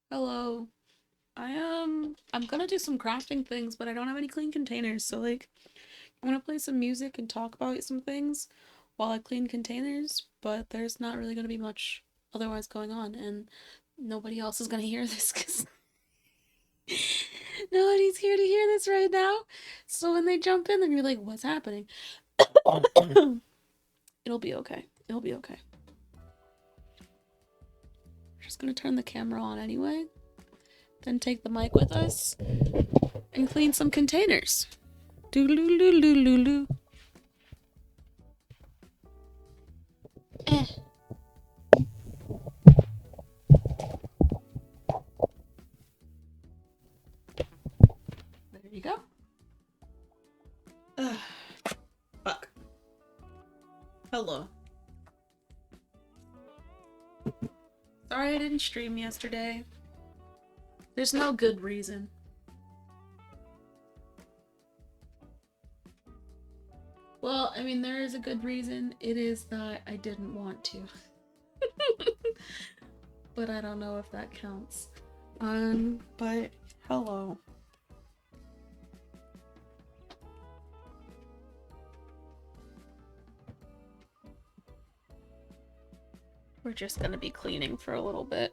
Hello. I'm gonna do some crafting things, but I don't have any clean containers, so I'm gonna play some music and talk about some things while I clean containers, but there's not really gonna be much otherwise going on, and nobody else is gonna hear this because nobody's here to hear this right now. So when they jump in, then you're like, what's happening? It'll be okay. It'll be okay. We're just gonna turn the camera on anyway, then take the mic with us and clean some containers. Doo-doo-doo-doo-doo-doo. Eh. There you go. Ugh. Fuck. Hello. Sorry I didn't stream yesterday. There's no good reason. Well, I mean, there is a good reason. It is that I didn't want to. But I don't know if that counts. But hello. We're just gonna be cleaning for a little bit.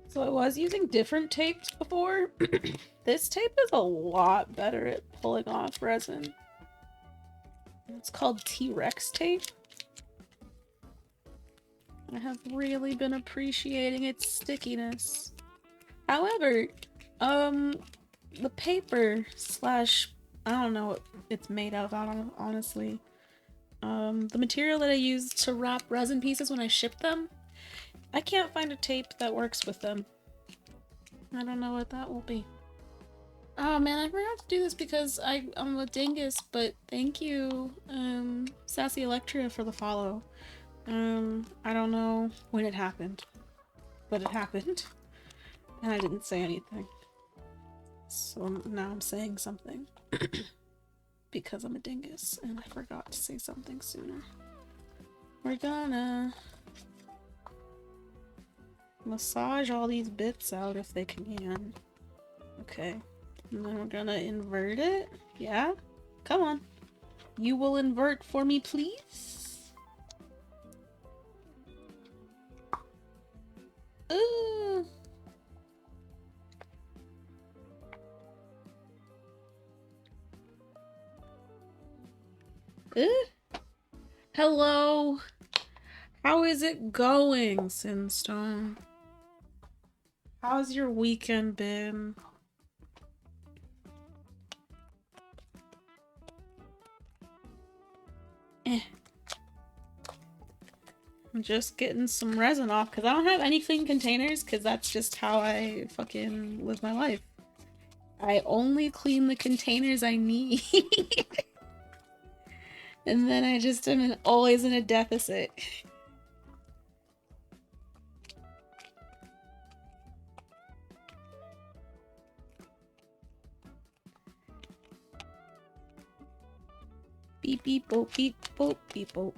So I was using different tapes before. This tape is a lot better at pulling off resin. It's called T-Rex tape. I have really been appreciating its stickiness. However, the paper slash, I don't know what it's made of, honestly. The material that I use to wrap resin pieces when I ship them, I can't find a tape that works with them. I don't know what that will be. Oh man, I forgot to do this because I'm a dingus, but thank you, Sassy Electria, for the follow. I don't know when it happened, but it happened, and I didn't say anything. So now I'm saying something because I'm a dingus and I forgot to say something sooner. We're gonna massage all these bits out if they can. Okay. And then we're gonna invert it. Yeah? Come on. You will invert for me, please? Ooh. Hello. How is it going, Sinstone? How's your weekend been? I'm just getting some resin off because I don't have any clean containers because that's just how I fucking live my life. I only clean the containers I need. And then I just am always in a deficit. Beep beep boop beep boop beep boop.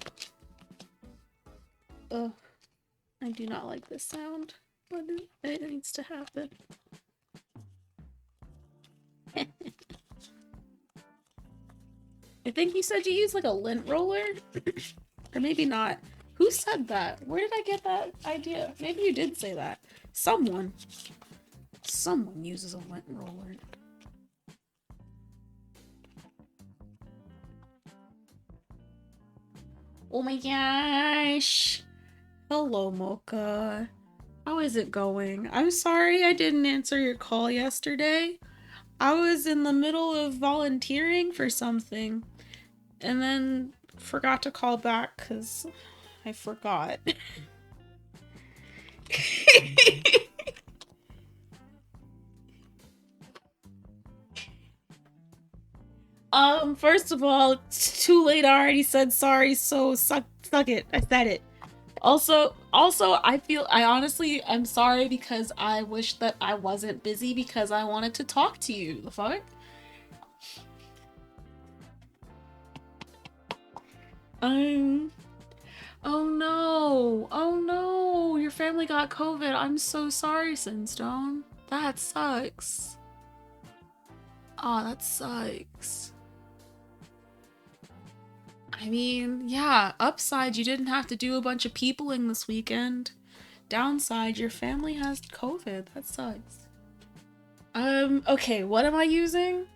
Ugh. I do not like this sound. What is it needs to happen? I think you said you use like a lint roller? Or maybe not. Who said that? Where did I get that idea? Maybe you did say that. Someone uses a lint roller. Oh my gosh. Hello, Mocha. How is it going? I'm sorry I didn't answer your call yesterday. I was in the middle of volunteering for something and then forgot to call back because I forgot. First of all, it's too late. I already said sorry, so suck it. I said it. Also, I honestly, I'm sorry because I wish that I wasn't busy because I wanted to talk to you. The fuck? Um, oh no. Oh no. Your family got COVID. I'm so sorry, Sinstone. That sucks. Oh, that sucks. I mean, yeah, upside, you didn't have to do a bunch of peopling this weekend. Downside, your family has COVID. That sucks. Okay, what am I using?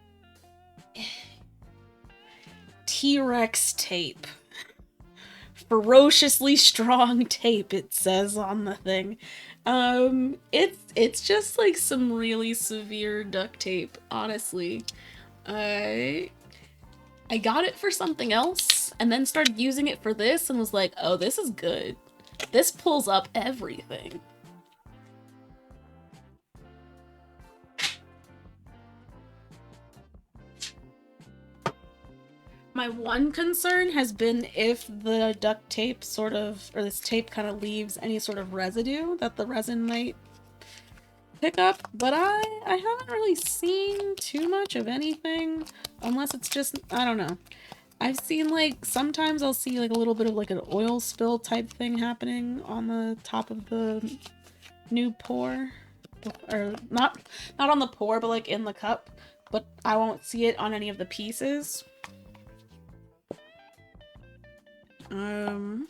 T-Rex tape. Ferociously strong tape, it says on the thing. It's just like some really severe duct tape, honestly. I I got it for something else and then started using it for this and was like, "Oh, this is good. This pulls up everything." My one concern has been if the duct tape sort of, or this tape kind of leaves any sort of residue that the resin might pick up, but I haven't really seen too much of anything, unless it's just, I don't know. I've seen like, sometimes I'll see like a little bit of like an oil spill type thing happening on the top of the new pour, or not on the pour, but like in the cup, but I won't see it on any of the pieces. Um.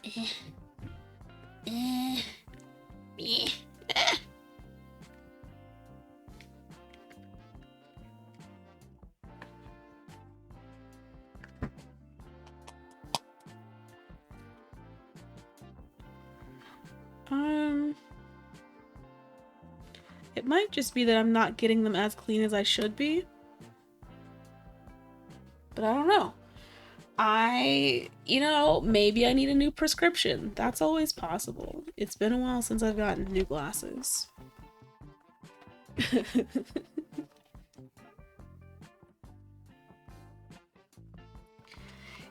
Eh, eh, eh. Um, it might just be that I'm not getting them as clean as I should be. But I don't know. Maybe I need a new prescription. That's always possible. It's been a while since I've gotten new glasses.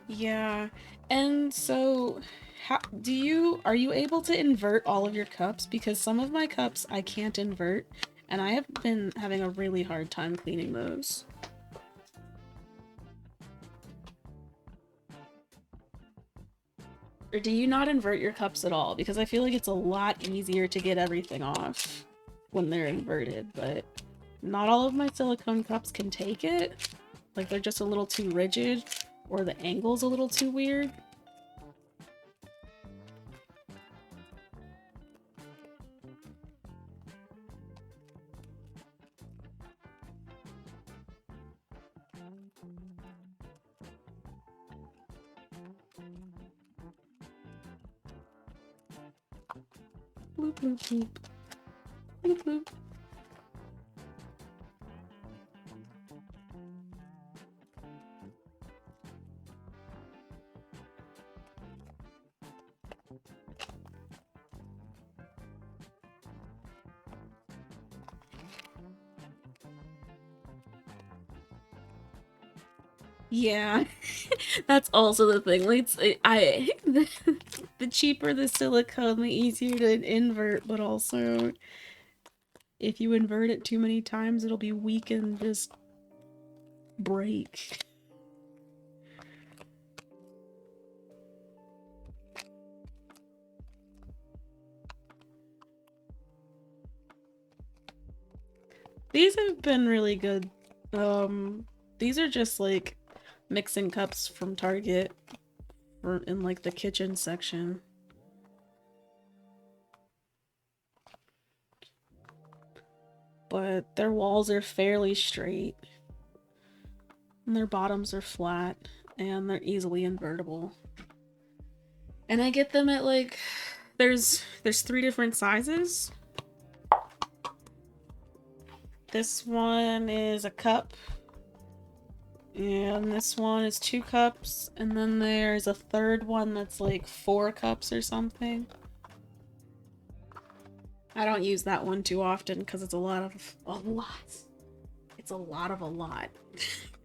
Yeah. And so, are you able to invert all of your cups? Because some of my cups I can't invert, and I have been having a really hard time cleaning those. Or do you not invert your cups at all? Because I feel like it's a lot easier to get everything off when they're inverted, but not all of my silicone cups can take it. Like, they're just a little too rigid, or the angle's a little too weird. Bloop bloop bloop. Bloop bloop. Yeah, that's also the thing. Like, the cheaper the silicone, the easier to invert, but also if you invert it too many times, it'll be weak and just break. These have been really good. These are just like mixing cups from Target in like the kitchen section. But their walls are fairly straight. And their bottoms are flat. And they're easily invertible. And I get them at like, there's 3 different sizes. This one is a cup. And this one is 2 cups. And then there's a third one that's like 4 cups or something. I don't use that one too often because it's a lot. It's a lot of a lot.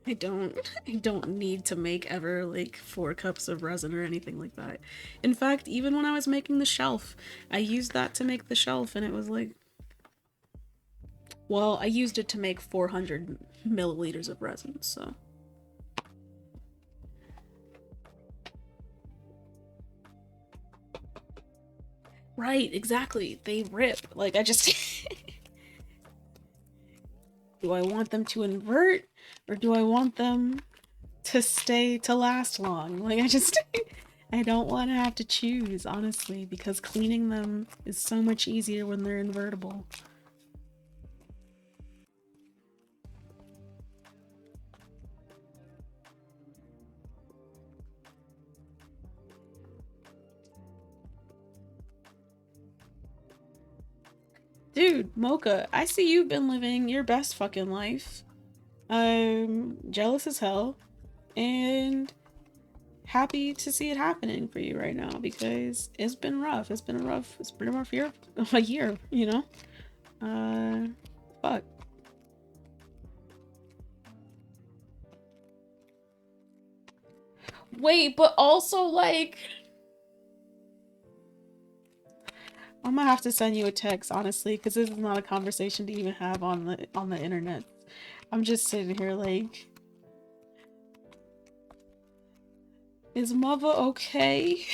I don't I don't need to make ever like 4 cups of resin or anything like that. In fact, even when I was making the shelf, I used that to make the shelf and it was like, well, I used it to make 400 milliliters of resin, so. Right, exactly. They rip. Like, I just. Do I want them to invert or do I want them to last long? Like, I just. I don't want to have to choose, honestly, because cleaning them is so much easier when they're invertible. Dude, Mocha, I see you've been living your best fucking life. I'm jealous as hell and happy to see it happening for you right now because it's been rough. It's been a rough year, a year, you know? Fuck. Wait, but also like I'm gonna have to send you a text, honestly, because this is not a conversation to even have on the internet. I'm just sitting here like, is mother okay?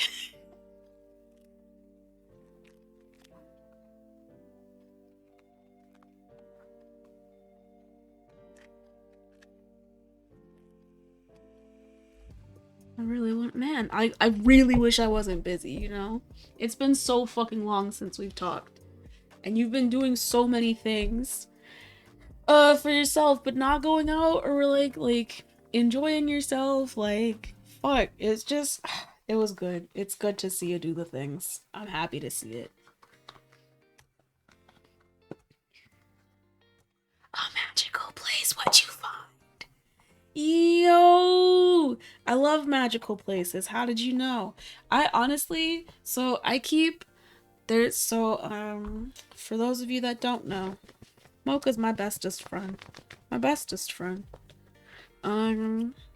I really want, man, I really wish I wasn't busy, you know? It's been so fucking long since we've talked. And you've been doing so many things for yourself, but not going out or like enjoying yourself, like fuck. It's just it was good. It's good to see you do the things. I'm happy to see it. A magical place, what you find? Yo, I love magical places. How did you know? I honestly, so I keep there's so for those of you that don't know, Mocha's my bestest friend. My bestest friend.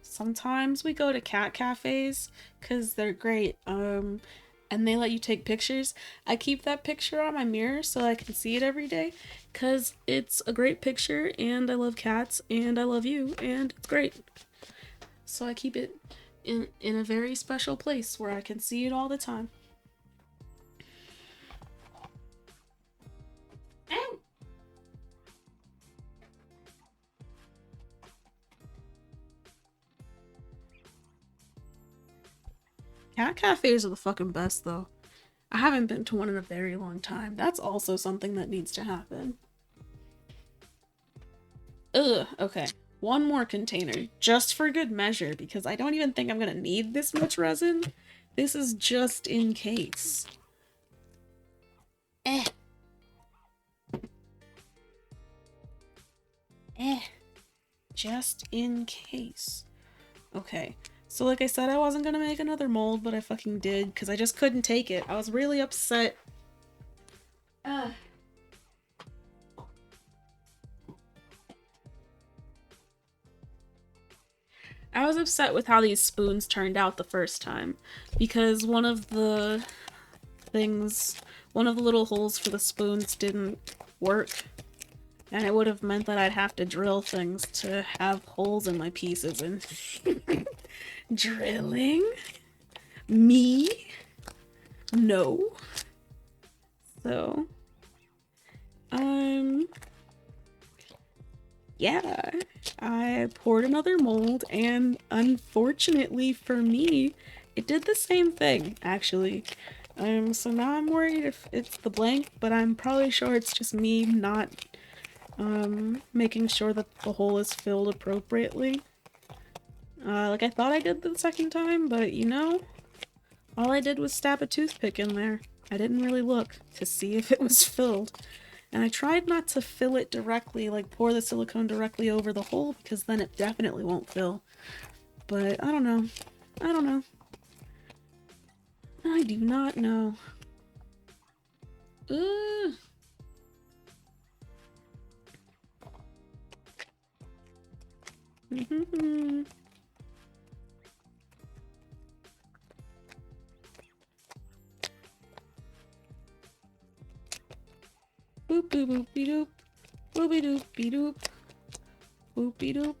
Sometimes we go to cat cafes because they're great. And they let you take pictures. I keep that picture on my mirror so I can see it every day because it's a great picture and I love cats and I love you and it's great. So I keep it in a very special place where I can see it all the time. Cat cafes are the fucking best though. I haven't been to one in a very long time. That's also something that needs to happen. Ugh, okay. One more container, just for good measure, because I don't even think I'm gonna need this much resin. This is just in case. Eh. Eh. Just in case. Okay. So like I said, I wasn't gonna make another mold, but I fucking did, because I just couldn't take it. I was really upset. Ugh. I was upset with how these spoons turned out the first time, because one of the little holes for the spoons didn't work, and it would have meant that I'd have to drill things to have holes in my pieces, and drilling? Me? No. So, yeah, I poured another mold, and unfortunately for me, it did the same thing, actually. So now I'm worried if it's the blank, but I'm probably sure it's just me not, making sure that the hole is filled appropriately. Like I thought I did the second time, but you know, all I did was stab a toothpick in there. I didn't really look to see if it was filled. And I tried not to fill it directly, like pour the silicone directly over the hole, because then it definitely won't fill. But I don't know. I don't know. I do not know. Ugh. Boop boop boopy doop. Boopy doopy doop. Boopy doop.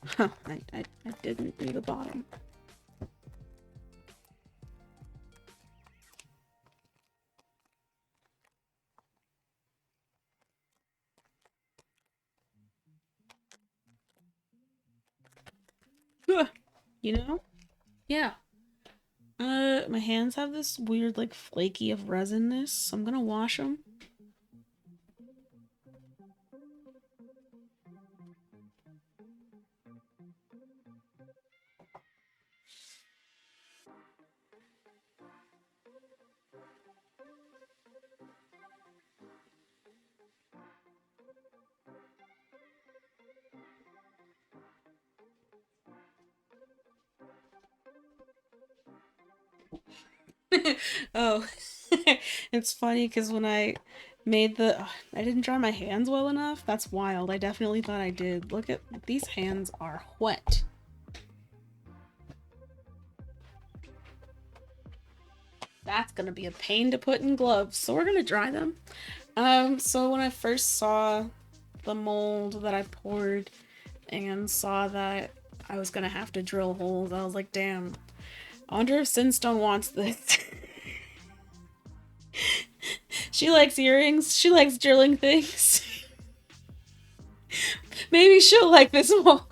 Huh, I didn't do the bottom. You know? Yeah. My hands have this weird, like, flaky of resinness, so I'm gonna wash them. Oh, it's funny because when I made the, I didn't dry my hands well enough. That's wild. I definitely thought I did. Look at these hands are wet. That's gonna be a pain to put in gloves, so we're gonna dry them. So when I first saw the mold that I poured and saw that I was gonna have to drill holes, I was like, damn, I wonder if Sinstone wants this. She likes earrings. She likes drilling things. Maybe she'll like this mold.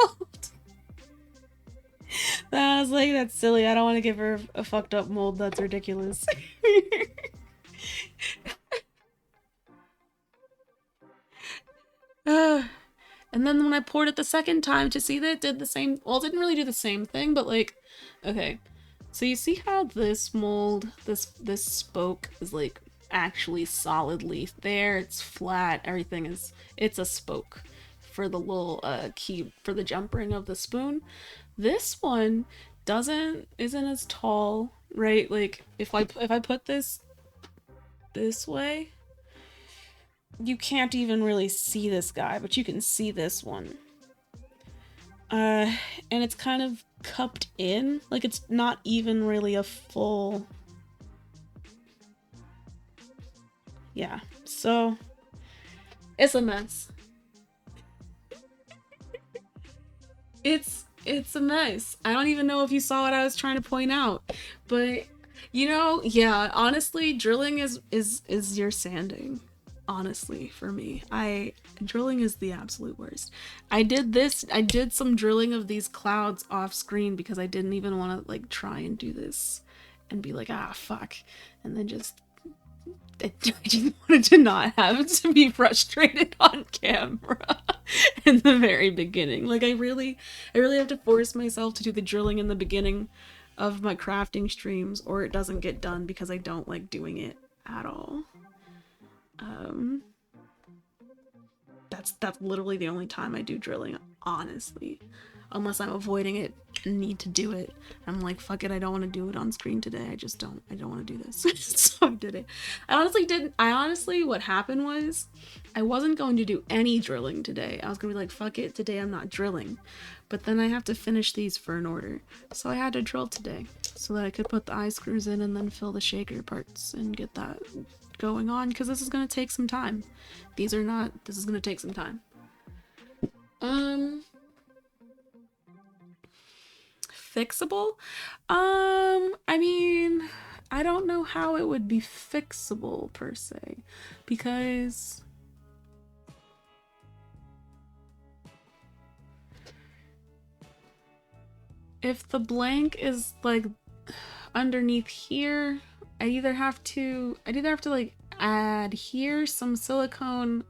I was like, that's silly. I don't want to give her a fucked up mold. That's ridiculous. And then when I poured it the second time to see that it did the same, well, it didn't really do the same thing, but like, okay. So you see how this mold, this spoke is like actually solidly there. It's flat. Everything is, it's a spoke for the little key for the jump ring of the spoon. This one isn't as tall, right? Like if I put this way, you can't even really see this guy, but you can see this one. And it's kind of cupped in, like it's not even really a full, yeah, so it's a mess. It's a mess. I don't even know if you saw what I was trying to point out, but you know, yeah, honestly, drilling is your sanding. Honestly, for me, drilling is the absolute worst. I did some drilling of these clouds off screen because I didn't even want to like try and do this and be like, ah, fuck, and then just I just wanted to not have to be frustrated on camera in the very beginning. Like I really have to force myself to do the drilling in the beginning of my crafting streams or it doesn't get done because I don't like doing it at all. That's literally the only time I do drilling, honestly. Unless I'm avoiding it and need to do it. I'm like, fuck it, I don't want to do it on screen today. I don't want to do this. So I did it. I honestly, what happened was, I wasn't going to do any drilling today. I was gonna be like, fuck it, today I'm not drilling. But then I have to finish these for an order. So I had to drill today so that I could put the eye screws in and then fill the shaker parts and get that going on, because this is gonna take some time. This is gonna take some time. Fixable? I mean, I don't know how it would be fixable per se, because if the blank is like underneath here, I'd either have to like add here some silicone,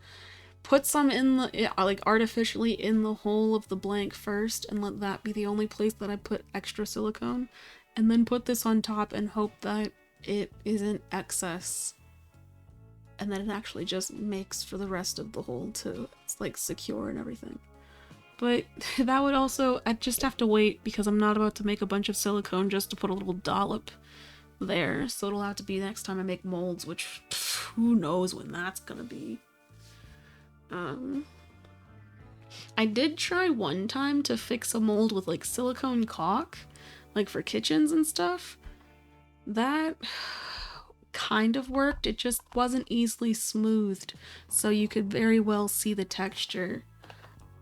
put some in the like artificially in the hole of the blank first and let that be the only place that I put extra silicone, and then put this on top and hope that it isn't excess and then it actually just makes for the rest of the hole to like secure and everything. But that would also, I'd just have to wait because I'm not about to make a bunch of silicone just to put a little dollop there, so it'll have to be next time I make molds, which who knows when that's gonna be. I did try one time to fix a mold with like silicone caulk, like for kitchens and stuff. That kind of worked, it just wasn't easily smoothed, so you could very well see the texture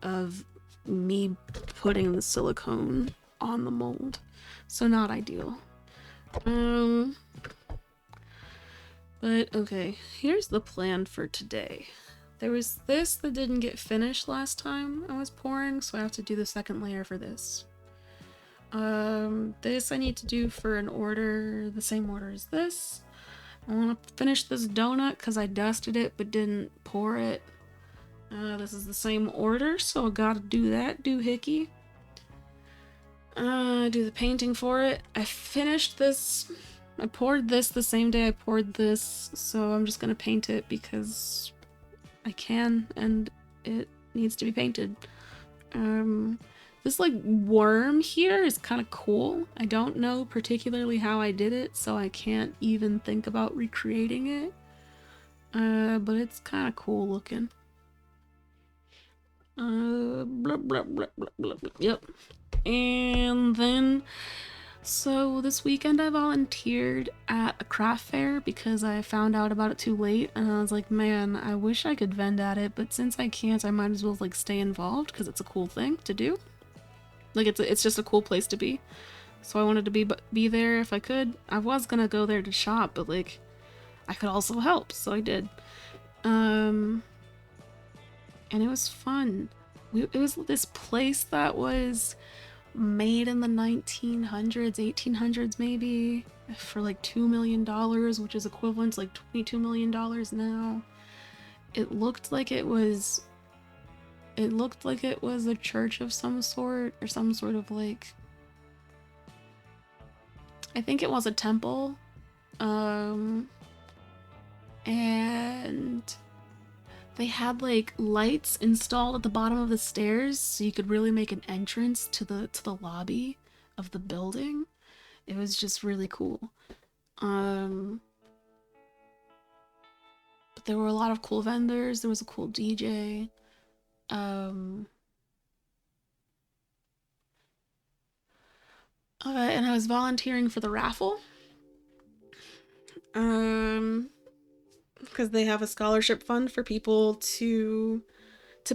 of me putting the silicone on the mold. So not ideal. But okay, here's the plan for today. There was this that didn't get finished last time I was pouring, so I have to do the second layer for this. This I need to do for an order, the same order as this. I want to finish this donut because I dusted it but didn't pour it. This is the same order, so I gotta do that doohickey. Do the painting for it. I finished this. I poured this the same day I poured this, so I'm just gonna paint it because I can and it needs to be painted. This like worm here is kind of cool. I don't know particularly how I did it, so I can't even think about recreating it. But it's kind of cool looking. Blah, blah, blah, blah, blah, blah. Yep. And then, so this weekend I volunteered at a craft fair because I found out about it too late, and I was like, man, I wish I could vend at it, but since I can't, I might as well like stay involved because it's a cool thing to do. Like it's just a cool place to be. So I wanted to be there if I could. I was gonna go there to shop, but like I could also help, so I did. And it was fun. It was this place that was made in the 1900s, 1800s maybe, for like $2 million, which is equivalent to like $22 million now. It looked like it was a church of some sort, or some sort of like, I think it was a temple. And they had like lights installed at the bottom of the stairs so you could really make an entrance to the lobby of the building. It was just really cool. But there were a lot of cool vendors. There was a cool DJ. And I was volunteering for the raffle. Because they have a scholarship fund for people to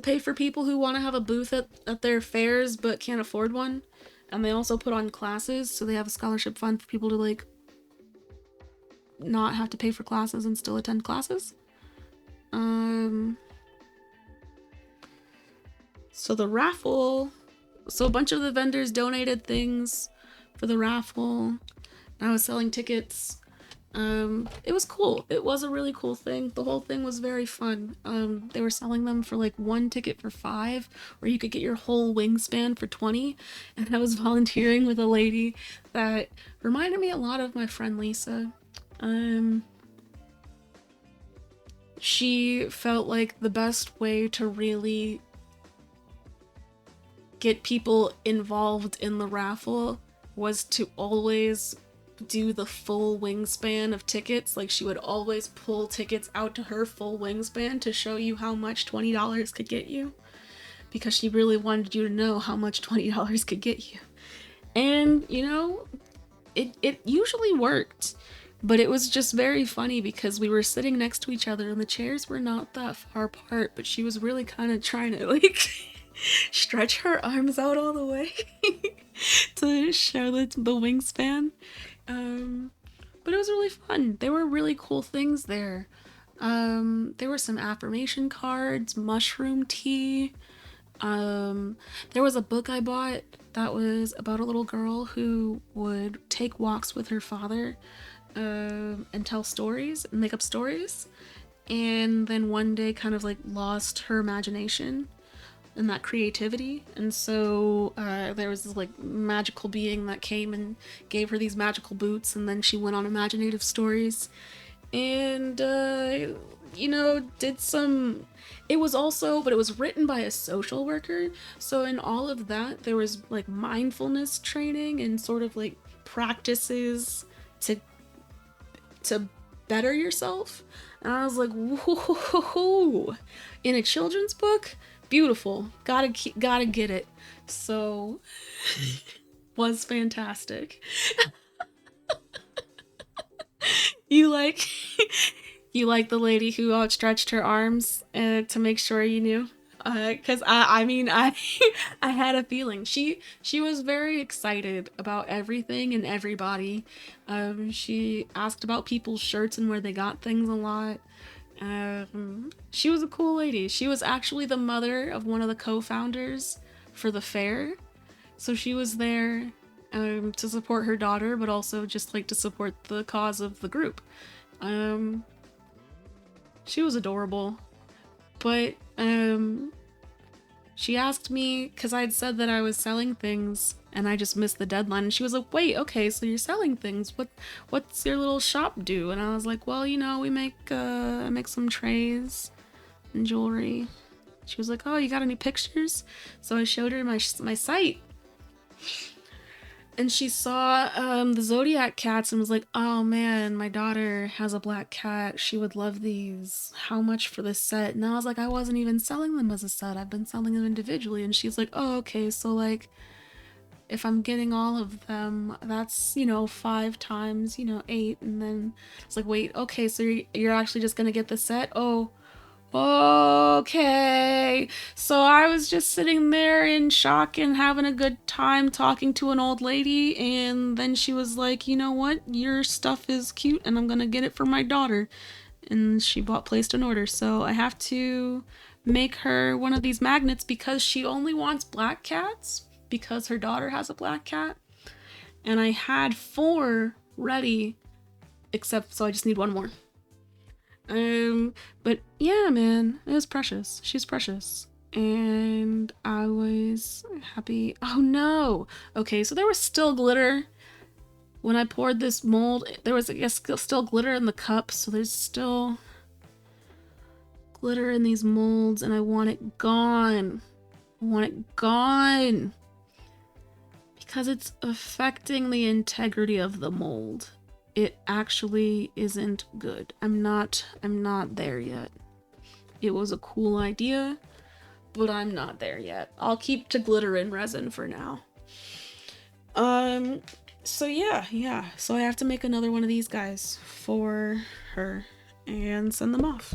pay for people who want to have a booth at their fairs but can't afford one. And they also put on classes, so they have a scholarship fund for people to like not have to pay for classes and still attend classes. So the raffle, so a bunch of the vendors donated things for the raffle. I was selling tickets. It was cool. It was a really cool thing. The whole thing was very fun. They were selling them for like one ticket for $5, or you could get your whole wingspan for $20. And I was volunteering with a lady that reminded me a lot of my friend Lisa. She felt like the best way to really get people involved in the raffle was to always do the full wingspan of tickets. Like, she would always pull tickets out to her full wingspan to show you how much $20 could get you, because she really wanted you to know how much $20 could get you. And you know, it usually worked, but it was just very funny because we were sitting next to each other and the chairs were not that far apart, but she was really kind of trying to like stretch her arms out all the way to show the wingspan. But it was really fun. There were really cool things there. There were some affirmation cards, mushroom tea. There was a book I bought that was about a little girl who would take walks with her father, and tell stories and make up stories, and then one day kind of like lost her imagination and that creativity, and so there was this like magical being that came and gave her these magical boots, and then she went on imaginative stories and you know, did some, it was written by a social worker, so in all of that there was like mindfulness training and sort of like practices to better yourself. And I was like, whoa, in a children's book? Beautiful. Gotta get it. So, was fantastic. You like, you like the lady who outstretched her arms to make sure you knew? Cause I mean, I had a feeling she was very excited about everything and everybody. She asked about people's shirts and where they got things a lot. She was a cool lady. She was actually the mother of one of the co-founders for the fair, so she was there to support her daughter, but also just like to support the cause of the group. Um, she was adorable, but she asked me because I had said that I was selling things and I just missed the deadline. And she was like, "Wait, okay, so you're selling things? What's your little shop do?" And I was like, "Well, you know, we make I make some trays and jewelry." She was like, "Oh, you got any pictures?" So I showed her my site, and she saw the Zodiac cats and was like, "Oh man, my daughter has a black cat. She would love these. How much for this set?" And I was like, "I wasn't even selling them as a set. I've been selling them individually." And she's like, "Oh, okay. So like, if I'm getting all of them, that's, you know, 5 times, you know, 8." And then it's like, "Wait, okay. So you're actually just gonna get the set? Oh." Okay. So I was just sitting there in shock and having a good time talking to an old lady, and then she was like, "You know what? Your stuff is cute and I'm gonna get it for my daughter." And she placed an order. So I have to make her one of these magnets because she only wants black cats because her daughter has a black cat. And I had 4 ready, except so I just need one more. But yeah, man, it was precious. She's precious. And I was happy. Oh no! Okay, so there was still glitter when I poured this mold. There was, I guess, still glitter in the cup, so there's still glitter in these molds, and I want it gone. I want it gone. Because it's affecting the integrity of the mold. It actually isn't good. I'm not there yet. It was a cool idea, but I'm not there yet. I'll keep to glitter and resin for now. So yeah. So I have to make another one of these guys for her and send them off.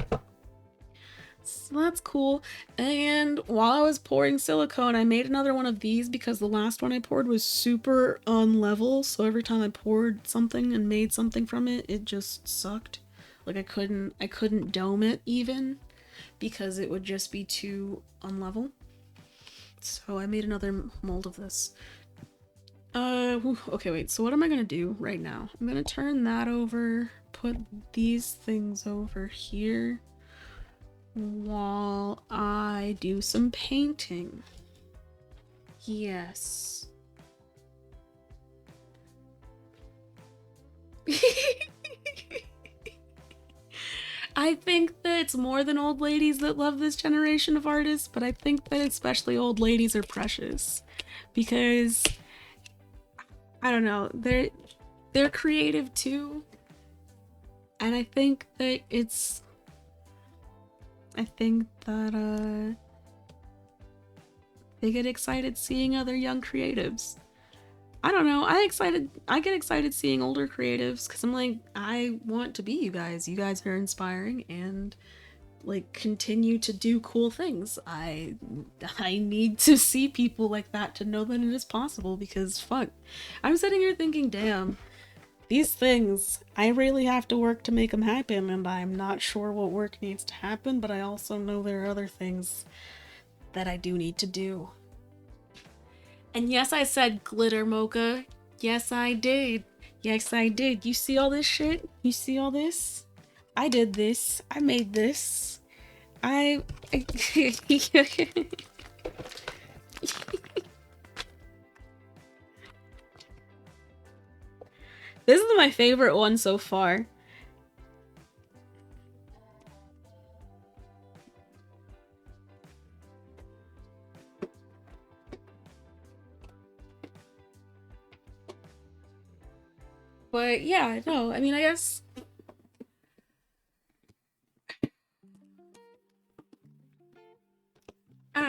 So that's cool. And while I was pouring silicone, I made another one of these because the last one I poured was super unlevel. So every time I poured something and made something from it, it just sucked. Like I couldn't dome it even because it would just be too unlevel. So I made another mold of this. Okay, wait. So what am I gonna do right now? I'm gonna turn that over, put these things over here while I do some painting. Yes. I think that it's more than old ladies that love this generation of artists, but I think that especially old ladies are precious because I don't know, they're creative too. And I think that they get excited seeing other young creatives. I don't know. I get excited seeing older creatives because I'm like, I want to be you guys. You guys are inspiring and like continue to do cool things. I need to see people like that to know that it is possible because fuck. I'm sitting here thinking, damn, these things, I really have to work to make them happen, and I'm not sure what work needs to happen, but I also know there are other things that I do need to do. And yes, I said glitter mocha. Yes, I did. Yes, I did. You see all this shit? You see all this? I did this. I made this. I This is my favorite one so far. But yeah, no, I mean, I guess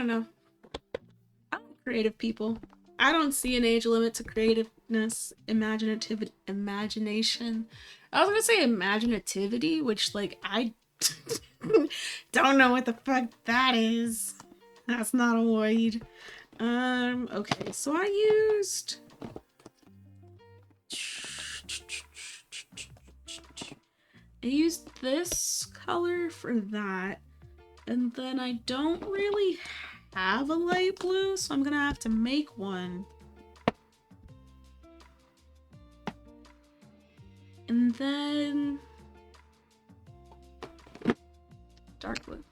don't know. I like creative people. I don't see an age limit to creativeness, imagination. I was gonna say imaginativity, which like I don't know what the fuck that is. That's not a word. Okay, so I used this color for that, and then I don't really have a light blue, so I'm gonna have to make one. And then dark blue.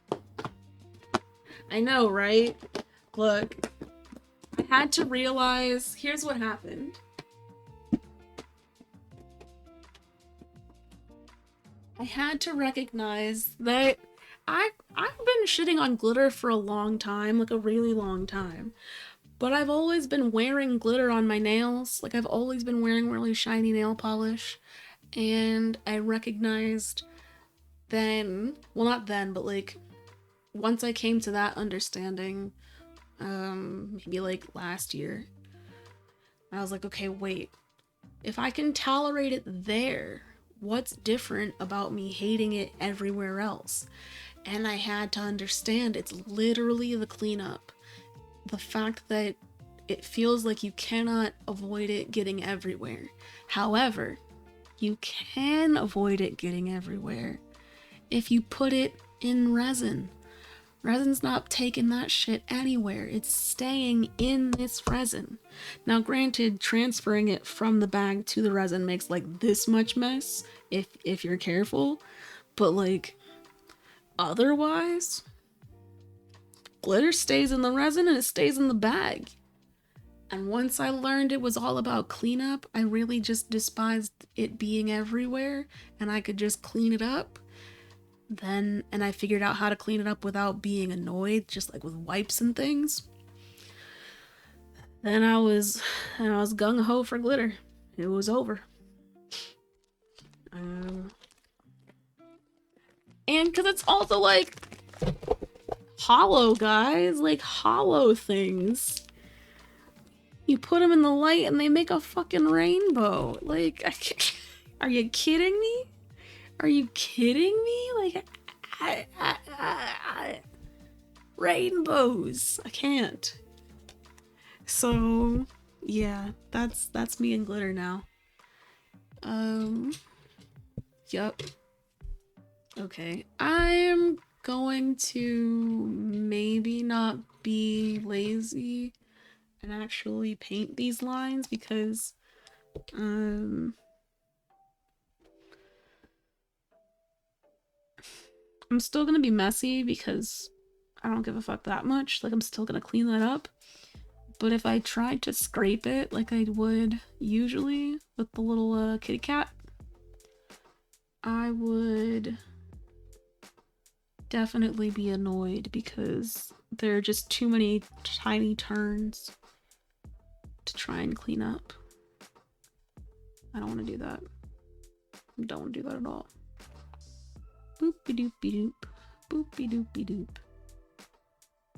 I know, right? Look, I had to realize, here's what happened. I had to recognize that I've been shitting on glitter for a long time, like a really long time. But I've always been wearing glitter on my nails. Like I've always been wearing really shiny nail polish. And I recognized then, well not then, but like once I came to that understanding, maybe like last year, I was like, okay, wait. If I can tolerate it there, what's different about me hating it everywhere else? And I had to understand it's literally the cleanup. The fact that it feels like you cannot avoid it getting everywhere. However, you can avoid it getting everywhere if you put it in resin. Resin's not taking that shit anywhere. It's staying in this resin. Now, granted, transferring it from the bag to the resin makes like this much mess if you're careful, but like otherwise, glitter stays in the resin and it stays in the bag. And once I learned it was all about cleanup, I really just despised it being everywhere and I could just clean it up. And I figured out how to clean it up without being annoyed, just like with wipes and things. Then I was gung-ho for glitter. It was over. And because it's also like hollow, guys, like hollow things. You put them in the light and they make a fucking rainbow. Like, are you kidding me? Are you kidding me? Like, rainbows. I can't. So, yeah, that's me in glitter now. Yup. Okay, I'm going to maybe not be lazy and actually paint these lines because, I'm still gonna be messy because I don't give a fuck that much. Like, I'm still gonna clean that up. But if I tried to scrape it like I would usually with the little kitty cat, I would definitely be annoyed because there are just too many tiny turns to try and clean up. I don't want to do that. I don't want to do that at all. Boopy doopy doop. Boopy doopy doop.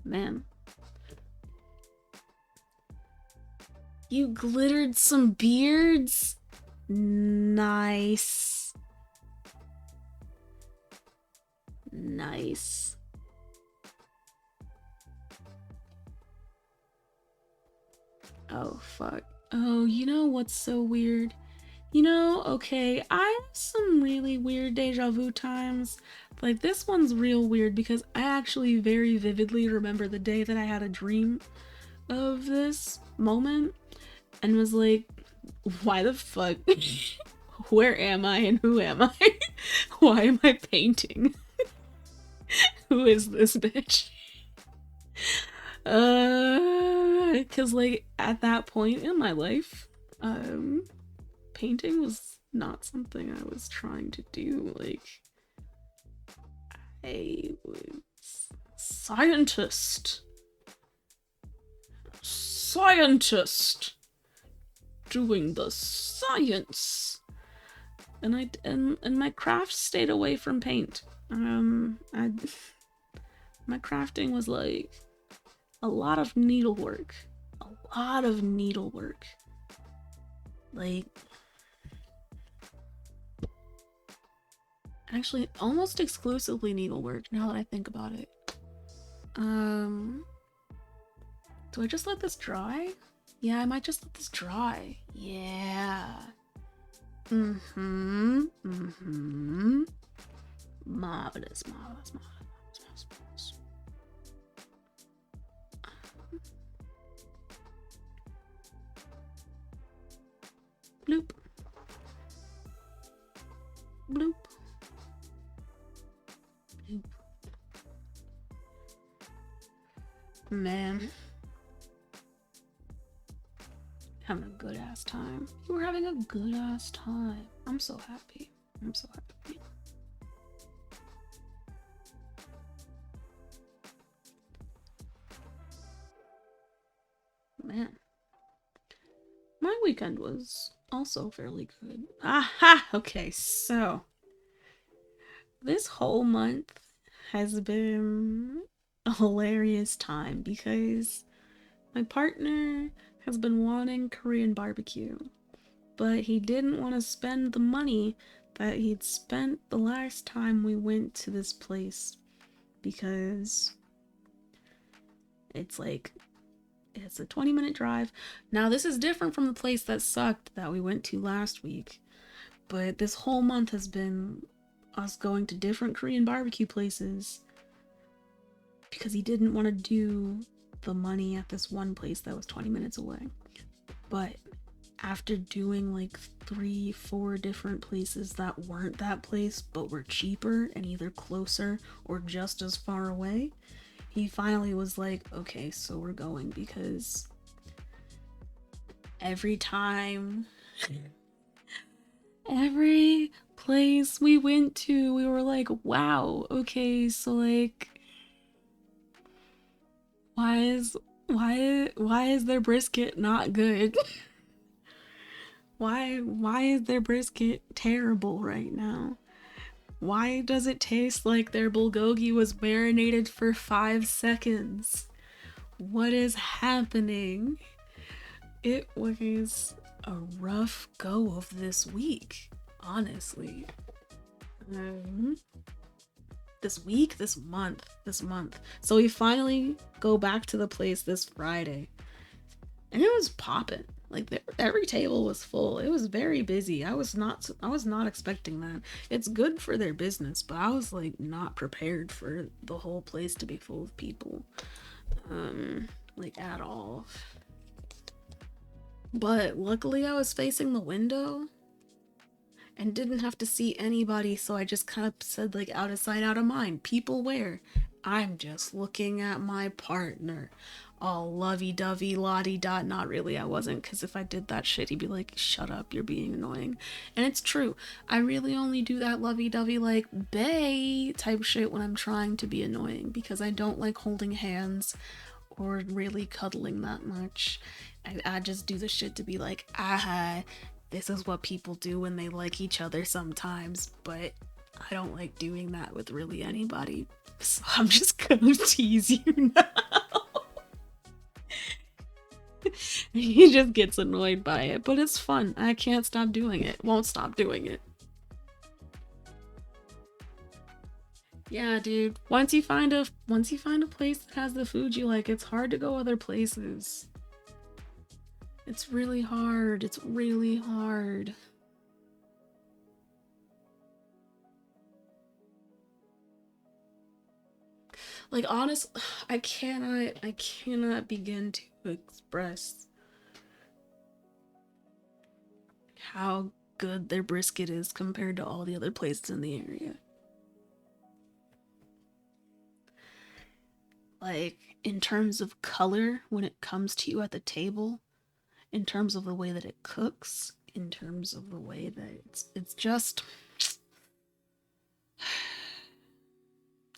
Man. You glittered some beards? Nice. Nice. Oh, fuck. Oh, you know what's so weird? You know, okay, I have some really weird deja vu times. Like, this one's real weird because I actually very vividly remember the day that I had a dream of this moment and was like, why the fuck? Where am I and who am I? Why am I painting? Who is this bitch? Cause like at that point in my life, painting was not something I was trying to do. Like, I was scientist doing the science, and my craft stayed away from paint. My crafting was like a lot of needlework. A lot of needlework. Like, actually, almost exclusively needlework now that I think about it. Do I just let this dry? Yeah, I might just let this dry. Yeah. Marvelous, marvelous, marvelous, marvelous. Bloop. Bloop. Bloop. Man. Having a good ass time. You were having a good ass time. I'm so happy. I'm so happy. Man. My weekend was also fairly good. Aha! Okay, so this whole month has been a hilarious time because my partner has been wanting Korean barbecue, but he didn't want to spend the money that he'd spent the last time we went to this place because it's like, it's a 20-minute drive. Now, this is different from the place that sucked that we went to last week, but this whole month has been us going to different Korean barbecue places because he didn't want to do the money at this one place that was 20 minutes away. But after doing like 3-4 different places that weren't that place but were cheaper and either closer or just as far away, he finally was like, okay, so we're going, because every place we went to, we were like, wow, okay, so like, why is their brisket not good? Why is their brisket terrible right now? Why does it taste like their bulgogi was marinated for 5 seconds? What is happening? It was a rough go of this week, honestly. This month. So we finally go back to the place this Friday. And it was popping. Like, every table was full. It was very busy. I was not expecting that. It's good for their business, but I was like not prepared for the whole place to be full of people. Like at all. But luckily I was facing the window and didn't have to see anybody, so I just kind of said, like, out of sight, out of mind. People where? I'm just looking at my partner. All lovey-dovey, la-di-da. Not really, I wasn't, because if I did that shit, he'd be like, shut up, you're being annoying. And it's true. I really only do that lovey-dovey, like, bae type shit when I'm trying to be annoying, because I don't like holding hands or really cuddling that much. I just do the shit to be like, this is what people do when they like each other sometimes, but I don't like doing that with really anybody, so I'm just gonna tease you now. He just gets annoyed by it, but it's fun. I can't stop doing it. Won't stop doing it. Yeah, dude. Once you find a place that has the food you like, it's hard to go other places. It's really hard. It's really hard. Like, honest, I cannot begin to express how good their brisket is compared to all the other places in the area. Like, in terms of color, when it comes to you at the table, in terms of the way that it cooks, in terms of the way that it's just,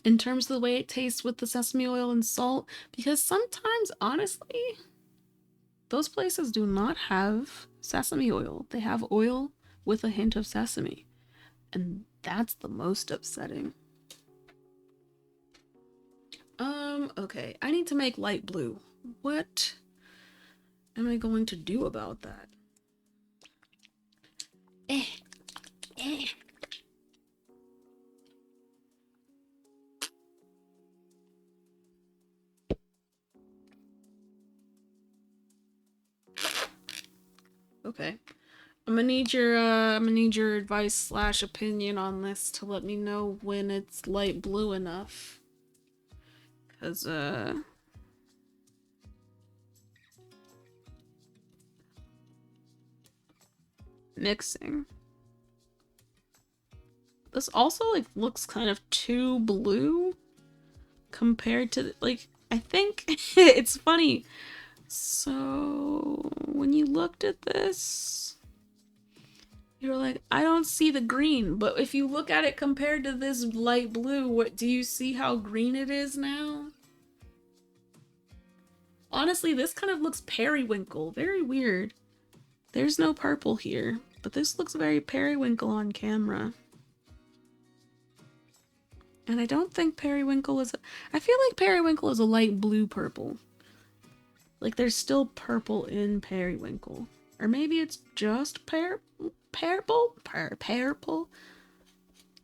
in terms of the way it tastes with the sesame oil and salt, because sometimes, honestly, those places do not have sesame oil. They have oil with a hint of sesame, and that's the most upsetting. Okay. I need to make light blue. What am I going to do about that? Eh. Eh. Okay. I'm gonna need your advice slash opinion on this to let me know when it's light blue enough. Cause mixing. This also like looks kind of too blue compared to like I think it's funny. So when you looked at this, you're like, I don't see the green, but if you look at it compared to this light blue, what do you see how green it is now? Honestly, this kind of looks periwinkle. Very weird. There's no purple here, but this looks very periwinkle on camera. And I don't think periwinkle is... I feel like periwinkle is a light blue purple. Like there's still purple in periwinkle. Or maybe it's just purple? Purple?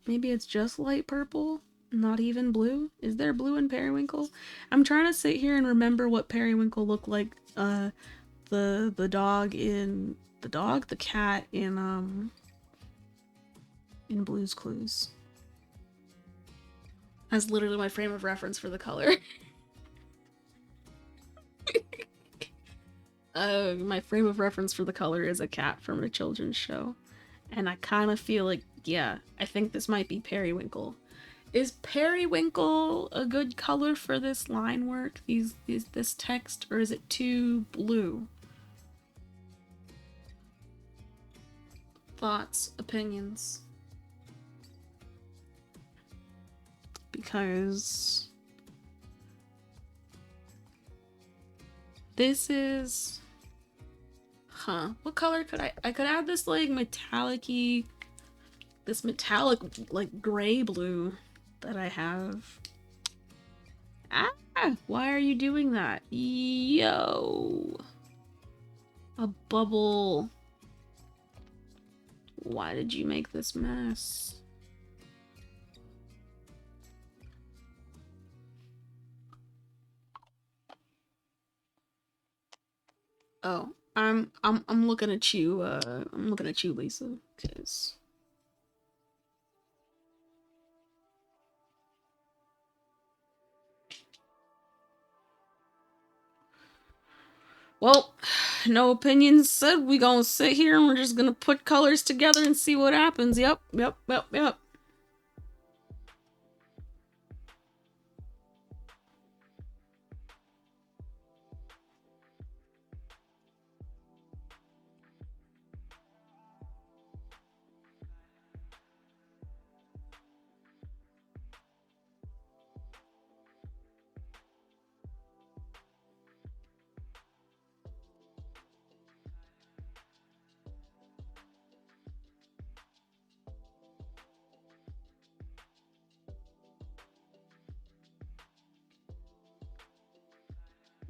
Maybe it's just light purple? Not even blue? Is there blue in periwinkle? I'm trying to sit here and remember what periwinkle looked like. The dog in... The cat in Blue's Clues. That's literally my frame of reference for the color. My frame of reference for the color is a cat from a children's show. And I kind of feel like, yeah, I think this might be periwinkle. Is periwinkle a good color for this line work? This text, or is it too blue? Thoughts, opinions? Because this is... Huh. What color could I could add this like metallic-y... This metallic like gray blue that I have. Ah! Why are you doing that? Yo! A bubble. Why did you make this mess? Oh, I'm looking at you, I'm looking at you, Lisa, because... Well, no opinions said. We gonna sit here and we're just gonna put colors together and see what happens. Yep.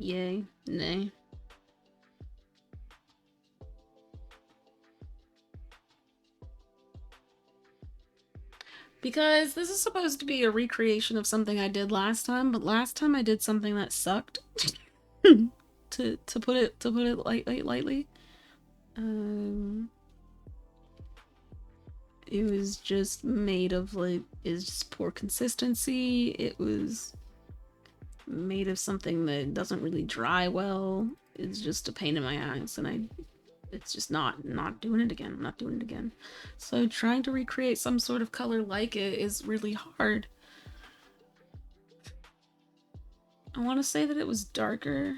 Yay. Nay. Because this is supposed to be a recreation of something I did last time, but last time I did something that sucked. to put it lightly. It was just made of like, it's just poor consistency. It was made of something that doesn't really dry well. It's just a pain in my eyes, and it's just not doing it again. I'm not doing it again. So trying to recreate some sort of color like it is really hard. I want to say that it was darker,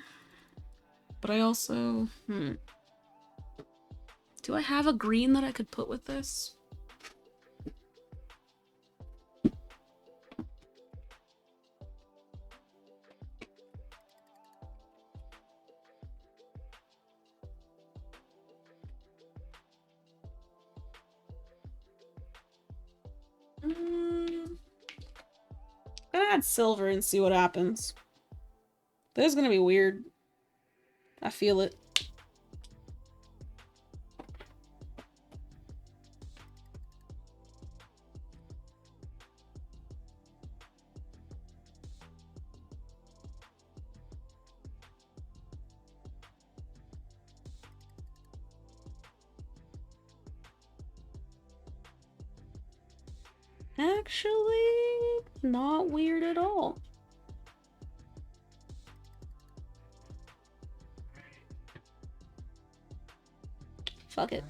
but I also, do I have a green that I could put with this? I'm gonna add silver and see what happens. This is gonna be weird. I feel it. Actually, not weird at all. Fuck it.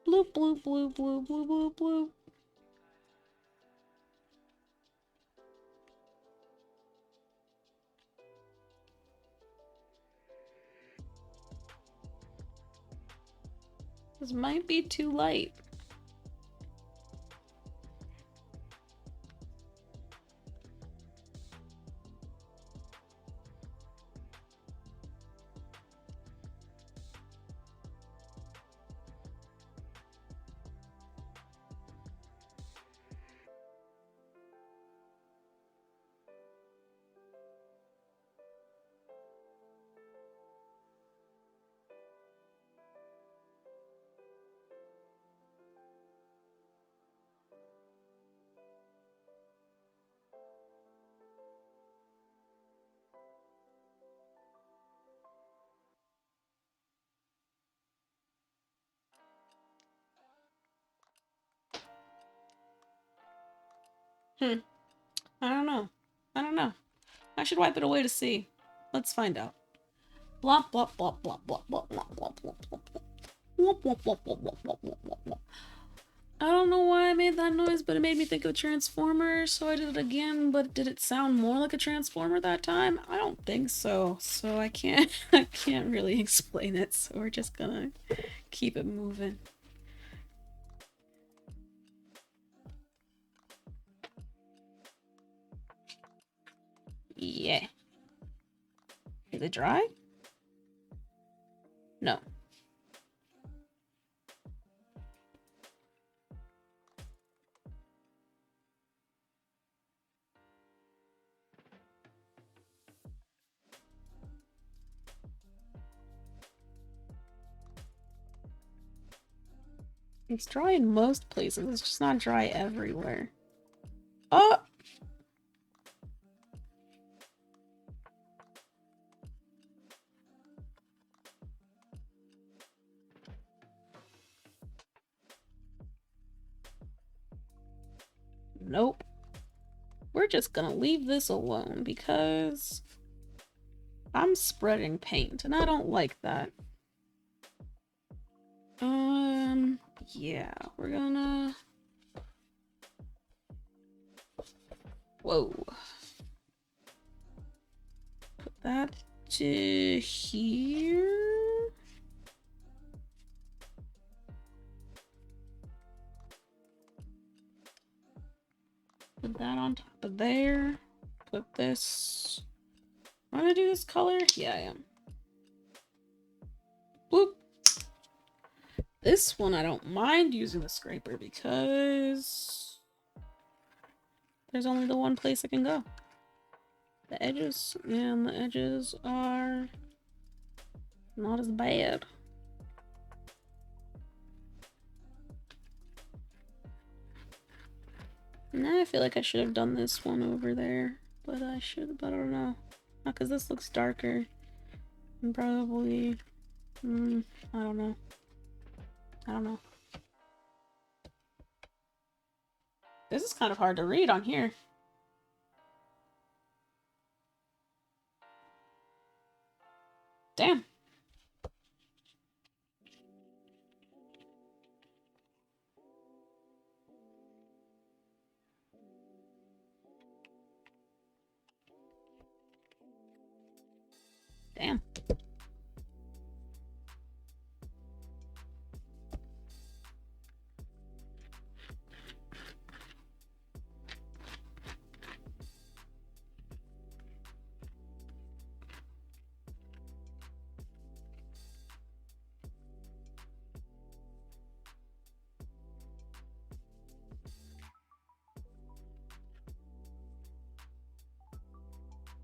Bloop, bloop, bloop, bloop, bloop, bloop, bloop. This might be too light. I don't know. I don't know. I should wipe it away to see. Let's find out. Blop, blop, blop, blop, blop, blop, blop, blop, blop, blop, blop. Whoop, whoop, whoop, whoop, whoop, whoop, whoop, whoop, whoop. I don't know why I made that noise, but it made me think of a transformer, so I did it again, but did it sound more like a transformer that time? I don't think so. So I can't really explain it, so we're just gonna keep it moving. Yeah. Is it dry? No. It's dry in most places, it's just not dry everywhere. Oh! Nope. We're just gonna leave this alone because I'm spreading paint and I don't like that. Yeah, we're gonna... Whoa. Put that to here. Put that on top of there. Put this... Am I gonna do this color? Yeah, I am. Boop. This one I don't mind using the scraper because there's only the one place I can go. The edges, and the edges are not as bad. Now I feel like I should have done this one over there, but but I don't know. Not because this looks darker. And probably, I don't know. I don't know. This is kind of hard to read on here. Damn. Damn.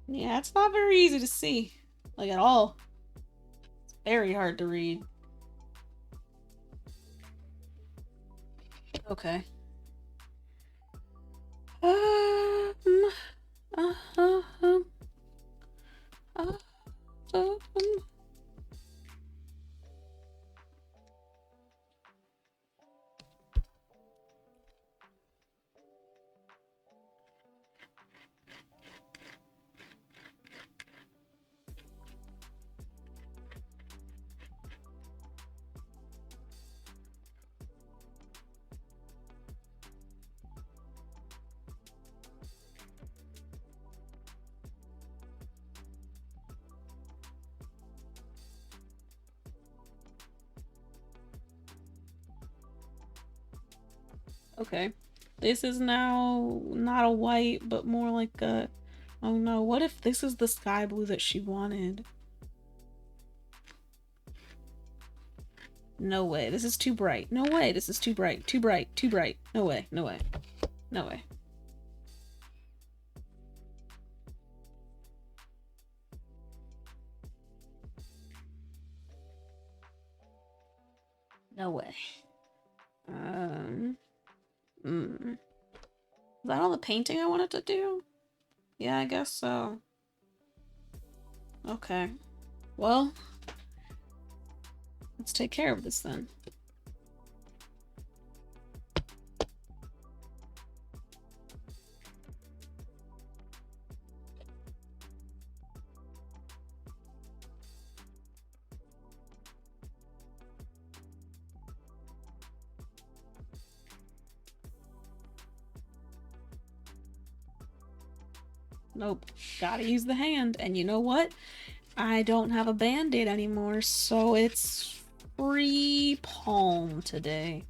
Yeah, it's not very easy to see. Like, at all. It's very hard to read. Okay. Um, uh, uh, uh, uh, um. Okay. This is now not a white, but more like a... Oh no, what if this is the sky blue that she wanted? No way, this is too bright. No way, this is too bright. Too bright, too bright. No way, no way. No way. No way. Is that all the painting I wanted to do? Yeah, I guess so. Okay. Well, let's take care of this then. Nope. Gotta use the hand. And you know what? I don't have a band-aid anymore, so it's free palm today.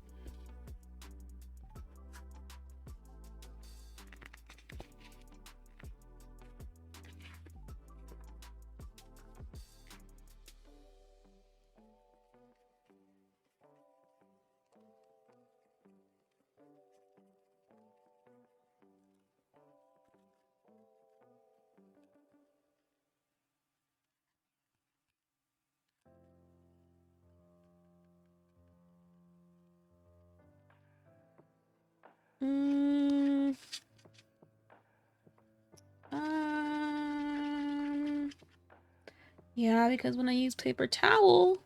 Yeah, because when I use paper towel,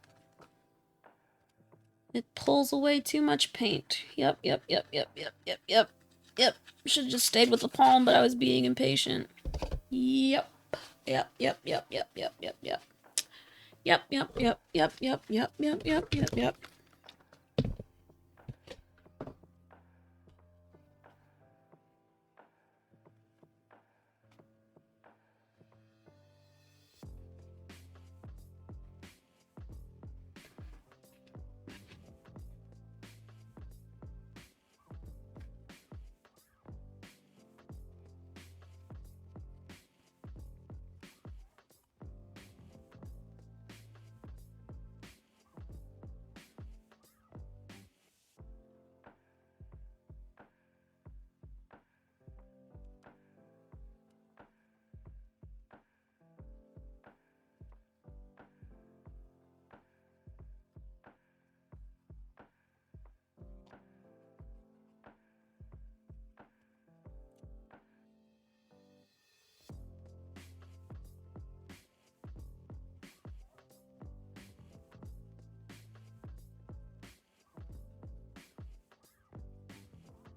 it pulls away too much paint. Yep. Should have just stayed with the palm, but I was being impatient. Yep.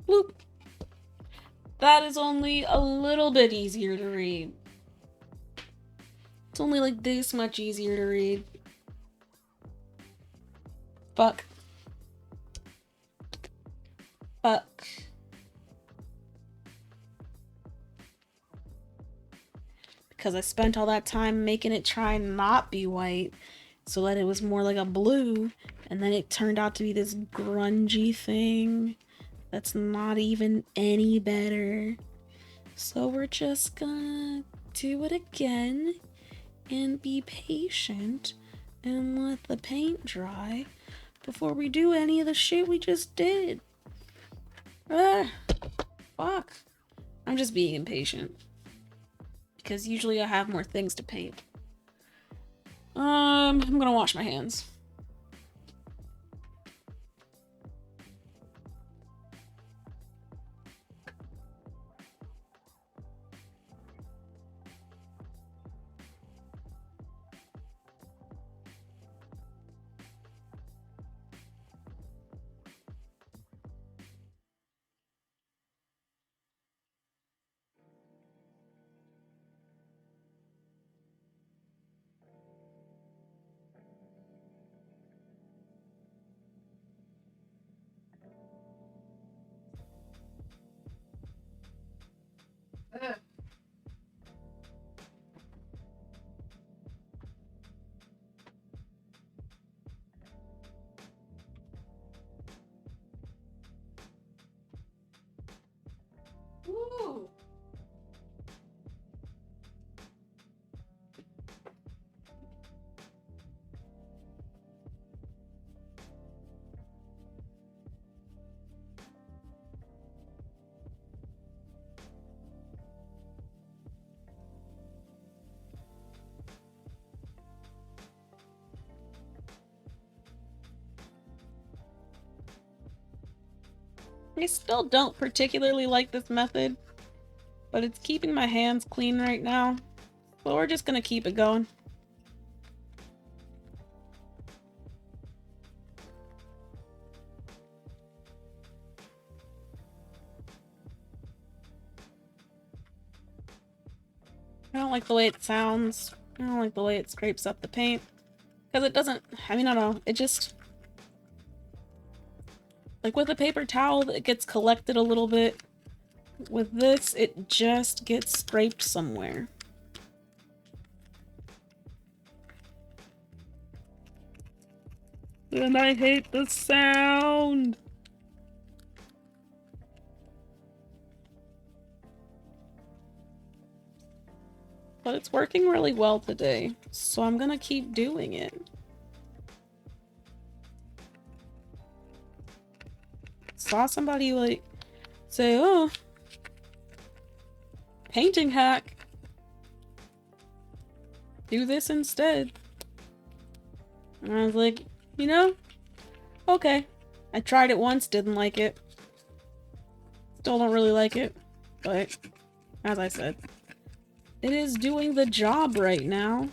Bloop. That is only a little bit easier to read. It's only like this much easier to read. Fuck. Fuck. Because I spent all that time making it try and not be white so that it was more like a blue, and then it turned out to be this grungy thing that's not even any better. So we're just gonna do it again and be patient and let the paint dry before we do any of the shit we just did. Fuck. I'm just being impatient. because usually I have more things to paint. I'm gonna wash my hands. Ooh. I still don't particularly like this method, but it's keeping my hands clean right now, so we're just gonna keep it going. I don't like the way it sounds. I don't like the way it scrapes up the paint. Because it doesn't, I mean, I don't know, it just... Like with a paper towel, it gets collected a little bit. With this, it just gets scraped somewhere. And I hate the sound! But it's working really well today, so I'm gonna keep doing it. Saw somebody like say, oh, painting hack. Do this instead. And I was like, you know, okay. I tried it once, didn't like it. Still don't really like it, but as I said, it is doing the job right now.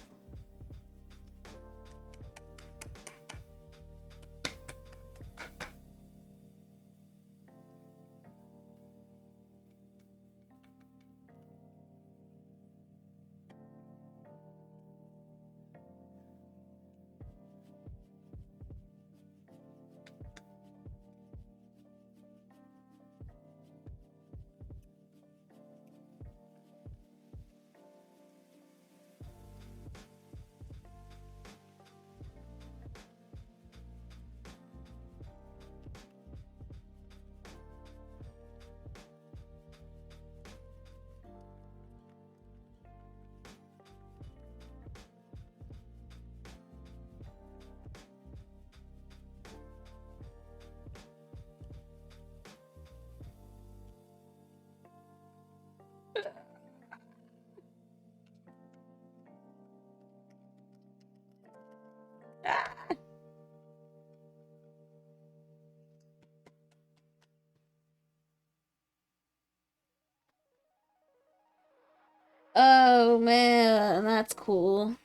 Oh man, that's cool.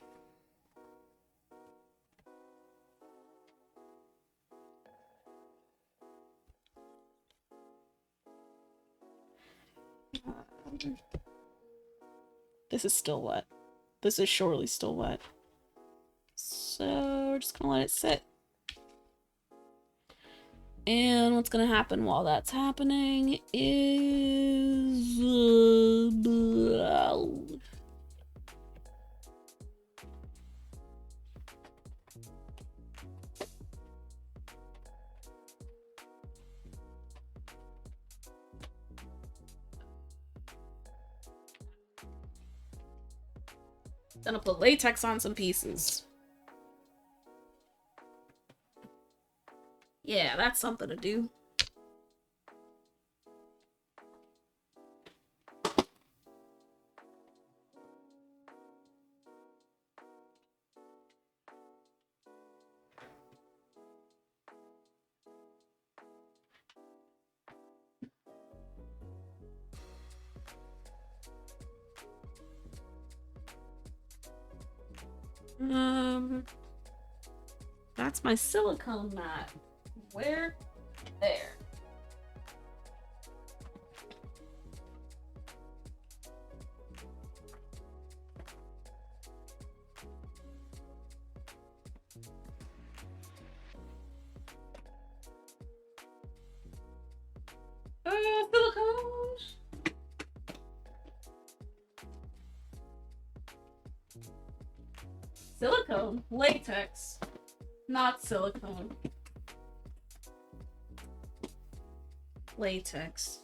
This is still wet. This is surely still wet. So we're just gonna let it sit. And what's gonna happen while that's happening is... Gonna put latex on some pieces. Yeah, that's something to do. That's my silicone mat. Where? There. Silicone! Silicone? Latex. Not silicone. Latex.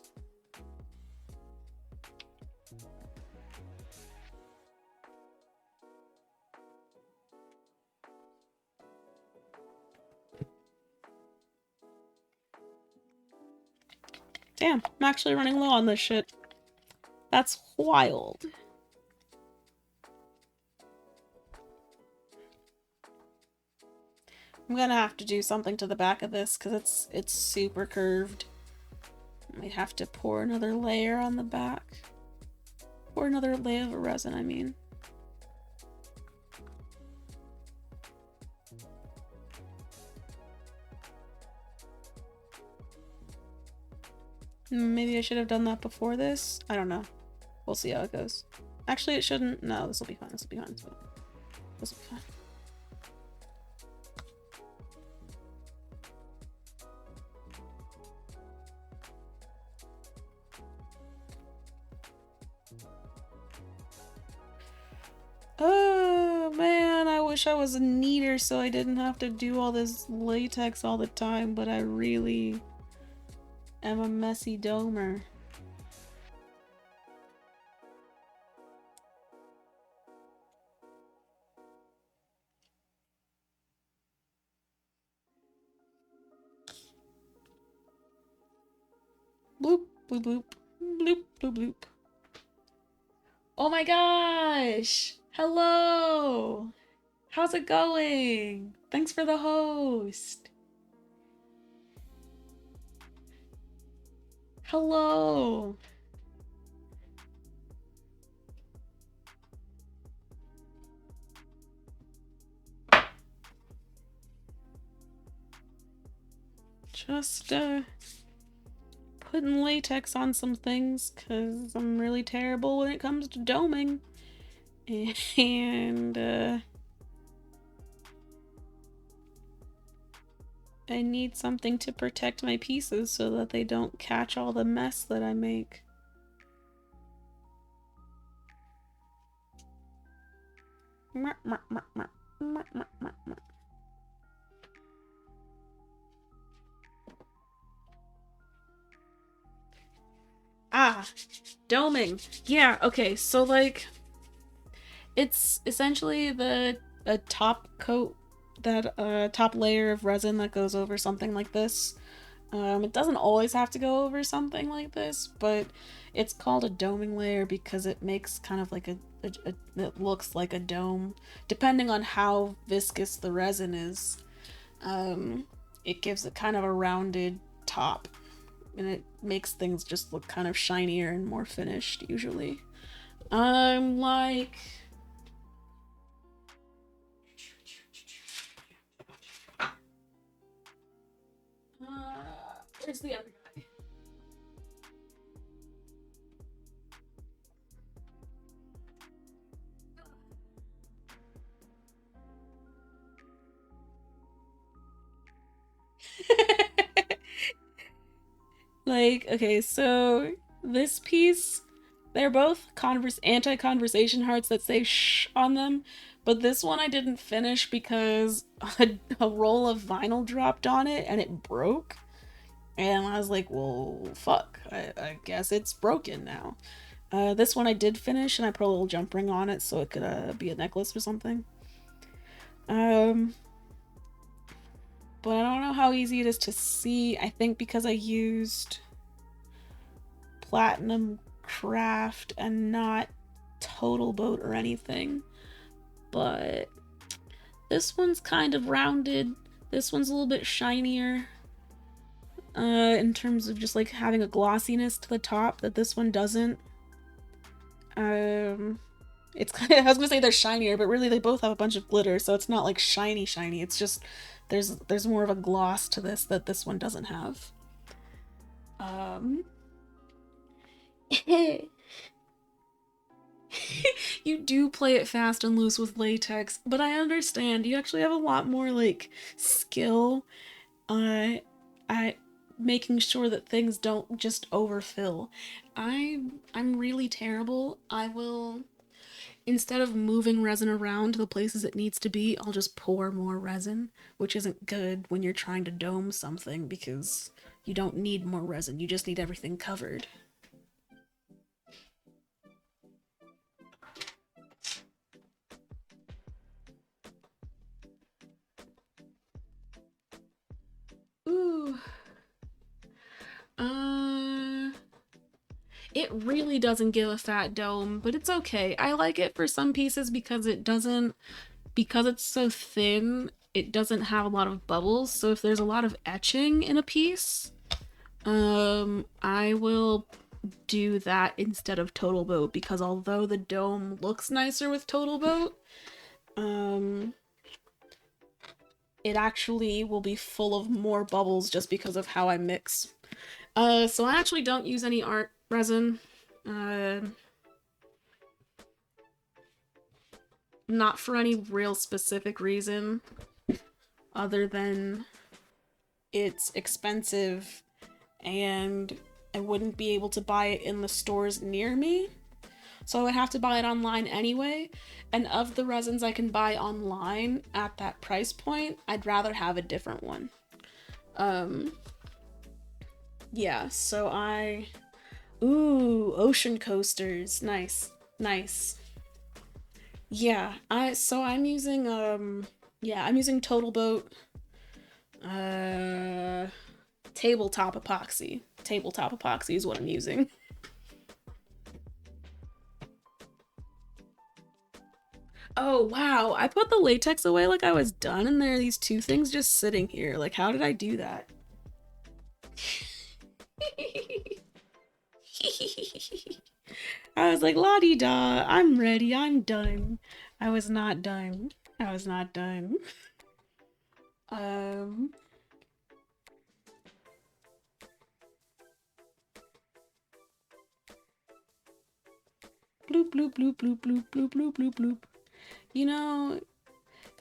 Damn, I'm actually running low on this shit. That's wild. I'm gonna have to do something to the back of this because it's super curved. I might have to pour another layer on the back. Pour another layer of resin, I mean. Maybe I should have done that before this? I don't know. We'll see how it goes. Actually, it shouldn't. No, this will be fine. This will be fine. This will be fine. Oh man, I wish I was a kneader so I didn't have to do all this latex all the time, but I really am a messy domer. Bloop, bloop, bloop, bloop, bloop, bloop. Oh my gosh! Hello! How's it going? Thanks for the host. Hello! Just, putting latex on some things because I'm really terrible when it comes to doming. And, I need something to protect my pieces so that they don't catch all the mess that I make. Ah, doming. Yeah, okay, so like, it's essentially a top coat, that top layer of resin that goes over something like this. It doesn't always have to go over something like this, but it's called a doming layer because it makes kind of like it looks like a dome, depending on how viscous the resin is. It gives it kind of a rounded top, and it makes things just look kind of shinier and more finished usually. I'm like, where's the other guy? Like, okay, so this piece, they're both anti-conversation hearts that say shh on them, but this one I didn't finish because a roll of vinyl dropped on it and it broke. And I was like, well, fuck, I guess it's broken now. This one I did finish and I put a little jump ring on it so it could be a necklace or something. But I don't know how easy it is to see. I think because I used Platinum Craft and not Total Boat or anything. But this one's kind of rounded. This one's a little bit shinier. In terms of just like having a glossiness to the top that this one doesn't. It's kind of, I was gonna say they're shinier, but really they both have a bunch of glitter, so it's not like shiny shiny. It's just there's more of a gloss to this that this one doesn't have. Um You do play it fast and loose with latex, but I understand you actually have a lot more like skill at making sure that things don't just overfill. I'm really terrible. I will, instead of moving resin around to the places it needs to be, I'll just pour more resin, which isn't good when you're trying to dome something because you don't need more resin. You just need everything covered. Ooh. Uh It really doesn't give a fat dome, but it's okay. I like it for some pieces because because it's so thin, it doesn't have a lot of bubbles. So if there's a lot of etching in a piece, I will do that instead of Total Boat because although the dome looks nicer with Total Boat, um, it actually will be full of more bubbles just because of how I mix. So I actually don't use any art resin. Uh, Not for any real specific reason other than it's expensive and I wouldn't be able to buy it in the stores near me. So I would have to buy it online anyway. And of the resins I can buy online at that price point, I'd rather have a different one. Um, yeah, so I. Ooh, ocean coasters. Nice. Nice. Yeah, I'm using yeah, I'm using Total Boat uh tabletop epoxy. Tabletop epoxy is what I'm using. Oh wow, I put the latex away like I was done and there are these two things just sitting here. Like how did I do that? I was like, la di da, I'm ready, I'm done. I was not done. I was not done. Um, bloop bloop bloop bloop bloop bloop bloop bloop bloop. You know,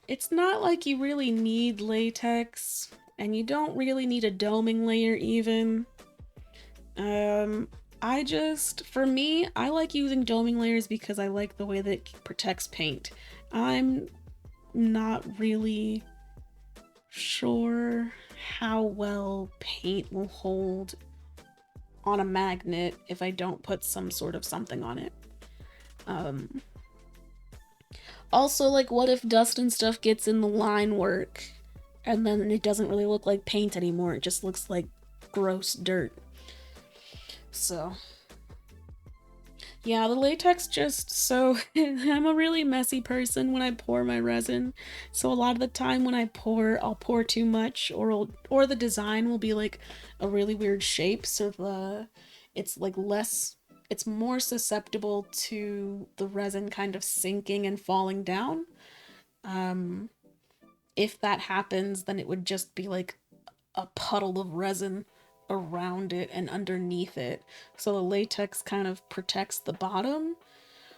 it's not like you really need latex, and you don't really need a doming layer even. Um, for me, I like using doming layers because I like the way that it protects paint. I'm not really sure how well paint will hold on a magnet if I don't put some sort of something on it. Um, Also, like, what if dust and stuff gets in the line work and then it doesn't really look like paint anymore? It just looks like gross dirt. So, yeah, the latex just so. I'm a really messy person when I pour my resin. So, a lot of the time when I pour, I'll pour too much or the design will be like a really weird shape. So, it's like less. It's more susceptible to the resin kind of sinking and falling down. Um, if that happens, then it would just be like a puddle of resin around it and underneath it. So the latex kind of protects the bottom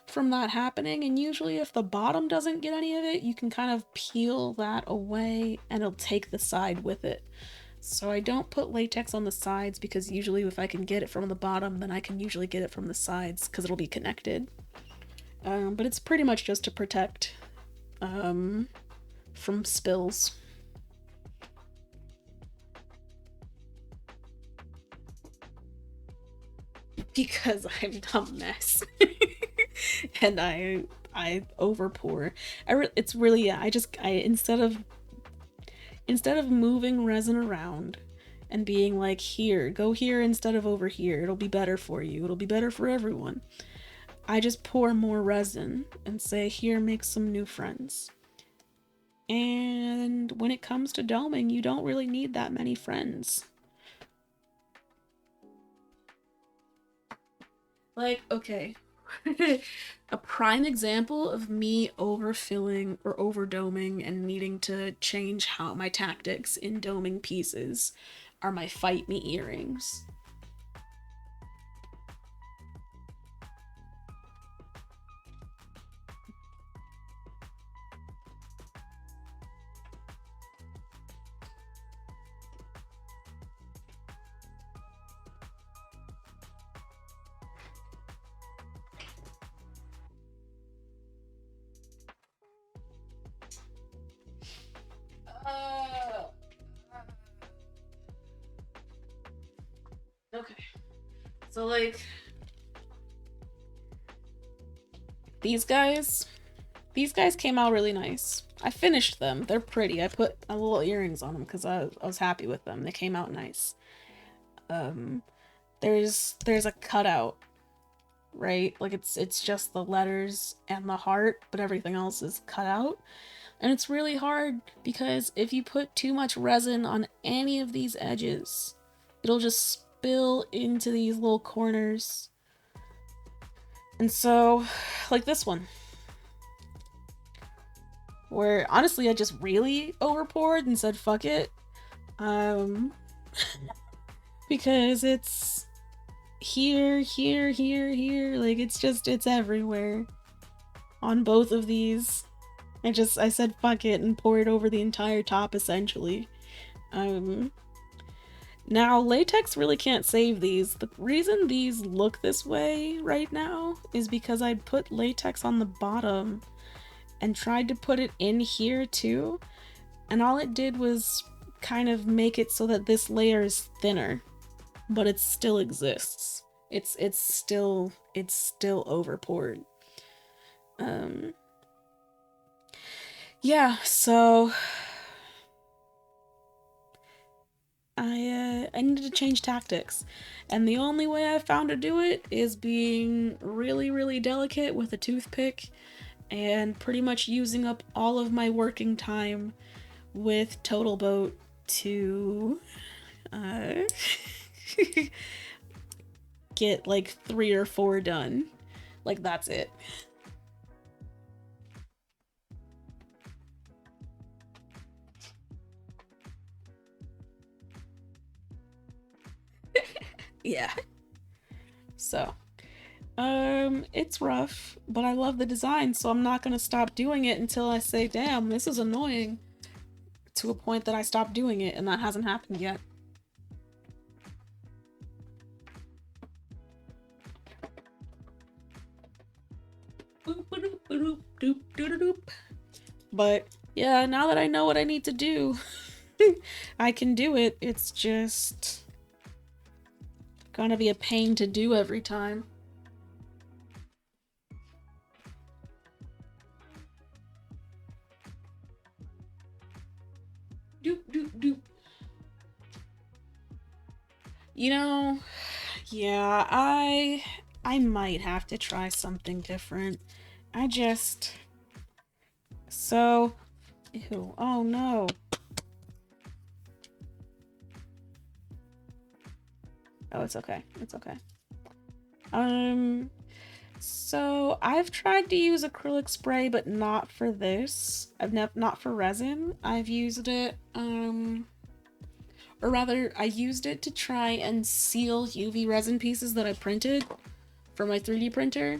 from that happening. And usually, if the bottom doesn't get any of it, you can kind of peel that away and it'll take the side with it. So I don't put latex on the sides because usually, if I can get it from the bottom, then I can usually get it from the sides because it'll be connected. But it's pretty much just to protect um, from spills. Because I'm a mess. And I overpour. It's really, yeah, I instead of moving resin around and being like, here, go here instead of over here. It'll be better for you. It'll be better for everyone. I just pour more resin and say, here, make some new friends. And when it comes to doming, you don't really need that many friends. Like, okay, a prime example of me overfilling or overdoming and needing to change how my tactics in doming pieces are my fight me earrings. Okay. So, like, these guys came out really nice. I finished them. They're pretty. I put a little earrings on them because I was happy with them. They came out nice. There's a cutout, right? Like it's just the letters and the heart, but everything else is cut out. And it's really hard because if you put too much resin on any of these edges, it'll just spill into these little corners. And so, like this one, where honestly I just really overpoured and said fuck it. Because it's here, here, here, here, like it's everywhere on both of these. I said fuck it and poured over the entire top essentially. Now latex really can't save these. The reason these look this way right now is because I put latex on the bottom and tried to put it in here too, and all it did was kind of make it so that this layer is thinner, but it still exists. It's still overpoured. Yeah, so I needed to change tactics, and the only way I found to do it is being really, really delicate with a toothpick and pretty much using up all of my working time with Total Boat to get like 3 or 4 done. Like, that's it. Yeah. So, it's rough, but I love the design, so I'm not gonna stop doing it until I say, damn, this is annoying, to a point that I stop doing it, and that hasn't happened yet. But yeah, now that I know what I need to do, I can do it. It's just gonna be a pain to do every time. Doop, doop, doop. You know, yeah, I might have to try something different. I just... So... Ew. Oh no. Oh, it's okay. It's okay. So I've tried to use acrylic spray, but not for this. Not for resin. I've used it, or rather, I used it to try and seal UV resin pieces that I printed for my 3D printer,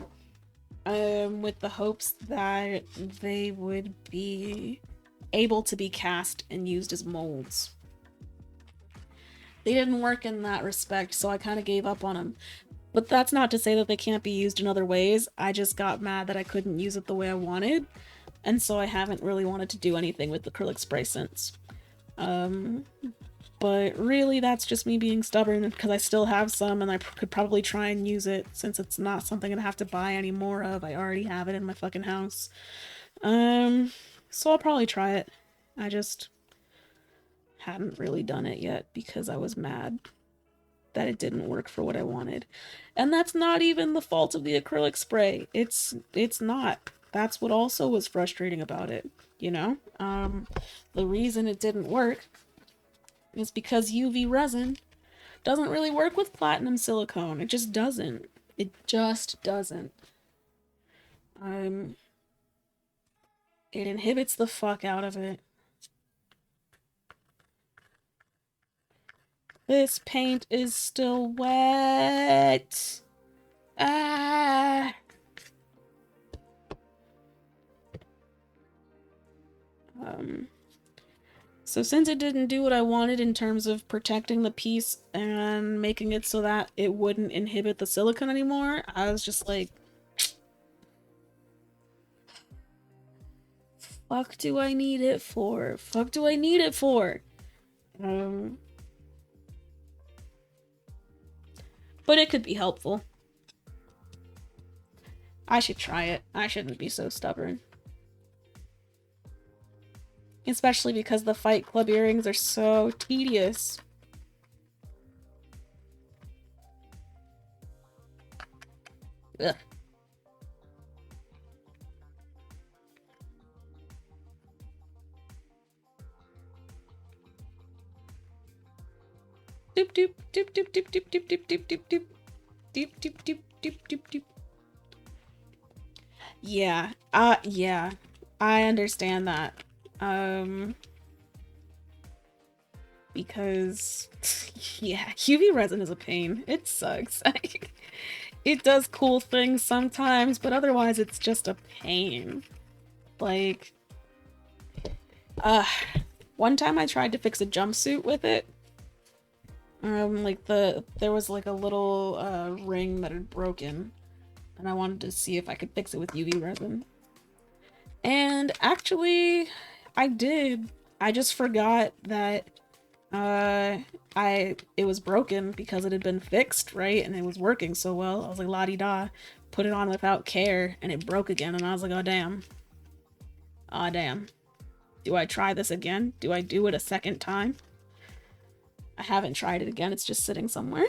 with the hopes that they would be able to be cast and used as molds. They didn't work in that respect, so I kind of gave up on them. But that's not to say that they can't be used in other ways. I just got mad that I couldn't use it the way I wanted, and so I haven't really wanted to do anything with acrylic spray since. But really that's just me being stubborn, because I still have some and I could probably try and use it since it's not something I'd have to buy any more of. I already have it in my fucking house. So I'll probably try it. I just hadn't really done it yet because I was mad that it didn't work for what I wanted. And that's not even the fault of the acrylic spray. It's not. That's what also was frustrating about it, you know? The reason it didn't work is because UV resin doesn't really work with platinum silicone. It just doesn't. It just doesn't. Um, it inhibits the fuck out of it. This paint is still wet. Ah. So since it didn't do what I wanted in terms of protecting the piece and making it so that it wouldn't inhibit the silicone anymore, I was just like, fuck do I need it for? Fuck do I need it for? But it could be helpful. I should try it. I shouldn't be so stubborn. Especially because the Fight Club earrings are so tedious. Ugh. Doop doop doop doop doop doop doop doop doop doop doop doop doop doop doop doop doop. Yeah. Yeah. I understand that. Because yeah, UV resin is a pain. It sucks. It does cool things sometimes, but otherwise it's just a pain. Like, one time I tried to fix a jumpsuit with it. Like there was like a little ring that had broken, and I wanted to see if I could fix it with UV resin. And actually, I did. I just forgot that it was broken because it had been fixed, right? And it was working so well. I was like, la-di-da, put it on without care, and it broke again, and I was like, oh damn. Oh damn. Do I try this again? Do I do it a second time? I haven't tried it again, it's just sitting somewhere.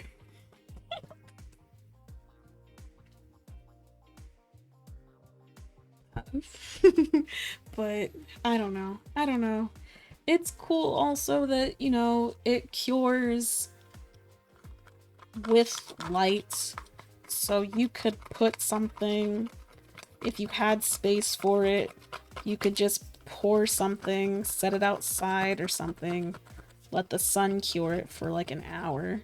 But I don't know. I don't know. It's cool also that, you know, it cures with light. So you could put something, if you had space for it, you could just pour something, set it outside or something, let the sun cure it for like an hour.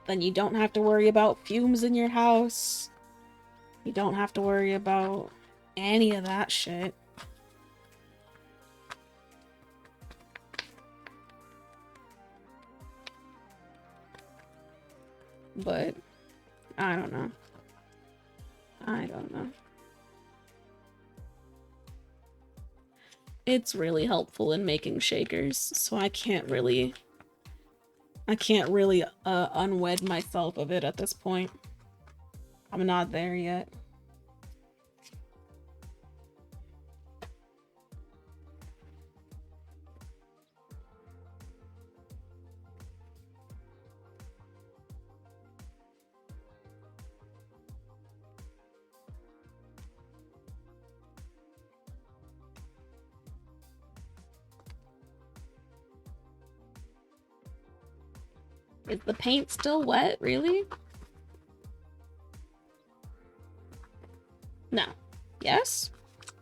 Then you don't have to worry about fumes in your house. You don't have to worry about any of that shit. But I don't know. I don't know. It's really helpful in making shakers, so I can't really unwed myself of it at this point. I'm not there yet. Is the paint still wet, really? No. Yes?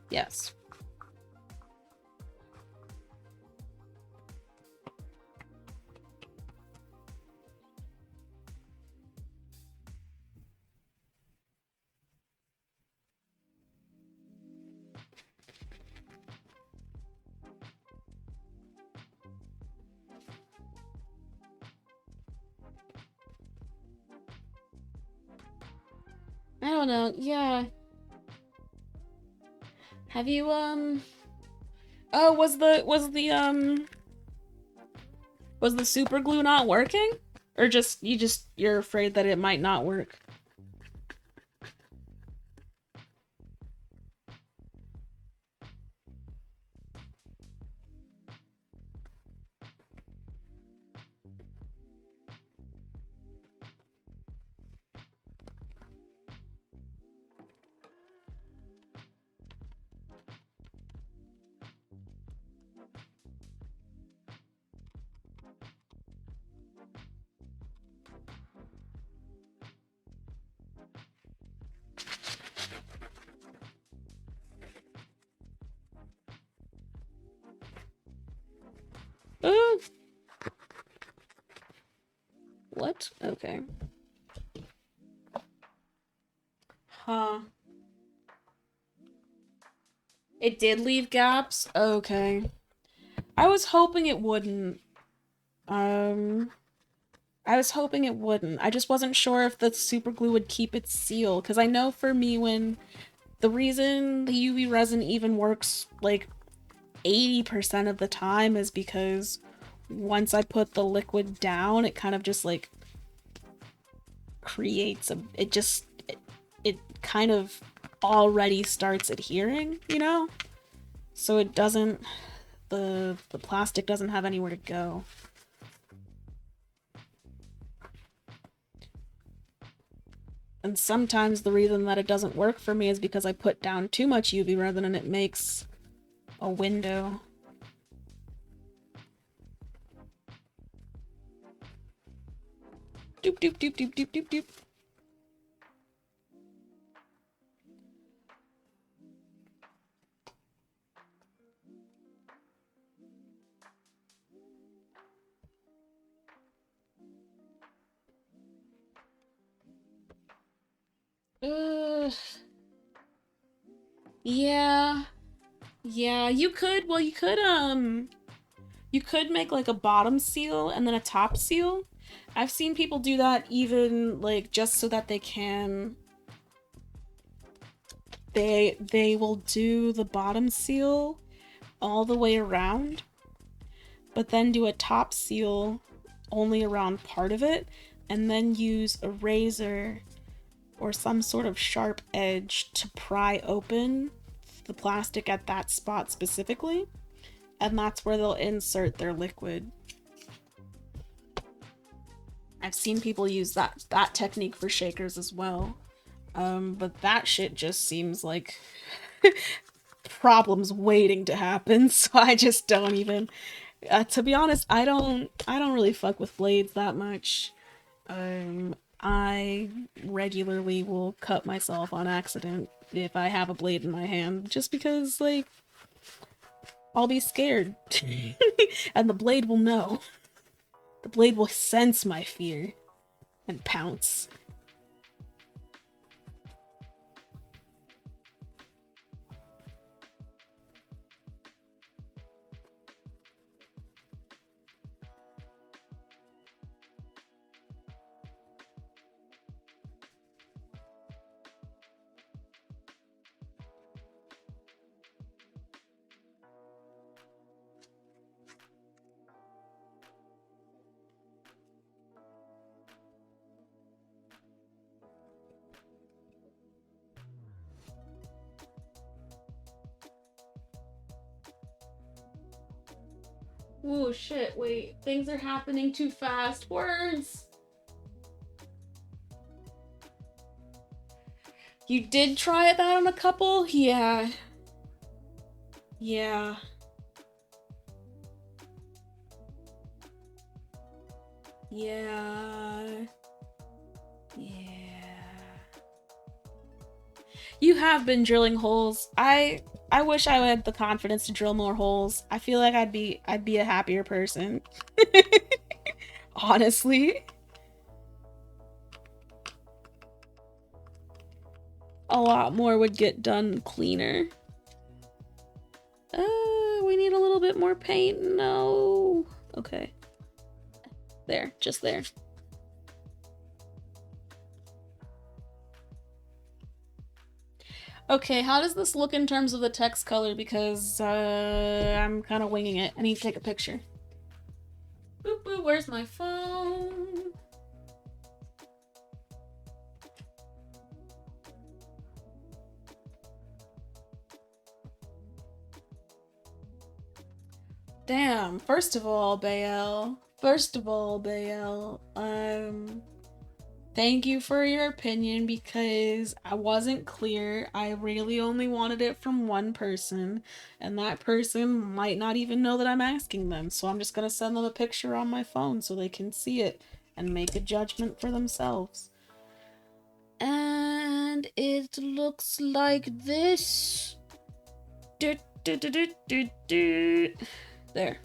Yes. I don't know. Yeah. Have you Oh, was the super glue not working? Or you're afraid that it might not work? Uh, what? Okay. Huh. It did leave gaps? Okay. I was hoping it wouldn't. Um, I was hoping it wouldn't. I just wasn't sure if the super glue would keep its seal, because I know for me when the reason the UV resin even works like 80% of the time is because once I put the liquid down, it kind of just like creates it kind of already starts adhering, you know? So it doesn't the plastic doesn't have anywhere to go. And sometimes the reason that it doesn't work for me is because I put down too much UV resin and it makes a window. Doop doop doop doop doop doop doop. Yeah. Yeah, you could make like a bottom seal and then a top seal. I've seen people do that even like just so that they will do the bottom seal all the way around, but then do a top seal only around part of it, and then use a razor or some sort of sharp edge to pry open the plastic at that spot specifically, and that's where they'll insert their liquid. I've seen people use that technique for shakers as well. But that shit just seems like problems waiting to happen, so I just don't even to be honest, I don't really fuck with blades that much. I regularly will cut myself on accident if I have a blade in my hand, just because like I'll be scared. And the blade will know. The blade will sense my fear and pounce. Oh shit, wait. Things are happening too fast. Words! You did try that on a couple? Yeah. Yeah. Yeah. Yeah. You have been drilling holes. I wish I had the confidence to drill more holes. I feel like I'd be a happier person. Honestly. A lot more would get done cleaner. We need a little bit more paint. No. Okay. There, just there. Okay, how does this look in terms of the text color? Because I'm kind of winging it. I need to take a picture. Boop boop, where's my phone? Damn, first of all, Bael. Thank you for your opinion because I wasn't clear. I really only wanted it from one person, and that person might not even know that I'm asking them. So I'm just gonna send them a picture on my phone so they can see it and make a judgment for themselves. And it looks like this. There.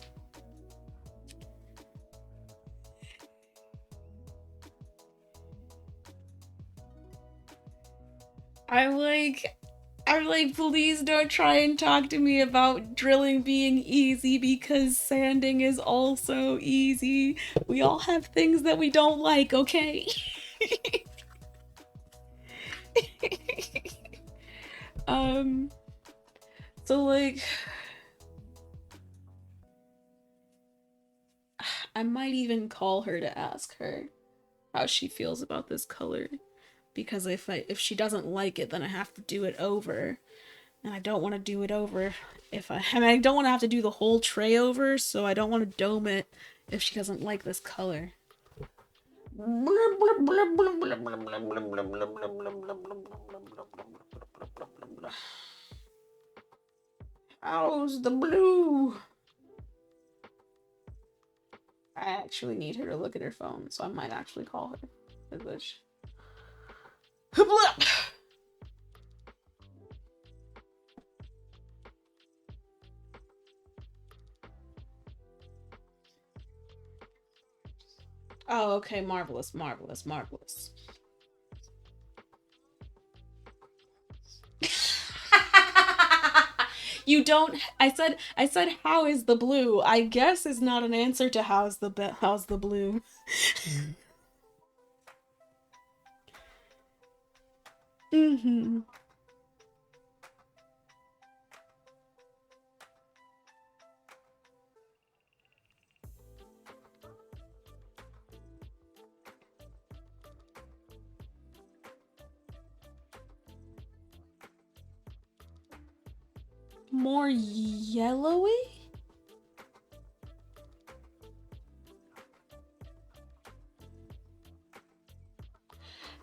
I'm like, please don't try and talk to me about drilling being easy because sanding is also easy. We all have things that we don't like, okay? um, so like, I might even call her to ask her how she feels about this color. Because if she doesn't like it, then I have to do it over. And I don't want to do it over I don't want to have to do the whole tray over, so I don't want to dome it if she doesn't like this color. How's the blue? I actually need her to look at her phone, so I might actually call her. Oh, okay, marvelous, marvelous, marvelous. You don't. I said how is the blue? I guess is not an answer to how's the blue. Mm-hmm. More yellowy?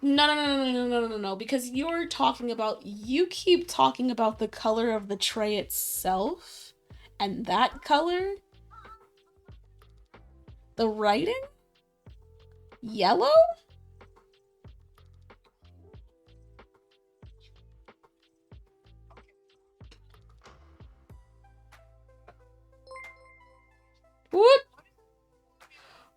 No, because you keep talking about the color of the tray itself, and that color, the writing, yellow? What?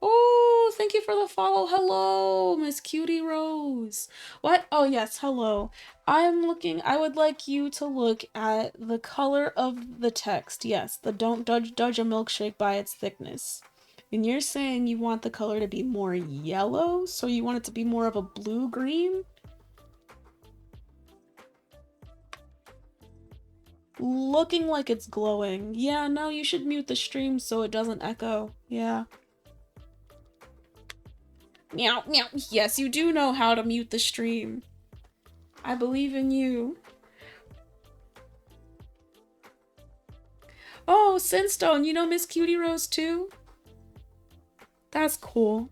Oh, thank you for the follow. Hello, Miss Cutie Rose. What? Oh, yes, hello. I would like you to look at the color of the text. Yes, the don't judge a milkshake by its thickness. And you're saying you want the color to be more yellow, so you want it to be more of a blue-green? Looking like it's glowing. Yeah, no, you should mute the stream so it doesn't echo. Yeah. Meow, meow. Yes, you do know how to mute the stream. I believe in you. Oh, Sinstone, you know Miss Cutie Rose too? That's cool.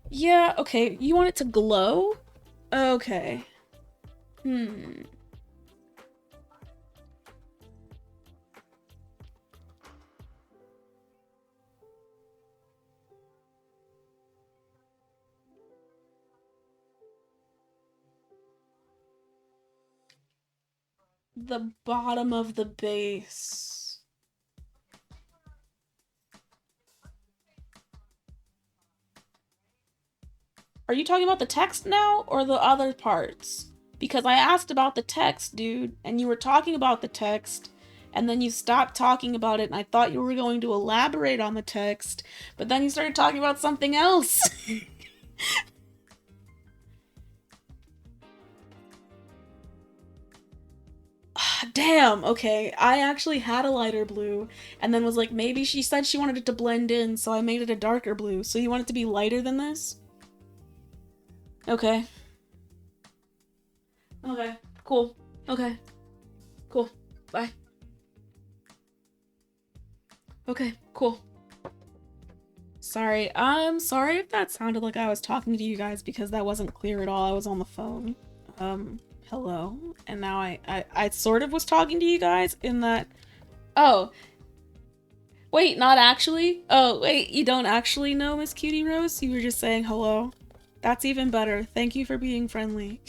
Yeah, okay. You want it to glow? Okay. The bottom of the base. Are you talking about the text now or the other parts? Because I asked about the text, dude, and you were talking about the text, and then you stopped talking about it, and I thought you were going to elaborate on the text, but then you started talking about something else. Damn, okay. I actually had a lighter blue, and then was like, maybe she said she wanted it to blend in, so I made it a darker blue. So you want it to be lighter than this? Okay. Okay, cool. Okay. Cool. Bye. Okay, cool. Sorry. I'm sorry if that sounded like I was talking to you guys because that wasn't clear at all. I was on the phone. Hello. And now I sort of was talking to you guys in that. Oh. Wait, not actually? Oh, wait, you don't actually know Miss Cutie Rose? You were just saying hello? That's even better. Thank you for being friendly.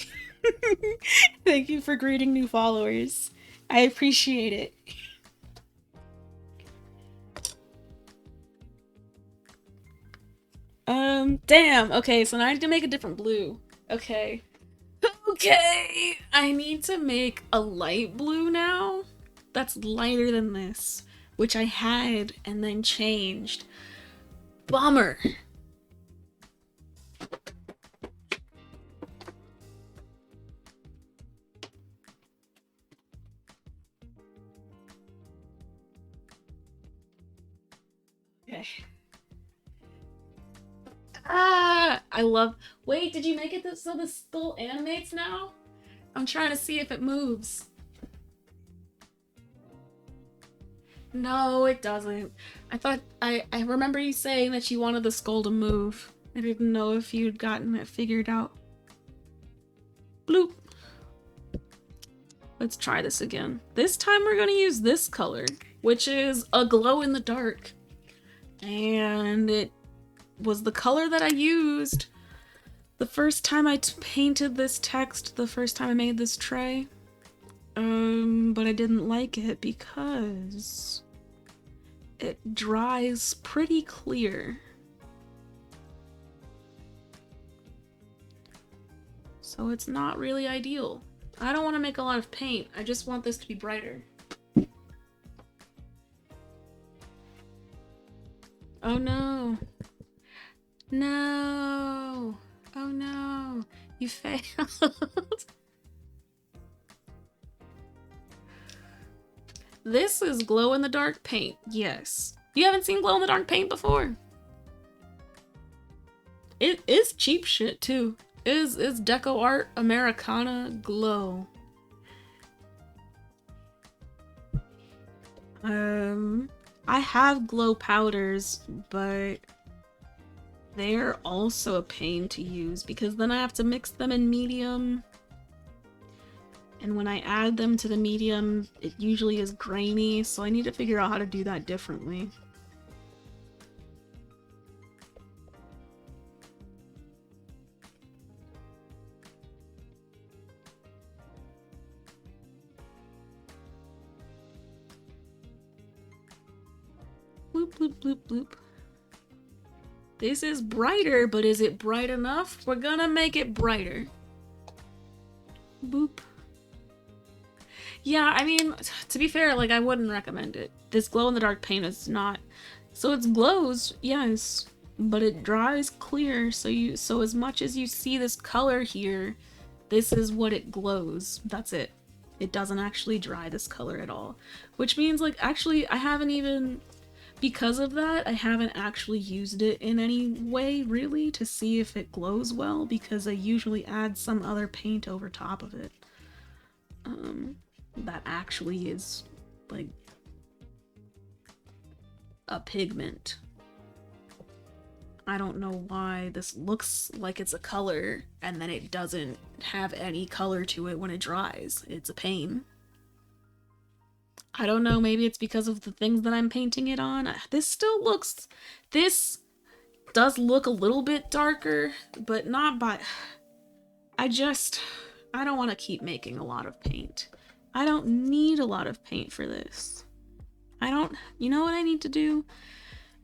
Thank you for greeting new followers. I appreciate it. Damn. Okay, so now I need to make a different blue. Okay. Okay, I need to make a light blue now that's lighter than this, which I had and then changed. Bummer. Okay. Ah, I love. Wait, did you make it so the skull animates now? I'm trying to see if it moves. No, it doesn't. I remember you saying that you wanted the skull to move. I didn't know if you'd gotten it figured out. Bloop. Let's try this again. This time we're gonna use this color, which is a glow in the dark. And it was the color that I used the first time I painted this text, the first time I made this tray. But I didn't like it because it dries pretty clear. So it's not really ideal. I don't want to make a lot of paint. I just want this to be brighter. Oh no. No. Oh no. You failed. This is glow-in-the-dark paint. Yes. You haven't seen glow-in-the-dark paint before? It is cheap shit too. It's Deco Art Americana Glow. I have glow powders, but they're also a pain to use because then I have to mix them in medium. And when I add them to the medium, it usually is grainy, so I need to figure out how to do that differently. Bloop, bloop, bloop, bloop. This is brighter, but is it bright enough? We're gonna make it brighter. Boop. Yeah, I mean, to be fair, like, I wouldn't recommend it. This glow-in-the-dark paint is not... So it glows, yes, but it dries clear, so as much as you see this color here, this is what it glows. That's it. It doesn't actually dry this color at all. Which means, like, actually, I haven't even... Because of that, I haven't actually used it in any way, really, to see if it glows well, because I usually add some other paint over top of it. That actually is, like, a pigment. I don't know why this looks like it's a color, and then it doesn't have any color to it when it dries. It's a pain. I don't know, maybe it's because of the things that I'm painting it on. This does look a little bit darker, but not by... I don't want to keep making a lot of paint. I don't need a lot of paint for this. You know what I need to do?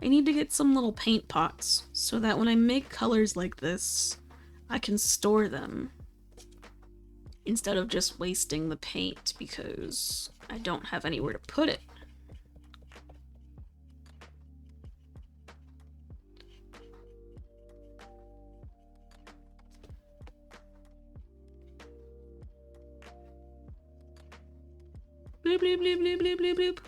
I need to get some little paint pots so that when I make colors like this, I can store them instead of just wasting the paint because I don't have anywhere to put it. Bloop, bloop, bloop, bloop, bloop, bloop,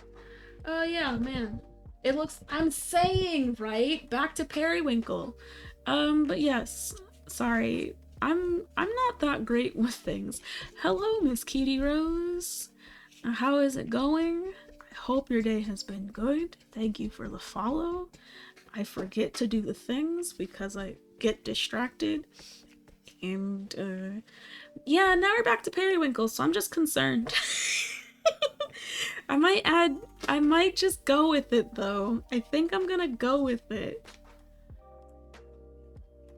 bloop. Yeah, man. It looks... I'm saying, right? Back to Periwinkle. But yes. Sorry. I'm not that great with things. Hello, Miss Kitty Rose. How is it going? I hope your day has been good. Thank you for the follow. I forget to do the things because I get distracted. And, yeah, now we're back to Periwinkle, so I'm just concerned. I might just go with it though. I think I'm gonna go with it.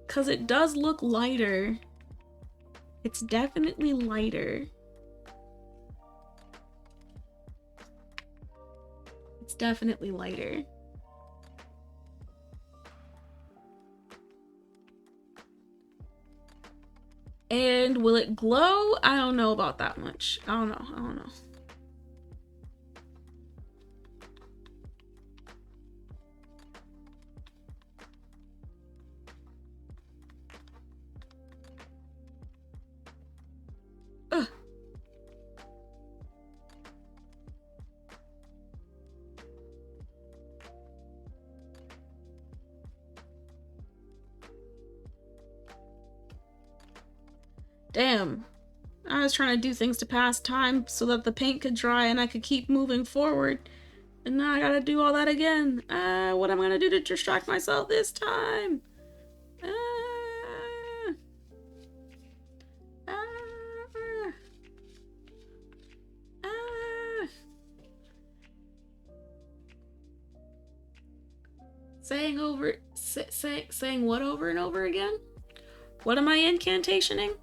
Cause it does look lighter. It's definitely lighter. It's definitely lighter. And will it glow? I don't know about that much. I don't know. I don't know. Ugh. Damn. I was trying to do things to pass time so that the paint could dry and I could keep moving forward. And now I gotta do all that again. What am I gonna do to distract myself this time? Uh, uh, uh. Saying what over and over again? What am I incantationing?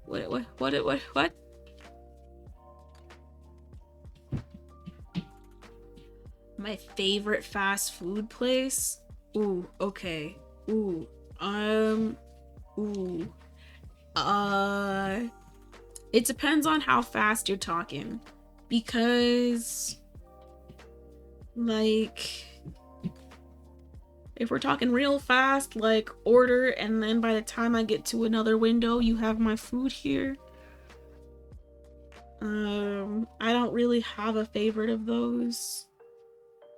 What? My favorite fast food place? Ooh, okay. Ooh, ooh. Uh, it depends on how fast you're talking. Because, like, if we're talking real fast, like order, and then by the time I get to another window, you have my food here. I don't really have a favorite of those.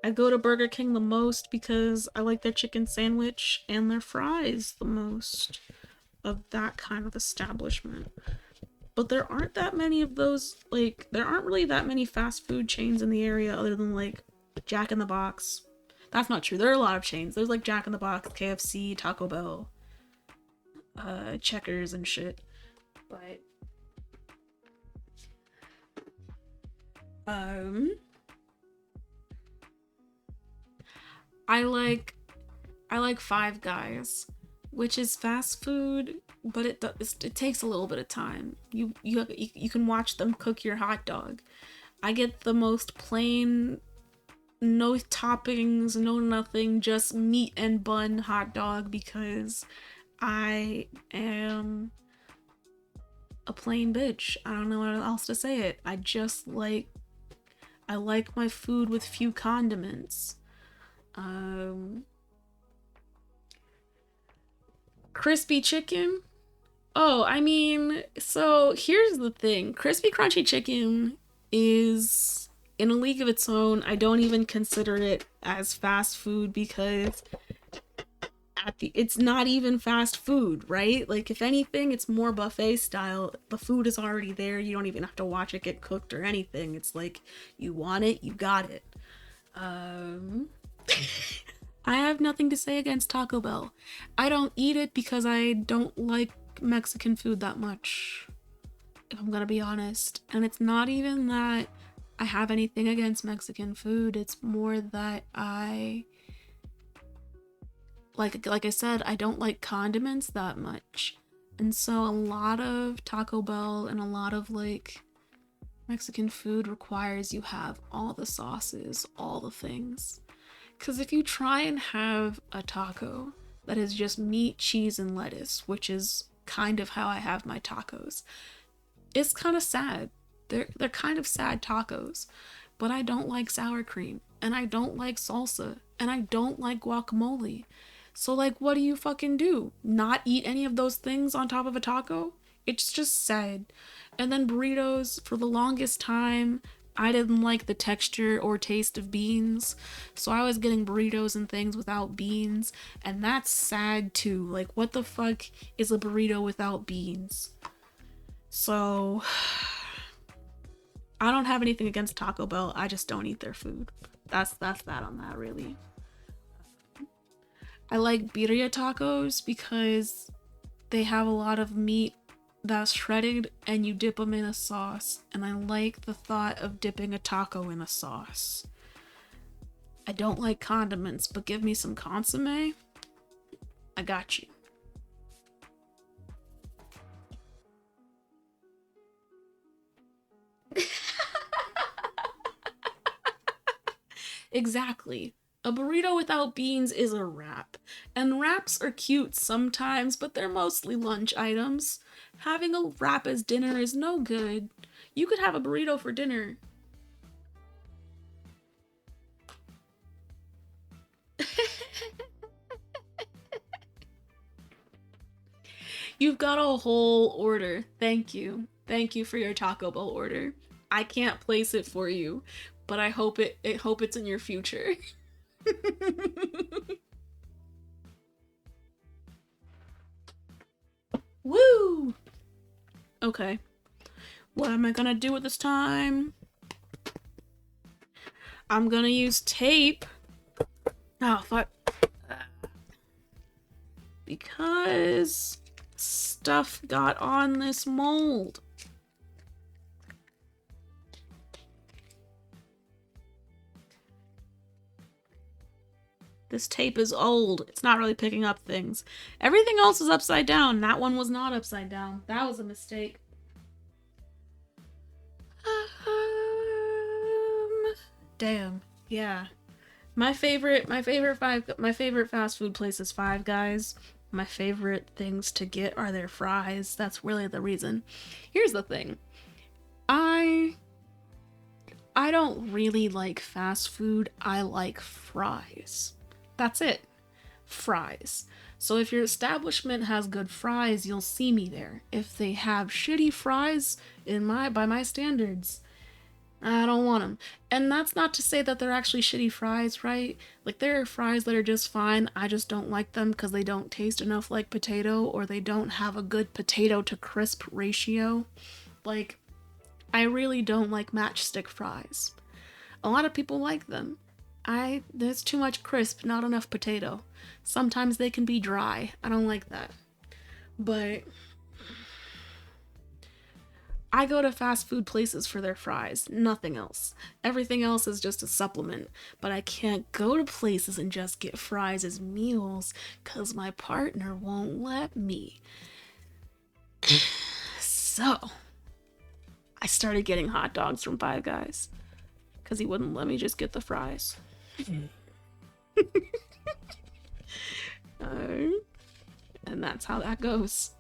I go to Burger King the most because I like their chicken sandwich and their fries the most of that kind of establishment. But there aren't that many of those, like, there aren't really that many fast food chains in the area other than, like, Jack in the Box. That's not true. There are a lot of chains. There's, like, Jack in the Box, KFC, Taco Bell, Checkers, and shit. But, um, I like Five Guys, which is fast food, but it takes a little bit of time. You can watch them cook your hot dog. I get the most plain, no toppings, no nothing, just meat and bun hot dog because I am a plain bitch. I don't know what else to say it. I like my food with few condiments. Um Crispy chicken. Oh, I mean, so here's the thing. Crispy crunchy chicken is in a league of its own. I don't even consider it as fast food because it's not even fast food, right? Like if anything, it's more buffet style. The food is already there. You don't even have to watch it get cooked or anything. It's like you want it, you got it. Um I have nothing to say against Taco Bell. I don't eat it because I don't like Mexican food that much, if I'm gonna be honest. And it's not even that I have anything against Mexican food, it's more that I like I said, I don't like condiments that much. And so a lot of Taco Bell and a lot of like Mexican food requires you have all the sauces, all the things. Because if you try and have a taco that is just meat, cheese, and lettuce, which is kind of how I have my tacos, it's kind of sad. They're kind of sad tacos. But I don't like sour cream, and I don't like salsa, and I don't like guacamole. So like, what do you fucking do? Not eat any of those things on top of a taco? It's just sad. And then burritos, for the longest time, I didn't like the texture or taste of beans. So I was getting burritos and things without beans. And that's sad too. Like, what the fuck is a burrito without beans? So, I don't have anything against Taco Bell. I just don't eat their food. That's that on that, really. I like birria tacos because they have a lot of meat that's shredded and you dip them in a sauce. And I like the thought of dipping a taco in a sauce. I don't like condiments, but give me some consomme. I got you. Exactly. A burrito without beans is a wrap. And wraps are cute sometimes, but they're mostly lunch items. Having a wrap as dinner is no good. You could have a burrito for dinner. You've got a whole order. Thank you. Thank you for your Taco Bell order. I can't place it for you, but I hope it's in your future. Woo! Okay. What am I gonna do with this time? I'm gonna use tape. Oh, fuck. Because stuff got on this mold. This tape is old. It's not really picking up things. Everything else is upside down. That one was not upside down. That was a mistake. Damn. Yeah. My favorite fast food place is Five Guys. My favorite things to get are their fries. That's really the reason. Here's the thing. I don't really like fast food. I like fries. That's it. Fries. So if your establishment has good fries, you'll see me there. If they have shitty fries by my standards, I don't want them. And that's not to say that they're actually shitty fries, right? Like, there are fries that are just fine. I just don't like them because they don't taste enough like potato, or they don't have a good potato to crisp ratio. Like, I really don't like matchstick fries. A lot of people like them. There's too much crisp, not enough potato. Sometimes they can be dry. I don't like that. But I go to fast food places for their fries, nothing else. Everything else is just a supplement. But I can't go to places and just get fries as meals because my partner won't let me. So, I started getting hot dogs from Five Guys because he wouldn't let me just get the fries. And that's how that goes.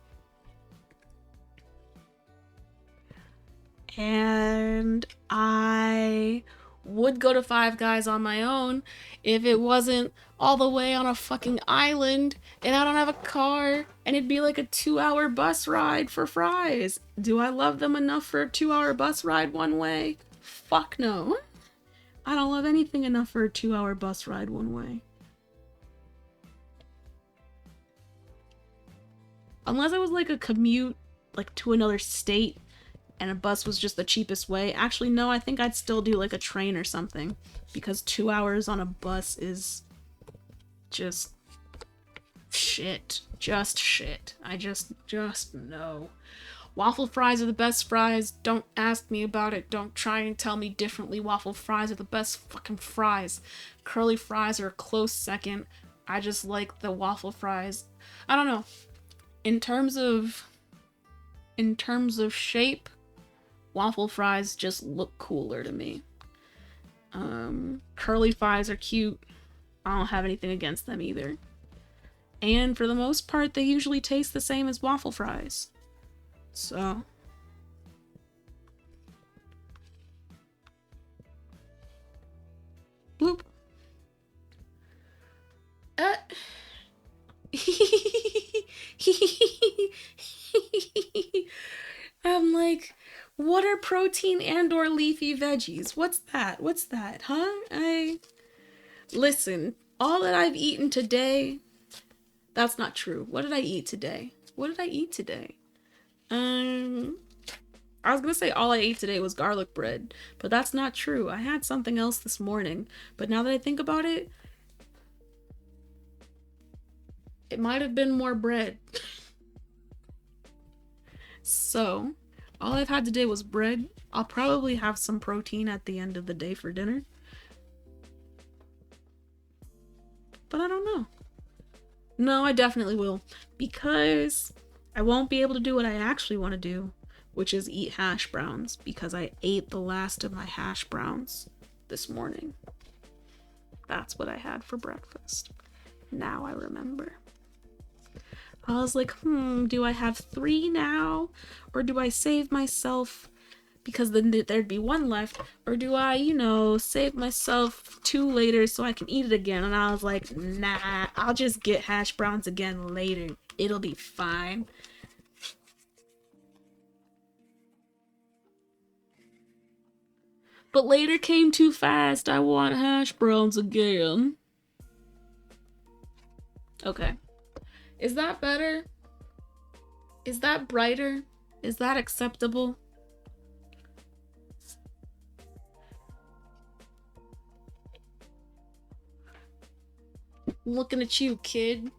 And I would go to Five Guys on my own if it wasn't all the way on a fucking island and I don't have a car and it'd be like a 2-hour bus ride for fries. Do I love them enough for a 2-hour bus ride one way? Fuck no. I don't love anything enough for a 2-hour bus ride one way. Unless it was like a commute like to another state and a bus was just the cheapest way. Actually, no, I think I'd still do like a train or something because 2 hours on a bus is just shit. Just shit. I just no. Waffle fries are the best fries. Don't ask me about it. Don't try and tell me differently. Waffle fries are the best fucking fries. Curly fries are a close second. I just like the waffle fries. I don't know. In terms of shape, waffle fries just look cooler to me. Curly fries are cute. I don't have anything against them either. And for the most part, they usually taste the same as waffle fries. So. Bloop. I'm like, what are protein and or leafy veggies? What's that? What's that? Huh? Listen, all that I've eaten today, that's not true. What did I eat today? I was gonna say all I ate today was garlic bread, but that's not true. I had something else this morning, but now that I think about it, it might have been more bread. So, all I've had today was bread. I'll probably have some protein at the end of the day for dinner. But I don't know. No, I definitely will. Because I won't be able to do what I actually want to do, which is eat hash browns, because I ate the last of my hash browns this morning. That's what I had for breakfast. Now I remember. I was like, do I have 3 now? Or do I save myself because then there'd be 1 left? Or do I, save myself 2 later so I can eat it again? And I was like, nah, I'll just get hash browns again later. It'll be fine. But later came too fast. I want hash browns again. Okay. Is that better? Is that brighter? Is that acceptable? Looking at you, kid.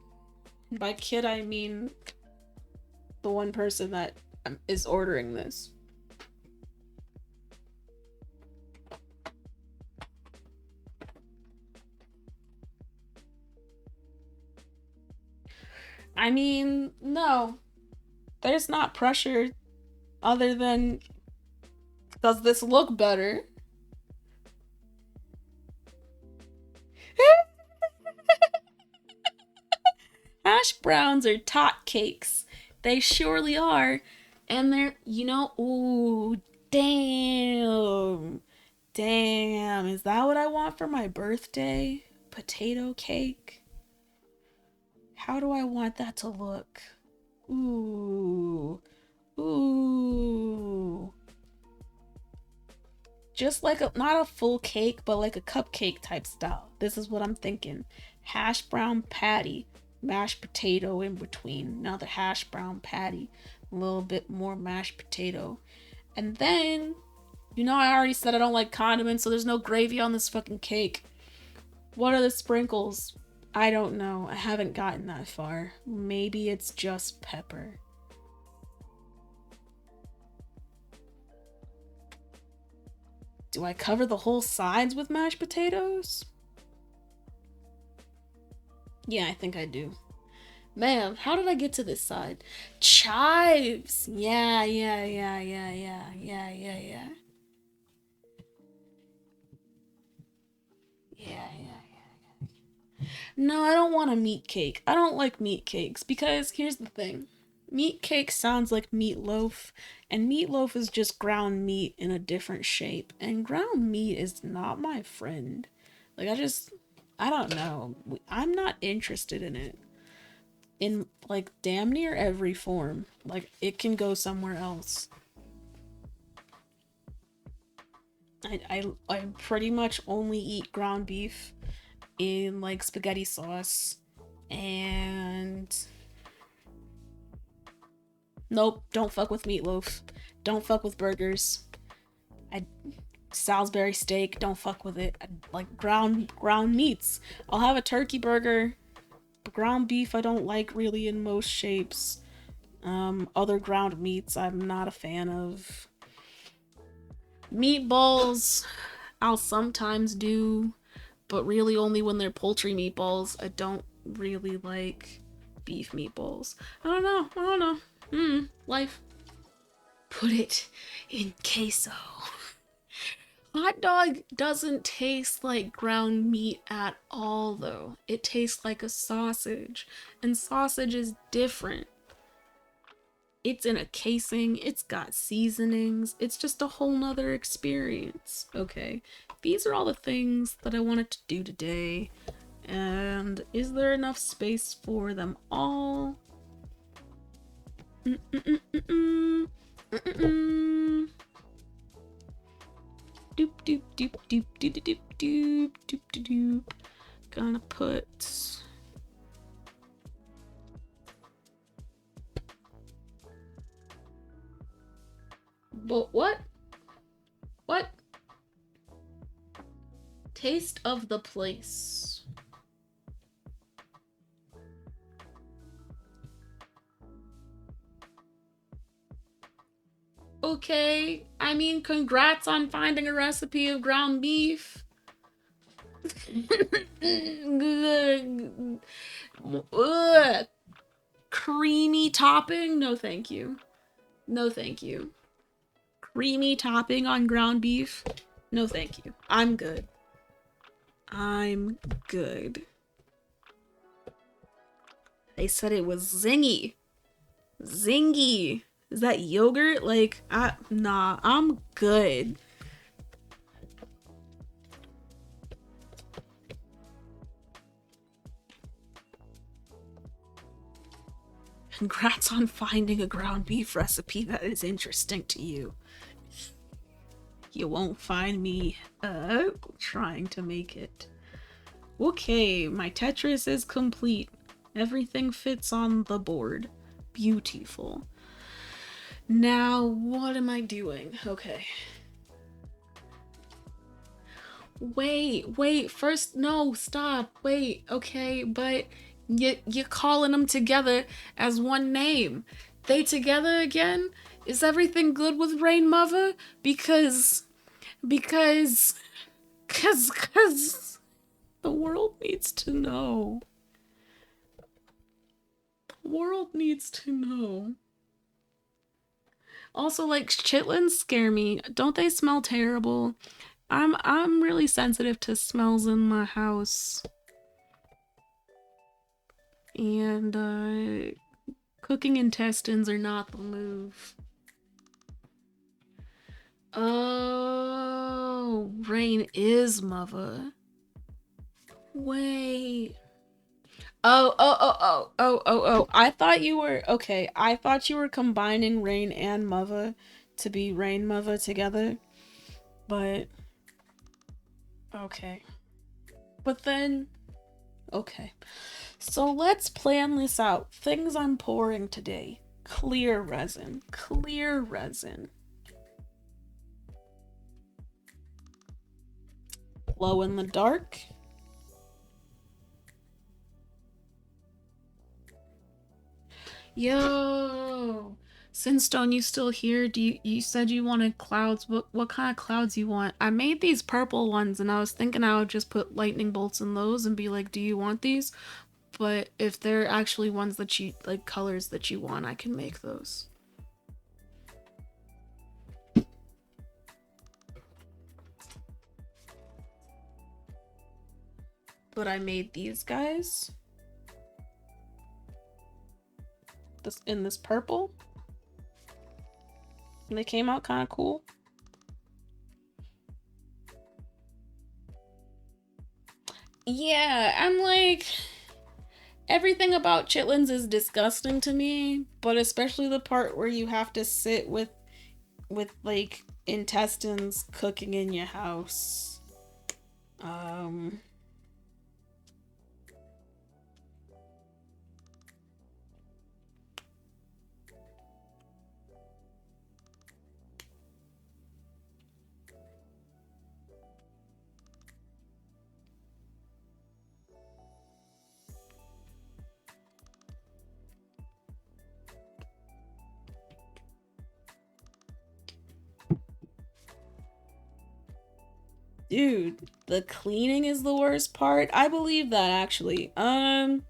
By kid, I mean the one person that is ordering this. I mean, no. There's not pressure other than, does this look better? Hash browns are tot cakes. They surely are. And they're, ooh, damn. Damn, is that what I want for my birthday? Potato cake? How do I want that to look? Ooh. Ooh. Just like not a full cake, but like a cupcake type style. This is what I'm thinking. Hash brown patty, mashed potato in between. Another hash brown patty, a little bit more mashed potato. And then, I already said I don't like condiments, so there's no gravy on this fucking cake. What are the sprinkles? I don't know. I haven't gotten that far. Maybe it's just pepper. Do I cover the whole sides with mashed potatoes? Yeah, I think I do. Man, how did I get to this side? Chives! Yeah. No, I don't want a meat cake. I don't like meat cakes because here's the thing. Meat cake sounds like meatloaf, and meatloaf is just ground meat in a different shape. And ground meat is not my friend. Like, I don't know. I'm not interested in it. In, like, damn near every form. Like, it can go somewhere else. I pretty much only eat ground beef in, like, spaghetti sauce. And nope, don't fuck with meatloaf. Don't fuck with burgers. Salisbury steak, don't fuck with it. I like ground meats. I'll have a turkey burger. But ground beef I don't like really in most shapes. Other ground meats I'm not a fan of. Meatballs I'll sometimes do, but really only when they're poultry meatballs. I don't really like beef meatballs. I don't know. Life. Put it in queso. Hot dog doesn't taste like ground meat at all, though. It tastes like a sausage, and sausage is different. It's in a casing, it's got seasonings, it's just a whole nother experience. Okay, these are all the things that I wanted to do today. And is there enough space for them all? Doop doop doop doop doop doop doop doop doop. Gonna put but what? Taste of the place. Okay, I mean, congrats on finding a recipe of ground beef. Ugh. Creamy topping? No, thank you. No, thank you. Creamy topping on ground beef? No, thank you. I'm good. I'm good. They said it was zingy. Zingy. Is that yogurt? Like, nah, I'm good. Congrats on finding a ground beef recipe that is interesting to you. You won't find me, trying to make it. Okay, my Tetris is complete. Everything fits on the board. Beautiful. Now, what am I doing? Okay. Wait, first, no, stop, wait, okay, but you're calling them together as one name. They together again? Is everything good with Rain Mother? Because the world needs to know. The world needs to know. Also, like, chitlins scare me. Don't they smell terrible? I'm really sensitive to smells in my house. And cooking intestines are not the move. Oh, Rain is mother. Wait. Oh. I thought you were okay. I thought you were combining Rain and Mother to be Rain Mother together. But okay. But then okay. So let's plan this out. Things I'm pouring today. Clear resin. Clear resin. Glow in the dark. Yo, Sinstone, you still here? You said you wanted clouds. What kind of clouds you want? I made these purple ones and I was thinking I would just put lightning bolts in those and be like, "Do you want these?" But if they're actually ones that you like, colors that you want, I can make those. But I made these guys. This in this purple. And they came out kind of cool. Yeah, I'm like, everything about chitlins is disgusting to me, but especially the part where you have to sit with like intestines cooking in your house. Dude, the cleaning is the worst part. I believe that actually. In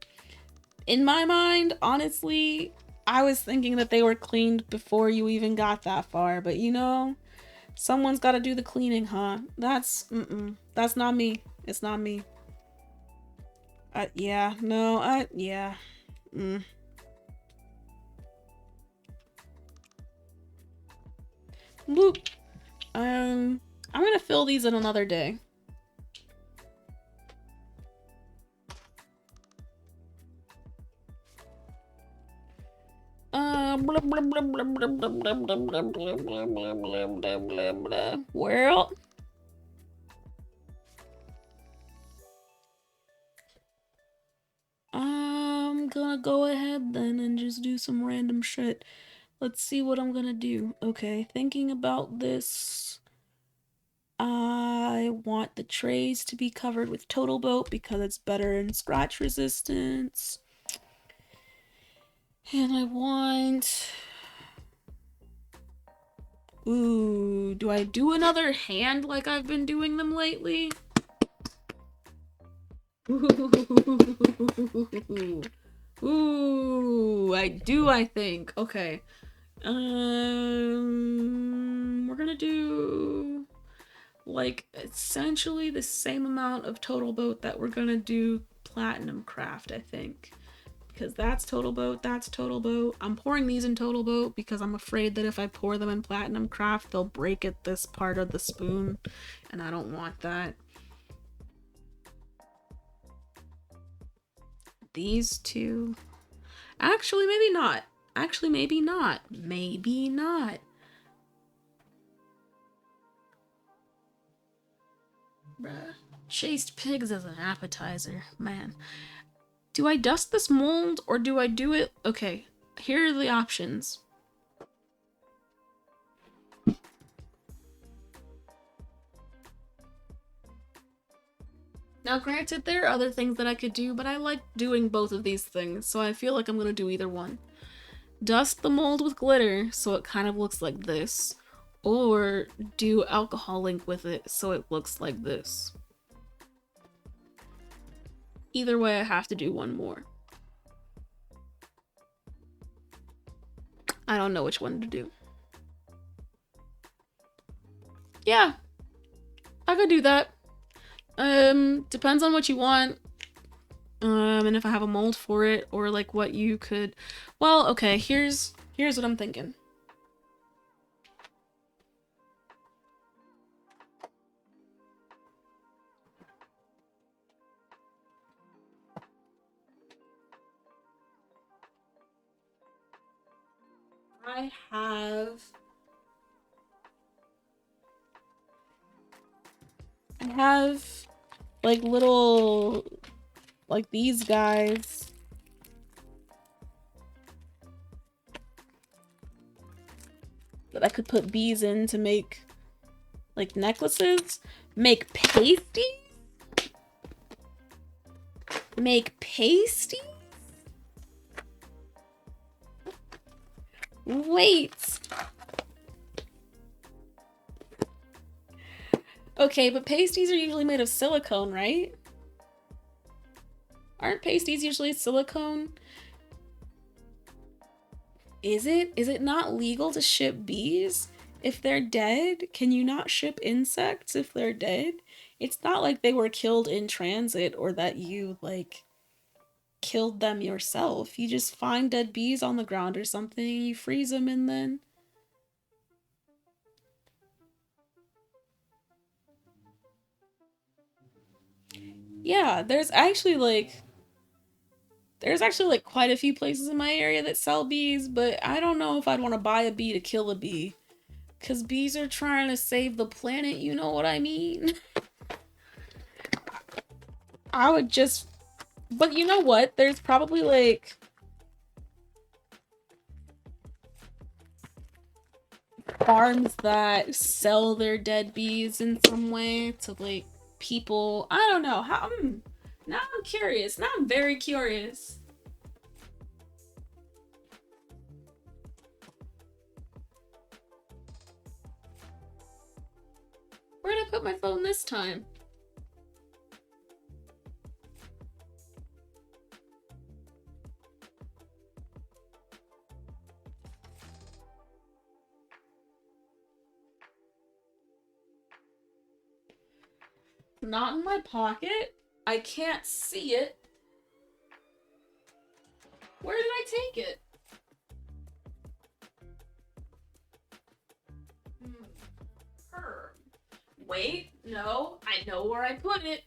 my mind, honestly, I was thinking that they were cleaned before you even got that far, but you know, someone's got to do the cleaning, huh? That's not me. It's not me. Yeah, no, yeah. Loop. I'm gonna fill these in another day. Well, I'm gonna go ahead then and just do some random shit. Let's see what I'm gonna do. Okay, thinking about this. I want the trays to be covered with Total Boat because it's better in scratch resistance. And I want... Ooh, do I do another hand like I've been doing them lately? Ooh, I do, I think. Okay. We're gonna do like essentially the same amount of Total Boat that we're gonna do Platinum Craft, I think. Because that's Total Boat, that's Total Boat. I'm pouring these in Total Boat because I'm afraid that if I pour them in Platinum Craft, they'll break at this part of the spoon, and I don't want that. These two. Actually, maybe not. Actually, maybe not. Maybe not. Bruh. Chased pigs as an appetizer. Man. Do I dust this mold or do I do it? Okay, here are the options. Now, granted, there are other things that I could do, but I like doing both of these things, so I feel like I'm gonna do either one. Dust the mold with glitter so it kind of looks like this, or do alcohol ink with it so it looks like this. Either way, I have to do one more. I don't know which one to do. Yeah, I could do that. Depends on what you want. And if I have a mold for it, or like what you could. Well, okay, here's what I'm thinking. I have like little, like these guys. That I could put bees in to make like necklaces. Make pasties? Make pasties? Wait. Okay, but pasties are usually made of silicone, right? Aren't pasties usually silicone? Is it? Is it not legal to ship bees if they're dead? Can you not ship insects if they're dead? It's not like they were killed in transit or that you, like, killed them yourself. You just find dead bees on the ground or something, you freeze them, and then... Yeah, there's actually like quite a few places in my area that sell bees, but I don't know if I'd want to buy a bee to kill a bee. Cause bees are trying to save the planet, you know what I mean? I would just... But you know what? There's probably like... farms that sell their dead bees in some way to like people. I don't know. How... Now I'm curious. Now I'm very curious. Where did I put my phone this time? Not in my pocket. I can't see it. Where did I take it? Wait, no, I know where I put it.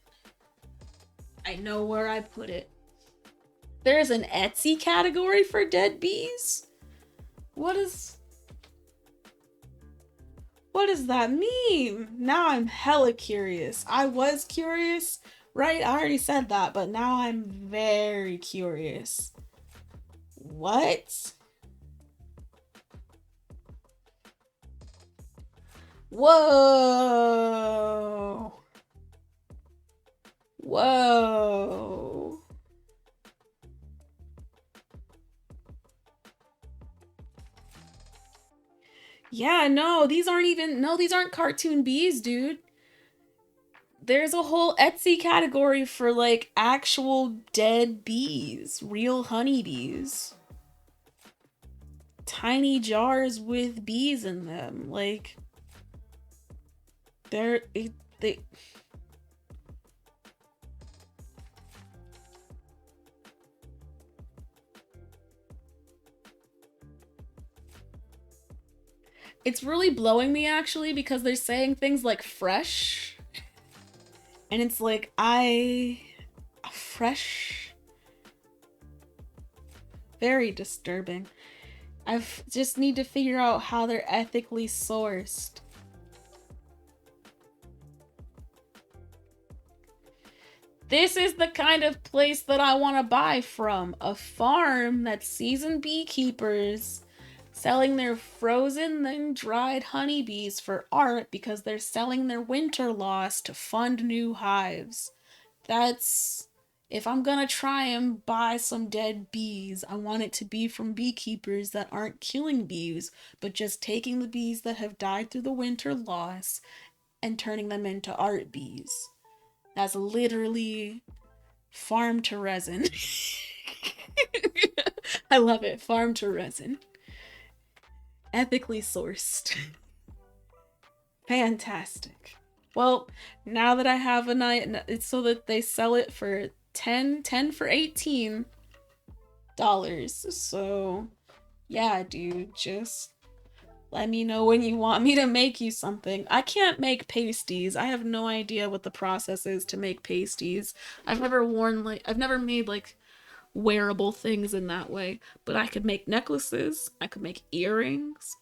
I know where I put it. There's an Etsy category for dead bees? What does that mean? Now I'm hella curious. I was curious, right? I already said that, but now I'm very curious. What? Whoa. Whoa. Yeah, no, these aren't cartoon bees, dude. There's a whole Etsy category for like actual dead bees, real honeybees. Tiny jars with bees in them. Like, They it's really blowing me actually because they're saying things like fresh, and it's like fresh, very disturbing. I've just need to figure out how they're ethically sourced. This is the kind of place that I want to buy from. A farm that's seasoned beekeepers selling their frozen and dried honeybees for art because they're selling their winter loss to fund new hives. That's... If I'm gonna try and buy some dead bees, I want it to be from beekeepers that aren't killing bees, but just taking the bees that have died through the winter loss and turning them into art bees. That's literally farm to resin. I love it. Farm to resin. Ethically sourced. Fantastic. Well, now that I have a night, it's so that they sell it for 10 for $18. So, yeah, dude, just let me know when you want me to make you something. I can't make pasties. I have no idea what the process is to make pasties. I've never made like wearable things in that way, but I could make necklaces, I could make earrings,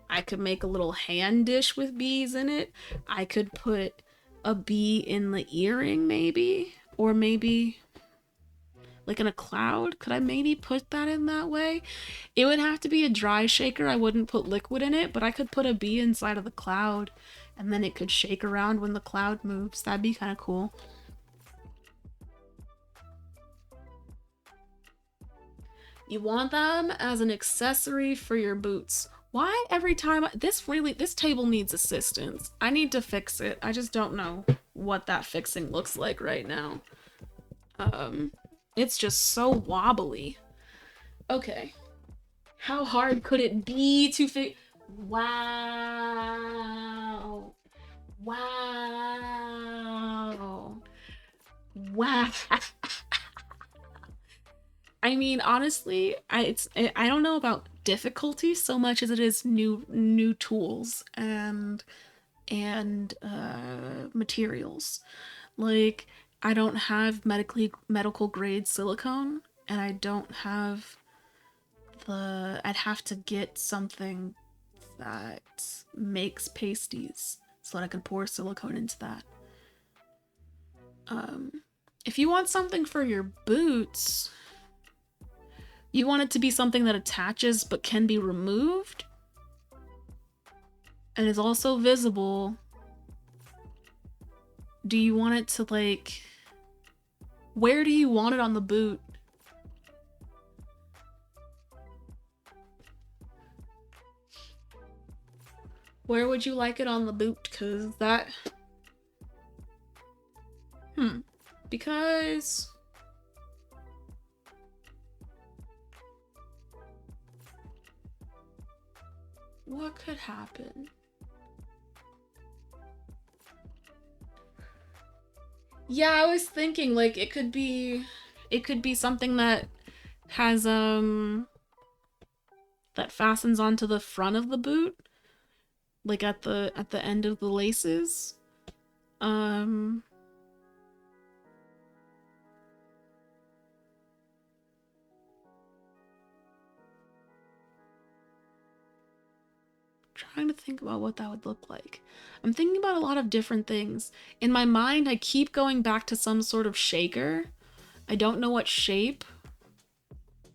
I could make a little hand dish with bees in it. I could put a bee in the earring maybe, or maybe like in a cloud. Could I maybe put that in that way? It would have to be a dry shaker. I wouldn't put liquid in it, but I could put a bee inside of the cloud and then it could shake around when the cloud moves. That'd be kind of cool. You want them as an accessory for your boots. Why every time this table needs assistance. I need to fix it. I just don't know what that fixing looks like right now. It's just so wobbly. Okay. How hard could it be to fix? Wow. Wow. Wow. I mean, honestly, I don't know about difficulty so much as it is new tools and materials. Like, I don't have medical grade silicone, and I don't have I'd have to get something that makes pasties so that I can pour silicone into that. If you want something for your boots, you want it to be something that attaches but can be removed and is also visible. Do you want it to, like... Where do you want it on the boot? Where would you like it on the boot? Because that... Because... What could happen? Yeah, I was thinking, like, it could be something that has, that fastens onto the front of the boot. Like, at the end of the laces. Trying to think about what that would look like. I'm thinking about a lot of different things. In my mind, I keep going back to some sort of shaker. I don't know what shape.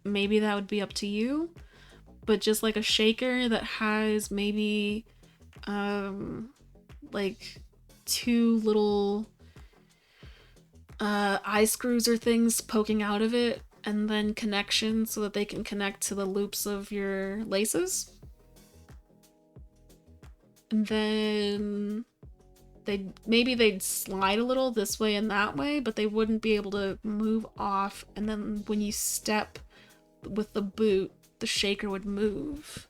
Maybe that would be up to you. But just like a shaker that has maybe, like 2 little eye screws or things poking out of it, and then connections so that they can connect to the loops of your laces. And then they'd slide a little this way and that way, but they wouldn't be able to move off. And then when you step with the boot, the shaker would move.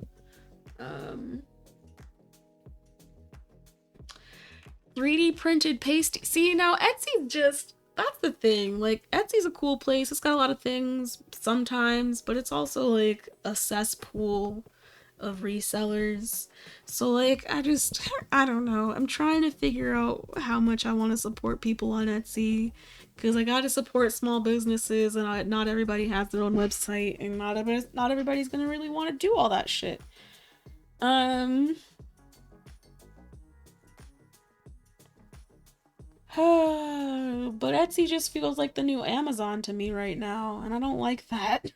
3D printed pasty. See, now Etsy's just, that's the thing. Like, Etsy's a cool place. It's got a lot of things sometimes, but it's also like a cesspool of resellers. So, like, I don't know. I'm trying to figure out how much I want to support people on Etsy. Because I gotta support small businesses, and not everybody has their own website, and not everybody's gonna really want to do all that shit. Um, but Etsy just feels like the new Amazon to me right now, and I don't like that.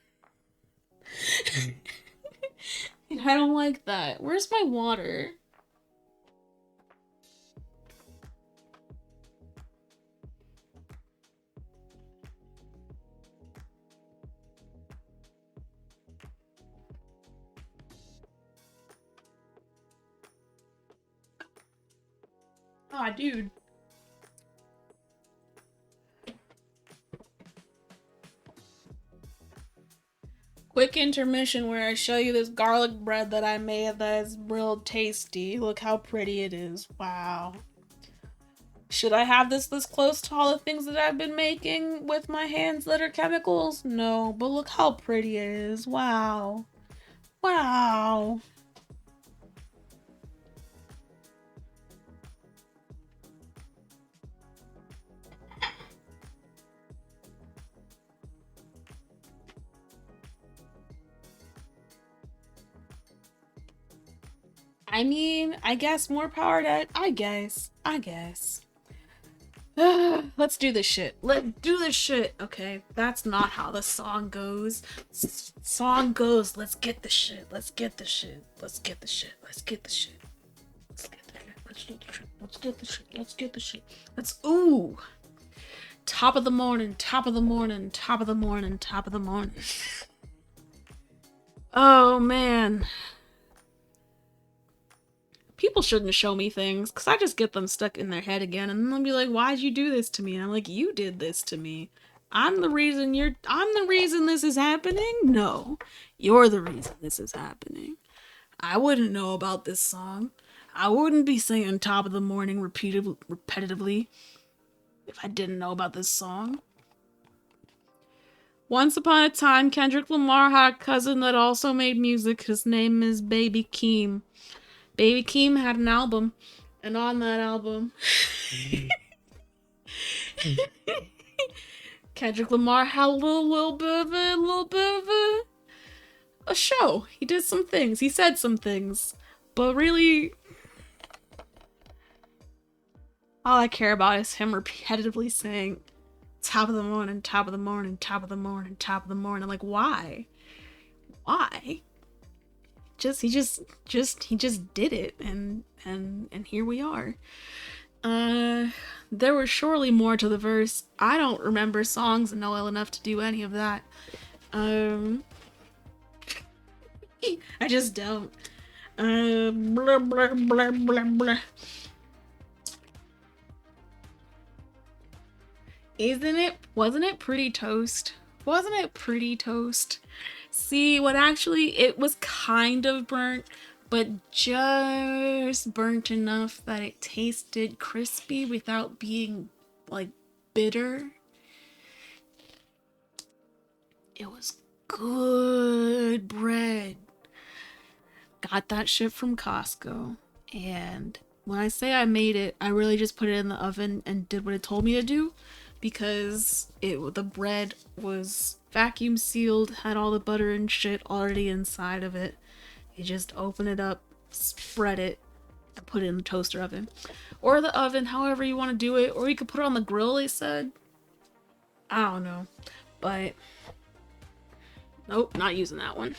I don't like that. Where's my water? Ah, dude. Quick intermission where I show you this garlic bread that I made that is real tasty. Look how pretty it is. Wow. Should I have this close to all the things that I've been making with my hands that are chemicals? No, but look how pretty it is. Wow. Wow. I mean, I guess more power to I guess. Let's do this shit. Let's do this shit. Okay, that's not how the song goes. Song goes, let's get the shit. Let's get the shit. Let's get the shit. Let's get the shit. Let's get the shit. Let's get the shit. Let's get the shit. Let's get the shit. Let's ooh. Top of the morning, top of the morning, top of the morning, top of the morning. Oh man. People shouldn't show me things because I just get them stuck in their head again, and then they'll be like, "Why'd you do this to me?" And I'm like, "You did this to me. I'm the reason this is happening? No. You're the reason this is happening. I wouldn't know about this song. I wouldn't be singing top of the morning repetitively if I didn't know about this song." Once upon a time, Kendrick Lamar had a cousin that also made music. His name is Baby Keem. Baby Keem had an album, and on that album, Kendrick Lamar had a little bit of a show. He did some things. He said some things, but really, all I care about is him repetitively saying, "Top of the morning, top of the morning, top of the morning, top of the morning." I'm like, why? Why? He just did it, and here we are. There was surely more to the verse. I don't remember songs well enough to do any of that. I just don't. Blah blah blah blah blah. Wasn't it pretty toast? Wasn't it pretty toast? See, it was kind of burnt, but just burnt enough that it tasted crispy without being, like, bitter. It was good bread. Got that shit from Costco. And when I say I made it, I really just put it in the oven and did what it told me to do, because the bread was vacuum sealed, had all the butter and shit already inside of it. You just open it up, spread it, and put it in the toaster oven. Or the oven, however you want to do it. Or you could put it on the grill, they said. I don't know. But, nope, not using that one.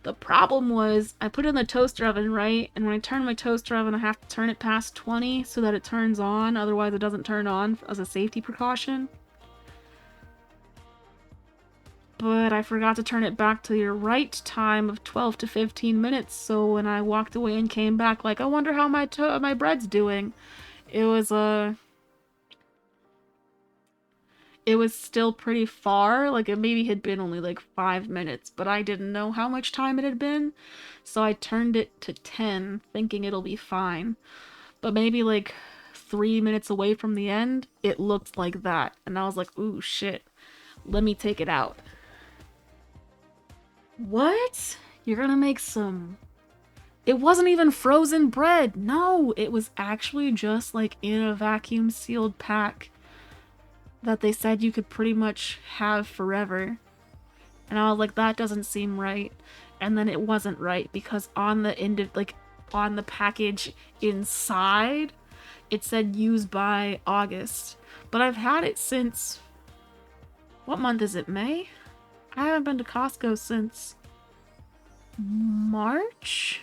The problem was I put it in the toaster oven, right? And when I turn my toaster oven, I have to turn it past 20 so that it turns on. Otherwise, it doesn't turn on as a safety precaution. But I forgot to turn it back to your right time of 12 to 15 minutes. So when I walked away and came back, like, I wonder how my bread's doing. It it was still pretty far. Like, it maybe had been only like 5 minutes, but I didn't know how much time it had been. So I turned it to 10, thinking it'll be fine. But maybe like 3 minutes away from the end, it looked like that. And I was like, ooh, shit. Let me take it out. What? You're gonna make some... It wasn't even frozen bread. No, it was actually just like in a vacuum sealed pack that they said you could pretty much have forever. And I was like, that doesn't seem right. And then it wasn't right because on the end of, like, on the package inside, it said used by August. But I've had it since... What month is it? May? I haven't been to Costco since March?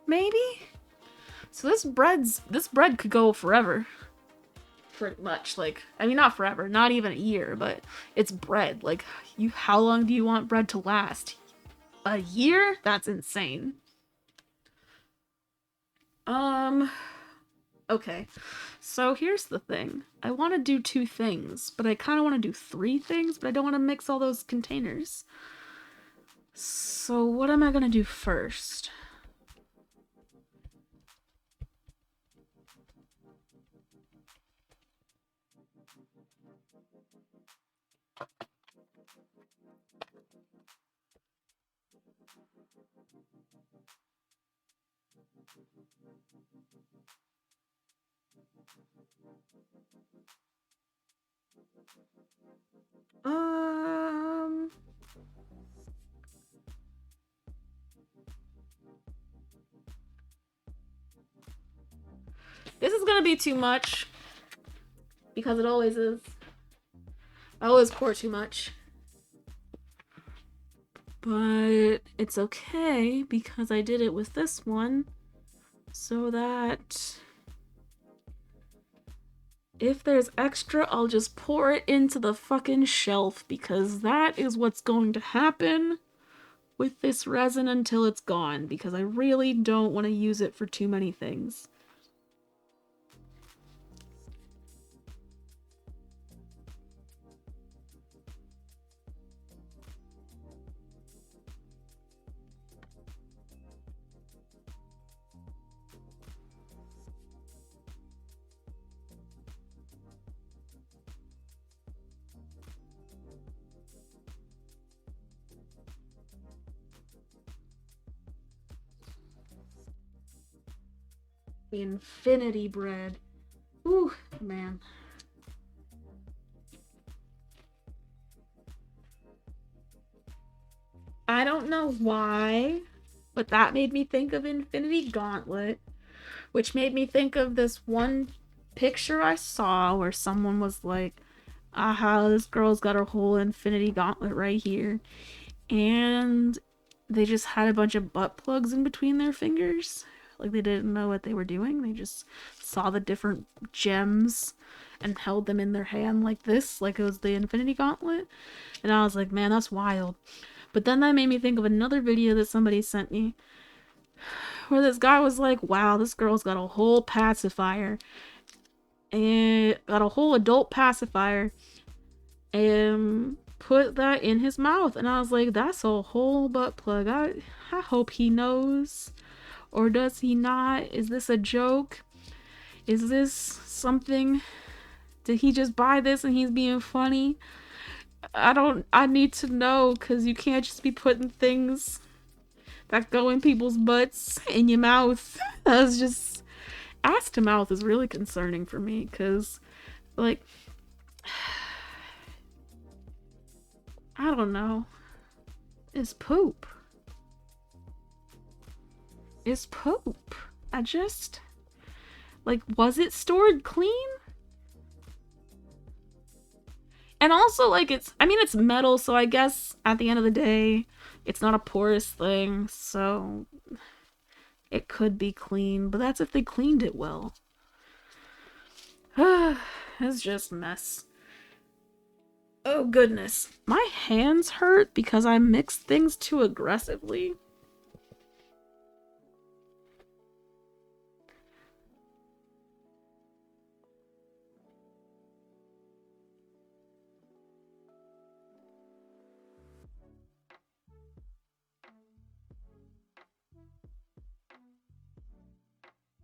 Maybe? So this bread could go forever. Pretty much. Like, I mean, not forever, not even a year, but it's bread. Like, how long do you want bread to last? A year? That's insane. Okay. So here's the thing. I want to do 2 things, but I kind of want to do 3 things, but I don't want to mix all those containers. So what am I going to do first? This is gonna be too much. Because it always is. I always pour too much. But it's okay because I did it with this one so that if there's extra, I'll just pour it into the fucking shelf because that is what's going to happen with this resin until it's gone because I really don't want to use it for too many things. Infinity bread. Ooh, man. I don't know why, but that made me think of Infinity Gauntlet, which made me think of this one picture I saw where someone was like, aha, this girl's got her whole Infinity Gauntlet right here. And they just had a bunch of butt plugs in between their fingers. Like they didn't know what they were doing. They just saw the different gems and held them in their hand like this, like it was the Infinity Gauntlet. And I was like, man, that's wild. But then that made me think of another video that somebody sent me where this guy was like, wow, this girl's got a whole pacifier. And got a whole adult pacifier. And put that in his mouth. And I was like, that's a whole butt plug. I hope he knows. Or does he not? Is this a joke? Is this something? Did he just buy this and he's being funny? I need to know, because you can't just be putting things that go in people's butts in your mouth. I was just... Ass to mouth is really concerning for me, because, like... I don't know. It's poop. It's poop. I just... Like, was it stored clean? And also, like, it's... I mean, it's metal, so I guess at the end of the day, it's not a porous thing, so... It could be clean, but that's if they cleaned it well. It's just a mess. Oh, goodness. My hands hurt because I mixed things too aggressively.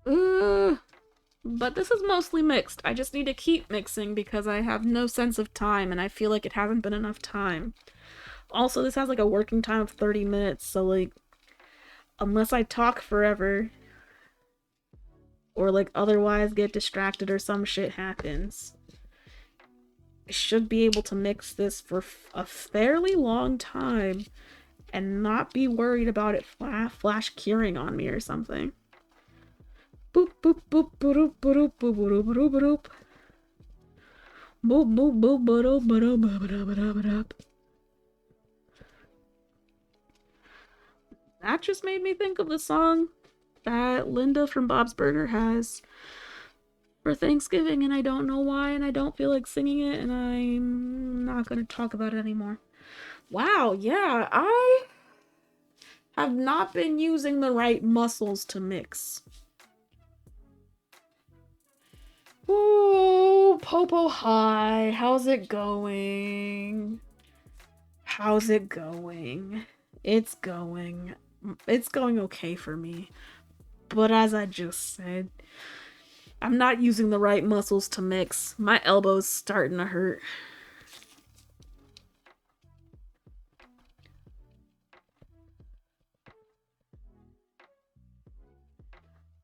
But this is mostly mixed. I just need to keep mixing because I have no sense of time and I feel like it hasn't been enough time. Also, this has like a working time of 30 minutes, so like, unless I talk forever or like otherwise get distracted or some shit happens, I should be able to mix this for a fairly long time and not be worried about it flash curing on me or something. Boop boop boop boop boop boop boop boop boop boop. Boop boop boop boop boop boop boop boop. That just made me think of the song that Linda from Bob's Burger has for Thanksgiving, and I don't know why, and I don't feel like singing it, and I'm not gonna talk about it anymore. Wow, yeah, I have not been using the right muscles to mix. Ooh, Popo Hi, how's it going? How's it going? It's going okay for me. But as I just said, I'm not using the right muscles to mix. My elbow's starting to hurt.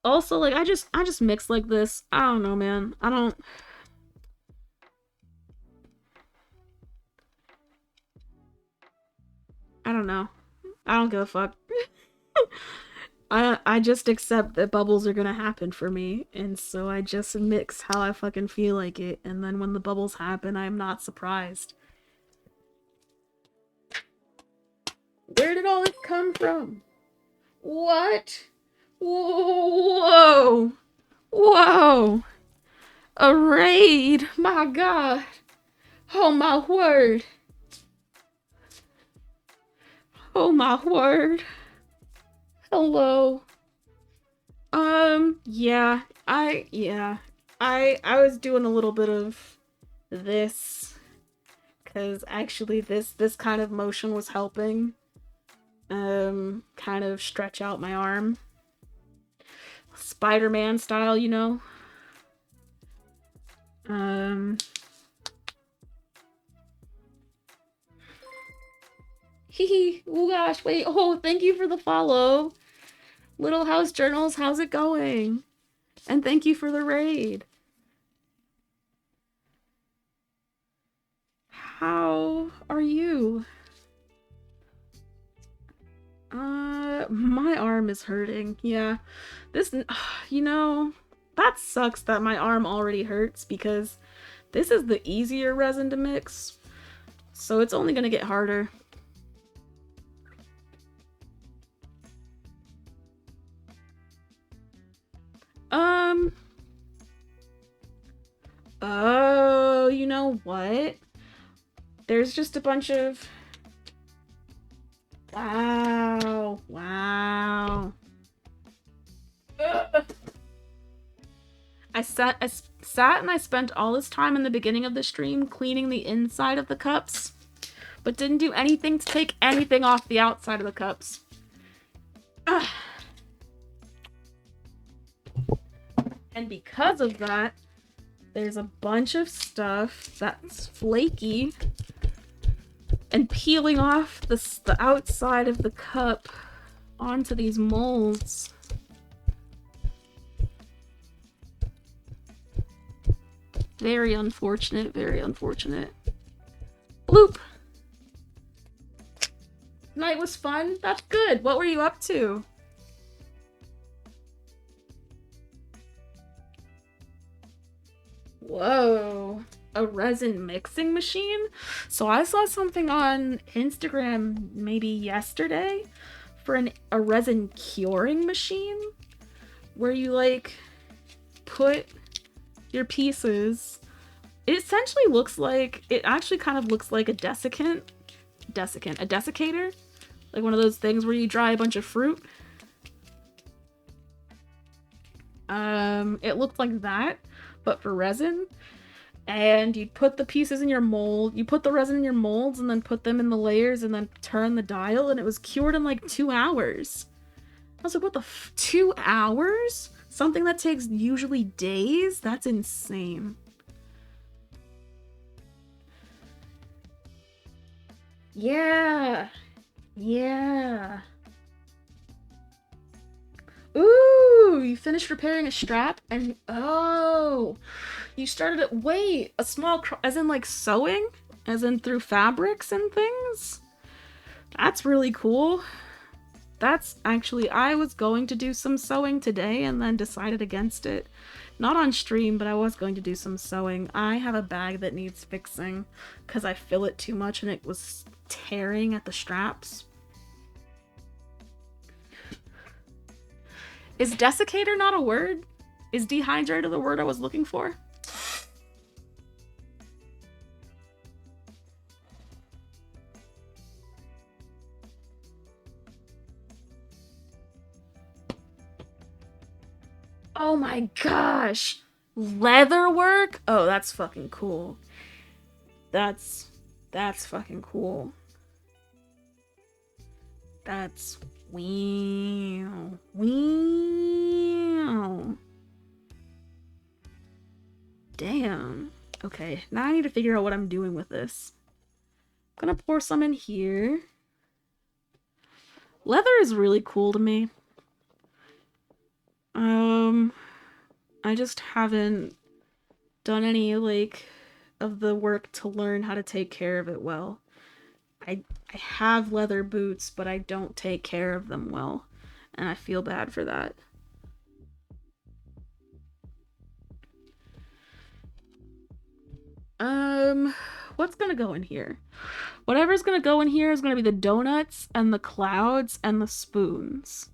Also, like, I just mix like this. I don't know, man. I don't know. I don't give a fuck. I just accept that bubbles are gonna happen for me, and so I just mix how I fucking feel like it, and then when the bubbles happen, I'm not surprised. Where did all this come from? What? Whoa! Whoa! A raid! My god! Oh my word! Oh my word! Hello. Yeah. I was doing a little bit of this because actually this kind of motion was helping kind of stretch out my arm. Spider-Man style, you know. Hee. Oh gosh, wait. Oh, thank you for the follow. Little House Journals, how's it going? And thank you for the raid. How are you? My arm is hurting. Yeah. This, you know, that sucks that my arm already hurts because this is the easier resin to mix. So it's only gonna get harder. Oh, you know what? There's just a bunch of... Wow. Ugh. I sat and I spent all this time in the beginning of the stream cleaning the inside of the cups, but didn't do anything to take anything off the outside of the cups. Ugh. And because of that, there's a bunch of stuff that's flaky and peeling off the outside of the cup onto these molds. Very unfortunate, very unfortunate. Bloop! Night was fun? That's good. What were you up to? Whoa. A resin mixing machine? So I saw something on Instagram maybe yesterday for a resin curing machine where you like put your pieces. It essentially looks like, it actually kind of looks like a desiccator, like one of those things where you dry a bunch of fruit. It looked like that, but for resin. And you'd put the pieces in your mold, you put the resin in your molds and then put them in the layers and then turn the dial, and it was cured in like 2 hours. I was like, what the 2 hours? Something that takes usually days? That's insane. Yeah. Yeah. Ooh, you finished repairing a strap and oh, you started it. Wait, a small as in like sewing, as in through fabrics and things. That's really cool. That's actually, I was going to do some sewing today and then decided against it. Not on stream, but I was going to do some sewing. I have a bag that needs fixing because I fill it too much and it was tearing at the straps. Is desiccator not a word? Is dehydrator the word I was looking for? Oh my gosh. Leather work? Oh, that's fucking cool. That's fucking cool. That's wow. Wow. Damn. Okay, now I need to figure out what I'm doing with this. I'm gonna pour some in here. Leather is really cool to me. I just haven't done any, like, of the work to learn how to take care of it well. I have leather boots, but I don't take care of them well, and I feel bad for that. What's gonna go in here? Whatever's gonna go in here is gonna be the donuts and the clouds and the spoons.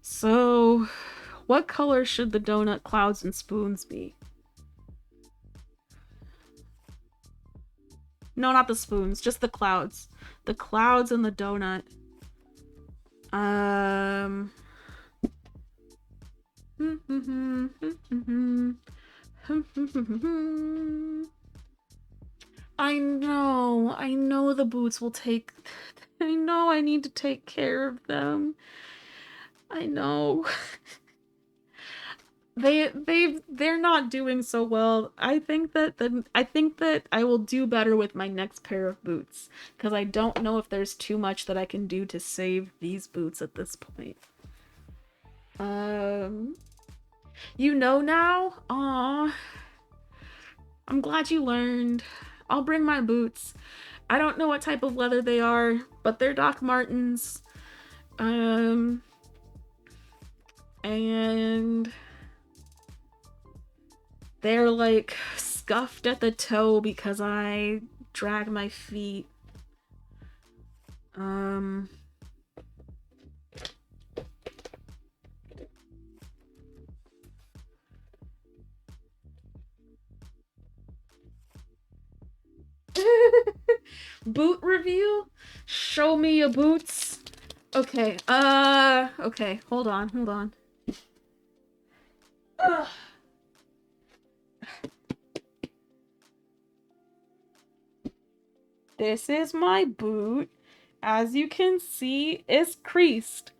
So, what color should the donut, clouds, and spoons be? No, not the spoons, just the clouds. The clouds and the donut. I know the boots will take... I know I need to take care of them. I know. They're not doing so well. I think that I will do better with my next pair of boots, because I don't know if there's too much that I can do to save these boots at this point. You know now? Aw. I'm glad you learned. I'll bring my boots. I don't know what type of leather they are, but they're Doc Martens. And they're like scuffed at the toe because I drag my feet. Boot review? Show me your boots. Okay, okay, hold on. Ugh. This is my boot. As you can see, it's creased.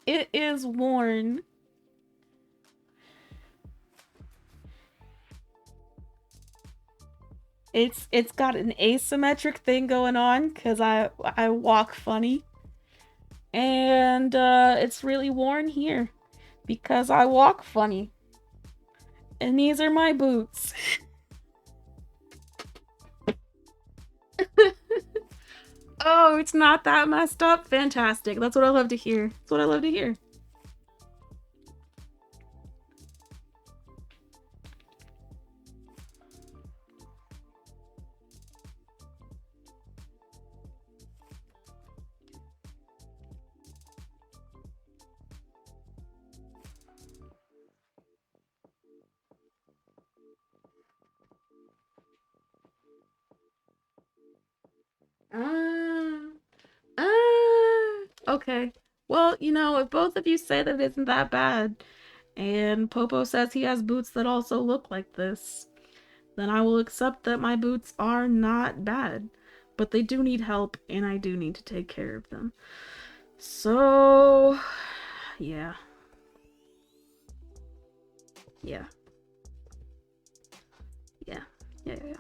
It is worn. It's got an asymmetric thing going on because I walk funny. And it's really worn here because I walk funny. And these are my boots. Oh, it's not that messed up? Fantastic. That's what I love to hear. That's what I love to hear. Okay. Well, you know, if both of you say that it isn't that bad, and Popo says he has boots that also look like this, then I will accept that my boots are not bad. But they do need help, and I do need to take care of them. So, yeah. Yeah. Yeah. Yeah, yeah, yeah.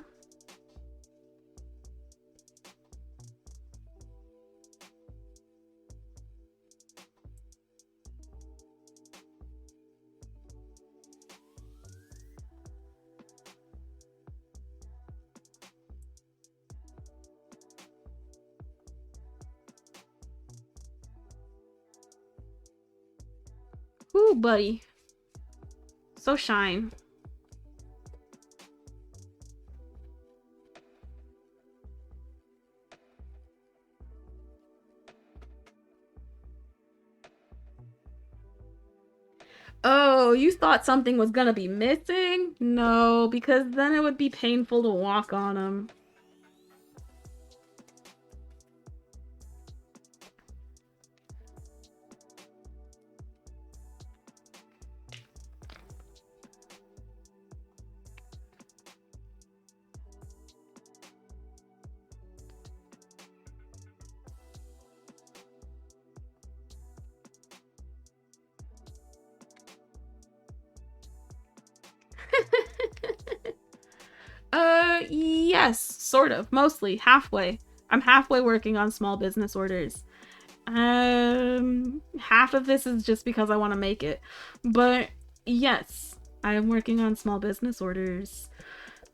Ooh, buddy. So shine. Oh, you thought something was gonna be missing? No, because then it would be painful to walk on them. Yes, sort of. Mostly. Halfway. I'm halfway working on small business orders. Half of this is just because I want to make it. But yes, I am working on small business orders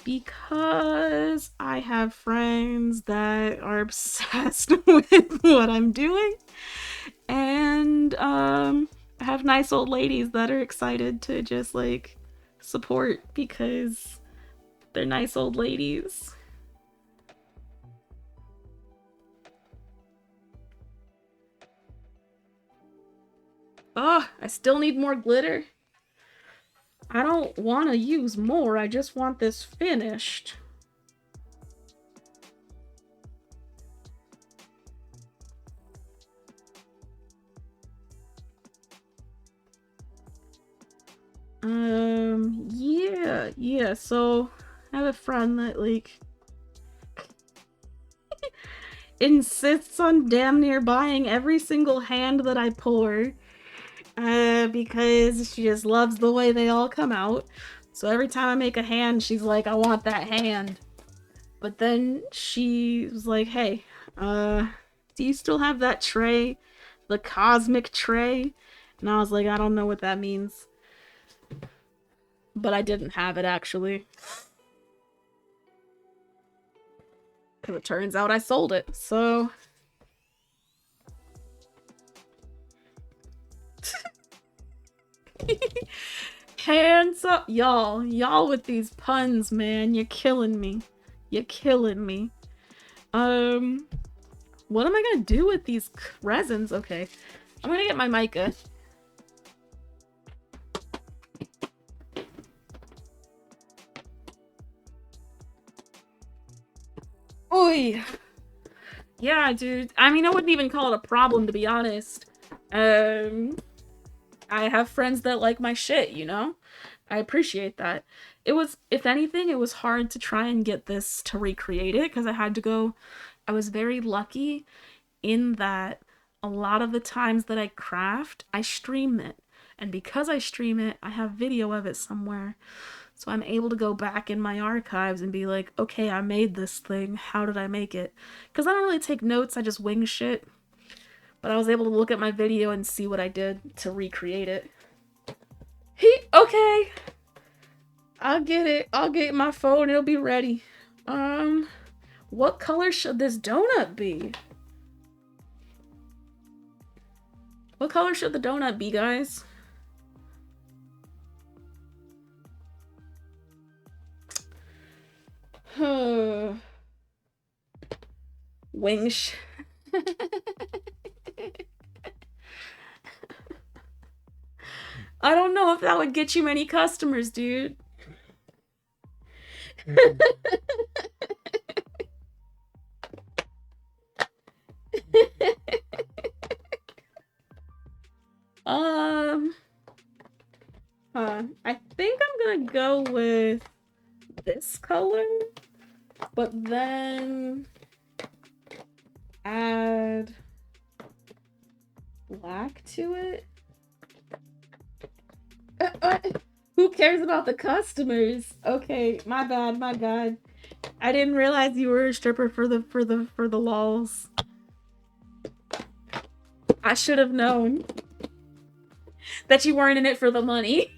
because I have friends that are obsessed with what I'm doing. And I have nice old ladies that are excited to just like support because they're nice old ladies. Ugh, I still need more glitter. I don't want to use more, I just want this finished. Yeah, so I have a friend that like insists on damn near buying every single hand that I pour. Because she just loves the way they all come out. So every time I make a hand, she's like, I want that hand. But then she was like, hey, do you still have that tray? The cosmic tray? And I was like, I don't know what that means. But I didn't have it actually. Because it turns out I sold it, so. Hands up, y'all. Y'all with these puns, man. You're killing me. You're killing me. What am I gonna do with these resins? Okay. I'm gonna get my mica. Oi! Yeah, dude. I mean, I wouldn't even call it a problem, to be honest. I have friends that like my shit, you know? I appreciate that. It was, if anything, it was hard to try and get this to recreate it because I had to go. I was very lucky in that a lot of the times that I craft, I stream it. And because I stream it, I have video of it somewhere. So I'm able to go back in my archives and be like, okay, I made this thing. How did I make it? Because I don't really take notes, I just wing shit. But I was able to look at my video and see what I did to recreate it. Okay. I'll get it. I'll get my phone. It'll be ready. What color should this donut be? What color should the donut be, guys? Wings. I don't know if that would get you many customers, dude. I think I'm gonna go with this color, but then add black to it. cares about the customers? Okay, my bad, my bad. I didn't realize you were a stripper for the lols. I should have known that you weren't in it for the money.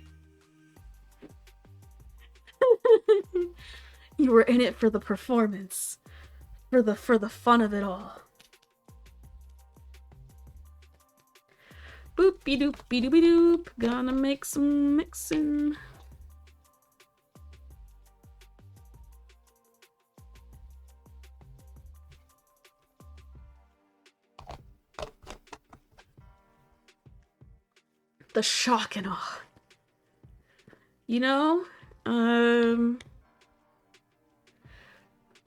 You were in it for the performance, for the fun of it all. Boopy doopy doopy doop. Gonna make some mixing. The shock and awe. You know,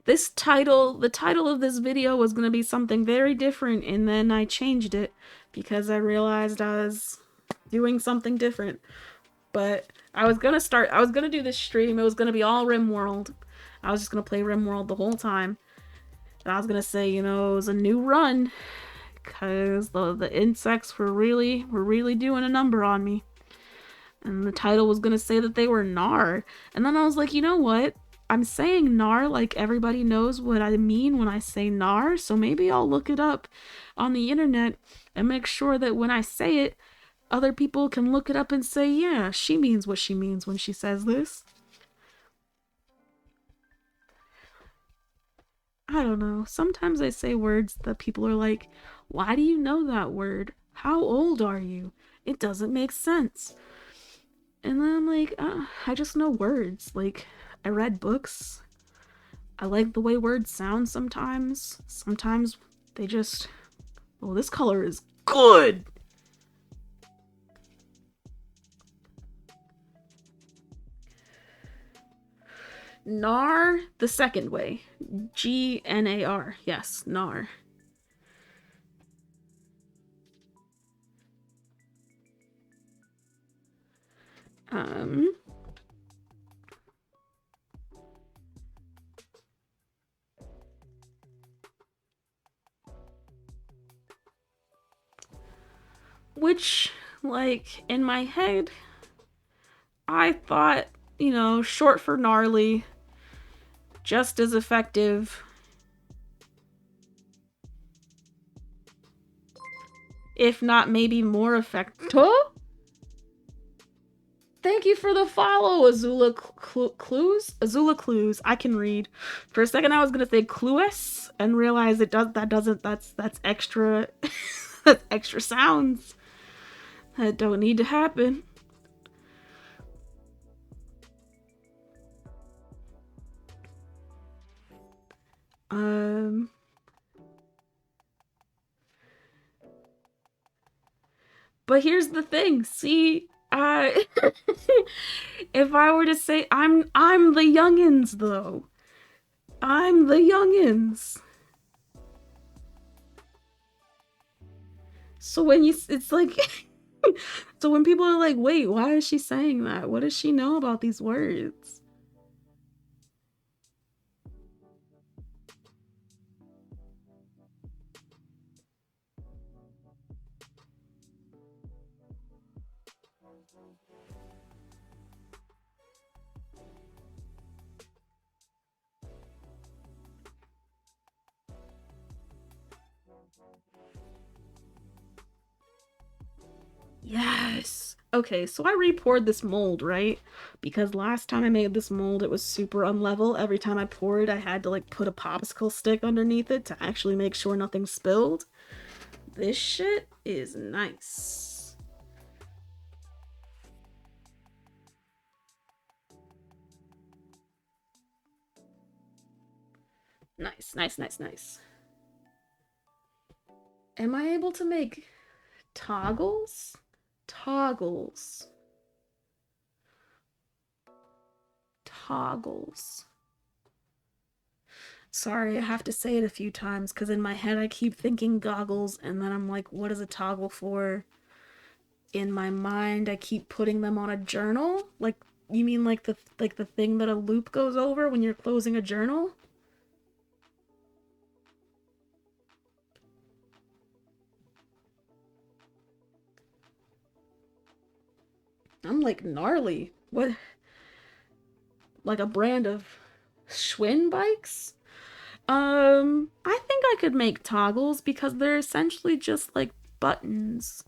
this title, the title of this video was gonna be something very different, and then I changed it because I realized I was doing something different. But I was gonna do this stream, it was gonna be all RimWorld. I was just gonna play RimWorld the whole time. And I was gonna say, you know, it was a new run, because the insects were really doing a number on me. And the title was gonna say that they were Gnar. And then I was like, you know what? I'm saying Gnar like everybody knows what I mean when I say Gnar, so maybe I'll look it up on the internet and make sure that when I say it, other people can look it up and say, yeah, she means what she means when she says this. I don't know. Sometimes I say words that people are like, why do you know that word? How old are you? It doesn't make sense. And then I'm like, I just know words. Like, I read books. I like the way words sound sometimes. Sometimes they just, oh, this color is good. Gnar the second way. Gnar. Yes, Gnar. Which, like, in my head, I thought, you know, short for gnarly, just as effective. If not, maybe more effective. Thank you for the follow, Azula Clues. Azula Clues. I can read. For a second, I was gonna say Clues and realize it does. That doesn't. That's extra. That's extra sounds that don't need to happen. But here's the thing. See, if I were to say I'm the youngins though. I'm the youngins. So when you, it's like, so when people are like, wait, why is she saying that? What does she know about these words? Yes. Okay, so I re-poured this mold, right? Because last time I made this mold, it was super unlevel. Every time I poured, I had to like put a popsicle stick underneath it to actually make sure nothing spilled. This shit is nice. Nice, nice, nice, nice. Am I able to make toggles? Toggles. Toggles. Sorry, I have to say it a few times because in my head I keep thinking goggles and then I'm like, what is a toggle for? In my mind, I keep putting them on a journal. Like, you mean like the thing that a loop goes over when you're closing a journal? I'm like gnarly. What? Like a brand of Schwinn bikes? I think I could make toggles because they're essentially just like buttons,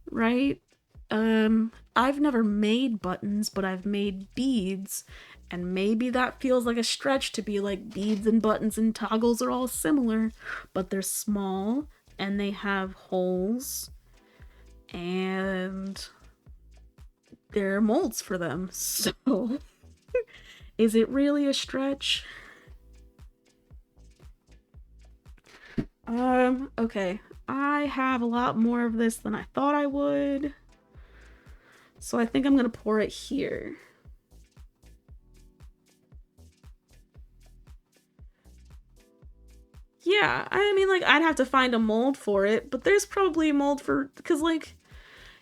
right? I've never made buttons, but I've made beads, and maybe that feels like a stretch to be like beads and buttons and toggles are all similar, but they're small and they have holes and there are molds for them. So, is it really a stretch? Okay. I have a lot more of this than I thought I would. So I think I'm gonna pour it here. Yeah, I mean, like, I'd have to find a mold for it, but there's probably a mold for, because, like,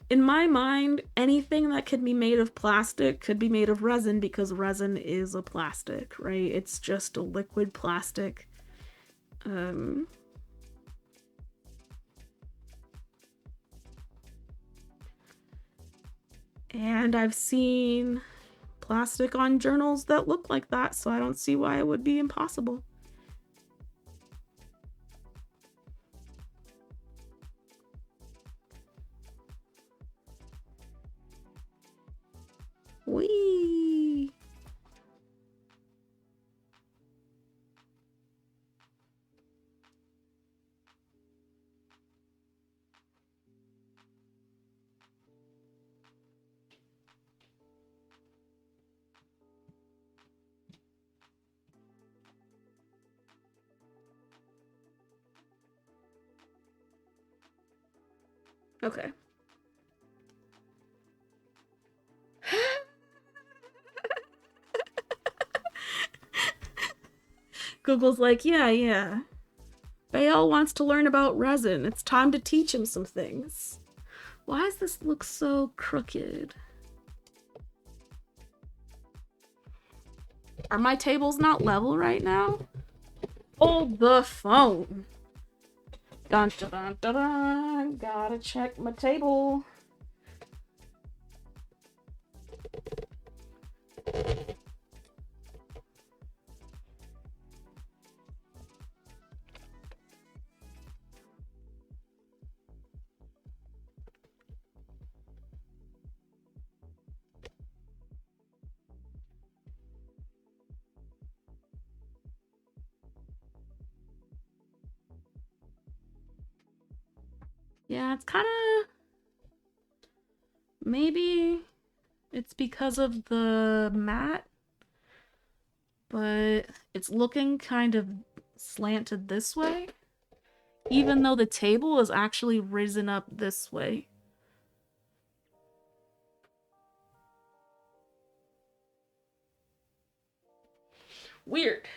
in my mind, anything that could be made of plastic could be made of resin because resin is a plastic, right? It's just a liquid plastic. And I've seen plastic on journals that look like that, so I don't see why it would be impossible. Whee! Okay. Google's like, yeah. Baal wants to learn about resin. It's time to teach him some things. Why does this look so crooked? Are my tables not level right now? Hold the phone. Dun dun dun dun dun. Gotta check my table. Yeah, it's kind of... Maybe it's because of the mat, but it's looking kind of slanted this way, even though the table is actually risen up this way. Weird.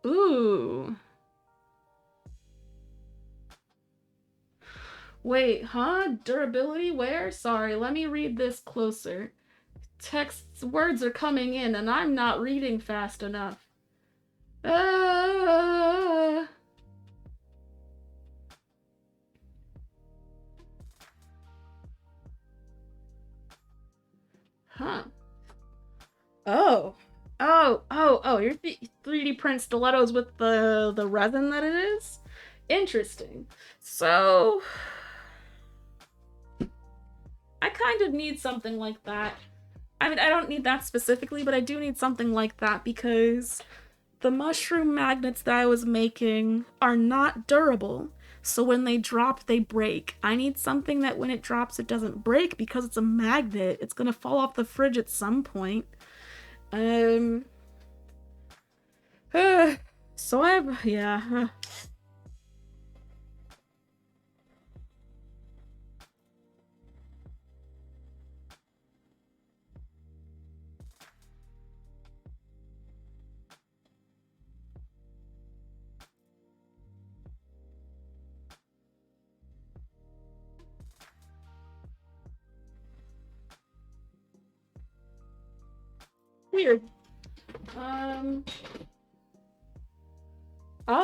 Ooh. Wait, huh? Durability where? Sorry, let me read this closer. Text's words are coming in and I'm not reading fast enough. Huh. Oh, your 3D print stilettos with the resin that it is? Interesting. So I kind of need something like that. I mean, I don't need that specifically, but I do need something like that because the mushroom magnets that I was making are not durable. So when they drop, they break. I need something that when it drops, it doesn't break because it's a magnet. It's gonna fall off the fridge at some point. So yeah. Weird. I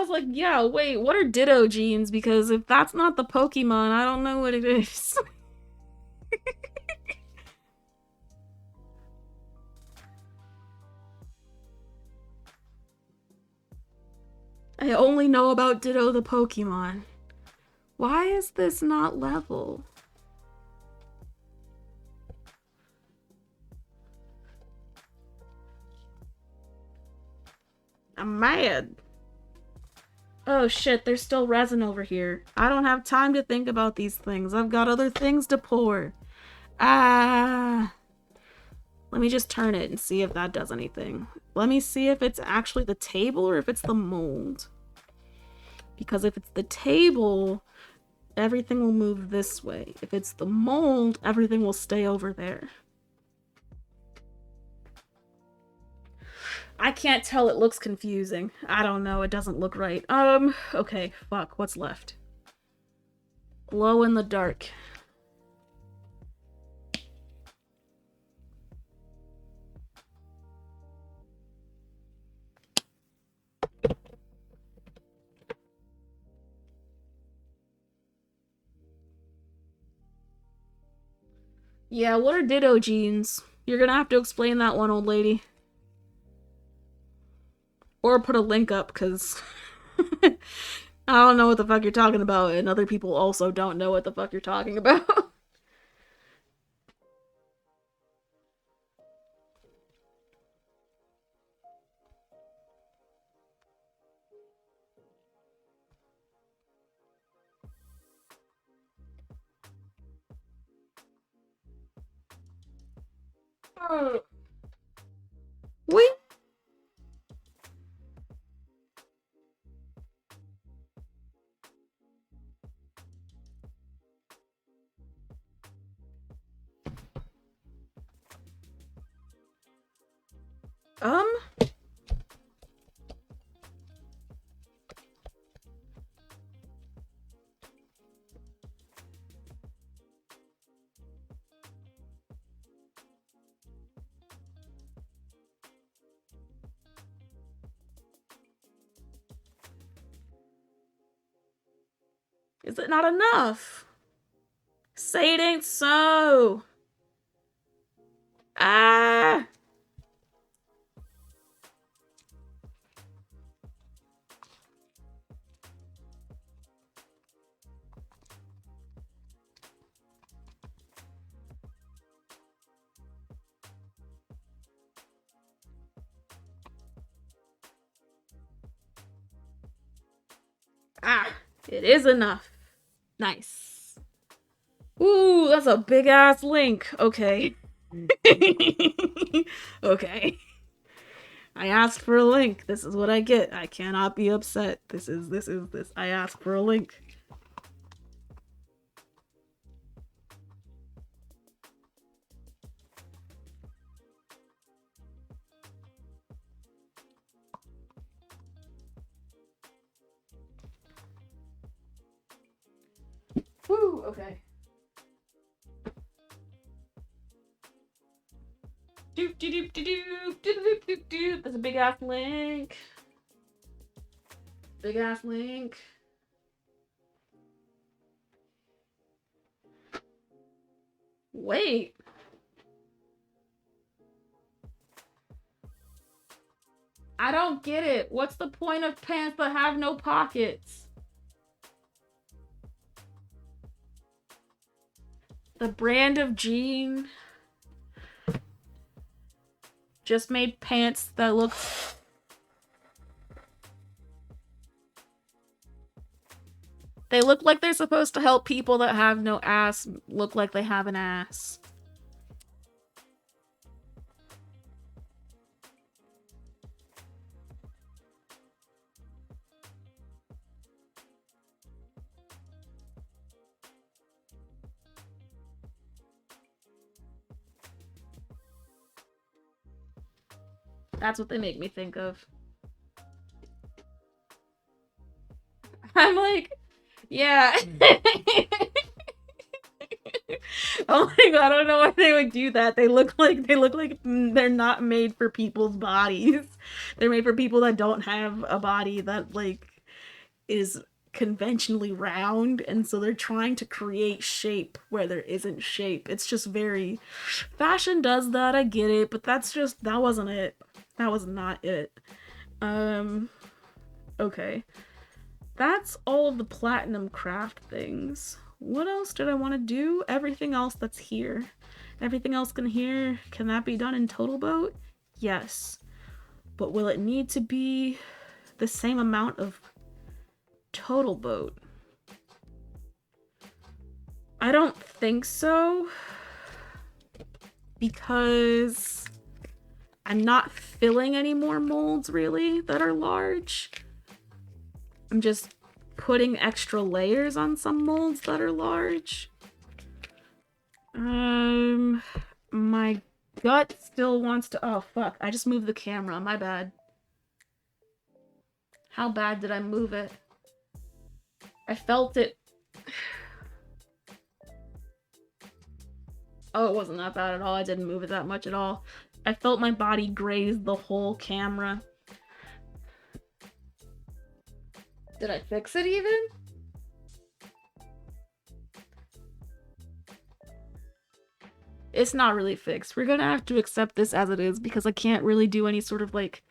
was like, yeah, wait, what are Ditto genes? Because if that's not the Pokemon, I don't know what it is. I only know about Ditto the Pokemon. Why is this not level? I'm mad. Oh shit, there's still resin over here. I don't have time to think about these things. I've got other things to pour. Ah. Let me just turn it and see if that does anything. Let me see if it's actually the table or if it's the mold. Because if it's the table, everything will move this way. If it's the mold, everything will stay over there. I can't tell, it looks confusing. I don't know, it doesn't look right. Okay, fuck, what's left? Glow in the dark. Yeah, what are Ditto genes? You're gonna have to explain that one, old lady. Or put a link up, because I don't know what the fuck you're talking about, and other people also don't know what the fuck you're talking about. Wait. Is it not enough? Say it ain't so. Ah. Ah, it is enough. Nice. Ooh, that's a big ass link. Okay. Okay. I asked for a link. This is what I get. I cannot be upset. This. I asked for a link. Woo, okay. Doop doop doop doop doop doop doop. There's a big ass link. Big ass link. Wait. I don't get it. What's the point of pants that have no pockets? The brand of jean just made pants that look... They look like they're supposed to help people that have no ass look like they have an ass. That's what they make me think of. I'm like, yeah. Oh my god, I don't know why they would do that. They look like they're not made for people's bodies. They're made for people that don't have a body that like is conventionally round, and so they're trying to create shape where there isn't shape. It's just very fashion does that, I get it, but that wasn't it. That was not it. Um okay. That's all of the platinum craft things. What else did I want to do? Everything else that's here. Everything else in here, can that be done in Total Boat? Yes. But will it need to be the same amount of Total Boat? I don't think so. Because I'm not filling any more molds, really, that are large. I'm just putting extra layers on some molds that are large. My gut still wants to... Oh, fuck. I just moved the camera. My bad. How bad did I move it? I felt it... Oh, it wasn't that bad at all. I didn't move it that much at all. I felt my body graze the whole camera. Did I fix it even? It's not really fixed. We're gonna have to accept this as it is because I can't really do any sort of like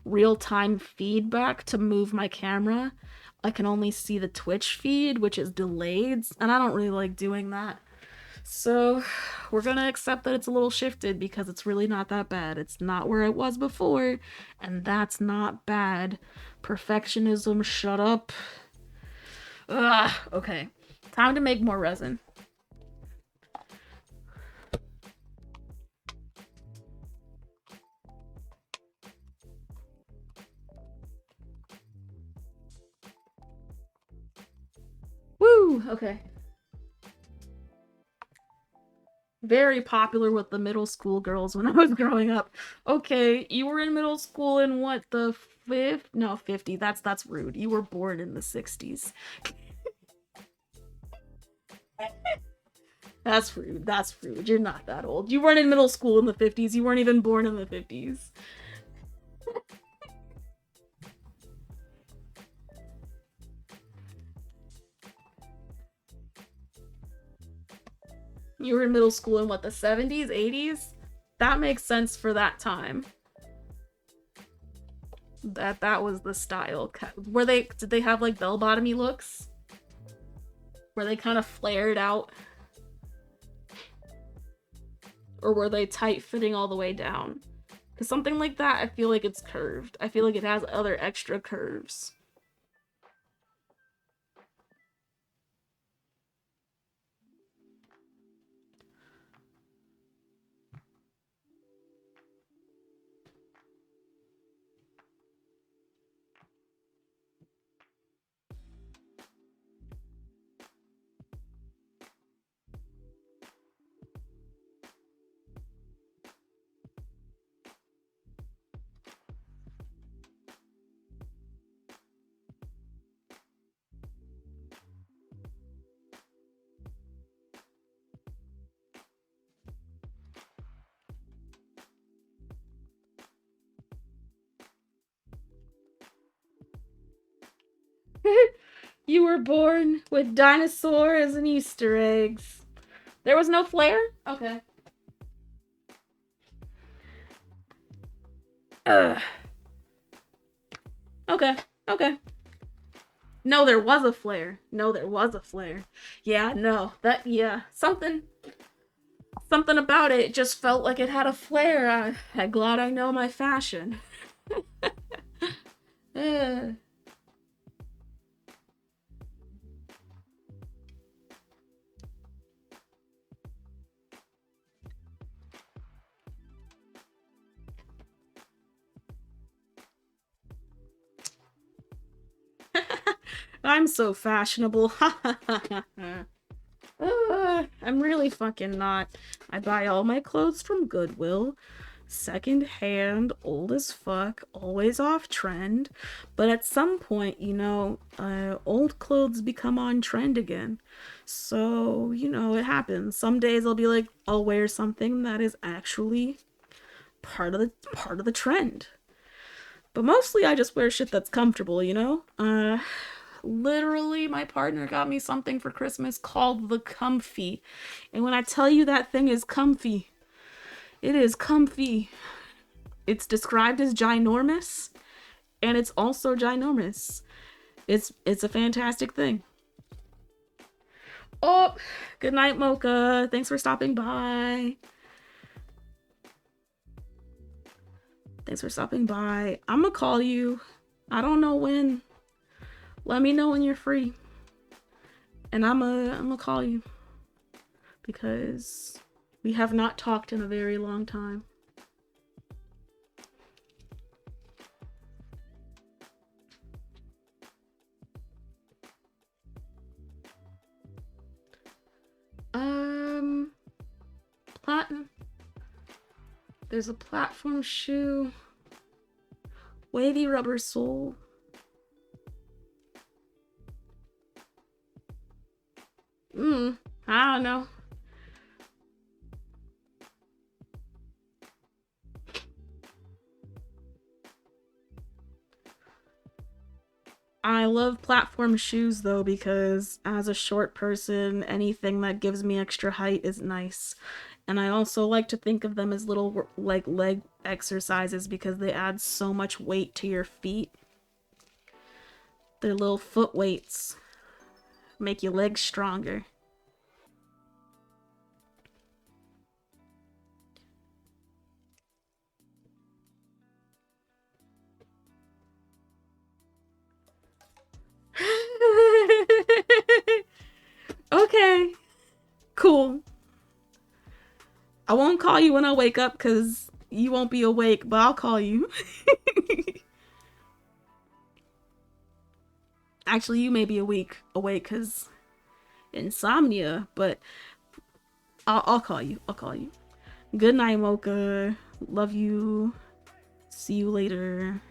real-time feedback to move my camera. I can only see the Twitch feed, which is delayed, and I don't really like doing that. So we're gonna accept that it's a little shifted because it's really not that bad. It's not where it was before, and that's not bad. Perfectionism, shut up. Ugh, okay. Time to make more resin. Woo! Okay. Very popular with the middle school girls when I was growing up. Okay, you were in middle school in what, the 5th? No, 50. That's rude. You were born in the 60s. That's rude. That's rude. You're not that old. You weren't in middle school in the 50s. You weren't even born in the 50s. You were in middle school in what, the 70s, 80s? That makes sense for that time. That was the style. Did they have like bell-bottomy looks? Were they kind of flared out? Or were they tight fitting all the way down? Because something like that, I feel like it's curved. I feel like it has other extra curves. You were born with dinosaurs and Easter eggs. There was no flare? Okay. Ugh. Okay. Okay. No, there was a flare. No, there was a flare. Yeah, no. Yeah. Something about it just felt like it had a flare. I'm glad I know my fashion. I'm so fashionable. I'm really fucking not. I buy all my clothes from Goodwill. Second hand, old as fuck, always off trend. But at some point, you know, old clothes become on trend again. So, you know, it happens. Some days I'll be like, I'll wear something that is actually part of the trend. But mostly I just wear shit that's comfortable, you know? Literally, my partner got me something for Christmas called the Comfy. And when I tell you that thing is comfy, it is comfy. It's described as ginormous, and it's also ginormous. It's a fantastic thing. Oh, good night, Mocha. Thanks for stopping by. Thanks for stopping by. I'm gonna call you. I don't know when. Let me know when you're free. And I'm gonna call you. Because we have not talked in a very long time. Platinum. There's a platform shoe. Wavy rubber sole. I don't know. I love platform shoes though, because as a short person, anything that gives me extra height is nice. And I also like to think of them as little like leg exercises because they add so much weight to your feet. They're little foot weights. Make your legs stronger. Okay. Cool. I won't call you when I wake up because you won't be awake, but I'll call you. Actually, you may be awake because insomnia, but I'll call you. I'll call you. Good night, Mocha. Love you. See you later.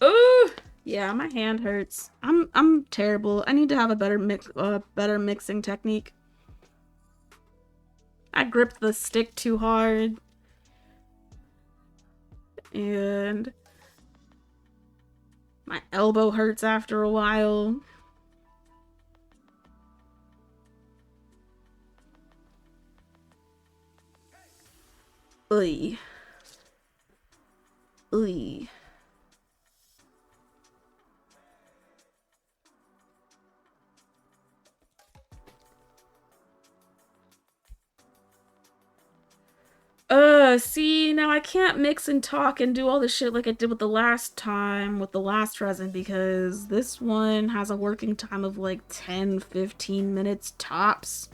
Ooh, yeah, my hand hurts. I'm terrible. I need to have a better mixing technique. I gripped the stick too hard. And my elbow hurts after a while. Oy. Oy. See, now I can't mix and talk and do all the shit like I did with the last time, with the last resin, because this one has a working time of like 10-15 minutes tops.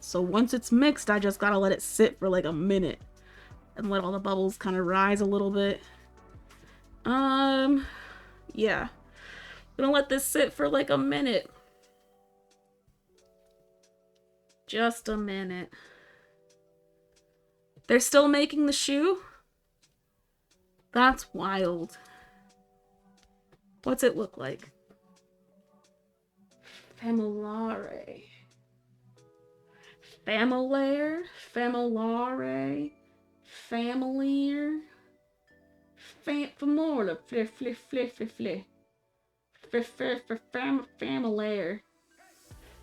So once it's mixed, I just gotta let it sit for like a minute and let all the bubbles kind of rise a little bit. Yeah. I'm gonna let this sit for like a minute. Just a minute. They're still making the shoe? That's wild. What's it look like? Famolare. Familare? Famolare? Familiar? Famorla. Familiar.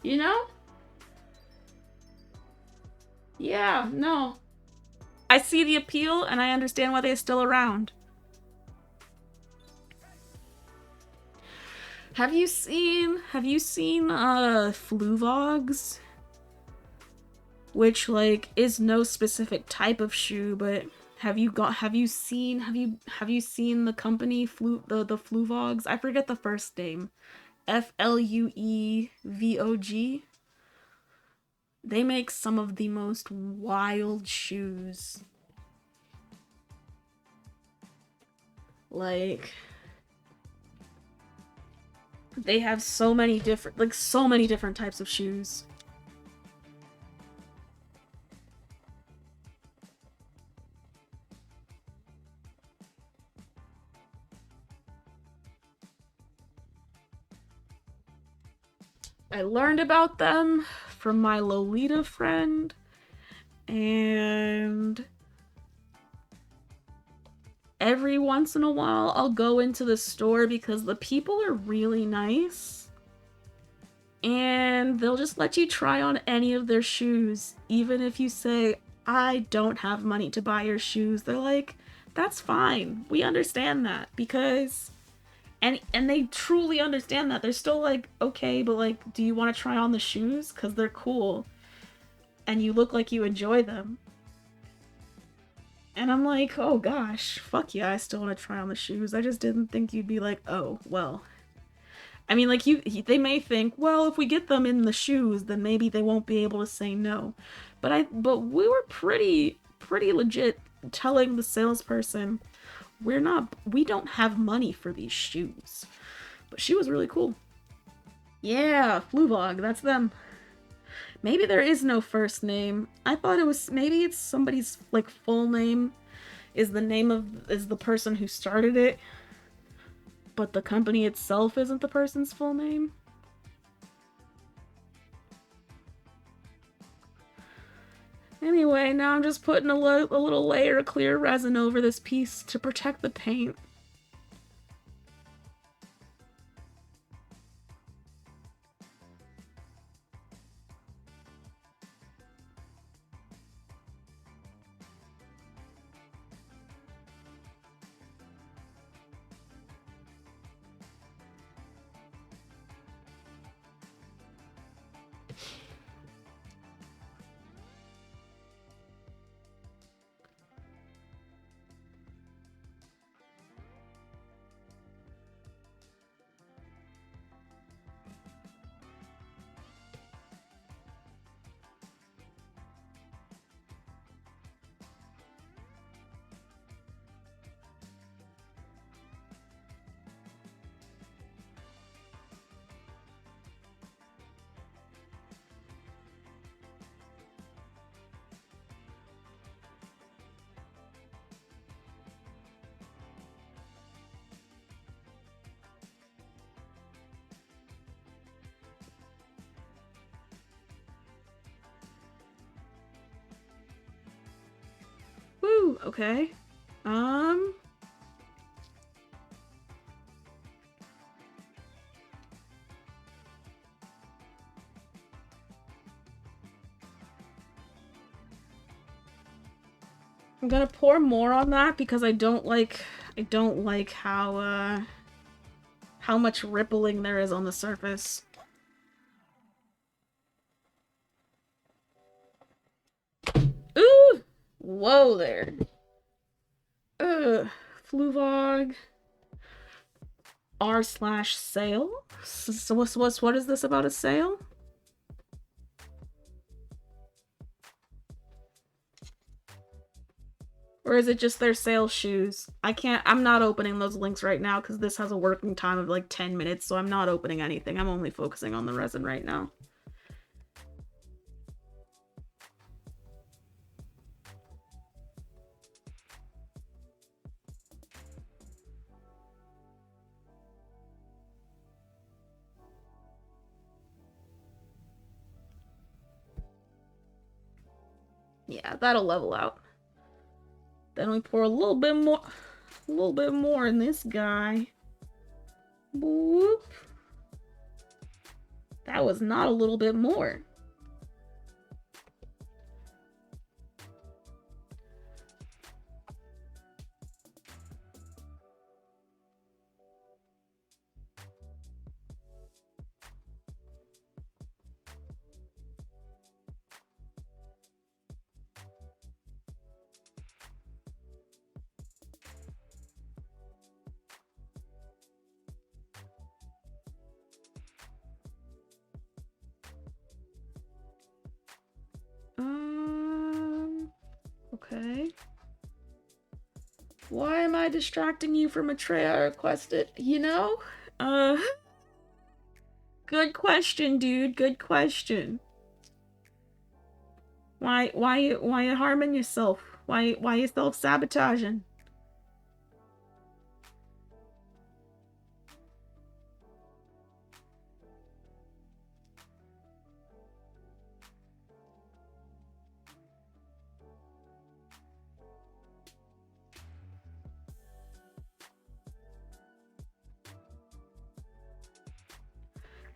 You know? Yeah, no. I see the appeal and I understand why they're still around. Have you seen Fluvogs? Which like is no specific type of shoe, but have you seen the company the Fluvogs? I forget the first name. FLUEVOG. They make some of the most wild shoes. Like, they have so many different types of shoes. I learned about them from my Lolita friend, and every once in a while I'll go into the store because the people are really nice. And they'll just let you try on any of their shoes, even if you say, I don't have money to buy your shoes. They're like, that's fine. We understand that because and they truly understand that. They're still like, okay, but like, do you want to try on the shoes? Because they're cool. And you look like you enjoy them. And I'm like, oh gosh, fuck yeah, I still want to try on the shoes. I just didn't think you'd be like, oh, well. I mean, like, they may think, well, if we get them in the shoes, then maybe they won't be able to say no. But we were pretty legit telling the salesperson, we don't have money for these shoes. But she was really cool. Yeah, Fluvog, that's them. Maybe there is no first name. I thought maybe it's somebody's, like, full name is the person who started it, but the company itself isn't the person's full name. Anyway, now I'm just putting a little layer of clear resin over this piece to protect the paint. Woo, okay. I'm gonna pour more on that because I don't like how much rippling there is on the surface. Ooh! Whoa there. Fluvog r/sale. So what is this about a sale? Or is it just their sale shoes? I'm not opening those links right now because this has a working time of like 10 minutes, so I'm not opening anything. I'm only focusing on the resin right now. Yeah, that'll level out. Then we pour a little bit more in this guy. Boop. That was not a little bit more. Okay. Why am I distracting you from a tray I requested? You know? Good question, dude. Good question. Why you harming yourself? Why you self-sabotaging?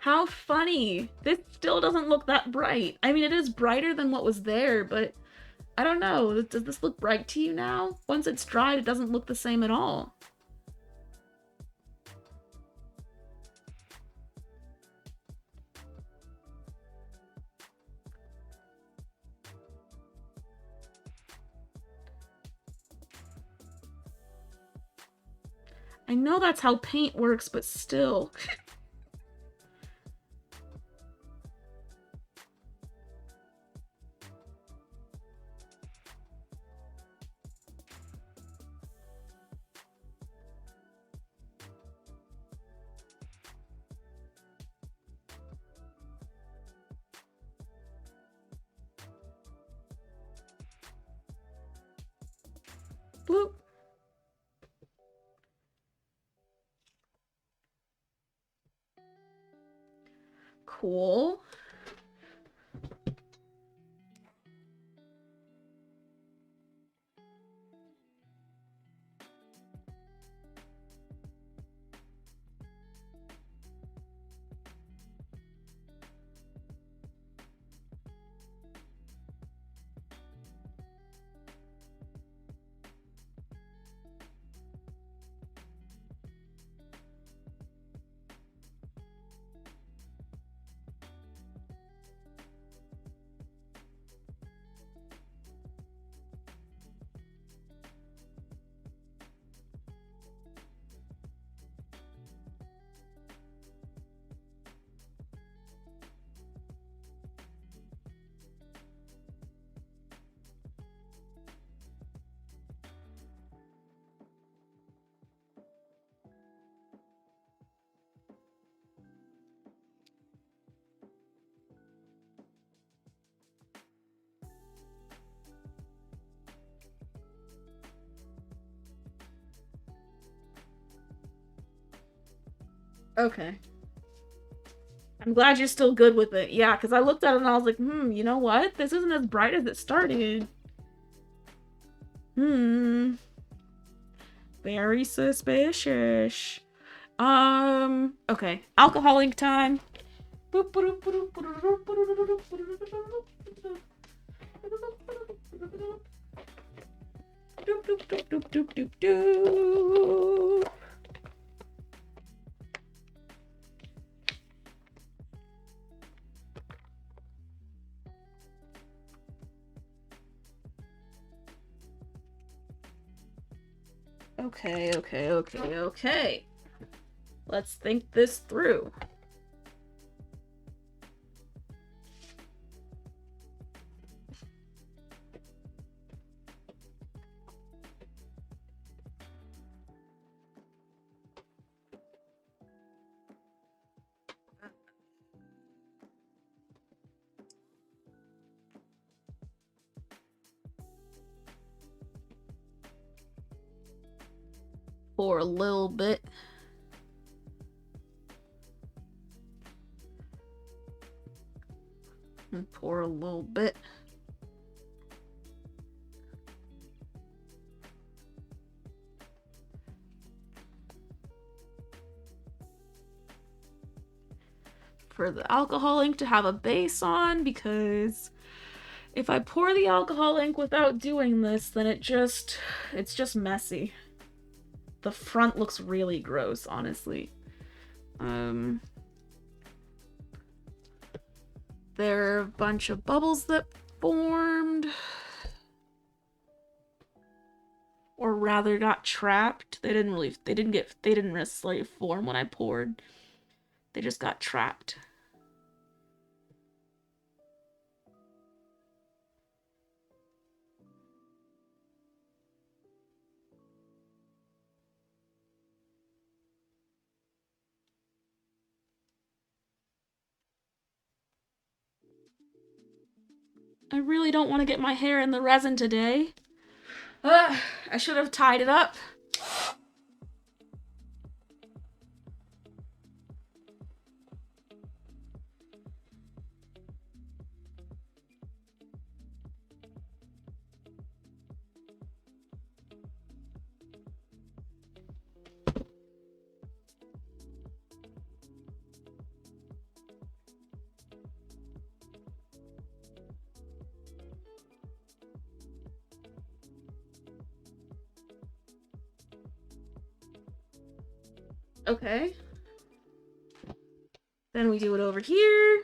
How funny! This still doesn't look that bright. I mean, it is brighter than what was there, but I don't know. Does this look bright to you now? Once it's dried, it doesn't look the same at all. I know that's how paint works, but still. Bloop. Cool. Okay. I'm glad you're still good with it. Yeah, because I looked at it and I was like, you know what? This isn't as bright as it started. Very suspicious. Okay. Alcohol ink time. Okay. Let's think this through. For a little bit. And pour a little bit. For the alcohol ink to have a base on, because if I pour the alcohol ink without doing this, then it's just messy. The front looks really gross, honestly. There are a bunch of bubbles that formed. Or rather got trapped. They didn't necessarily form when I poured. They just got trapped. I really don't want to get my hair in the resin today. I should have tied it up. Okay. Then we do it over here.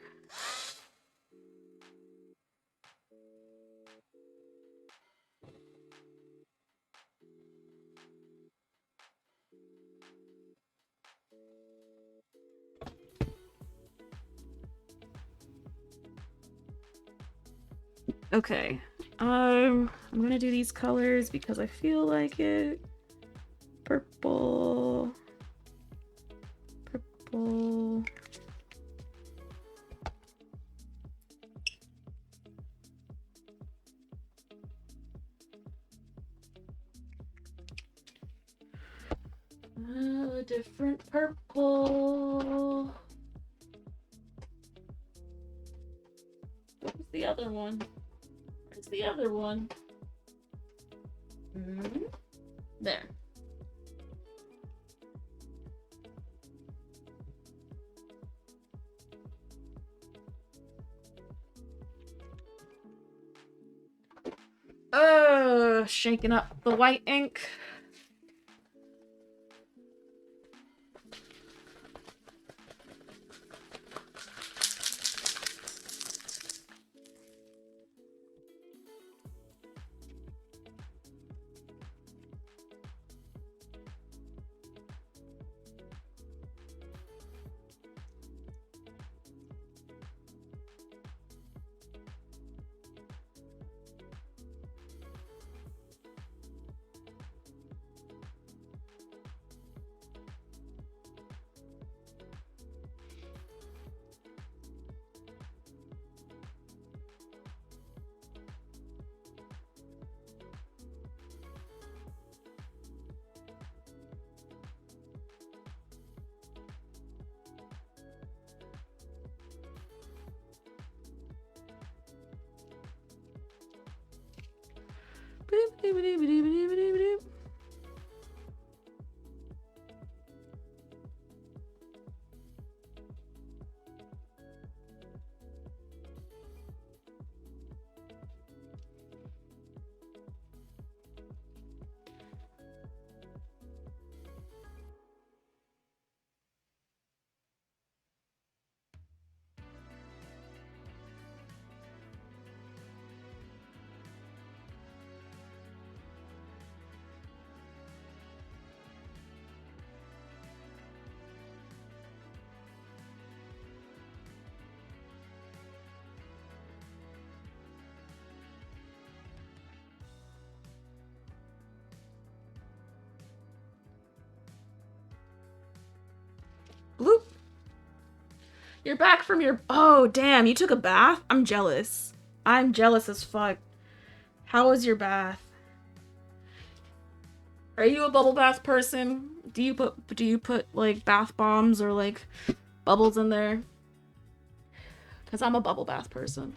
Okay. I'm gonna do these colors because I feel like it. Purple. Purple. Different purple. Where's the other one? Where's the other one? There. Shaking up the white ink. Bloop. You're back from your... Oh, damn, you took a bath? I'm jealous. I'm jealous as fuck. How was your bath? Are you a bubble bath person? Do you put like bath bombs or like bubbles in there? Because I'm a bubble bath person.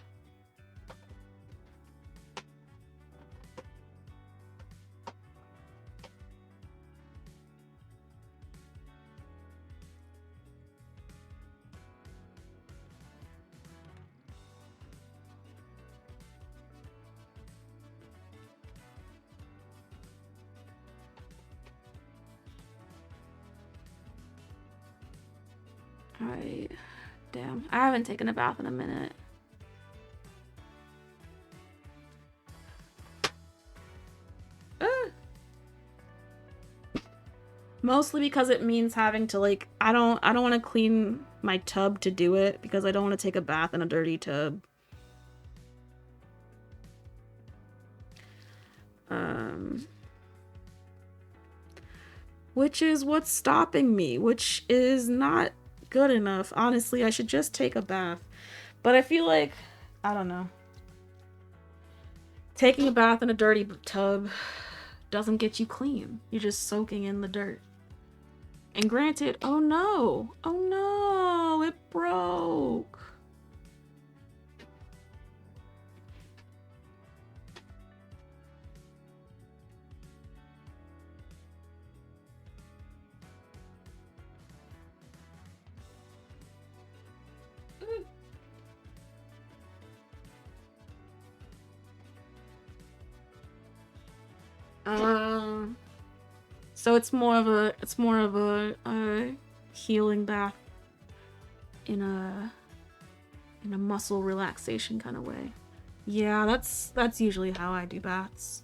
Alright. Damn. I haven't taken a bath in a minute. Mostly because it means having to like I don't want to clean my tub to do it because I don't want to take a bath in a dirty tub. Which is what's stopping me, which is not good enough. Honestly, I should just take a bath. But I feel like, I don't know. Taking a bath in a dirty tub doesn't get you clean. You're just soaking in the dirt. And granted, oh no, it broke. So it's more of a healing bath in a muscle relaxation kind of way. Yeah, that's usually how I do baths.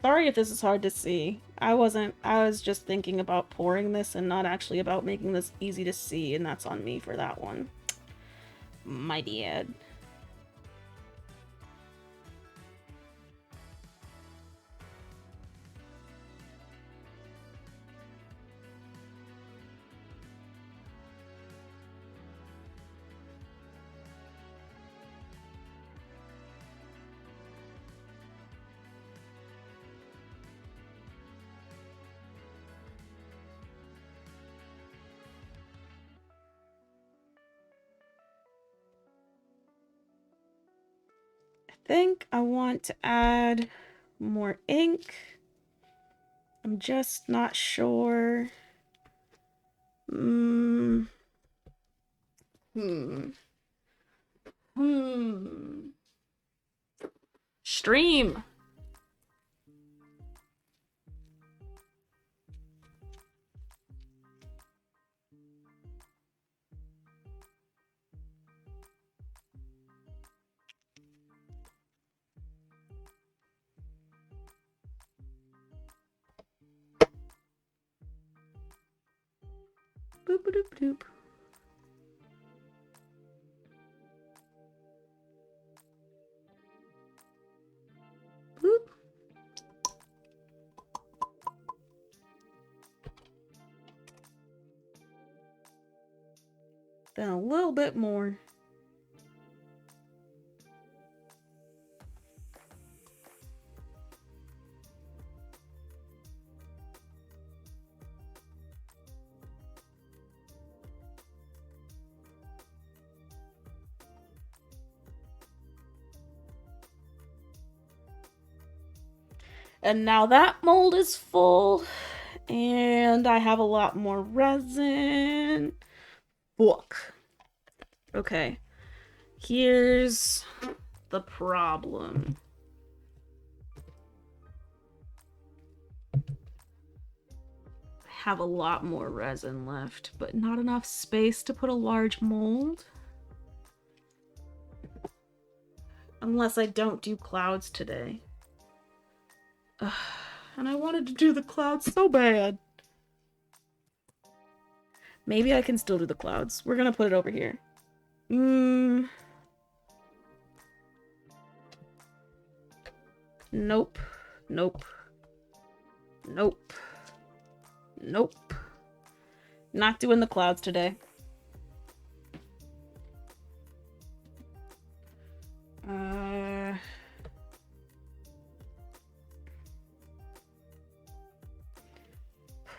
Sorry if this is hard to see. I was just thinking about pouring this and not actually about making this easy to see, and that's on me for that one. My bad. I think I want to add more ink. I'm just not sure. Stream. Boop boop boop. Boop. Then a little bit more. And now that mold is full, and I have a lot more resin. Book. Okay. Here's the problem. I have a lot more resin left, but not enough space to put a large mold. Unless I don't do clouds today. And I wanted to do the clouds so bad. Maybe I can still do the clouds. We're gonna put it over here. Nope. Nope. Nope. Nope. Not doing the clouds today.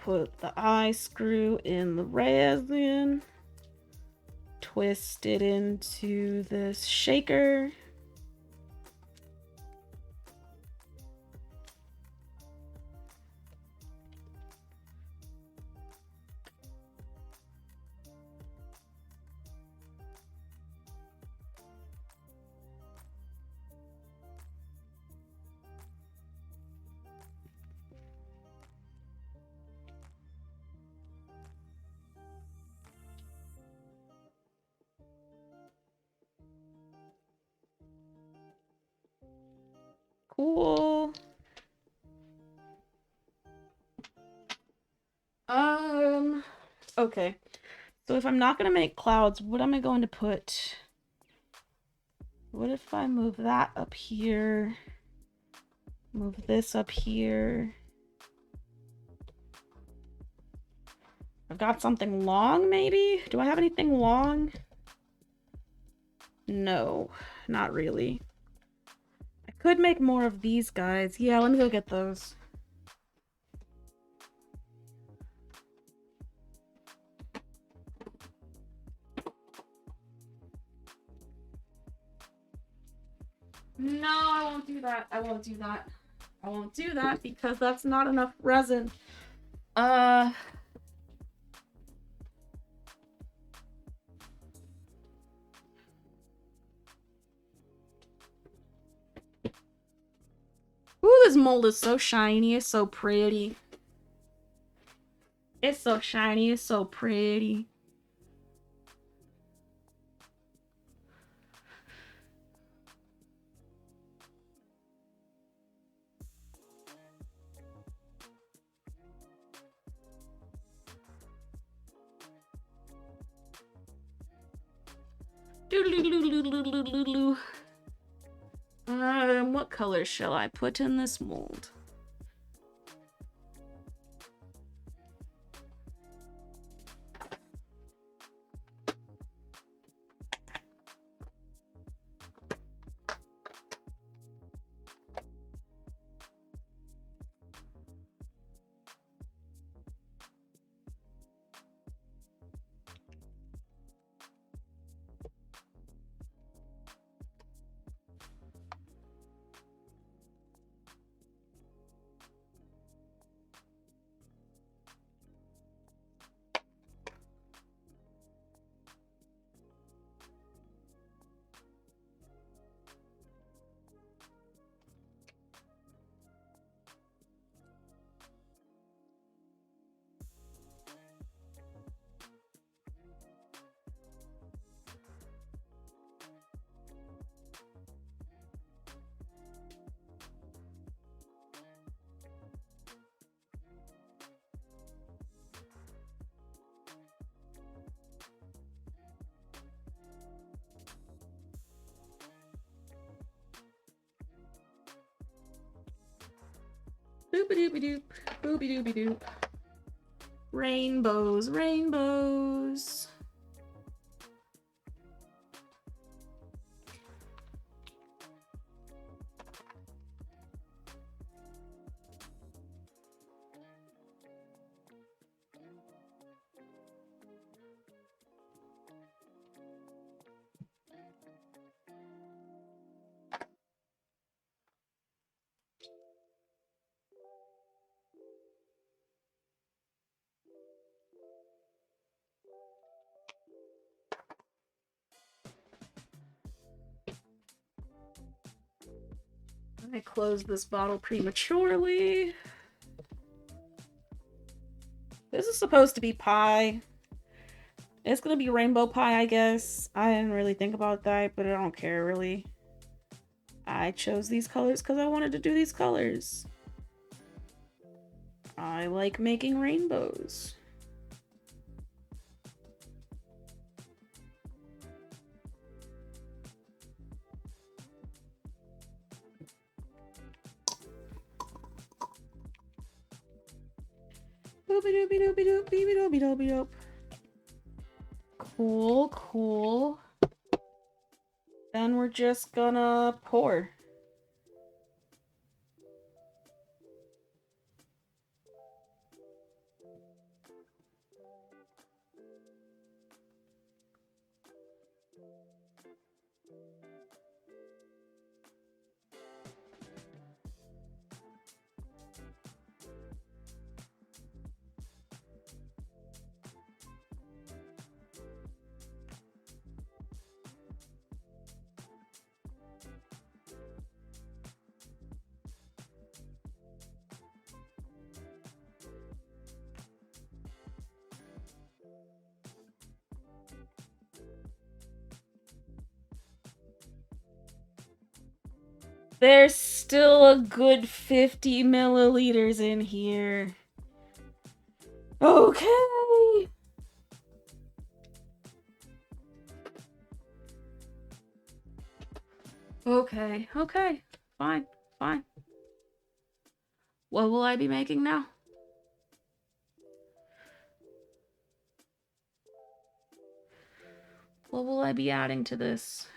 Put the eye screw in the resin. Twist it into this shaker. Cool. Okay. So if I'm not gonna make clouds, what am I going to put? What if I move that up here? Move this up here. I've got something long, maybe? Do I have anything long? No, not really. I could make more of these guys. Yeah, let me go get those. No, I won't do that. I won't do that. I won't do that because that's not enough resin. Ooh, this mold is so shiny. It's so pretty. It's so shiny. It's so pretty. What color shall I put in this mold? Boopy-doopy-doop. Boopy-doopy-doop. Rainbows, rainbows. I closed this bottle prematurely. This is supposed to be pie. It's gonna be rainbow pie, I guess. I didn't really think about that, but I don't care really. I chose these colors because I wanted to do these colors. I like making rainbows. Boopy-doopy-doopy-doop. Cool, cool. Then we're just gonna pour. There's still a good 50 milliliters in here. Okay. Okay, fine, fine. What will I be making now? What will I be adding to this?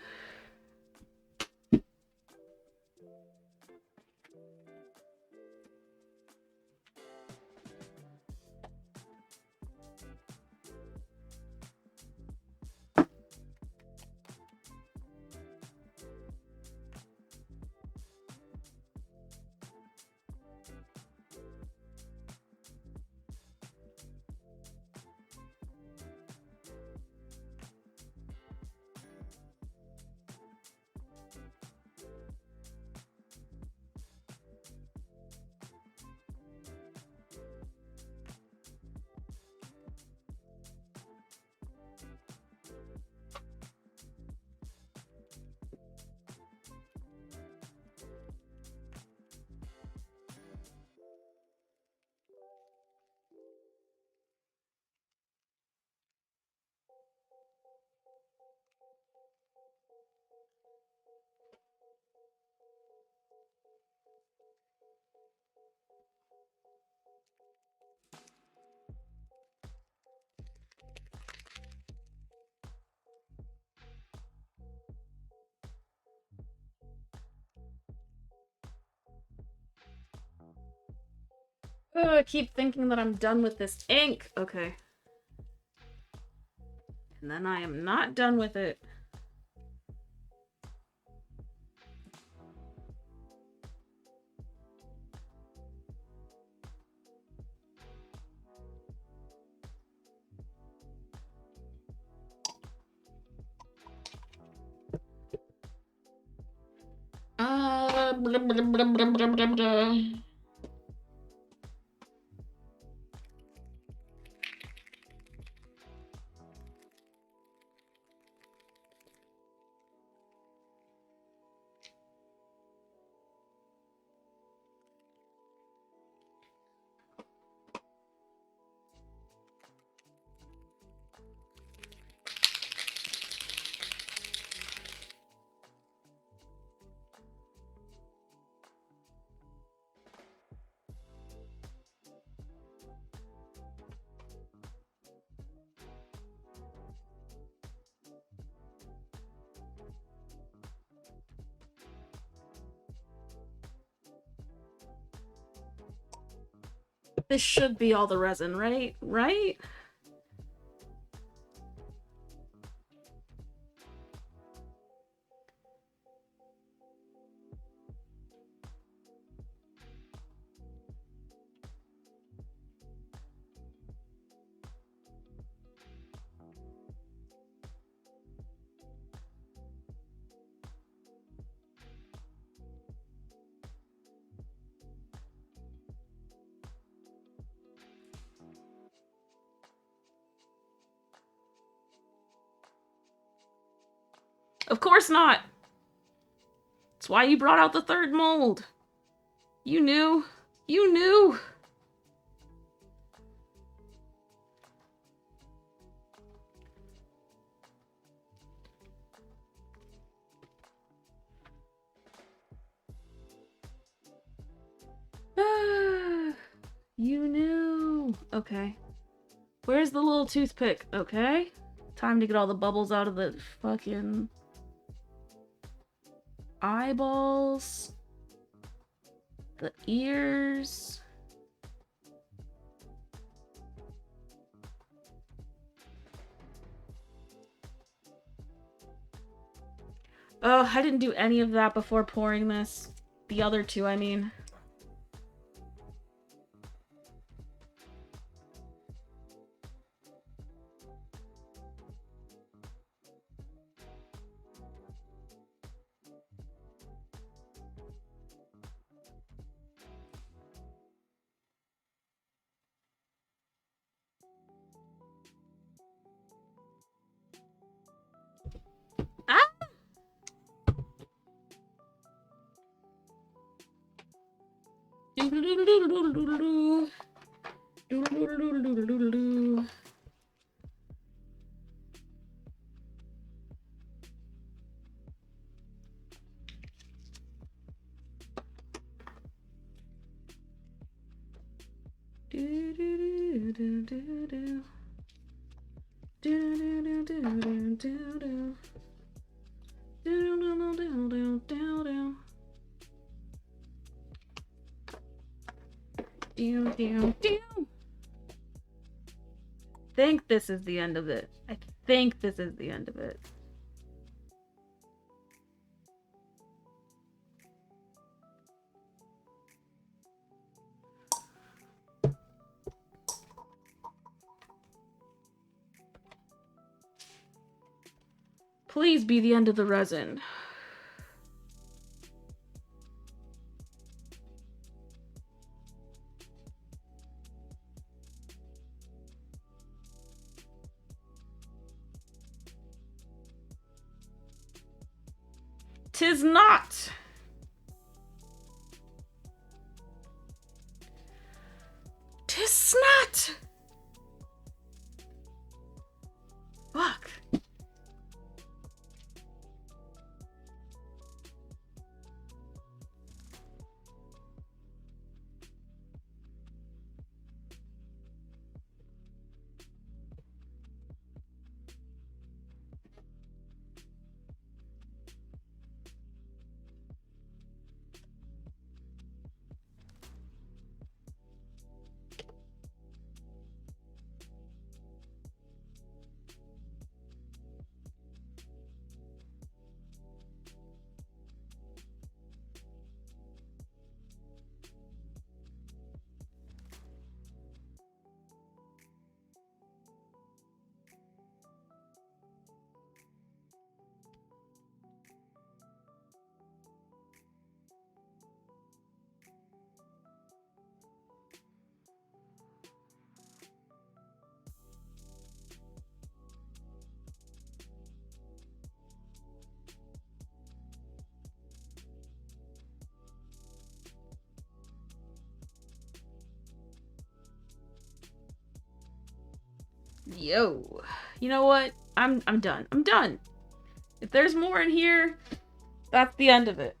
Oh, I keep thinking that I'm done with this ink. Okay. And then I am not done with it. Blah, blah, blah, blah, blah, blah, blah. This should be all the resin, right? Right? Of course not. That's why you brought out the third mold. You knew. You knew. You knew. Okay. Where's the little toothpick? Okay. Time to get all the bubbles out of the fucking eyeballs. The ears. Oh, I didn't do any of that before pouring this. The other two, I mean. Do do do do do do. Do do do do do do do. Do do do do do do. Do do do. I think this is the end of it. I think this is the end of it. Please be the end of the resin. Tis not. Tis not. Fuck. Yo. You know what? I'm done. I'm done. If there's more in here, that's the end of it.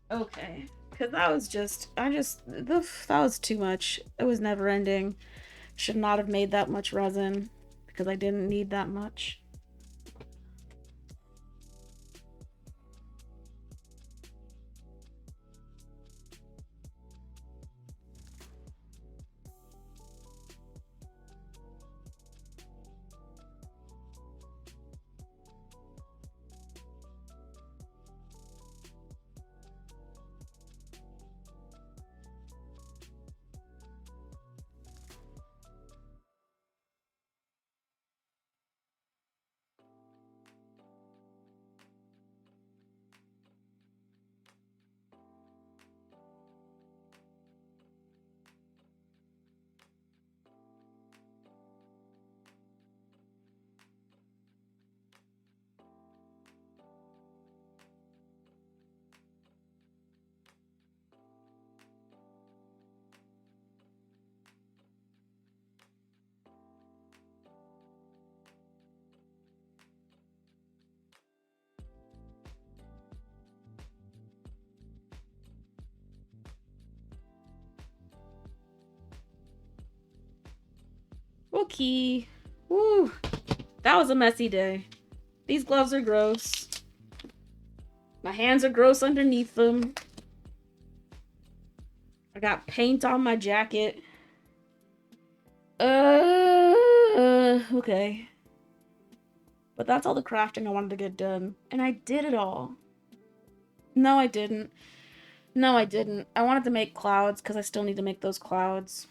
Okay. Cause that was that was too much. It was never ending. Should not have made that much resin because I didn't need that much. Okay. Woo. That was a messy day. These gloves are gross. My hands are gross underneath them. I got paint on my jacket. Okay. But that's all the crafting I wanted to get done. And I did it all. No, I didn't. No, I didn't. I wanted to make clouds because I still need to make those clouds.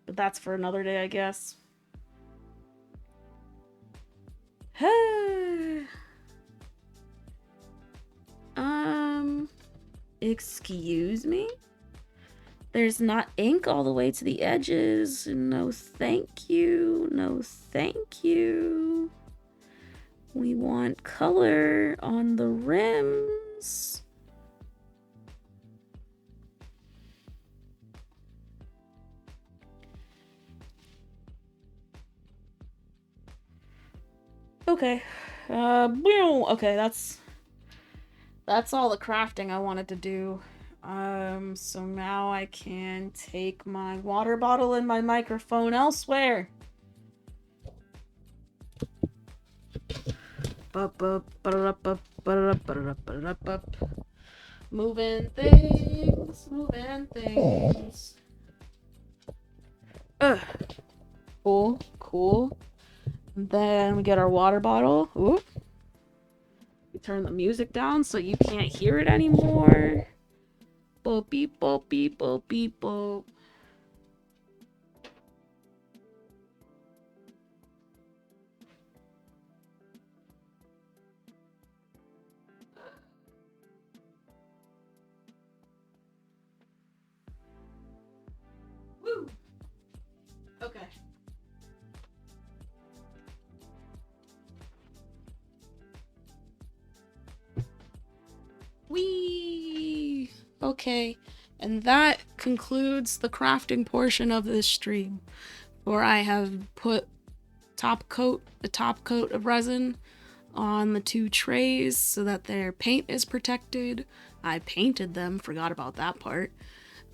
But that's for another day, I guess. Excuse me? There's not ink all the way to the edges. No, thank you. No, thank you. We want color on the rims. Okay. Okay, that's all the crafting I wanted to do. So now I can take my water bottle and my microphone elsewhere. Moving things, moving things. Ugh. Cool, cool. And then we get our water bottle. Ooh. We turn the music down so you can't hear it anymore. Boop beep boop beep boop beep boop. Woo! Okay. Whee! Okay. And that concludes the crafting portion of this stream, where I have put the top coat of resin on the two trays so that their paint is protected. I painted them, forgot about that part.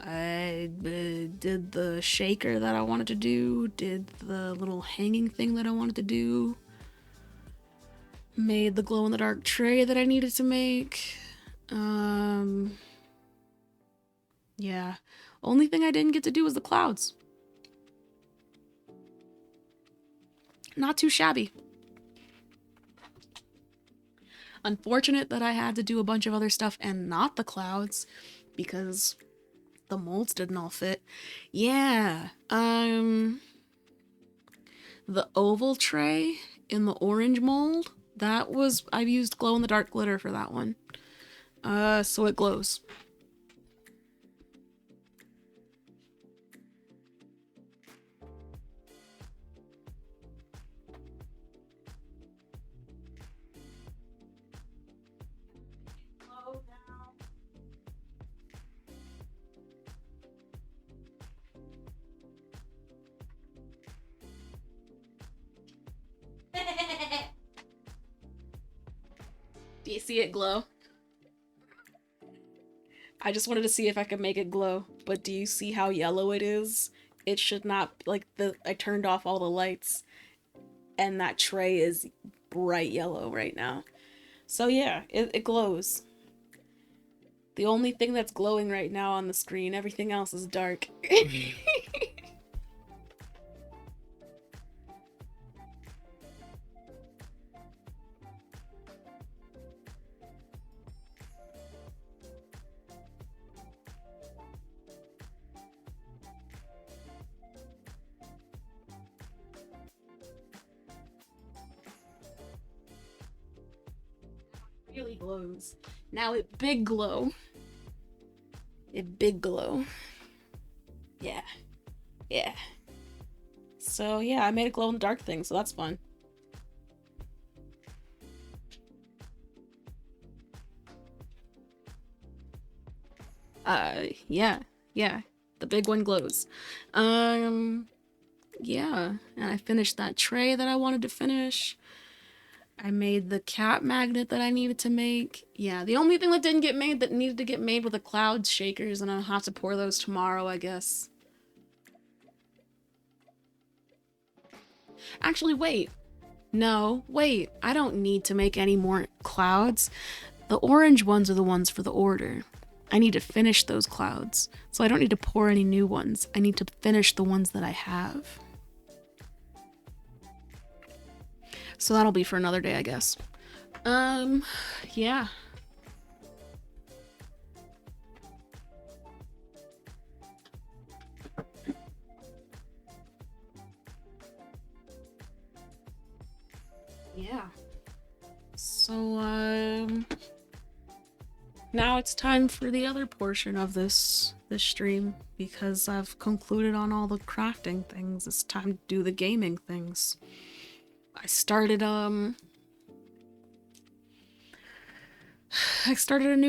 I did the shaker that I wanted to do, did the little hanging thing that I wanted to do, made the glow-in-the-dark tray that I needed to make. Yeah. Only thing I didn't get to do was the clouds. Not too shabby. Unfortunate that I had to do a bunch of other stuff and not the clouds, because the molds didn't all fit. Yeah. The oval tray in the orange mold, I've used glow-in-the-dark glitter for that one. So it glows. Glow now. Do you see it glow? I just wanted to see if I could make it glow, but do you see how yellow it is? It should not, I turned off all the lights, and that tray is bright yellow right now. So yeah, it glows. The only thing that's glowing right now on the screen, everything else is dark. Really glows. Now it big glow. It big glow. Yeah. Yeah. So yeah, I made a glow in the dark thing, so that's fun. Yeah. Yeah. The big one glows. Yeah. And I finished that tray that I wanted to finish. I made the cat magnet that I needed to make. Yeah, the only thing that didn't get made that needed to get made were the cloud shakers, and I'll have to pour those tomorrow, I guess. Actually, wait. No, wait. I don't need to make any more clouds. The orange ones are the ones for the order. I need to finish those clouds, so I don't need to pour any new ones. I need to finish the ones that I have. So that'll be for another day, I guess. Yeah. Yeah. So, now it's time for the other portion of this stream, because I've concluded on all the crafting things. It's time to do the gaming things. I started a new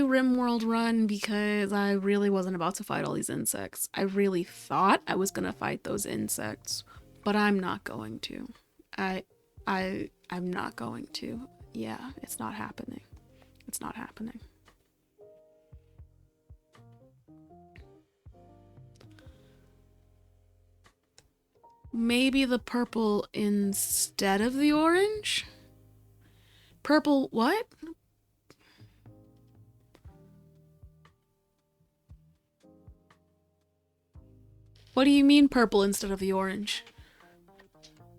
RimWorld run because I really wasn't about to fight all these insects. I really thought I was gonna fight those insects, but I'm not going to. I'm not going to. Yeah, it's not happening. It's not happening. Maybe the purple instead of the orange? Purple what? What do you mean purple instead of the orange?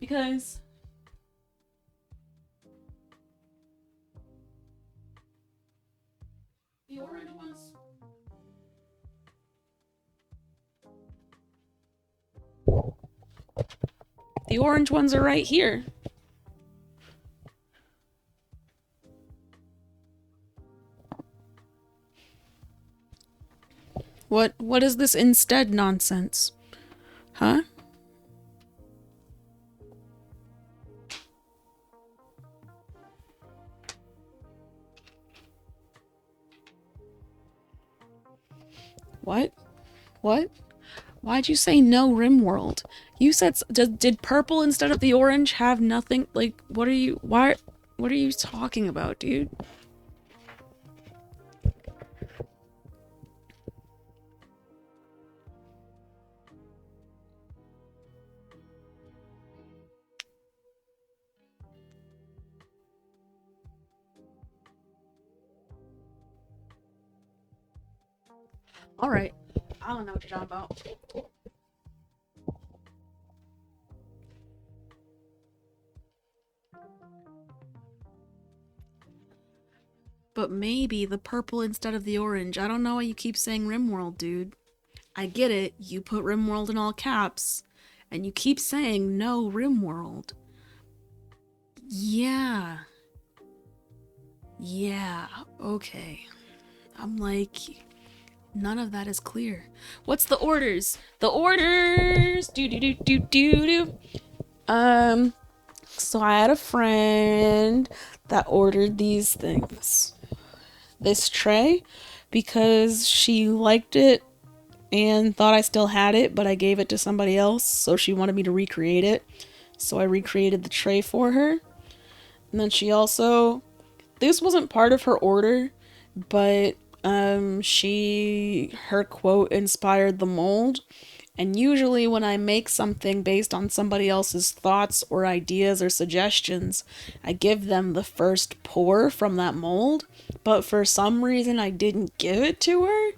Because the orange ones. The orange ones are right here. What is this instead nonsense? Huh? What? What? Why'd you say no RimWorld? You said did purple instead of the orange have nothing? Like, what are you? Why? What are you talking about, dude? All right. I don't know what you're talking about. But maybe the purple instead of the orange. I don't know why you keep saying RimWorld, dude. I get it. You put RimWorld in all caps, and you keep saying no RimWorld. Yeah. Yeah. Okay. I'm like, none of that is clear. What's the orders? The orders. Do do do do do do. So I had a friend that ordered these things. This tray because she liked it and thought I still had it, but I gave it to somebody else, so she wanted me to recreate it. So I recreated the tray for her. And then she also, this wasn't part of her order, but her quote inspired the mold. And usually, when I make something based on somebody else's thoughts or ideas or suggestions, I give them the first pour from that mold. But for some reason, I didn't give it to her.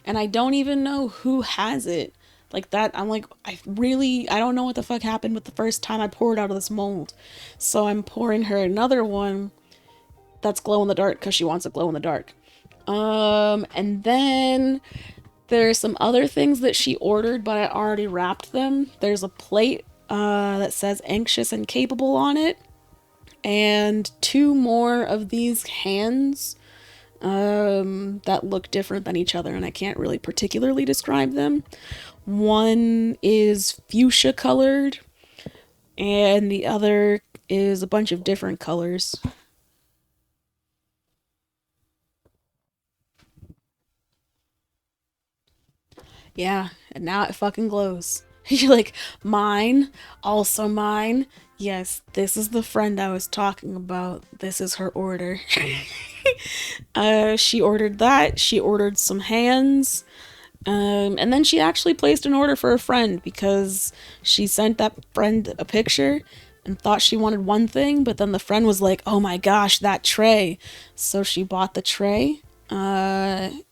And I don't even know who has it. Like that, I'm like, I don't know what the fuck happened with the first time I poured out of this mold. So I'm pouring her another one that's glow in the dark because she wants it glow in the dark. And then there's some other things that she ordered, but I already wrapped them. There's a plate that says anxious and capable on it, and two more of these hands that look different than each other, and I can't really particularly describe them. One is fuchsia colored, and the other is a bunch of different colors. Yeah, and now it fucking glows. You're like, mine, also mine. Yes, this is the friend I was talking about. This is her order. She ordered that. She ordered some hands. And then she actually placed an order for a friend because she sent that friend a picture and thought she wanted one thing, but then the friend was like, oh my gosh, that tray. So she bought the tray.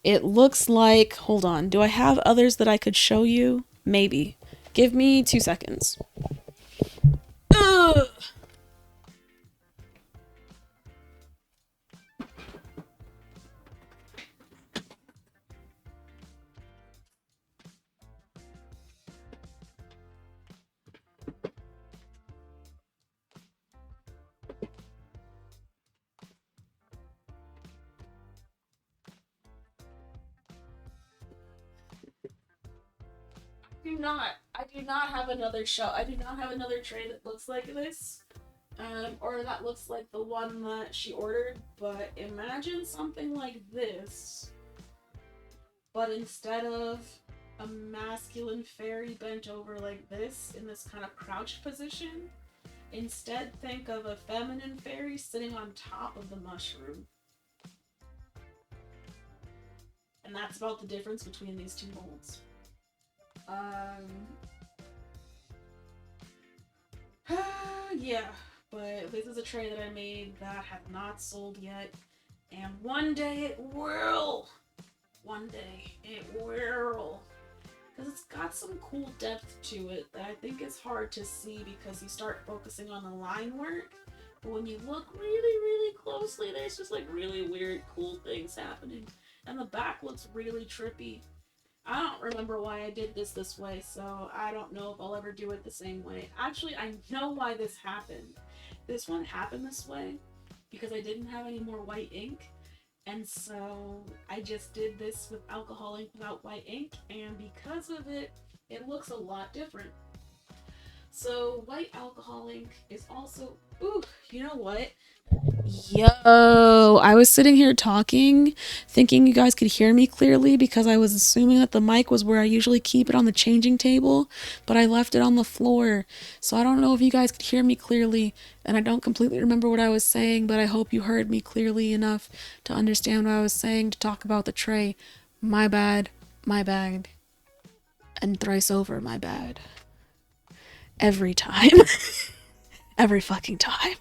It looks like, hold on, do I have others that I could show you? Maybe. Give me 2 seconds. Ugh. I do not have another show. I do not have another tray that looks like this. Or that looks like the one that she ordered, but imagine something like this, but instead of a masculine fairy bent over like this in this kind of crouched position, Instead, think of a feminine fairy sitting on top of the mushroom. And that's about the difference between these two molds. Um, yeah, but this is a tray that I made that have not sold yet, and one day it will. One day it will. Because it's got some cool depth to it that I think is hard to see because you start focusing on the line work. But when you look really, really closely, there's just like really weird, cool things happening. And the back looks really trippy. I don't remember why I did this way, so I don't know if I'll ever do it the same way. Actually, I know why this happened. This one happened this way because I didn't have any more white ink, and so I just did this with alcohol ink without white ink, and because of it, it looks a lot different. So white alcohol ink is also, ooh, you know what? Yo, I was sitting here talking, thinking you guys could hear me clearly because I was assuming that the mic was where I usually keep it on the changing table, but I left it on the floor. So I don't know if you guys could hear me clearly, and I don't completely remember what I was saying, but I hope you heard me clearly enough to understand what I was saying to talk about the tray. My bad, my bad, and thrice over my bad. Every time. Every fucking time.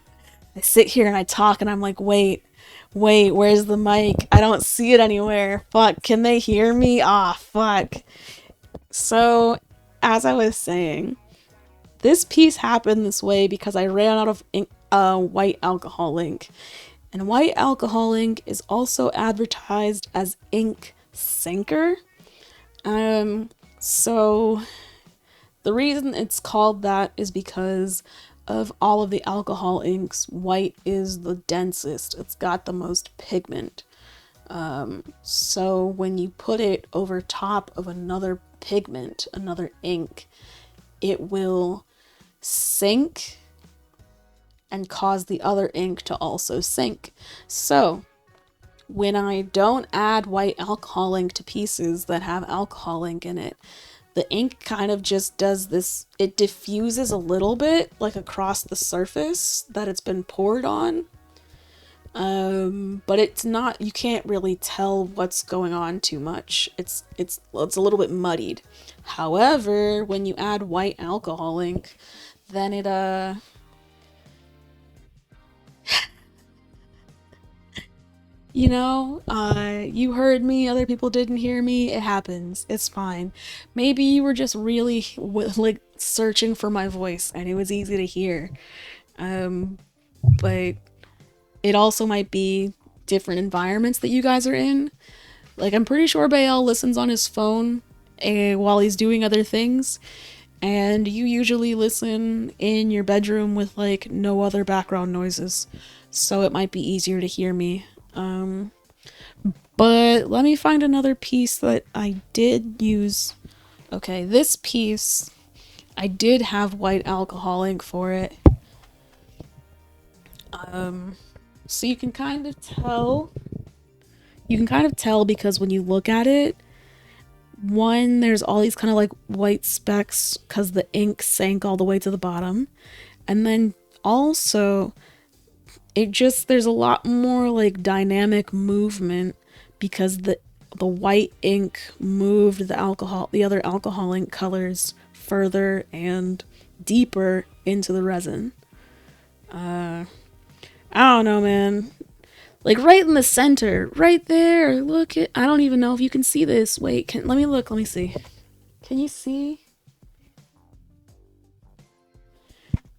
I sit here and I talk and I'm like, wait, where's the mic? I don't see it anywhere. Fuck, can they hear me? Ah, fuck. So, as I was saying, this piece happened this way because I ran out of ink, white alcohol ink. And white alcohol ink is also advertised as ink sinker. So the reason it's called that is because of all of the alcohol inks, white is the densest. It's got the most pigment. So when you put it over top of another pigment, another ink, it will sink and cause the other ink to also sink. So when I don't add white alcohol ink to pieces that have alcohol ink in it, the ink kind of just does this, it diffuses a little bit, like across the surface that it's been poured on. But it's not, you can't really tell what's going on too much. It's a little bit muddied. However, when you add white alcohol ink, then it you heard me, other people didn't hear me, it happens, it's fine. Maybe you were just really, like, searching for my voice, and it was easy to hear. But it also might be different environments that you guys are in. Like, I'm pretty sure Bael listens on his phone while he's doing other things, and you usually listen in your bedroom with, like, no other background noises, so it might be easier to hear me. But let me find another piece that I did use. Okay, this piece, I did have white alcohol ink for it. So you can kind of tell. You can kind of tell because when you look at it, one, there's all these kind of like white specks because the ink sank all the way to the bottom. And then also, there's a lot more like dynamic movement because the white ink moved the other alcohol ink colors further and deeper into the resin. I don't know, man. Like right in the center, right there. Look at, I don't even know if you can see this. Wait, let me look, let me see. Can you see?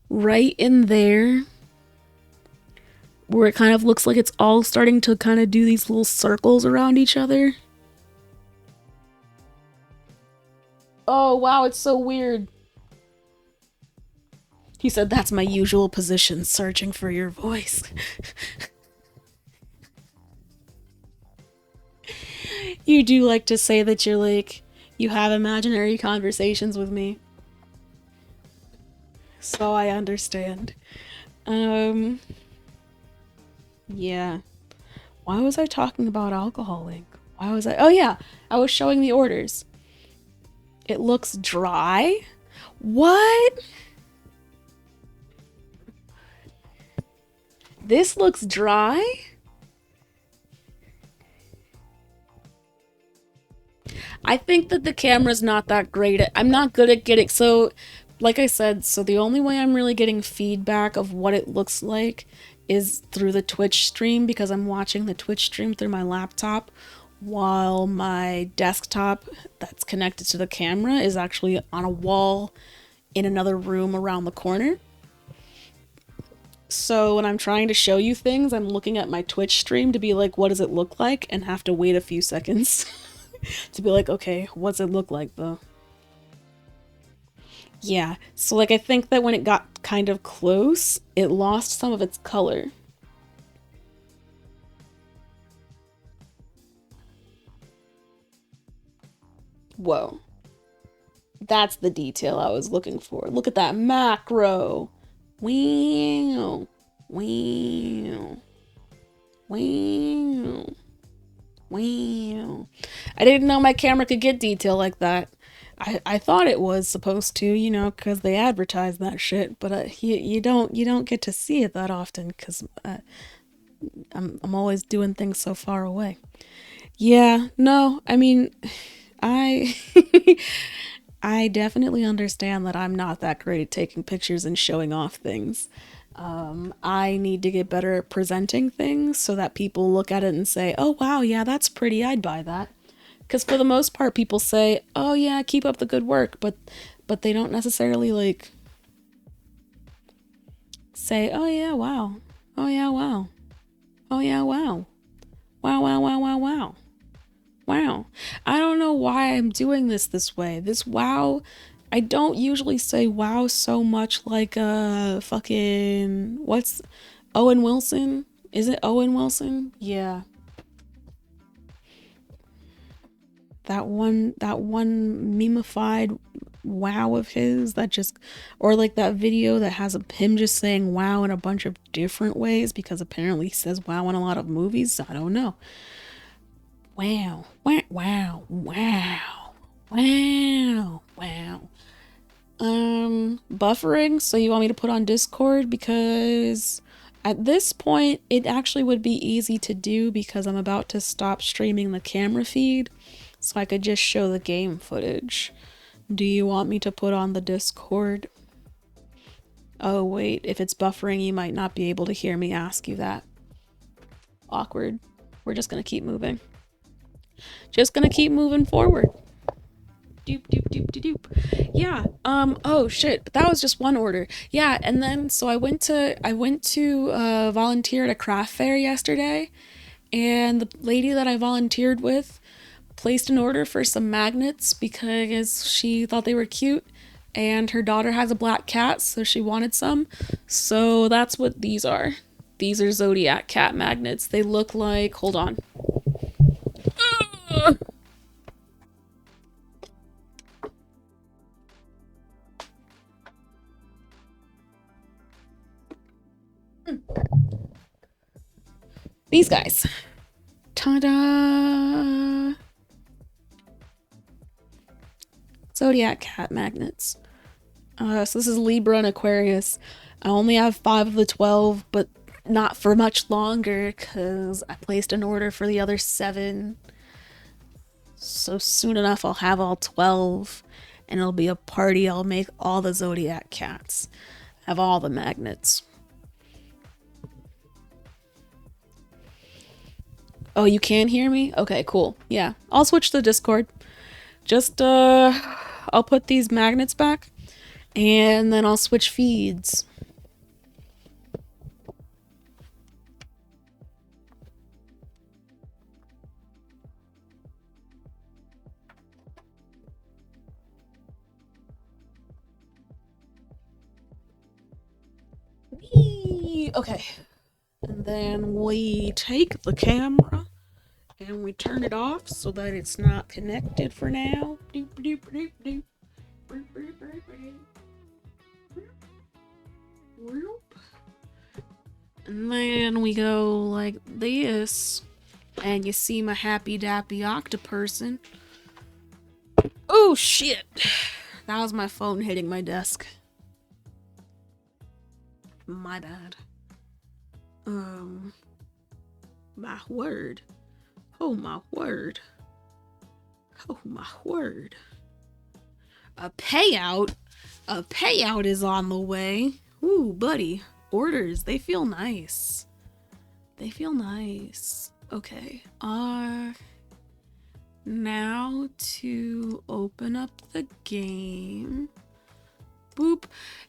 Right in there, where it kind of looks like it's all starting to kind of do these little circles around each other. Oh, wow, it's so weird. He said, that's my usual position, searching for your voice. You do like to say that you're like, you have imaginary conversations with me. So I understand. Yeah. Why was I talking about alcohol ink? Why was I? Oh yeah, I was showing the orders. It looks dry? What? This looks dry. I think that the camera's not that great. I'm not good at getting, so like I said, so the only way I'm really getting feedback of what it looks like is through the Twitch stream, because I'm watching the Twitch stream through my laptop while my desktop that's connected to the camera is actually on a wall in another room around the corner. So when I'm trying to show you things, I'm looking at my Twitch stream to be like, what does it look like? And have to wait a few seconds to be like, okay, what's it look like though? Yeah, so like I think that when it got kind of close, it lost some of its color. Whoa. That's the detail I was looking for. Look at that macro. Wow. Wow. Wow. Wow. I didn't know my camera could get detail like that. I thought it was supposed to, you know, because they advertise that shit, but you don't get to see it that often because I'm always doing things so far away. Yeah, no, I mean, I I definitely understand that I'm not that great at taking pictures and showing off things. I need to get better at presenting things so that people look at it and say, oh, wow, yeah, that's pretty. I'd buy that. Because for the most part, people say, oh, yeah, keep up the good work. But they don't necessarily, like, say, oh, yeah, wow. Oh, yeah, wow. Oh, yeah, wow. Wow, wow, wow, wow, wow. Wow. I don't know why I'm doing this way. This wow, I don't usually say wow so much like fucking what's Owen Wilson? Is it Owen Wilson? Yeah. That one memeified wow of his that just, or like that video that has him just saying wow in a bunch of different ways because apparently he says wow in a lot of movies. I don't know. Wow. Wow. Wow. Wow. Wow. Wow. Buffering, so you want me to put on Discord because at this point it actually would be easy to do because I'm about to stop streaming the camera feed so I could just show the game footage. Do you want me to put on the Discord? Oh wait, if it's buffering you might not be able to hear me ask you that. Awkward. We're just gonna keep moving. Just gonna keep moving forward. Doop doop doop doop doop. Yeah. Oh shit. But that was just one order. Yeah. And then so I went to volunteer at a craft fair yesterday, and the lady that I volunteered with placed an order for some magnets because she thought they were cute, and her daughter has a black cat, so she wanted some. So that's what these are. These are Zodiac cat magnets. They look like. Hold on. These guys. Ta-da! Zodiac cat magnets. So this is Libra and Aquarius. I only have 5 of the 12, but not for much longer because I placed an order for the other 7. So soon enough I'll have all 12 and it'll be a party. I'll make all the Zodiac cats. Have all the magnets. Oh, you can hear me? Okay, cool. Yeah, I'll switch to Discord. Just, I'll put these magnets back, and then I'll switch feeds. Whee! Okay. And then we take the camera and we turn it off so that it's not connected for now. Doop, doop, doop, doop. And then we go like this, and you see my happy dappy octoperson. Oh shit! That was my phone hitting my desk. My bad. My word. Oh my word. Oh my word. A payout? A payout is on the way. Ooh, buddy. Orders, they feel nice. They feel nice. Okay. Now to open up the game. Boop.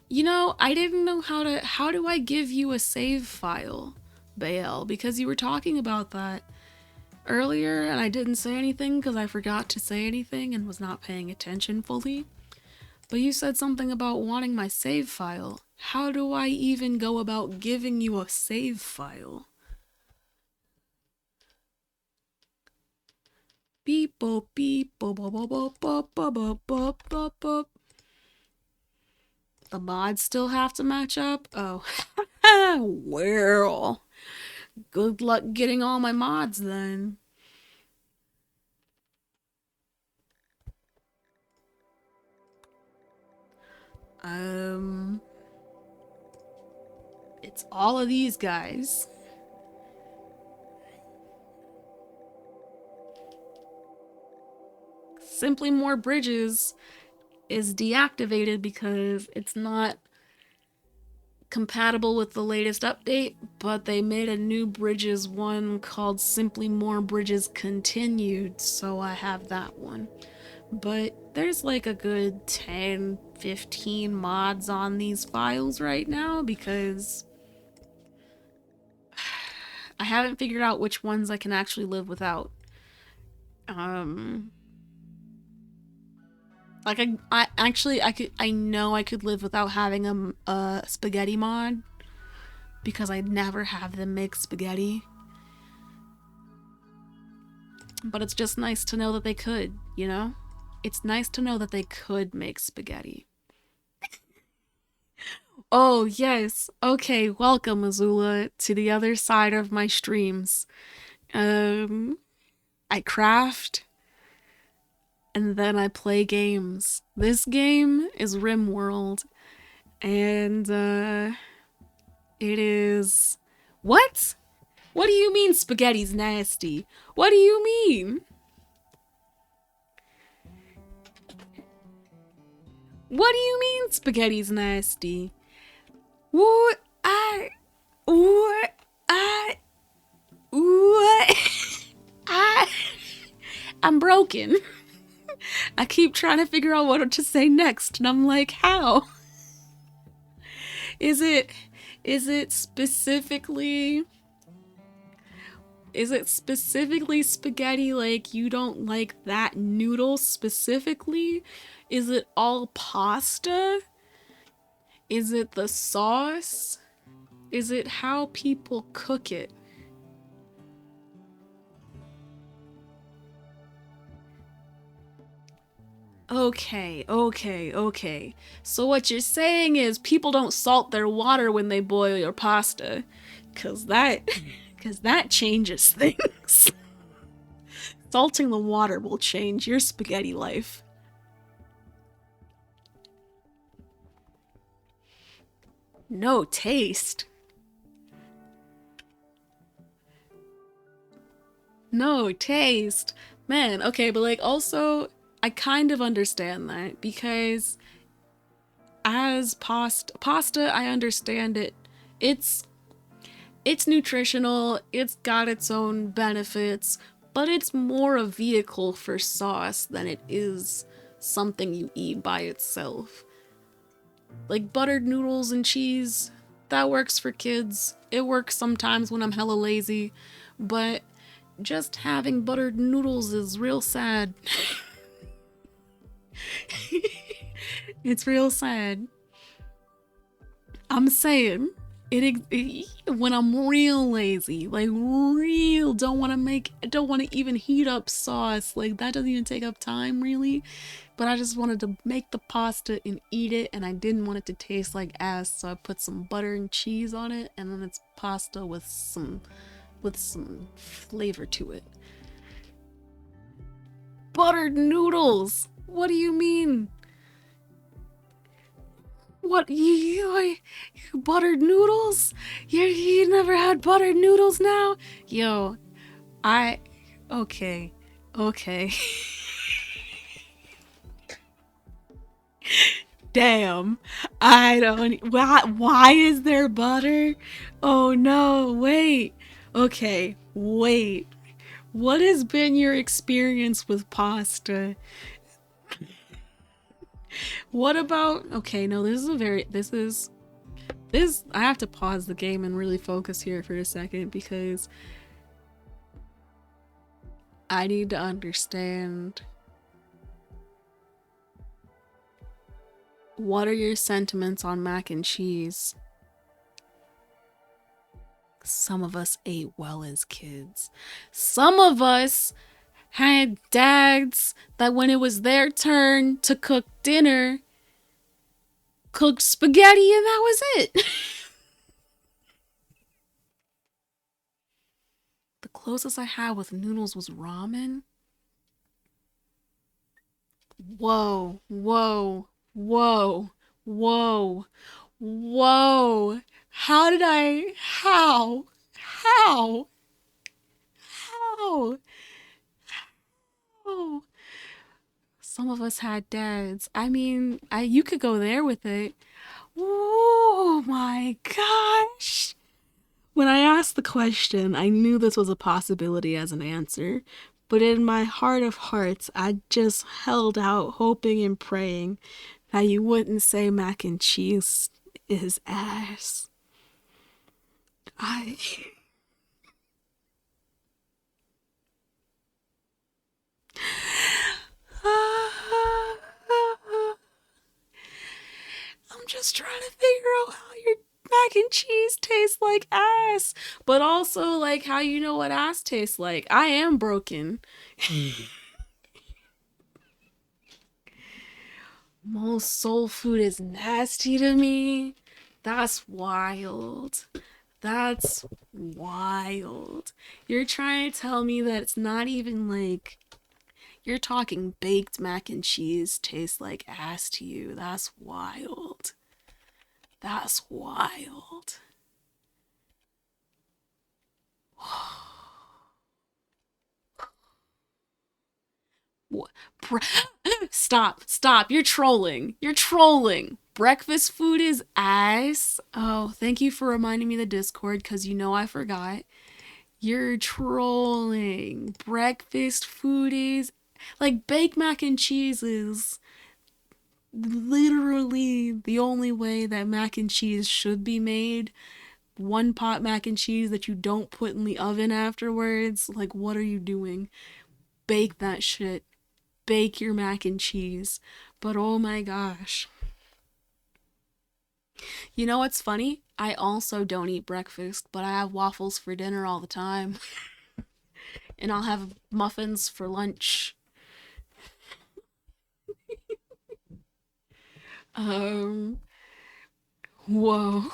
You know, I didn't know how do I give you a save file, Bael? Because you were talking about that earlier and I didn't say anything because I forgot to say anything and was not paying attention fully. But you said something about wanting my save file. How do I even go about giving you a save file? Beep boop beep boop boop boop boop boop boop boop boop. The mods still have to match up? Oh. Well. Good luck getting all my mods then. It's all of these guys. Simply More Bridges is deactivated because it's not compatible with the latest update, but they made a new Bridges one called Simply More Bridges Continued, so I have that one. But there's like a good 10, 15 mods on these files right now because I haven't figured out which ones I can actually live without. Like I know I could live without having a spaghetti mod because I'd never have them make spaghetti. But it's just nice to know that they could, you know? It's nice to know that they could make spaghetti. Oh, yes. Okay, welcome, Azula, to the other side of my streams. I craft, and then I play games. This game is RimWorld, and, it is... What? What do you mean spaghetti's nasty? What do you mean? What do you mean spaghetti's nasty? What? I'm broken. I keep trying to figure out what to say next, and I'm like, how? Is it specifically spaghetti, like you don't like that noodle specifically? Is it all pasta? Is it the sauce? Is it how people cook it? Okay. So what you're saying is people don't salt their water when they boil your pasta. Cause that changes things. Salting the water will change your spaghetti life. No taste. No taste. Man, okay, but like also I kind of understand that because as pasta, I understand it. It's nutritional, it's got its own benefits, but it's more a vehicle for sauce than it is something you eat by itself. Like buttered noodles and cheese, that works for kids. It works sometimes when I'm hella lazy, but just having buttered noodles is real sad. It's real sad. I'm saying when I'm real lazy, like real don't want to even heat up sauce, like that doesn't even take up time really, but I just wanted to make the pasta and eat it, and I didn't want it to taste like ass, so I put some butter and cheese on it, and then it's pasta with some flavor to it. Buttered noodles. What do you mean? What, you buttered noodles? You never had buttered noodles now? Yo, okay, okay. Damn, I don't, why is there butter? Oh no, wait. Okay, wait. What has been your experience with pasta? What about, okay, no, I have to pause the game and really focus here for a second because I need to understand what are your sentiments on mac and cheese? Some of us ate well as kids. Some of us had dads that when it was their turn to cook dinner, cooked spaghetti and that was it. The closest I had with noodles was ramen. Whoa, whoa, whoa, whoa, whoa. How? How? How? How? Some of us had dads. I mean, you could go there with it. Oh my gosh. When I asked the question, I knew this was a possibility as an answer, but in my heart of hearts, I just held out, hoping and praying that you wouldn't say mac and cheese is ass. I. I'm just trying to figure out how your mac and cheese tastes like ass, but also like how you know what ass tastes like. I am broken. Most soul food is nasty to me. That's wild. That's wild. You're trying to tell me that it's not even like you're talking baked mac and cheese tastes like ass to you. That's wild. That's wild. What? Stop. You're trolling. You're trolling. Breakfast food is ass. Oh, thank you for reminding me of the Discord because you know I forgot. You're trolling. Breakfast food is like baked mac and cheese is literally the only way that mac and cheese should be made. One pot mac and cheese that you don't put in the oven afterwards. Like, what are you doing? Bake that shit. Bake your mac and cheese. But oh my gosh. You know what's funny? I also don't eat breakfast, but I have waffles for dinner all the time. And I'll have muffins for lunch. Um, whoa.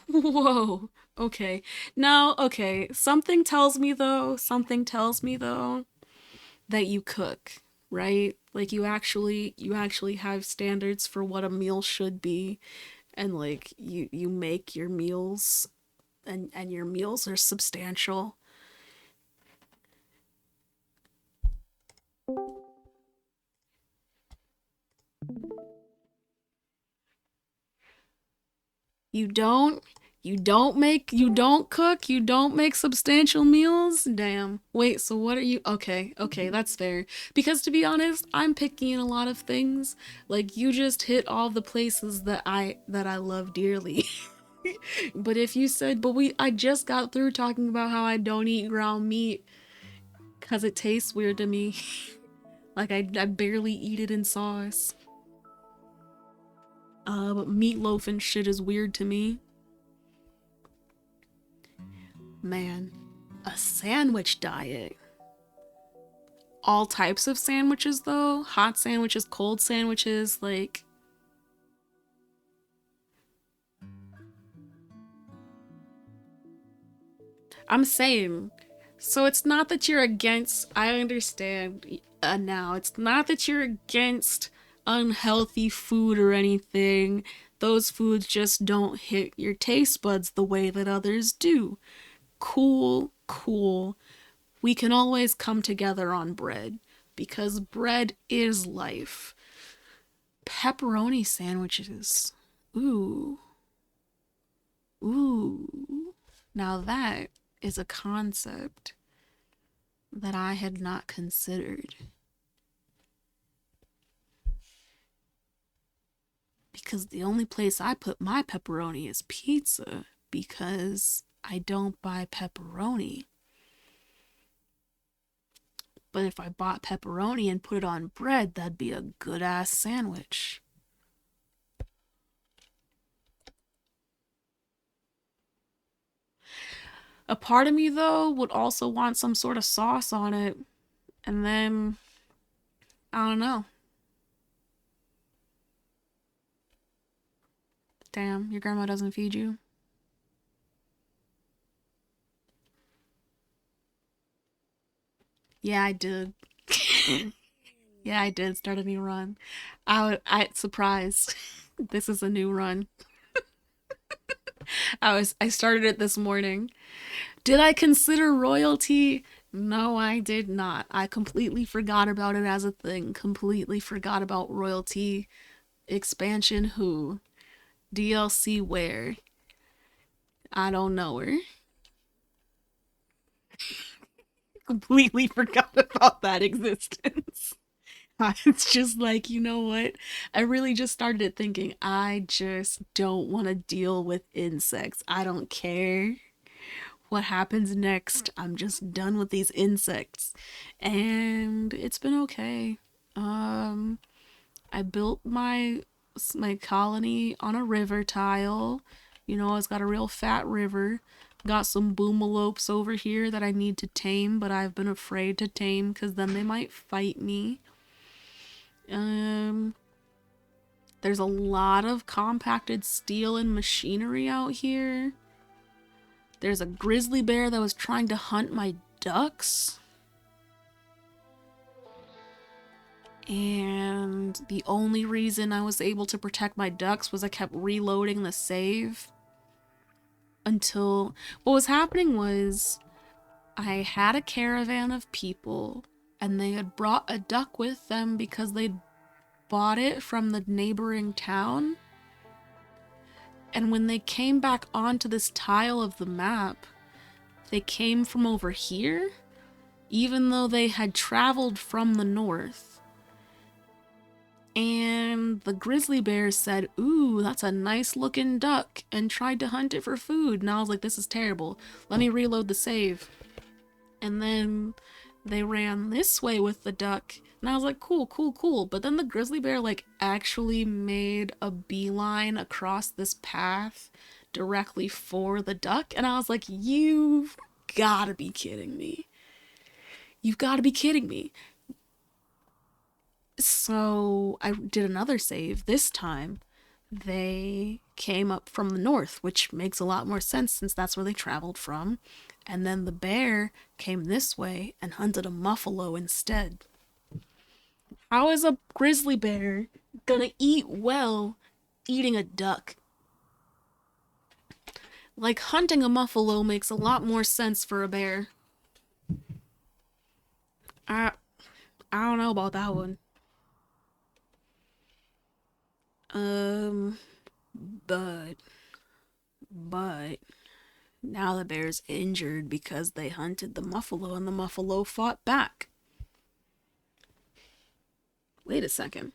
Whoa. Okay. No, okay. Something tells me though that you cook, right? Like you actually have standards for what a meal should be and like you make your meals and your meals are substantial. You don't you don't cook, you don't make substantial meals? Damn. Wait, so what are you okay, that's fair. Because to be honest, I'm picky in a lot of things. Like you just hit all the places that I love dearly. But if you said, but I just got through talking about how I don't eat ground meat because it tastes weird to me. Like I barely eat it in sauce. But meatloaf and shit is weird to me. Man, a sandwich diet. All types of sandwiches though? Hot sandwiches, cold sandwiches, like I'm saying. So it's not that you're against, I understand now. It's not that you're against unhealthy food or anything. Those foods just don't hit your taste buds the way that others do. Cool, cool. We can always come together on bread because bread is life. Pepperoni sandwiches. Ooh. Ooh. Now that is a concept that I had not considered. Because the only place I put my pepperoni is pizza, because I don't buy pepperoni. But if I bought pepperoni and put it on bread, that'd be a good ass sandwich. A part of me, though, would also want some sort of sauce on it. And then, I don't know. Damn, your grandma doesn't feed you? Yeah, I did. Yeah, I did start a new run. Surprise. This is a new run. I started it this morning. Did I consider royalty? No, I did not. I completely forgot about it as a thing. Completely forgot about royalty. Expansion who? DLC where? I don't know her. Completely forgot about that existence. It's just like, you know what? I really just started thinking, I just don't want to deal with insects. I don't care what happens next. I'm just done with these insects. And it's been okay. I built my colony on a river tile. You know, it's got a real fat river. Got some boomalopes over here that I need to tame, but I've been afraid to tame because then they might fight me. Um, there's a lot of compacted steel and machinery out here. There's a grizzly bear that was trying to hunt my ducks. And the only reason I was able to protect my ducks was I kept reloading the save until what was happening was I had a caravan of people and they had brought a duck with them because they'd bought it from the neighboring town. And when they came back onto this tile of the map, they came from over here, even though they had traveled from the north. And the grizzly bear said, "Ooh, that's a nice looking duck," and tried to hunt it for food. And I was like, this is terrible. Let me reload the save. And then they ran this way with the duck. And I was like, cool, cool, cool. But then the grizzly bear, like, actually made a beeline across this path directly for the duck. And I was like, you've gotta be kidding me. You've gotta be kidding me. So I did another save. This time, they came up from the north, which makes a lot more sense since that's where they traveled from. And then the bear came this way and hunted a muffalo instead. How is a grizzly bear gonna eat well eating a duck? Like, hunting a muffalo makes a lot more sense for a bear. I I don't know about that one. Um, but but now the bear's injured because they hunted the muffalo and the muffalo fought back. Wait a second.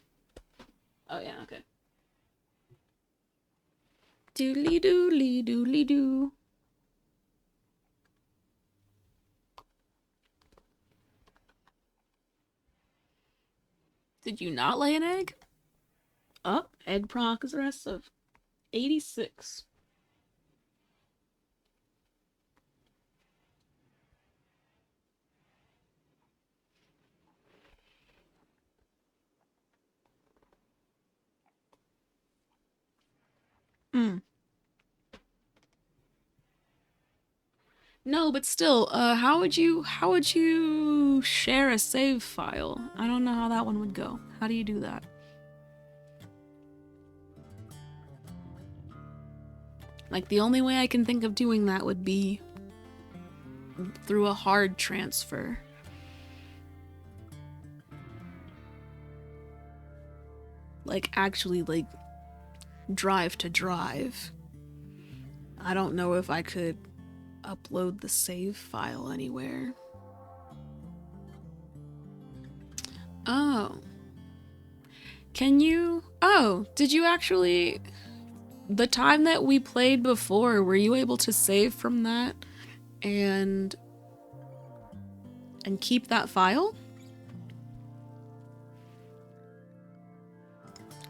Oh yeah, okay. Doodly doodly doodly doo. Did you not lay an egg? Oh, egg progress of 86. Hmm. No, but still, how would you share a save file? I don't know how that one would go. How do you do that? Like, the only way I can think of doing that would be through a hard transfer. Like, actually, like, drive to drive. I don't know if I could upload the save file anywhere. Oh. Can you... Oh, did you actually... The time that we played before, were you able to save from that and keep that file?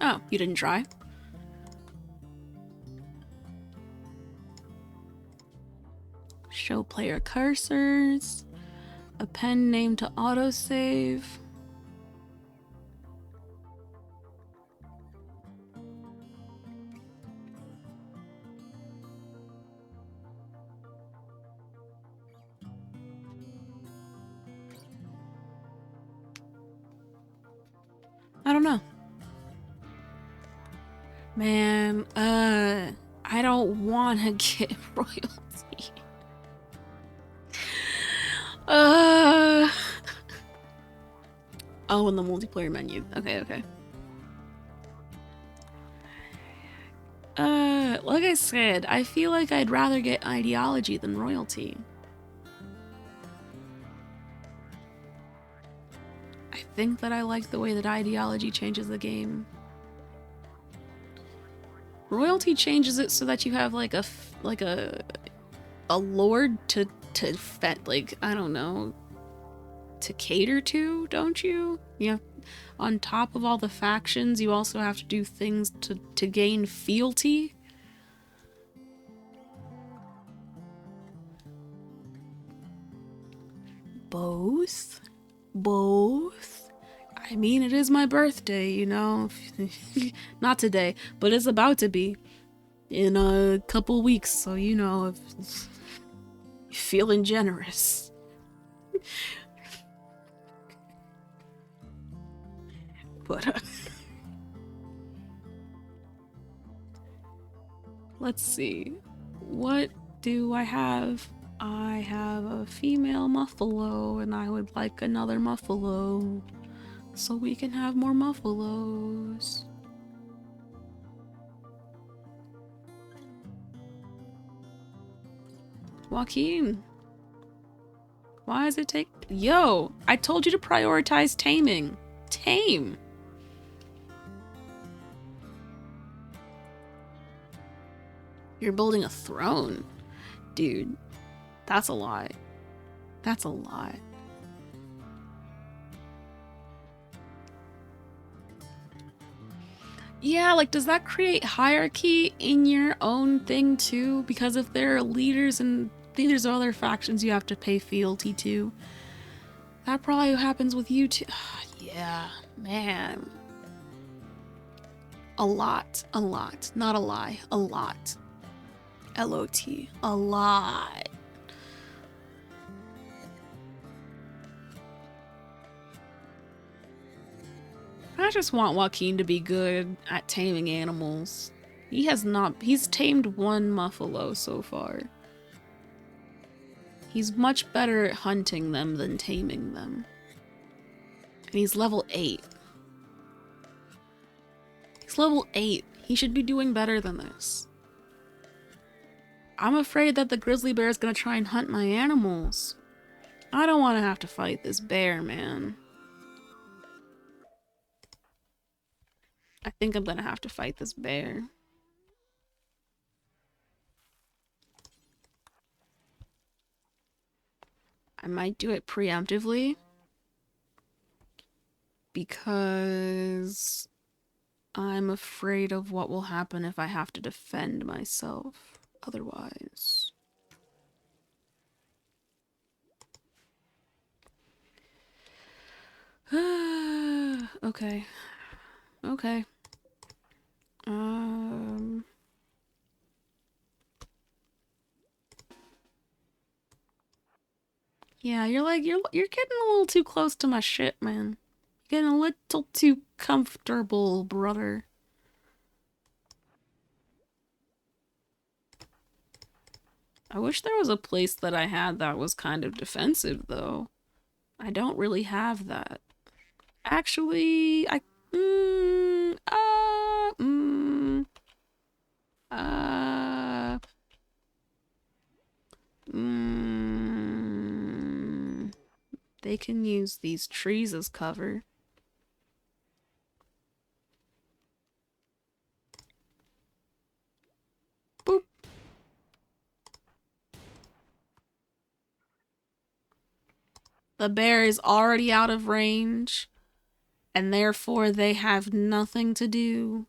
Oh, you didn't try? Show player cursors. Append name to autosave. I don't know. Man, I don't want to get royalty. Oh, in the multiplayer menu. Okay, okay. Like I said, I feel like I'd rather get ideology than royalty. I think that I like the way that ideology changes the game. Royalty changes it so that you have like a lord to like, I don't know, to cater to, don't you? Yeah. On top of all the factions, you also have to do things to gain fealty. Both? I mean, it is my birthday, you know? Not today, but it's about to be in a couple weeks, so you know, if you're feeling generous. But, let's see. What do I have? I have a female muffalo, and I would like another muffalo, so we can have more muffalos. Joaquin, why does it take... Yo, I told you to prioritize taming. Tame. You're building a throne. Dude, that's a lot. That's a lot. Yeah, like, does that create hierarchy in your own thing too? Because if there are leaders and leaders of other factions you have to pay fealty to, that probably happens with you too. Yeah, man. A lot. Not a lie. A lot. L-O-T. A lot. I just want Joaquin to be good at taming animals. He's tamed one muffalo so far. He's much better at hunting them than taming them. And he's level 8. He's level 8. He should be doing better than this. I'm afraid that the grizzly bear is gonna try and hunt my animals. I don't want to have to fight this bear, man. I think I'm gonna have to fight this bear. I might do it preemptively because I'm afraid of what will happen if I have to defend myself otherwise. Okay. Okay. Yeah, you're getting a little too close to my shit, man. You're getting a little too comfortable, brother. I wish there was a place that I had that was kind of defensive, though. I don't really have that. Actually, I... uh, they can use these trees as cover. Boop. The bear is already out of range, and therefore they have nothing to do.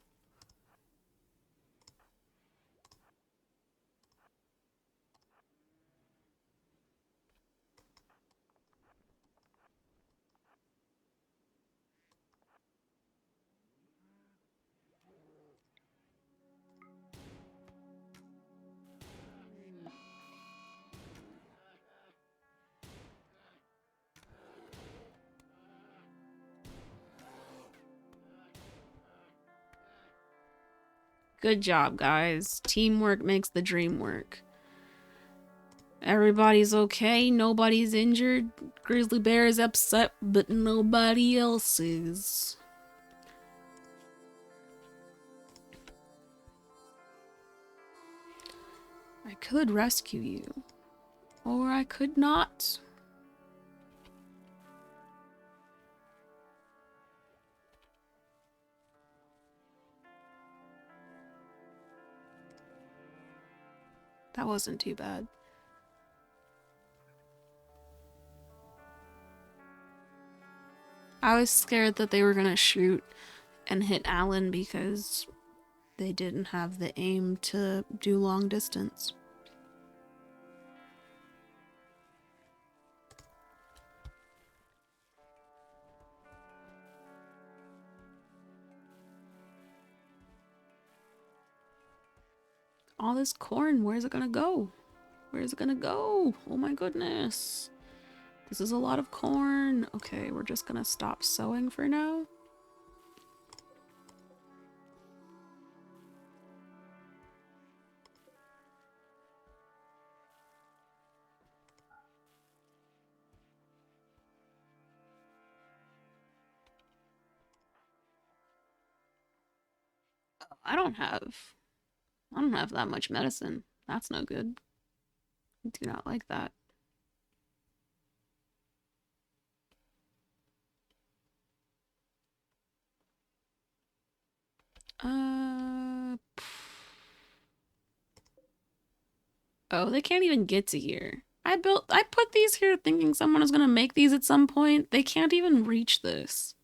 Good job, guys. Teamwork makes the dream work. Everybody's okay, nobody's injured. Grizzly Bear is upset, but nobody else is. I could rescue you, or I could not. That wasn't too bad. I was scared that they were gonna shoot and hit Alan because they didn't have the aim to do long distance. All this corn, where's it gonna go? Where's it gonna go? Oh my goodness. This is a lot of corn. Okay, we're just gonna stop sowing for now. I don't have that much medicine. That's no good. I do not like that. Oh, they can't even get to here. I put these here thinking someone was gonna make these at some point. They can't even reach this.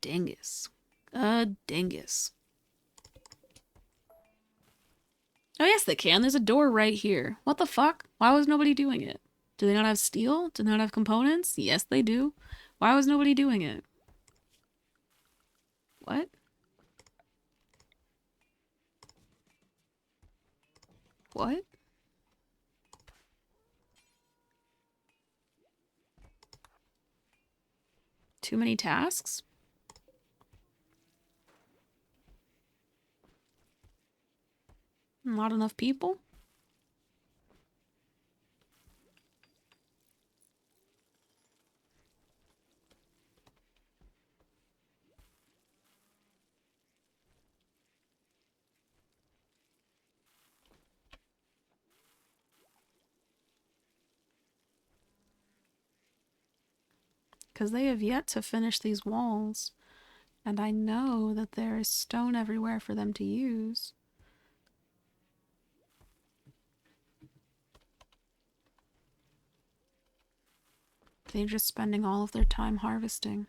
Dingus. Dingus. Oh yes, they can. There's a door right here. What the fuck? Why was nobody doing it? Do they not have steel? Do they not have components? Yes, they do. Why was nobody doing it? What? What? Too many tasks? Not enough people? Because they have yet to finish these walls. And I know that there is stone everywhere for them to use. They're just spending all of their time harvesting.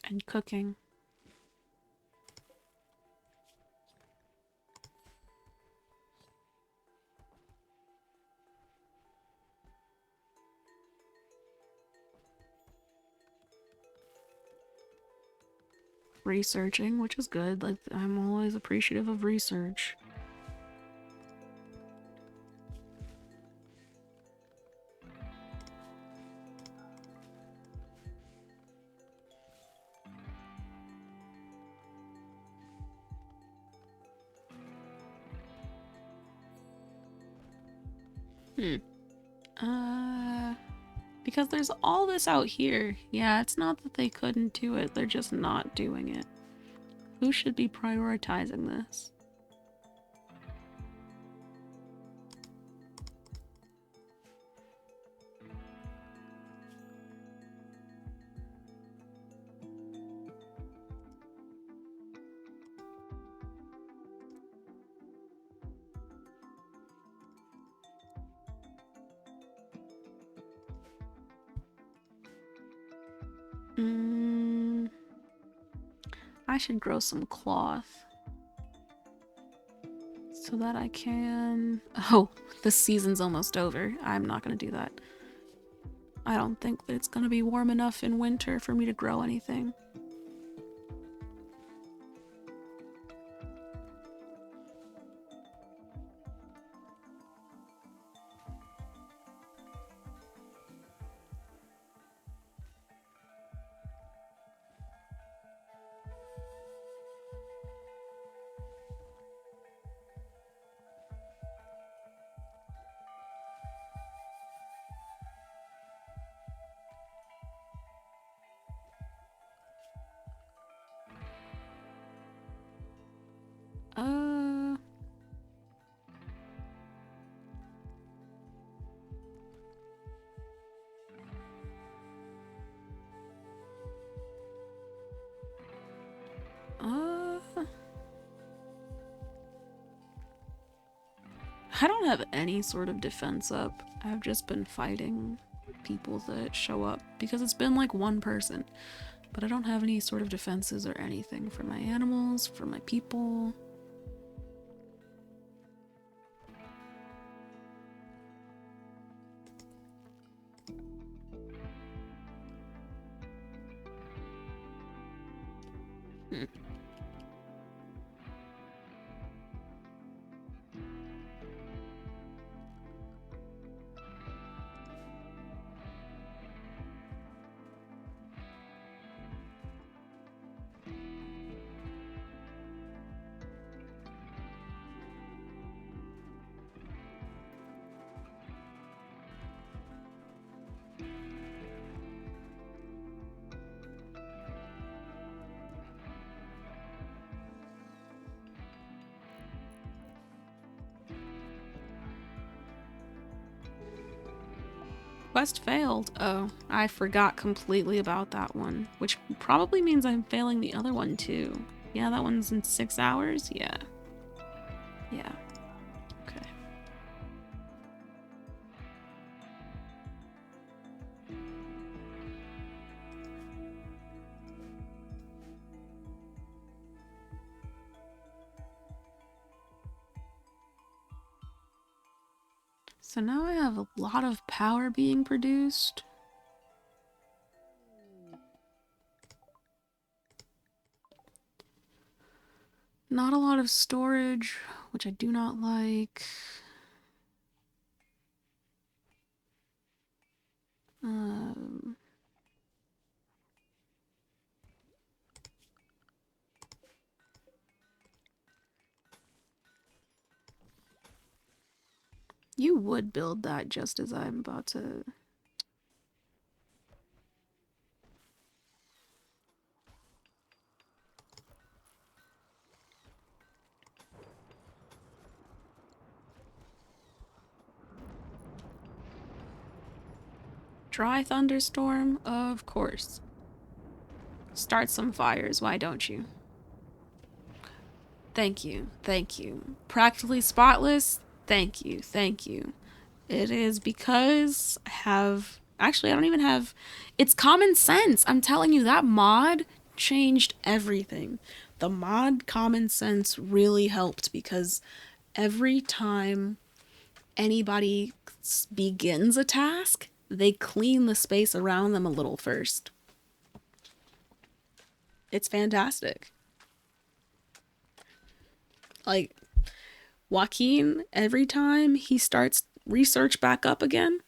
And cooking. Researching, which is good. Like, I'm always appreciative of research. Because there's all this out here. Yeah, it's not that they couldn't do it, they're just not doing it. Who should be prioritizing this? I should grow some cloth so that I can... Oh, the season's almost over. I'm not gonna do that. I don't think that it's gonna be warm enough in winter for me to grow anything. I don't have any sort of defense up. I've just been fighting people that show up because it's been like one person. But I don't have any sort of defenses or anything for my animals, for my people. Quest failed. Oh, I forgot completely about that one, which probably means I'm failing the other one too. Yeah, that one's in 6 hours? Yeah. Yeah. Okay. So now I have a lot of power being produced. Not a lot of storage, which I do not like. You would build that just as I'm about to... Dry thunderstorm? Of course. Start some fires, why don't you? Thank you, thank you. Practically spotless? Thank you, thank you. It is because I have... Actually, I don't even have... It's common sense. I'm telling you, that mod changed everything. The mod common sense really helped because every time anybody begins a task, they clean the space around them a little first. It's fantastic. Like, Joaquin, every time he starts research back up again,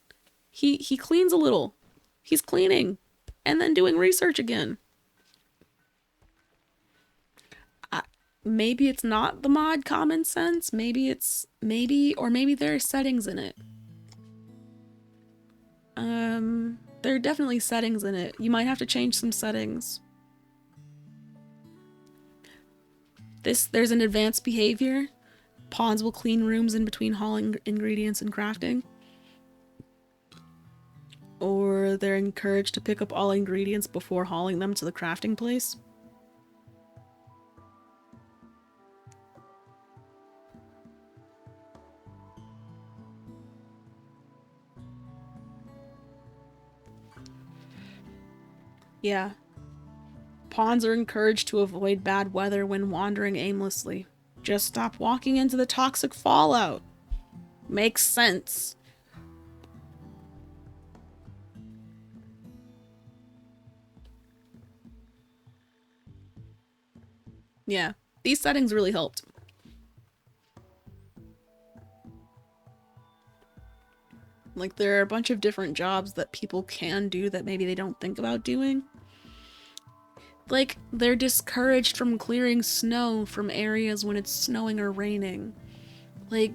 he cleans a little. He's cleaning and then doing research again. Maybe it's not the mod common sense. Maybe there are settings in it. There are definitely settings in it. You might have to change some settings. There's an advanced behavior. Pawns will clean rooms in between hauling ingredients and crafting. Or they're encouraged to pick up all ingredients before hauling them to the crafting place. Yeah. Pawns are encouraged to avoid bad weather when wandering aimlessly. Just stop walking into the toxic fallout. Makes sense. Yeah, these settings really helped. Like, there are a bunch of different jobs that people can do that maybe they don't think about doing. Like, they're discouraged from clearing snow from areas when it's snowing or raining. Like,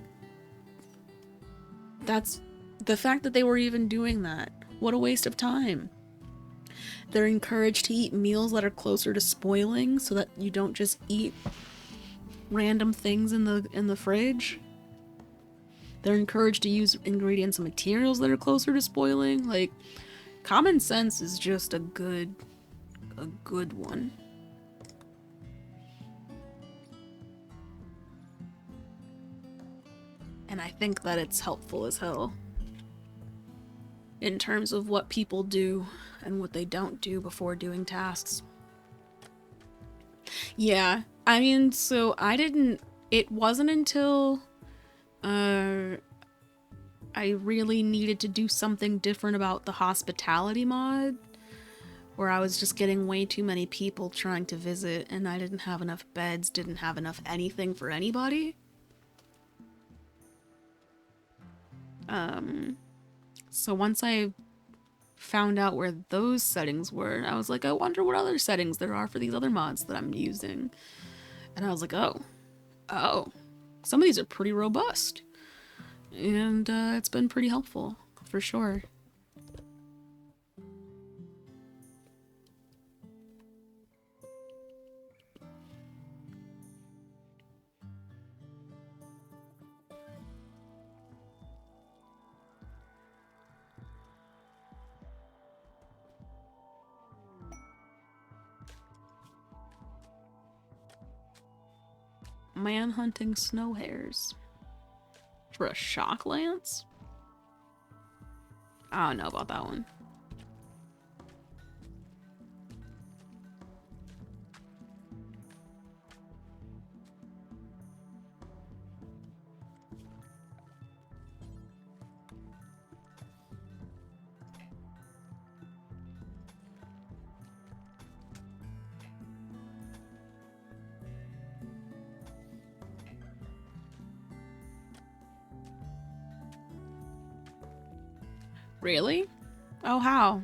that's the fact that they were even doing that. What a waste of time. They're encouraged to eat meals that are closer to spoiling so that you don't just eat random things in the fridge. They're encouraged to use ingredients and materials that are closer to spoiling. Like, common sense is just a good one. And I think that it's helpful as hell in terms of what people do and what they don't do before doing tasks. Yeah, I mean, so it wasn't until I really needed to do something different about the hospitality mod, where I was just getting way too many people trying to visit, and I didn't have enough beds, didn't have enough anything for anybody. So once I found out where those settings were, I was like, I wonder what other settings there are for these other mods that I'm using. And I was like, oh, some of these are pretty robust. And it's been pretty helpful, for sure. Man hunting snow hares. For a shock lance? I don't know about that one. Really? Oh, how?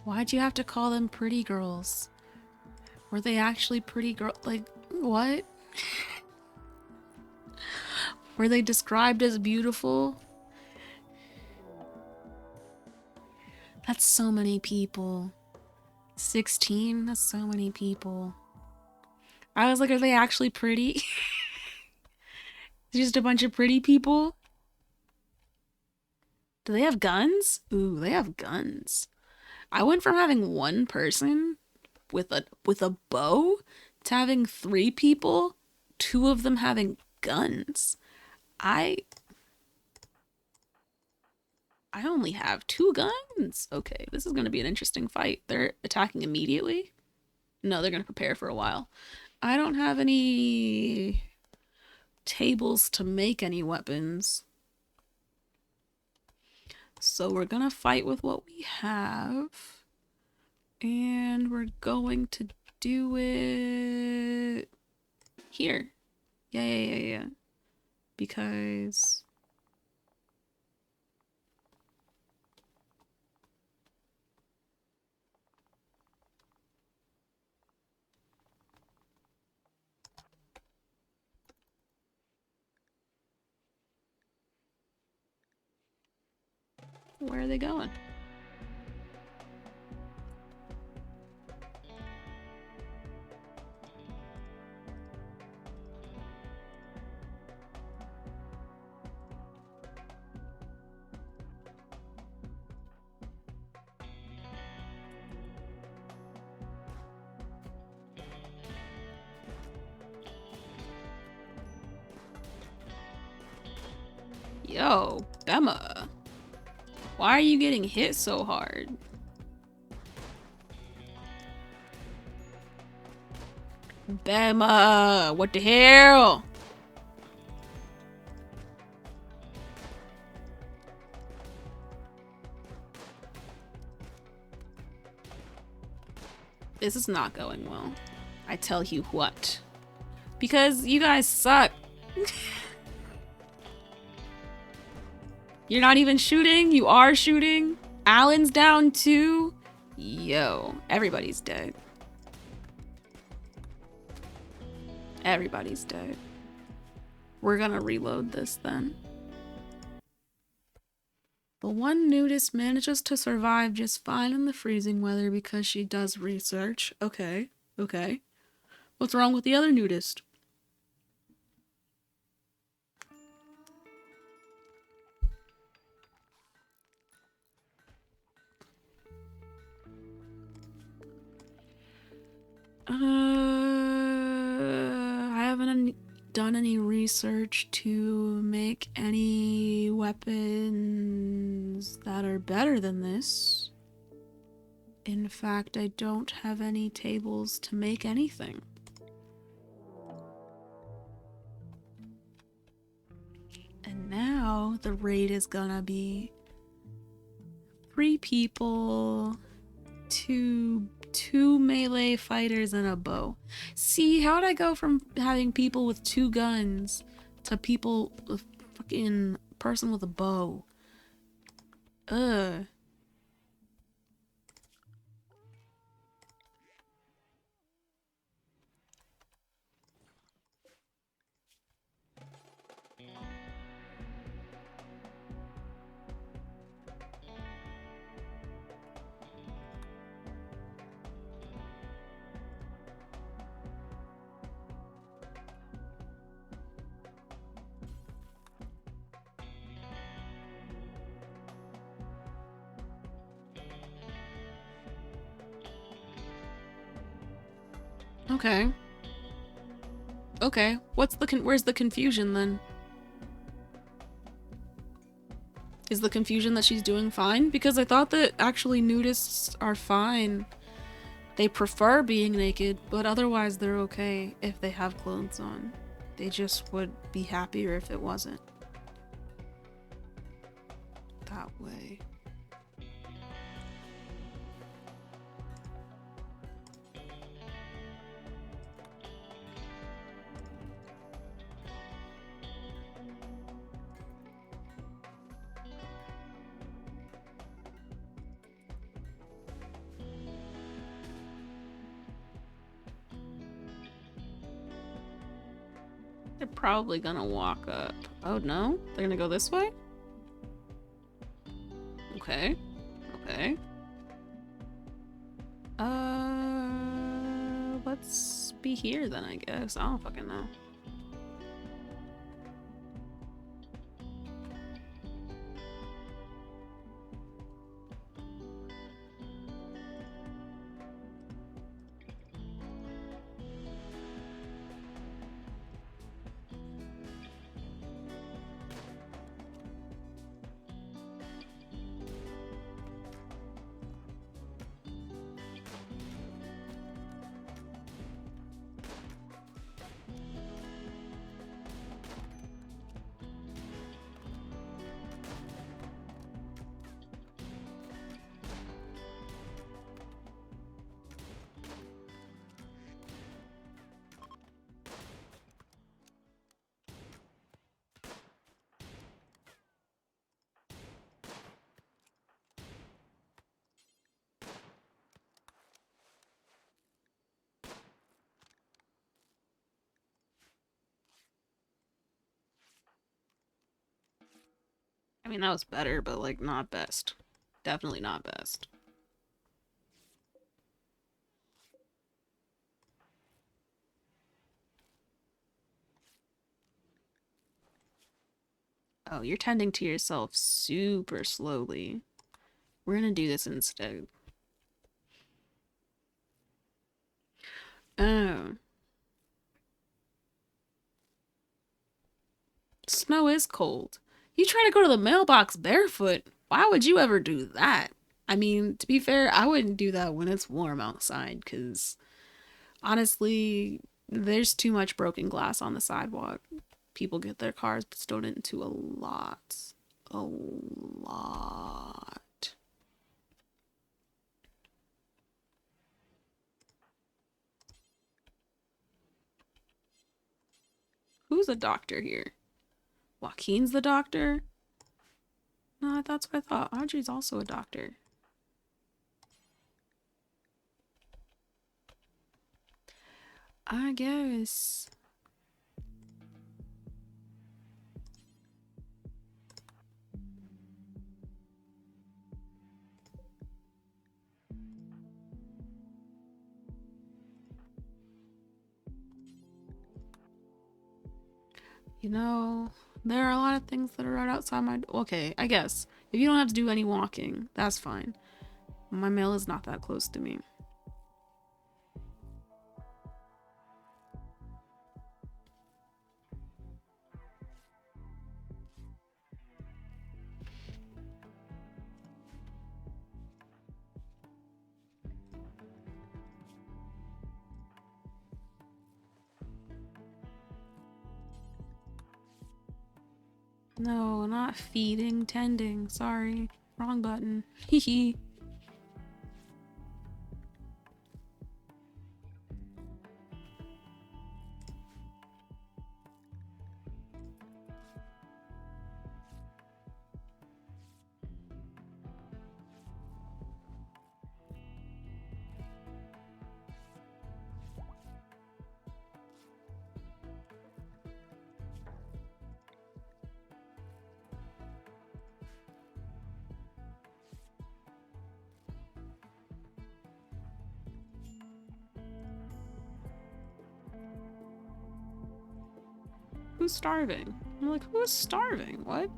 Why'd you have to call them pretty girls? Were they actually pretty girls? Like, what? Were they described as beautiful? That's so many people. 16? That's so many people. I was like, are they actually pretty? Just a bunch of pretty people? Do they have guns? Ooh, they have guns. I went from having one person with a bow to having 3 people, 2 of them having guns. I only have 2 guns. Okay, this is gonna be an interesting fight. They're attacking immediately? No, they're gonna prepare for a while. I don't have any tables to make any weapons. So we're gonna fight with what we have. And we're going to do it here. Yeah. Because where are they going? Yo, Bema. Why are you getting hit so hard? Bema, what the hell? This is not going well. I tell you what. Because you guys suck. You're not even shooting? You are shooting? Alan's down too? Yo, everybody's dead. Everybody's dead. We're gonna reload this then. The one nudist manages to survive just fine in the freezing weather because she does research. Okay. What's wrong with the other nudist? I haven't done any research to make any weapons that are better than this. In fact, I don't have any tables to make anything. And now the raid is gonna be 3 people, two melee fighters, and a bow. See, how'd I go from having people with 2 guns to people with fucking person with a bow? Ugh. Okay. Where's the confusion then? Is the confusion that she's doing fine? Because I thought that actually nudists are fine. They prefer being naked, but otherwise they're okay if they have clothes on. They just would be happier if it wasn't that way. They're probably gonna walk up. Oh no? They're gonna go this way? Okay. Let's be here then, I guess. I don't fucking know. I mean, that was better, but like not best. Definitely not best. Oh, you're tending to yourself super slowly. We're gonna do this instead. Oh. Snow is cold. You try to go to the mailbox barefoot. Why would you ever do that? I mean, to be fair, I wouldn't do that when it's warm outside, because honestly, there's too much broken glass on the sidewalk. People get their cars bestowed into a lot. A lot. Who's a doctor here? Joaquin's the doctor? No, that's what I thought. Audrey's also a doctor. I guess. You know, there are a lot of things that are right outside my door. Okay, I guess. If you don't have to do any walking, that's fine. My mail is not that close to me. No, not feeding, tending. Sorry. Wrong button. Hehe. Who's starving? I'm like, who is starving? What?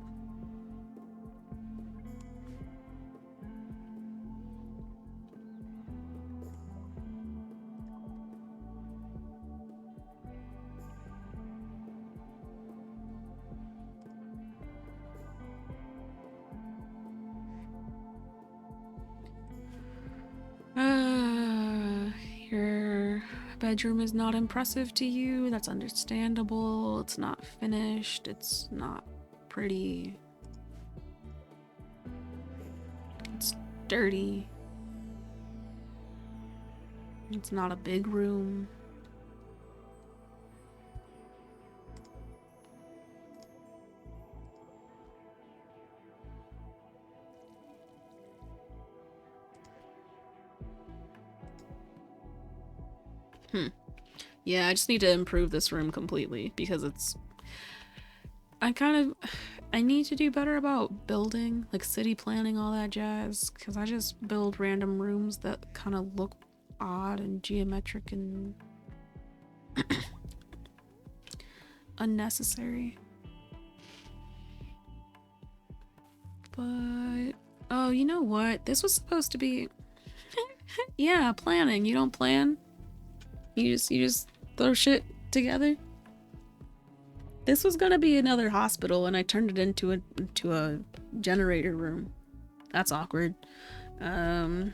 Your bedroom is not impressive to you. That's understandable. It's not finished. It's not pretty. It's dirty. It's not a big room. Yeah, I just need to improve this room completely because it's. I need to do better about building, like city planning, all that jazz, because I just build random rooms that kind of look odd and geometric and unnecessary. But, oh, you know what? This was supposed to be, yeah, planning. You don't plan. You just throw shit together. This was gonna be another hospital, and I turned it into a generator room. That's awkward. I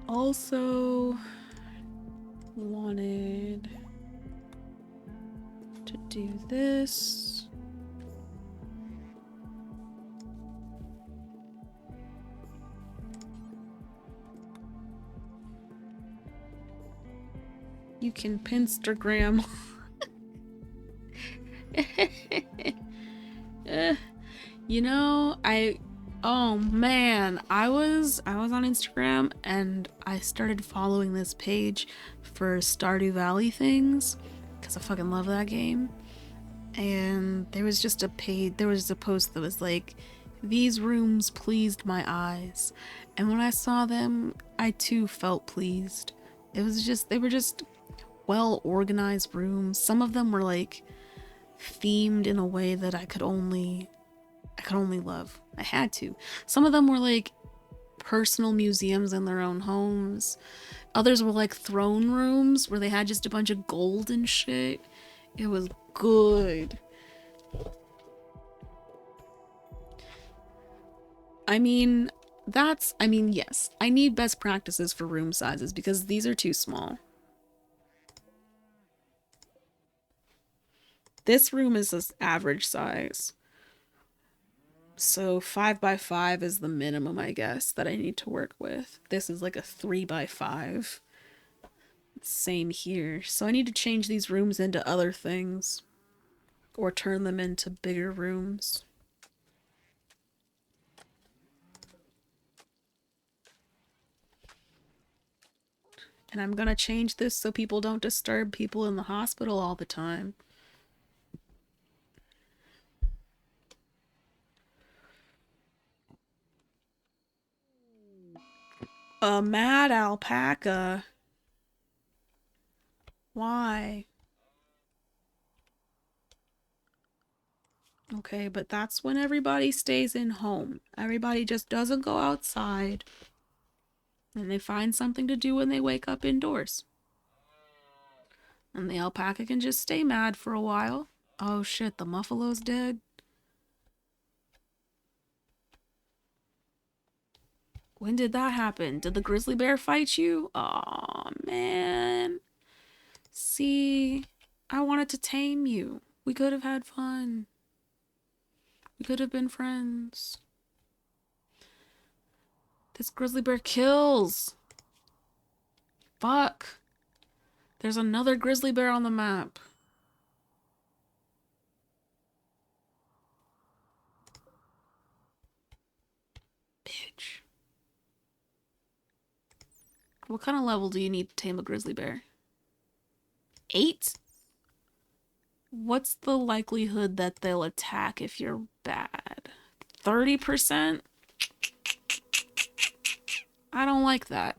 also wanted to do this. You can Pinstagram. You know, Oh man, I was on Instagram and I started following this page for Stardew Valley things because I fucking love that game. And there was a post that was like, these rooms pleased my eyes. And when I saw them, I too felt pleased. They were just well organized rooms. Some of them were like themed in a way that I could only love. I had to. Some of them were like personal museums in their own homes. Others were like throne rooms where they had just a bunch of gold and shit. It was good. Yes, I need best practices for room sizes because these are too small. This room is this average size. So 5 by 5 is the minimum, I guess, that I need to work with. This is like a 3 by 5. Same here. So I need to change these rooms into other things or turn them into bigger rooms. And I'm gonna change this so people don't disturb people in the hospital all the time. A mad alpaca. Why? Okay, but that's when everybody stays in home. Everybody just doesn't go outside. And they find something to do when they wake up indoors. And the alpaca can just stay mad for a while. Oh shit, the muffalo's dead? When did that happen? Did the grizzly bear fight you? Aw, man. See, I wanted to tame you. We could have had fun. We could have been friends. This grizzly bear kills. Fuck. There's another grizzly bear on the map. Bitch. What kind of level do you need to tame a grizzly bear? 8? What's the likelihood that they'll attack if you're bad? 30%? I don't like that.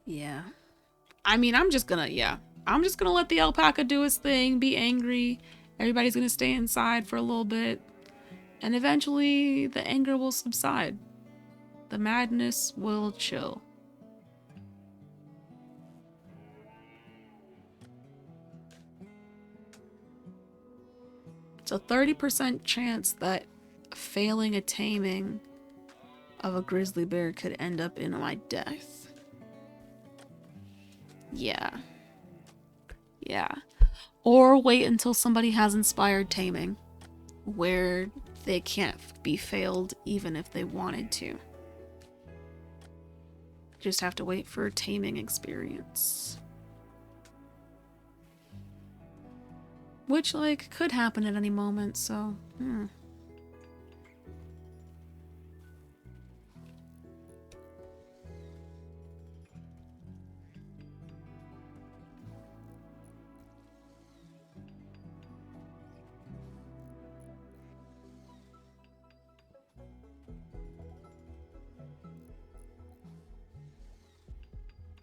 Yeah. I'm just gonna, yeah. I'm just gonna let the alpaca do his thing, be angry. Everybody's gonna stay inside for a little bit. And eventually, the anger will subside. The madness will chill. It's a 30% chance that failing a taming of a grizzly bear could end up in my death. Yeah. Yeah. Or wait until somebody has inspired taming, where they can't be failed even if they wanted to. Just have to wait for taming experience. Which, like, could happen at any moment, so,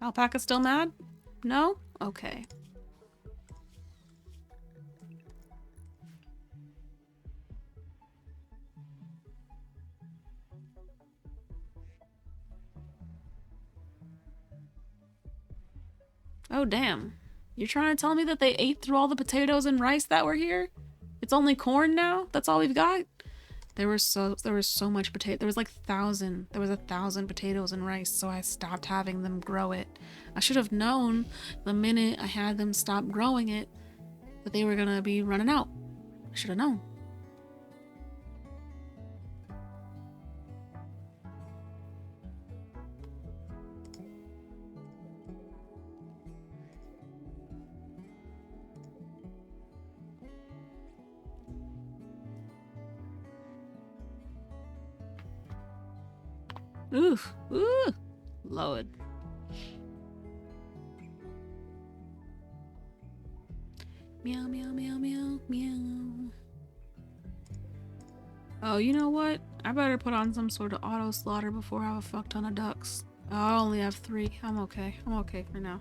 Alpaca still mad? No? Okay. Oh, damn. You're trying to tell me that they ate through all the potatoes and rice that were here? It's only corn now? That's all we've got? There was so much potato. There was like 1,000 potatoes and rice, so I stopped having them grow it. I should have known the minute I had them stop growing it that they were gonna be running out. I should have known. Oof. Ooh. Lord. Meow, meow, meow, meow, meow. Oh, you know what? I better put on some sort of auto slaughter before I have a fuck ton of ducks. Oh, I only have 3. I'm okay. I'm okay for now.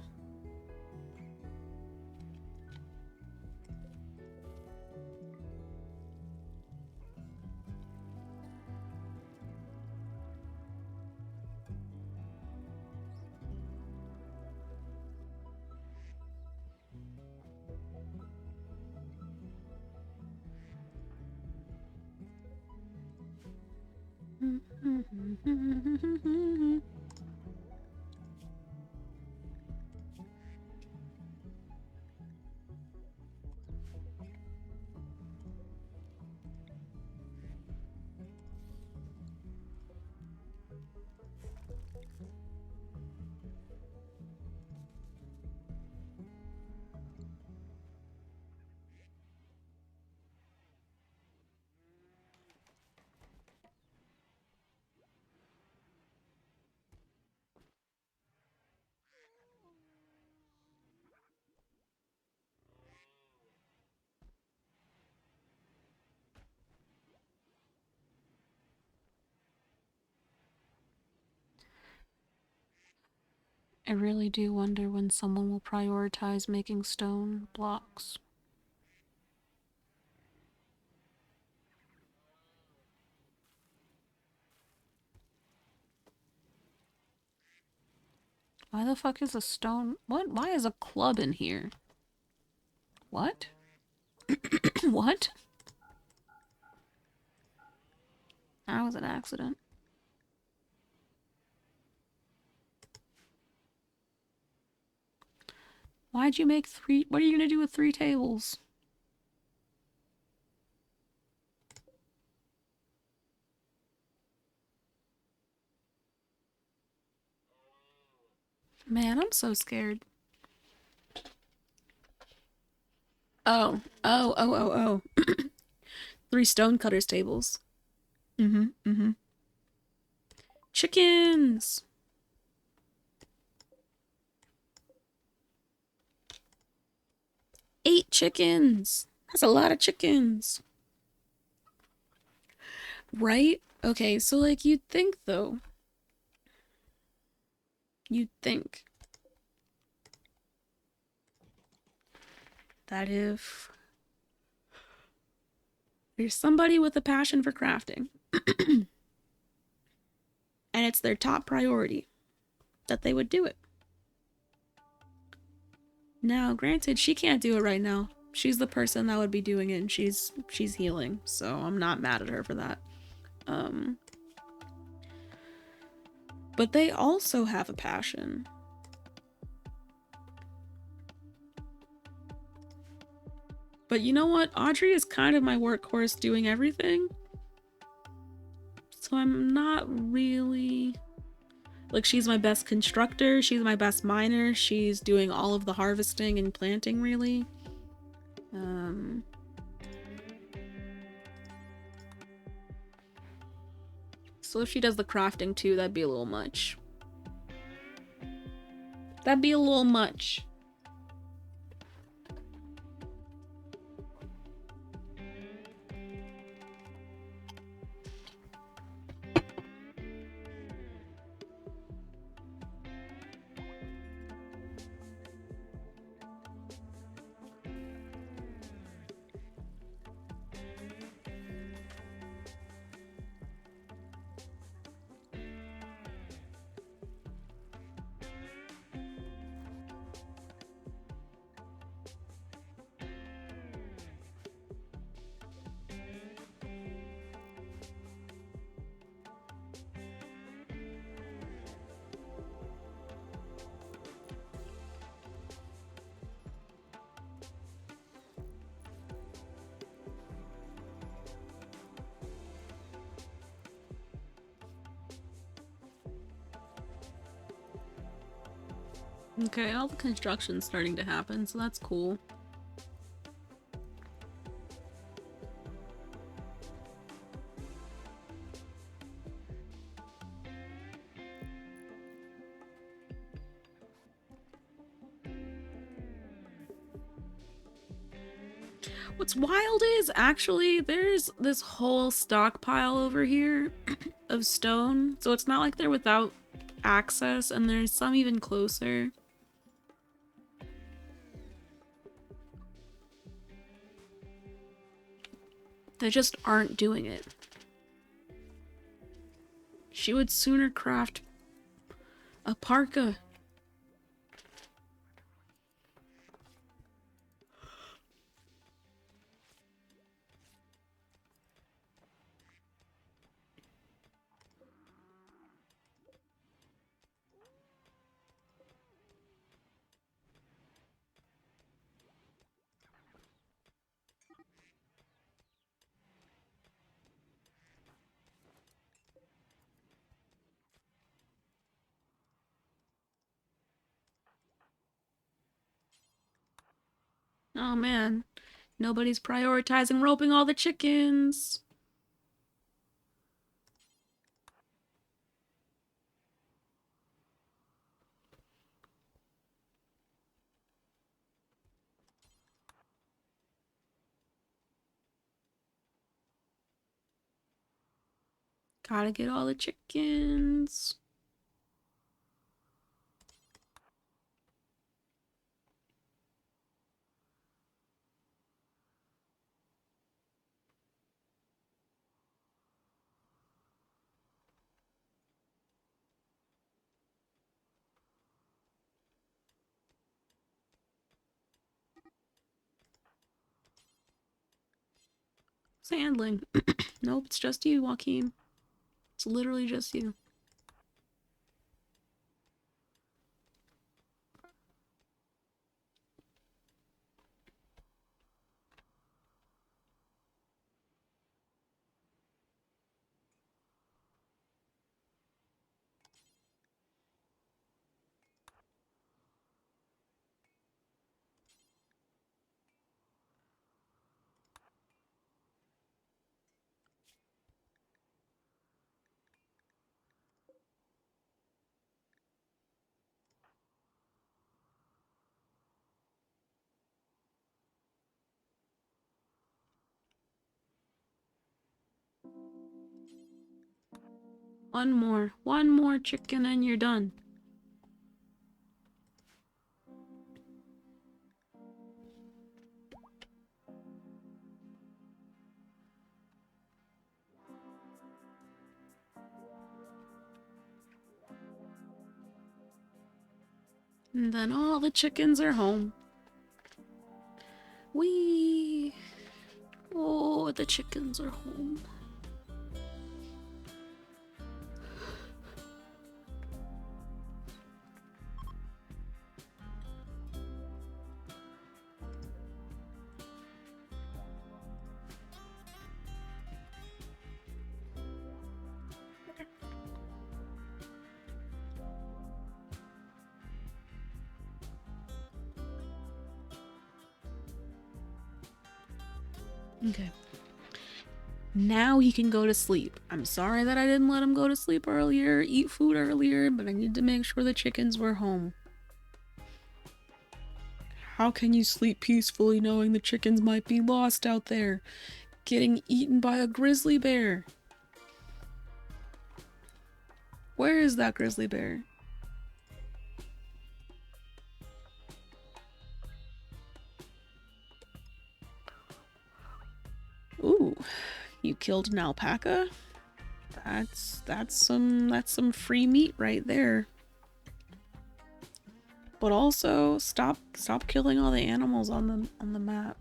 I really do wonder when someone will prioritize making stone blocks. Why the fuck is a stone... What? Why is a club in here? What? What? That was an accident. Why'd you make 3... What are you gonna do with 3 tables? Man, I'm so scared. Oh. Oh, oh, oh, oh. 3 stonecutters tables. Mm-hmm. Chickens! 8 chickens! That's a lot of chickens. Right? Okay, so like you'd think though. You'd think that if there's somebody with a passion for crafting and it's their top priority, that they would do it. Now, granted, she can't do it right now. She's the person that would be doing it, and she's healing, so I'm not mad at her for that. But they also have a passion. But you know what? Audrey is kind of my workhorse doing everything. So I'm not really... Like, she's my best constructor, she's my best miner, she's doing all of the harvesting and planting, really. So if she does the crafting too, that'd be a little much. That'd be a little much. Okay, all the construction's starting to happen, so that's cool. What's wild is actually there's this whole stockpile over here of stone, so it's not like they're without access, and there's some even closer. They just aren't doing it. She would sooner craft a parka. Oh man, nobody's prioritizing roping all the chickens. Gotta get all the chickens. Sandling. Nope, it's just you, Joaquin. It's literally just you. One more chicken and you're done. And then all the chickens are home. Whee! Oh, the chickens are home. Okay. Now he can go to sleep. I'm sorry that I didn't let him go to sleep earlier, eat food earlier, but I need to make sure the chickens were home. How can you sleep peacefully knowing the chickens might be lost out there, getting eaten by a grizzly bear? Where is that grizzly bear? Ooh, you killed an alpaca? That's some free meat right there. But also stop killing all the animals on the map.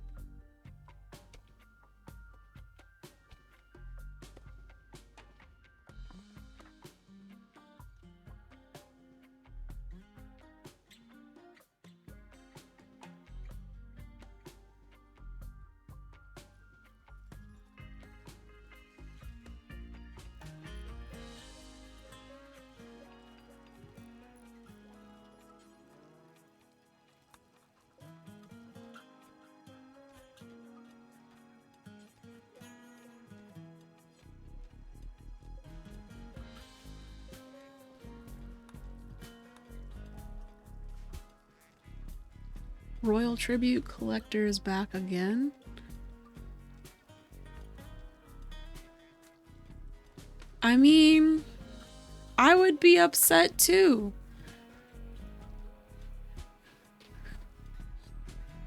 Royal Tribute Collector is back again. I mean, I would be upset too.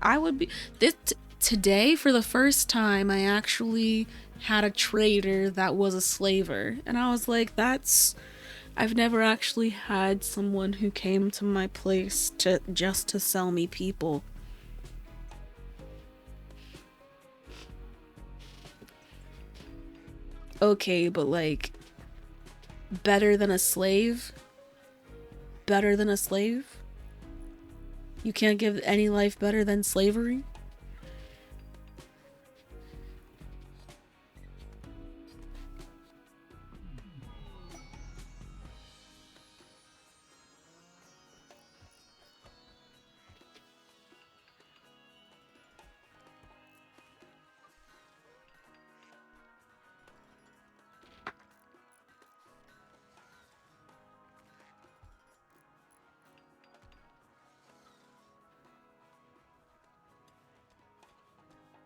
I would be today for the first time I actually had a trader that was a slaver, and I was like, that's I've never actually had someone who came to my place to just to sell me people. Okay, but like better than a slave? Better than a slave? You can't give any life better than slavery?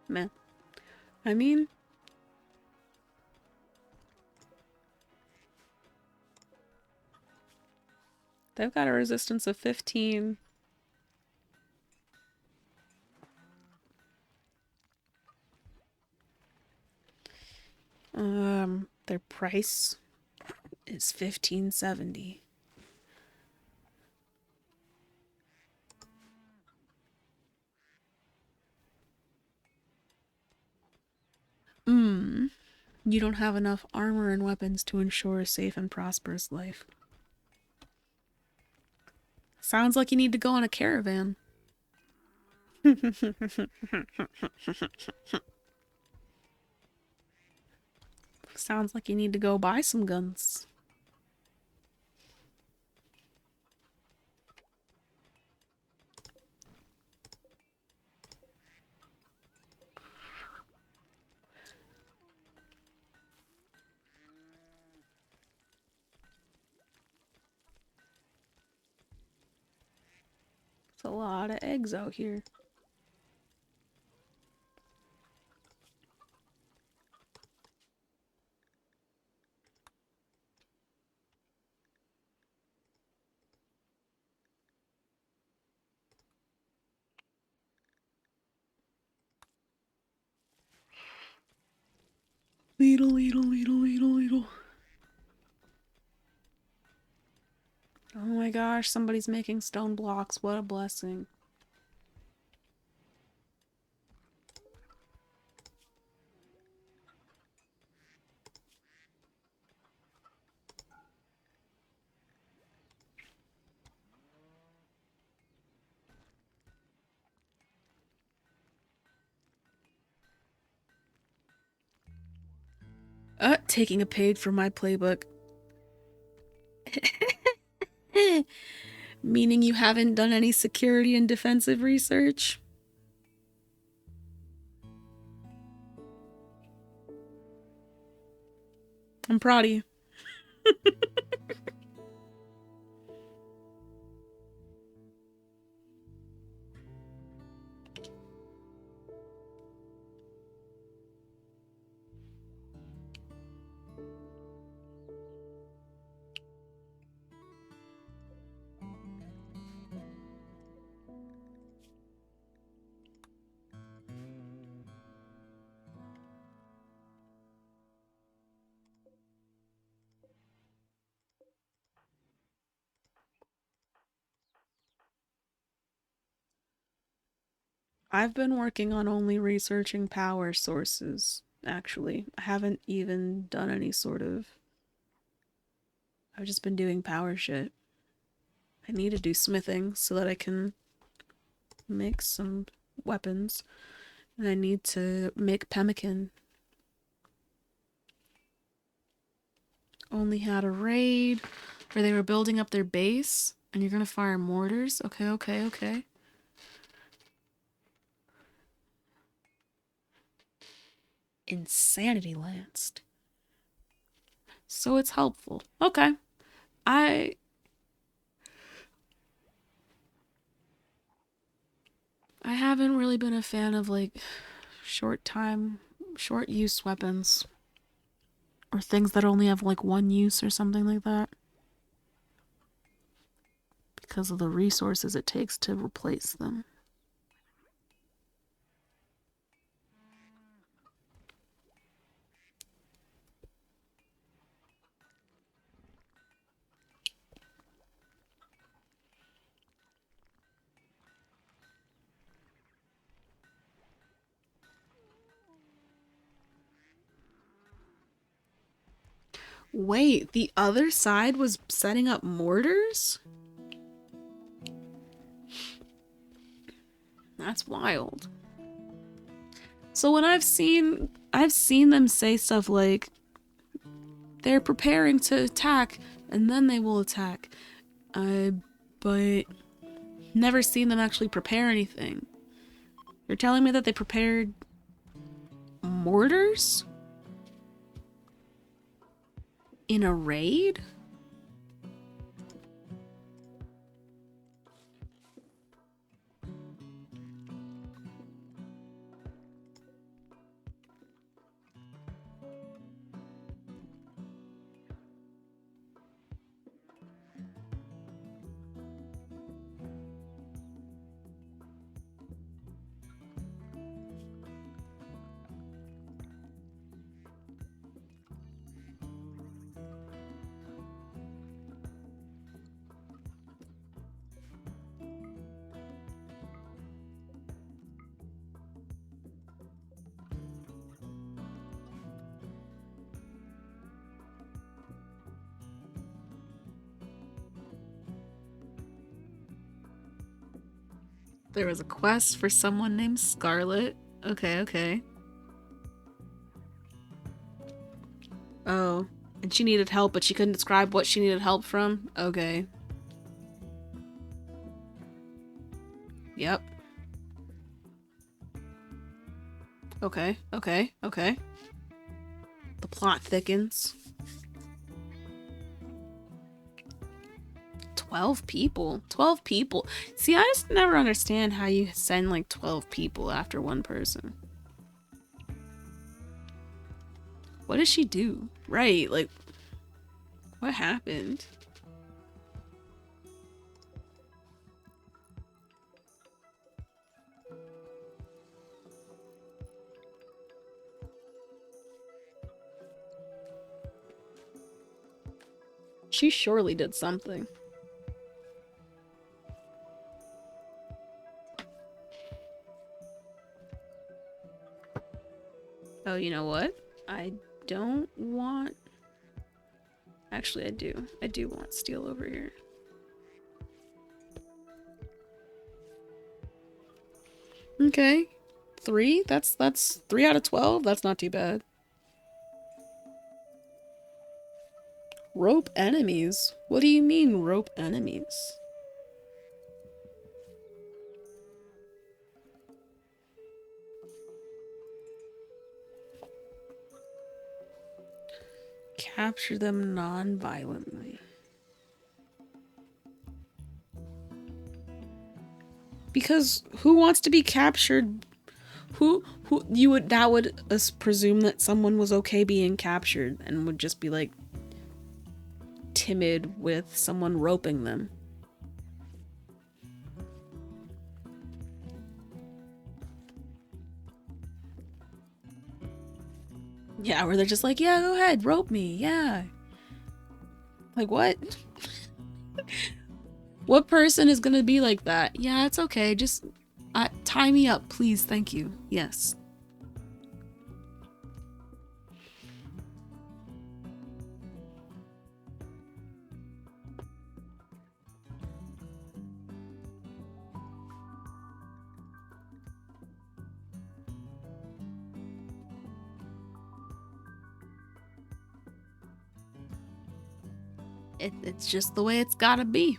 Man. I mean, they've got a resistance of 15. Their price is 1570. You don't have enough armor and weapons to ensure a safe and prosperous life. Sounds like you need to go on a caravan. Sounds like you need to go buy some guns. It's a lot of eggs out here. Ladle, ladle, ladle, ladle, ladle. Oh my gosh, somebody's making stone blocks. What a blessing. Taking a page from my playbook. Meaning you haven't done any security and defensive research? I'm proud of you. I've been working on only researching power sources, actually. I haven't even done any sort of. I've just been doing power shit. I need to do smithing so that I can make some weapons. And I need to make pemmican. Only had a raid where they were building up their base, and you're gonna fire mortars? Okay, okay, okay. Insanity lanced. So it's helpful. Okay. I haven't really been a fan of like short use weapons. Or things that only have like one use or something like that. Because of the resources it takes to replace them. Wait, the other side was setting up mortars? That's wild. So when I've seen them say stuff like they're preparing to attack and then they will attack. But never seen them actually prepare anything. You're telling me that they prepared mortars? In a raid? There was a quest for someone named Scarlet. Okay, okay. Oh, and she needed help, but she couldn't describe what she needed help from? Okay. Yep. Okay, okay, okay. The plot thickens. 12 people? 12 people? See, I just never understand how you send like 12 people after one person. What does she do? Right, like, what happened? She surely did something. Oh, you know what? I don't want... Actually, I do. I do want steel over here. Okay. 3? That's 3 out of 12? That's not too bad. Rope enemies? What do you mean, rope enemies? Capture them non-violently. Because who wants to be captured? That would presume that someone was okay being captured and would just be like timid with someone roping them. Yeah, where they're just like, yeah, go ahead, rope me, yeah. Like, what? What person is gonna be like that? Yeah, it's okay, just tie me up, please, thank you. Yes. It's just the way it's gotta be.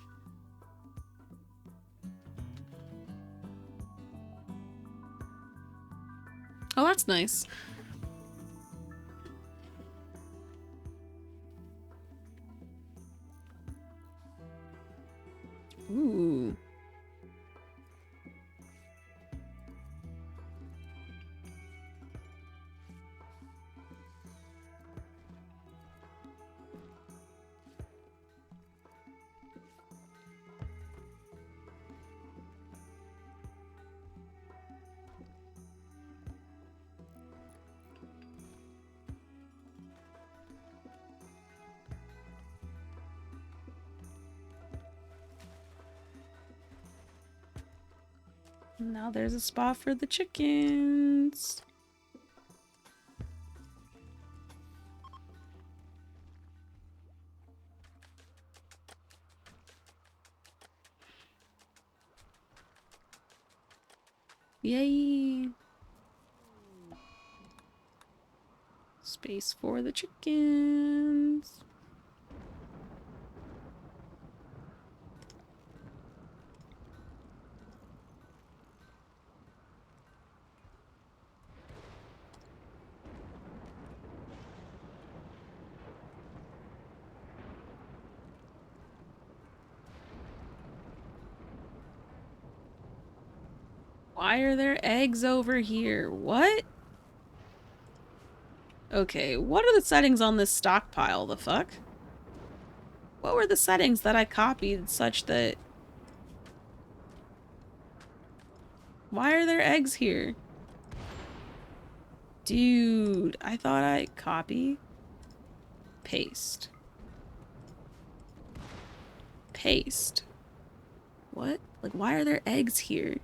Oh, that's nice. Ooh. Now there's a spot for the chickens. Yay! Space for the chickens. Why are there eggs over here? What? Okay, what are the settings on this stockpile? The fuck? What were the settings that I copied such that... Why are there eggs here? Dude, I thought I copy. Paste. Paste. What? Like, why are there eggs here?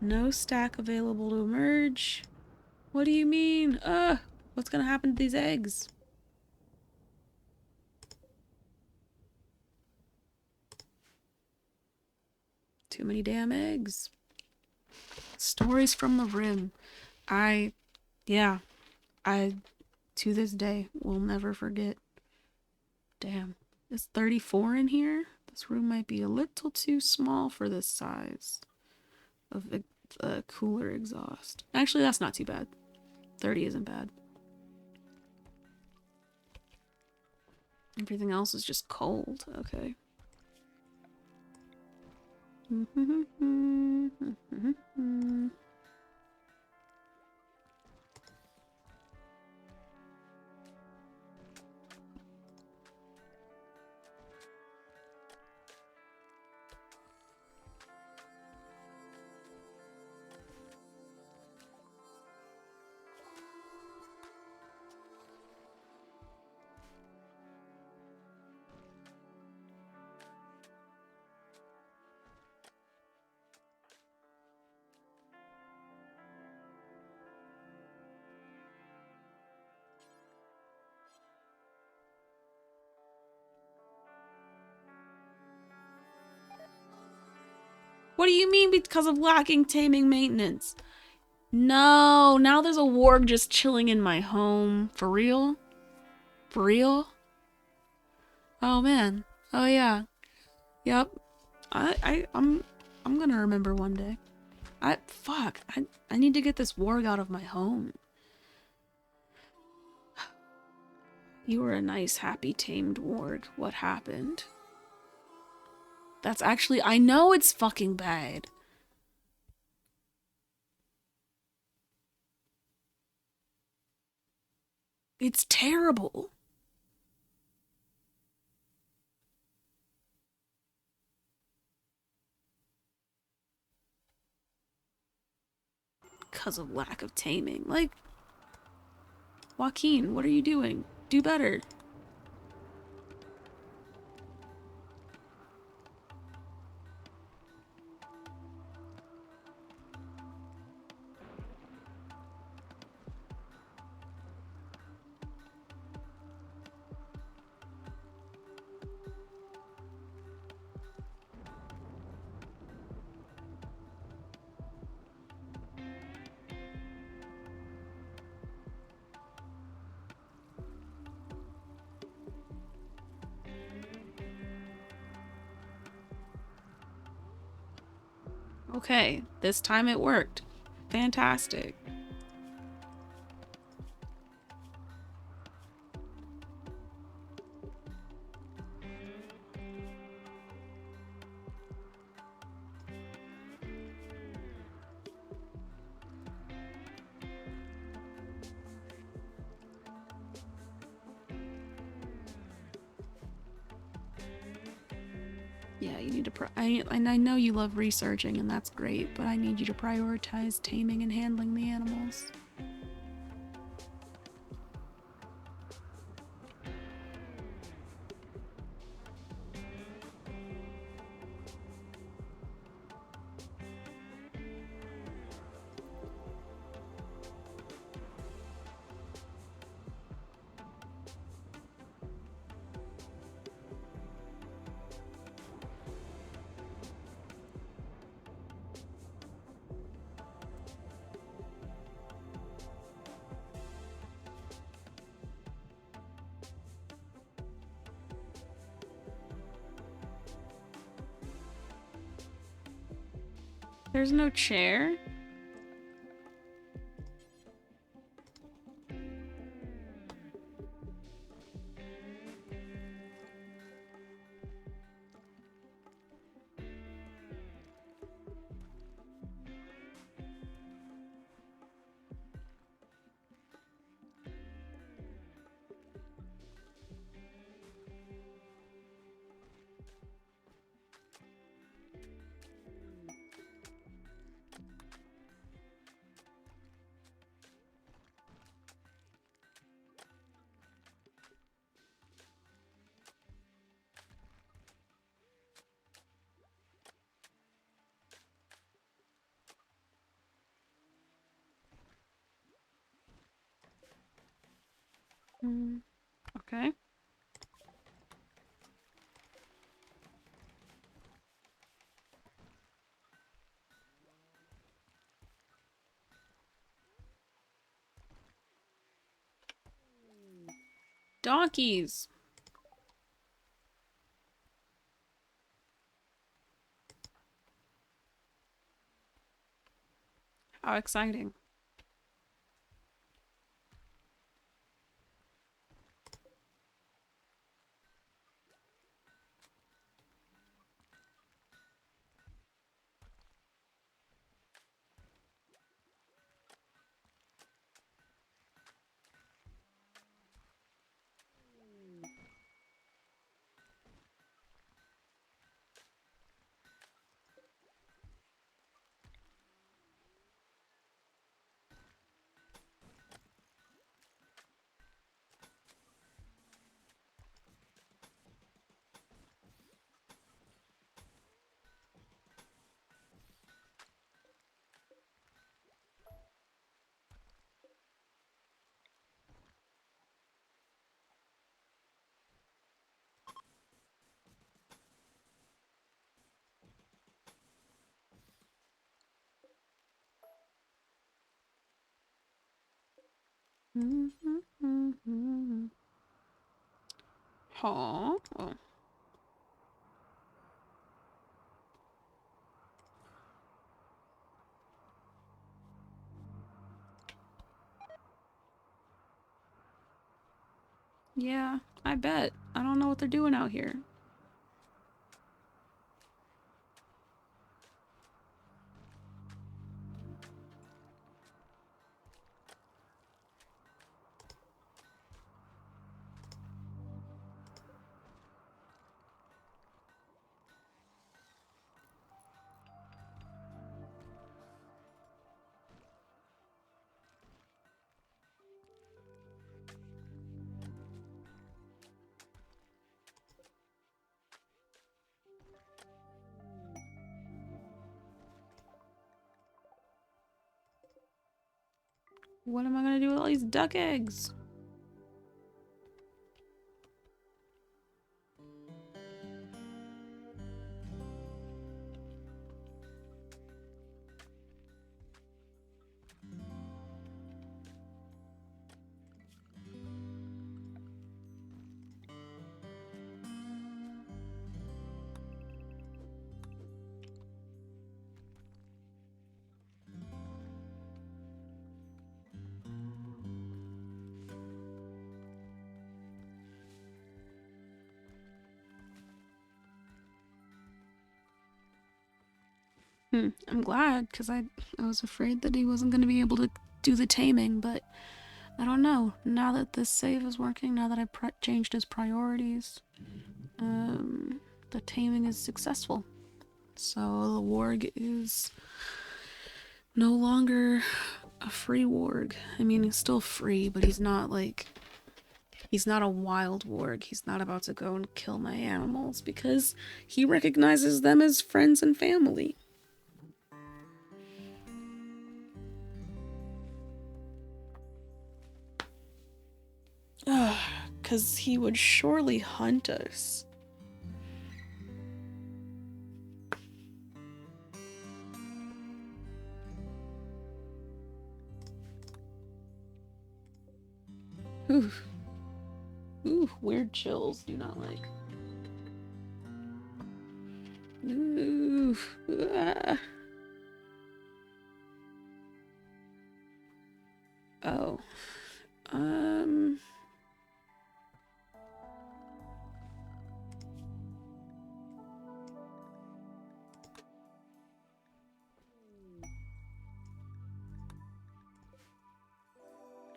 No stack available to merge. What do you mean? What's gonna happen to these eggs? Too many damn eggs. Stories from the Rim. Yeah, to this day, will never forget. Damn. Is 34 in here? This room might be a little too small for this size of a cooler exhaust. Actually, that's not too bad. 30 isn't bad. Everything else is just cold. Okay. What do you mean because of lacking taming maintenance? No, now there's a warg just chilling in my home. For real? For real? Oh man. Oh yeah. Yep. I'm gonna remember one day. I need to get this warg out of my home. You were a nice, happy, tamed warg. What happened? That's actually, I know it's fucking bad. It's terrible. Because of lack of taming. Like, Joaquin, what are you doing? Do better. Okay, this time it worked. Fantastic. Yeah, you need to and I know you love researching and that's great, but I need you to prioritize taming and handling the animals. There's no chair? Okay. Donkeys! How exciting. Huh? Oh. Yeah, I bet. I don't know what they're doing out here. What am I gonna do with all these duck eggs? I'm glad, because I was afraid that he wasn't going to be able to do the taming, but I don't know. Now that this save is working, now that I changed his priorities, the taming is successful. So the warg is no longer a free warg. I mean, he's still free, but he's not like... He's not a wild warg. He's not about to go and kill my animals because he recognizes them as friends and family. Because he would surely hunt us. Ooh. Ooh, weird chills. Do not like. Ooh. Ah. Oh.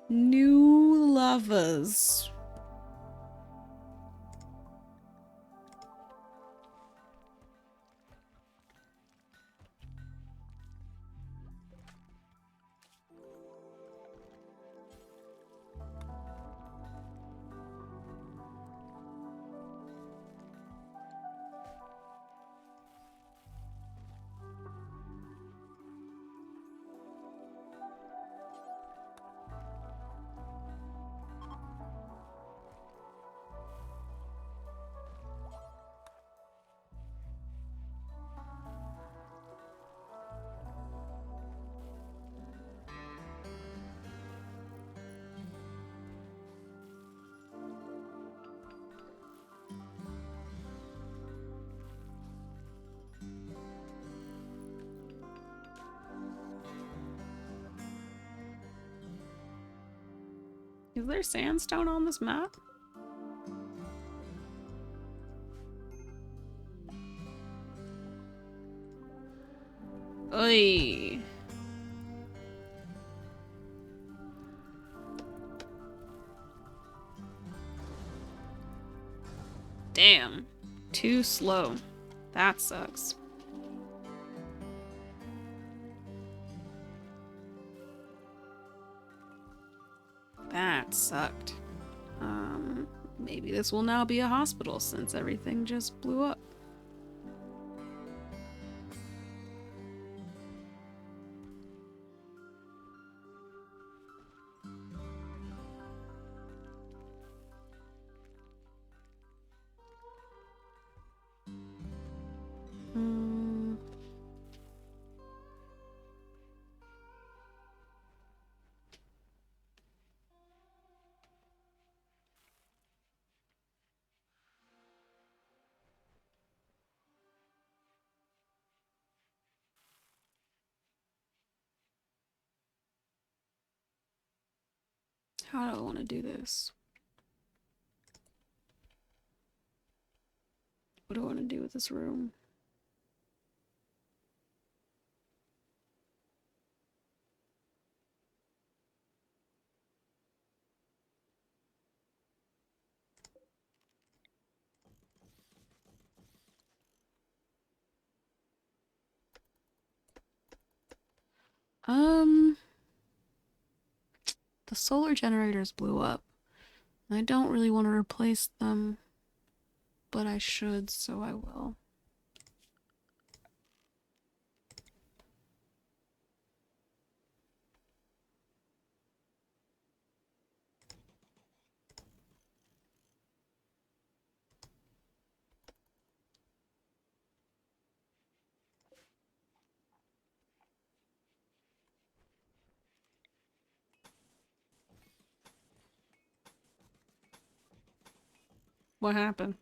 New lavas. Is there sandstone on this map? Oy. Damn. Too slow. That sucks. That sucked. Maybe this will now be a hospital since everything just blew up. How do I want to do this? What do I want to do with this room? The solar generators blew up. I don't really want to replace them, but I should, so I will. What happened?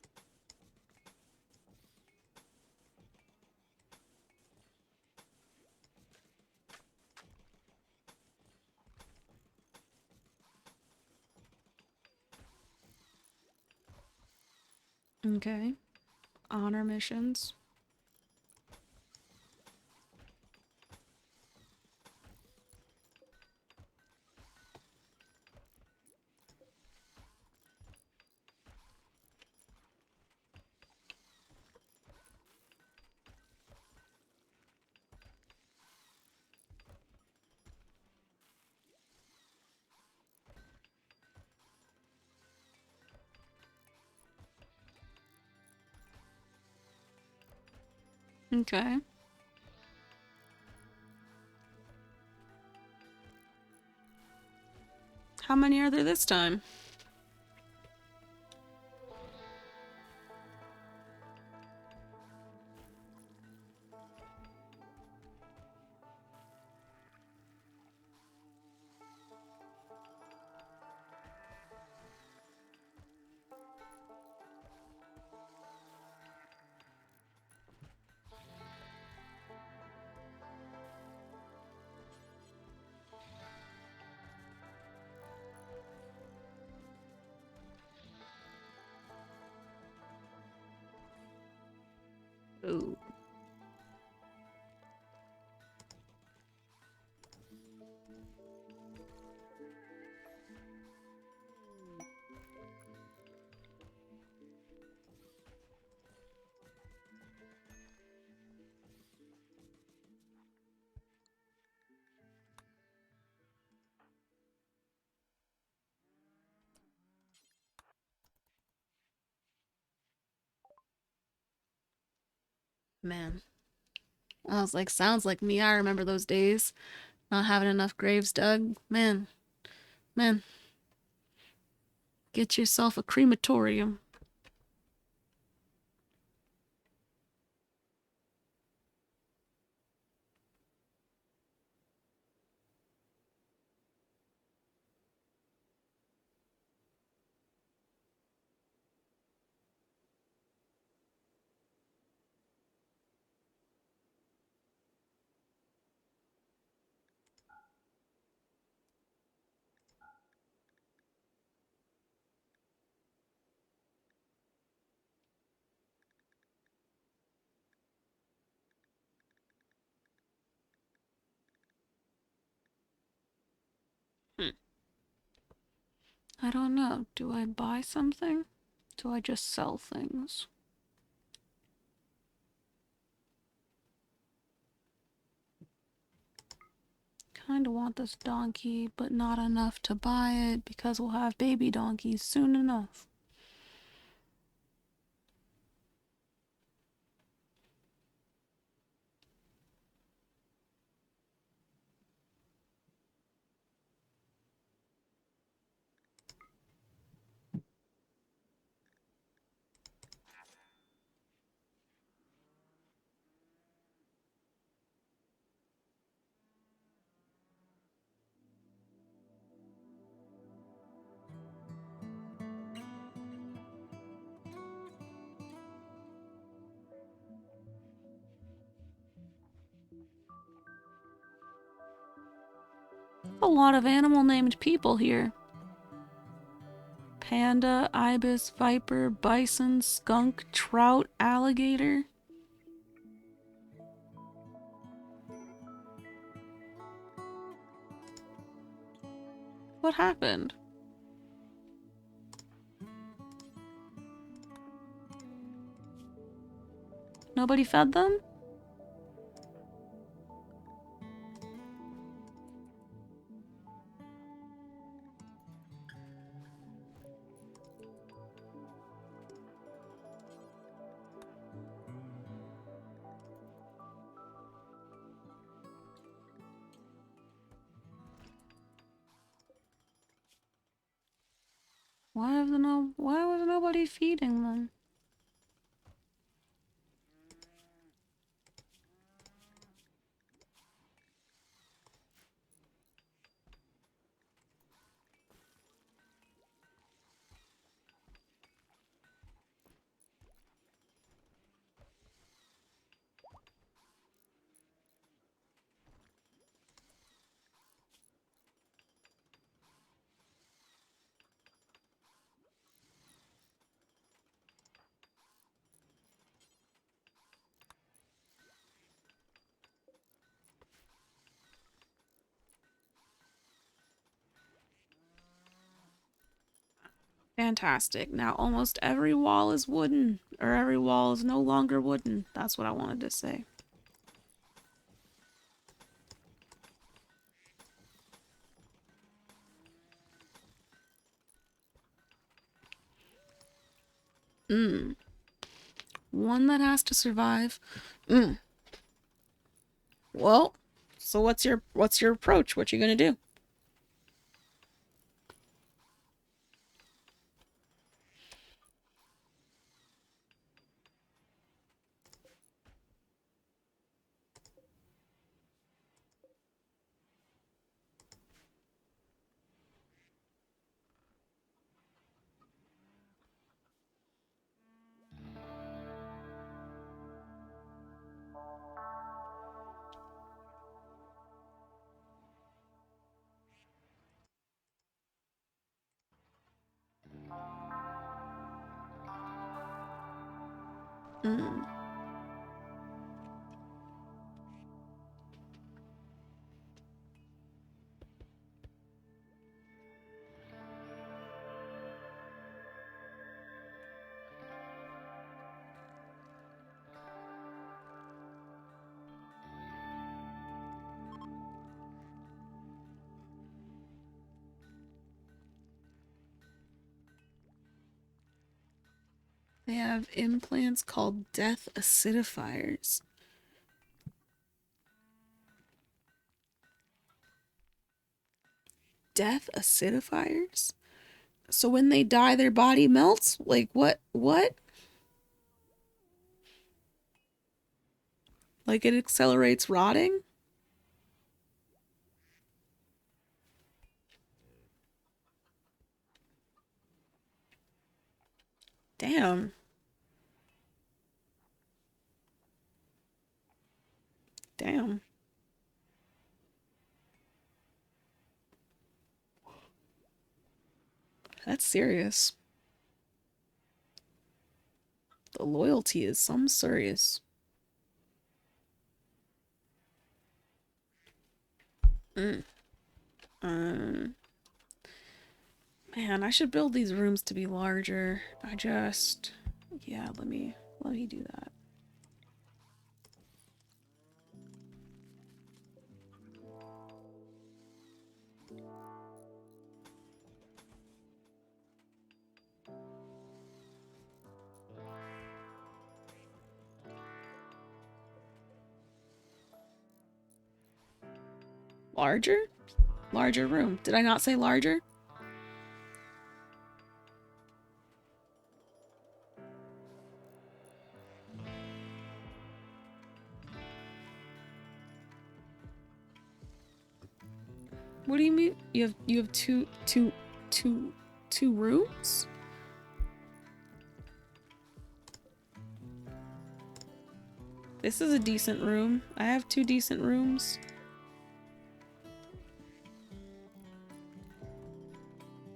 Okay. Honor missions. Okay. How many are there this time? Ooh. Man. I was like, sounds like me. I remember those days. Not having enough graves dug. Man, man, get yourself a crematorium. Hmm. I don't know. Do I buy something? Do I just sell things? Kinda want this donkey, but not enough to buy it because we'll have baby donkeys soon enough. A lot of animal named people here. Panda, ibis, viper, bison, skunk, trout, alligator. What happened? Nobody fed them? Why was nobody feeding them? Fantastic. Now almost every wall is wooden, or every wall is no longer wooden. That's what I wanted to say. Mmm. One that has to survive. Mmm. Well, so what's your approach? What you gonna do? Mmm. They have implants called death acidifiers. Death acidifiers? So when they die, their body melts? Like, what? What? Like, it accelerates rotting? Damn. Damn. That's serious. The loyalty is some serious. Mm. Um, man, I should build these rooms to be larger. Yeah, let me do that. Larger? Larger room. Did I not say larger? What do you mean? You have two rooms? This is a decent room. I have two decent rooms.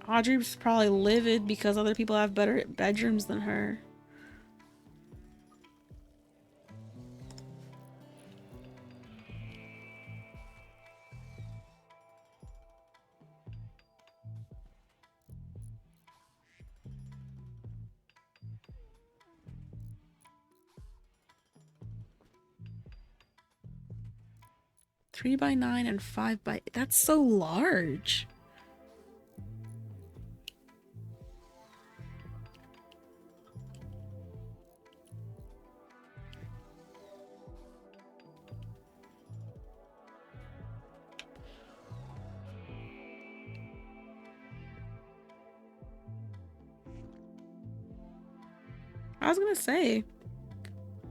Audrey's probably livid because other people have better bedrooms than her. Three by 9 and 5 by... That's so large. I was gonna say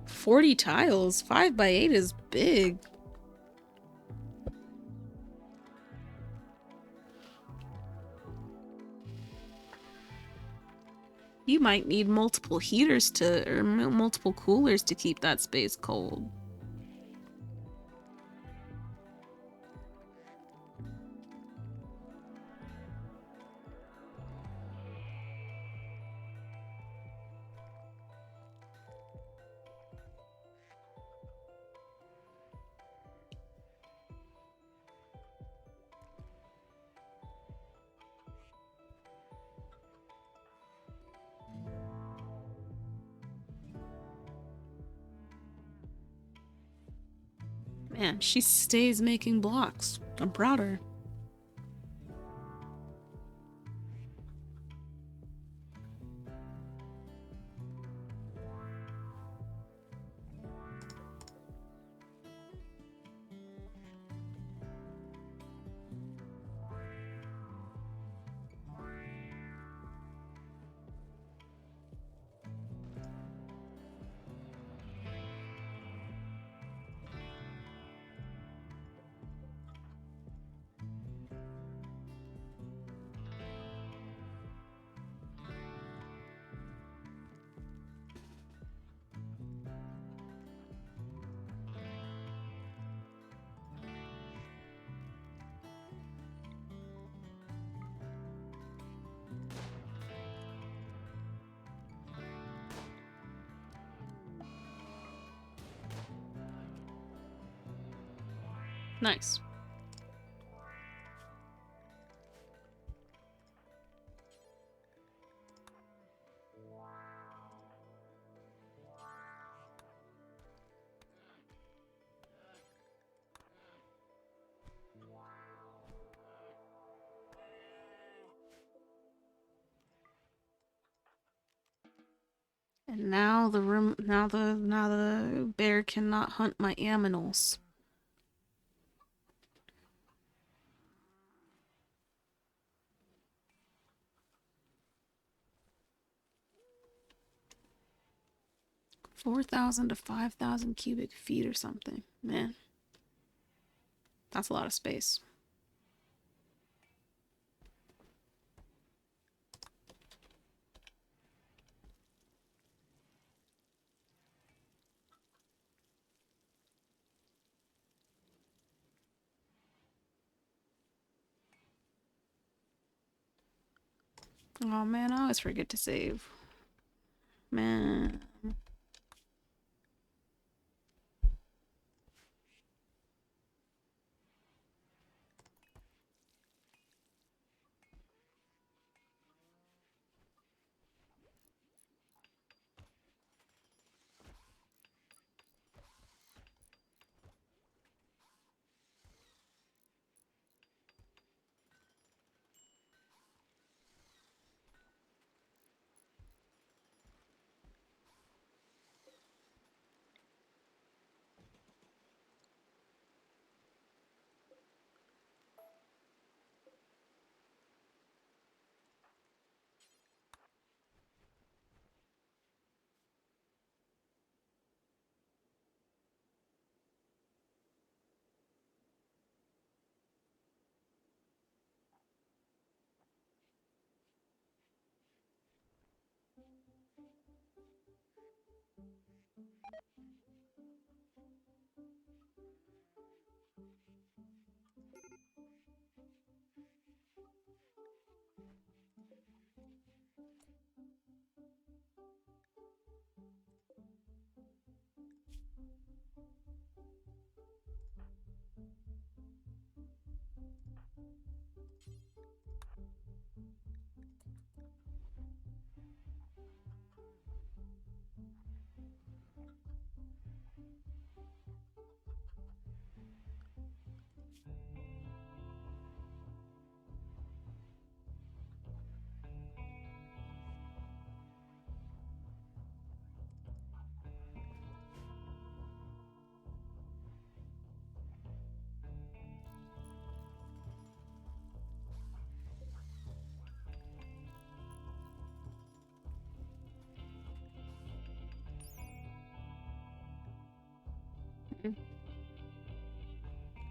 40 tiles. 5 by 8 is big. You might need multiple heaters or multiple coolers to keep that space cold. Man, she stays making blocks. I'm proud of her. Nice. And now the bear cannot hunt my aminals. $4,000 to 5,000 cubic feet or something. Man, that's a lot of space. Oh man, I always forget to save. Man.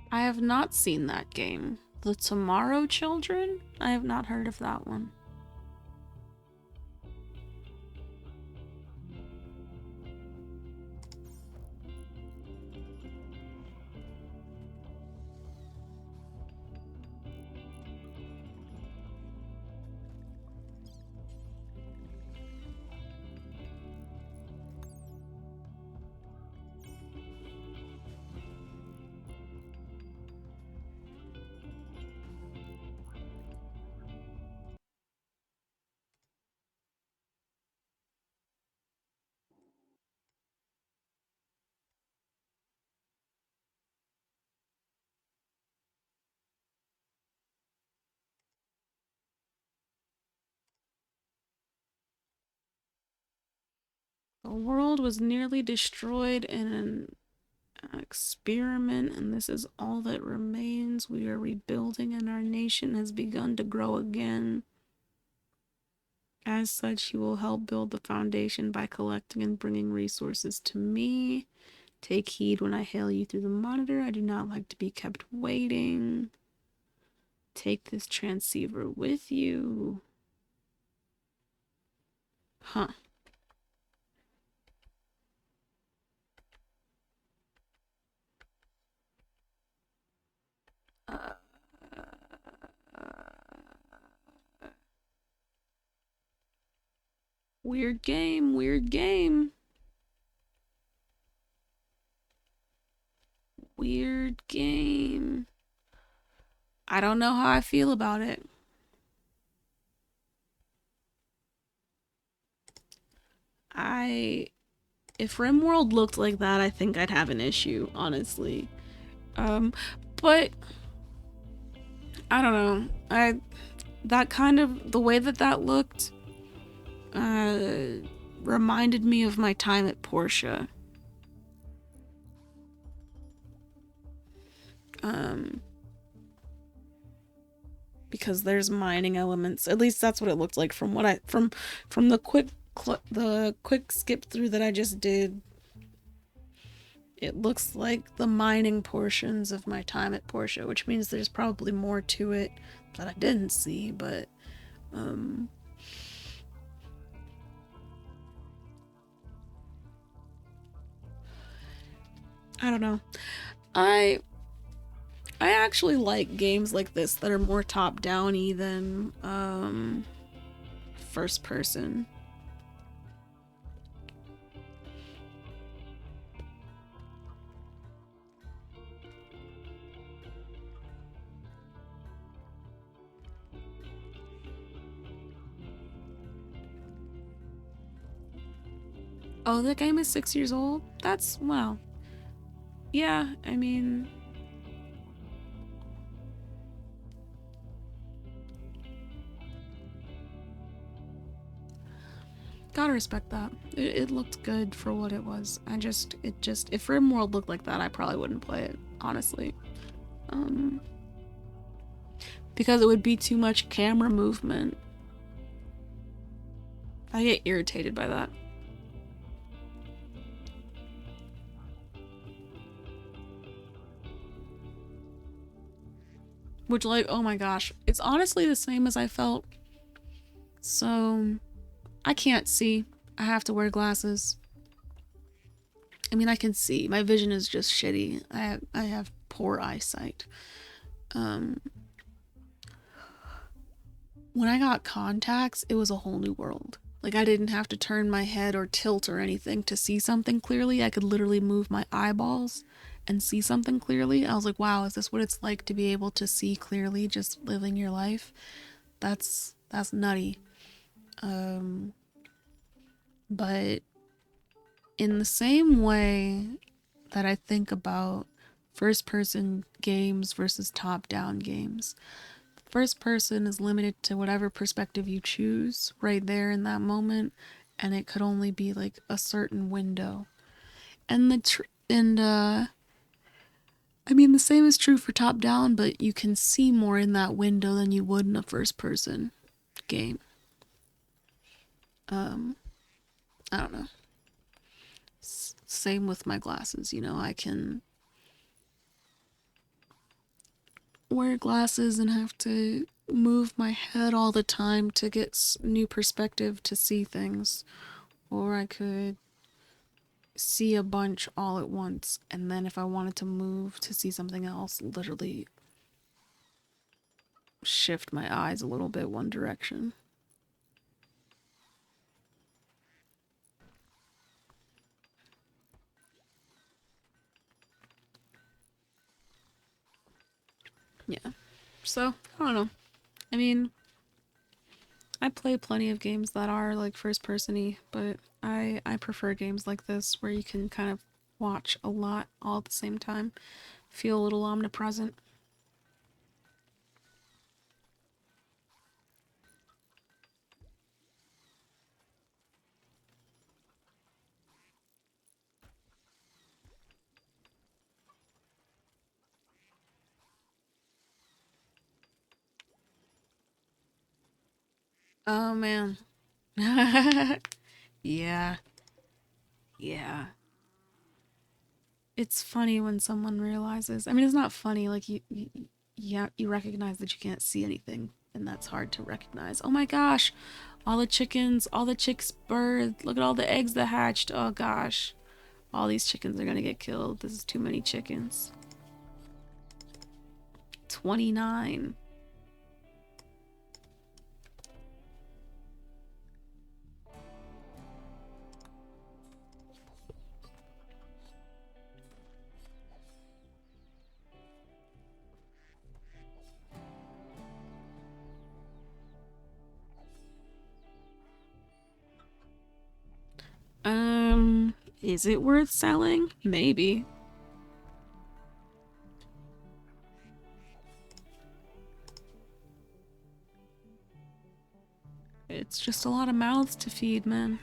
I have not seen that game. The Tomorrow Children? I have not heard of that one. The world was nearly destroyed in an experiment, and this is all that remains. We are rebuilding, and our nation has begun to grow again. As such, you will help build the foundation by collecting and bringing resources to me. Take heed when I hail you through the monitor. I do not like to be kept waiting. Take this transceiver with you. Huh. Uh, weird game, weird game. Weird game. I don't know how I feel about it. If RimWorld looked like that, I think I'd have an issue, honestly. But I don't know. That kind of the way that looked, reminded me of my time at Porsche. Because there's mining elements. At least that's what it looked like from what I from the quick skip through that I just did. It looks like the mining portions of my time at Porsche, which means there's probably more to it that I didn't see, but I don't know. I actually like games like this that are more top-down-y than first person. Oh, the game is 6 years old? That's, wow. Yeah, I mean, gotta respect that. It looked good for what it was. If RimWorld looked like that, I probably wouldn't play it, honestly. Because it would be too much camera movement. I get irritated by that. Which, like, oh my gosh, it's honestly the same as I felt. So, I can't see. I have to wear glasses. I mean, I can see. My vision is just shitty. I have poor eyesight. When I got contacts, it was a whole new world. Like, I didn't have to turn my head or tilt or anything to see something clearly. I could literally move my eyeballs and see something clearly. I was like, wow, is this what it's like to be able to see clearly just living your life? That's nutty. But in the same way that I think about first person games versus top down games, first person is limited to whatever perspective you choose right there in that moment, and it could only be like a certain window. And I mean, the same is true for top down, but you can see more in that window than you would in a first person game. I don't know. Same with my glasses, you know, I can wear glasses and have to move my head all the time to get new perspective to see things. Or I could see a bunch all at once, and then if I wanted to move to see something else, literally shift my eyes a little bit one direction. Yeah. So, I don't know. I mean, I play plenty of games that are like first person-y, but I prefer games like this where you can kind of watch a lot all at the same time. Feel a little omnipresent. Oh man. Yeah. Yeah. It's funny when someone realizes. I mean, it's not funny. Like yeah, you recognize that you can't see anything, and that's hard to recognize. Oh my gosh, all the chickens, all the chicks birthed. Look at all the eggs that hatched. Oh gosh, all these chickens are gonna get killed. This is too many chickens. 29. Is it worth selling? Maybe. It's just a lot of mouths to feed, man.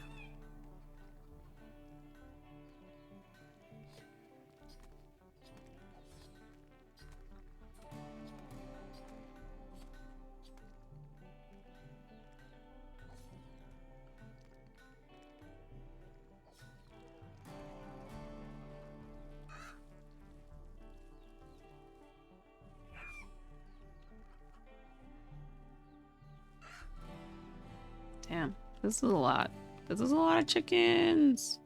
Damn, this is a lot. This is a lot of chickens.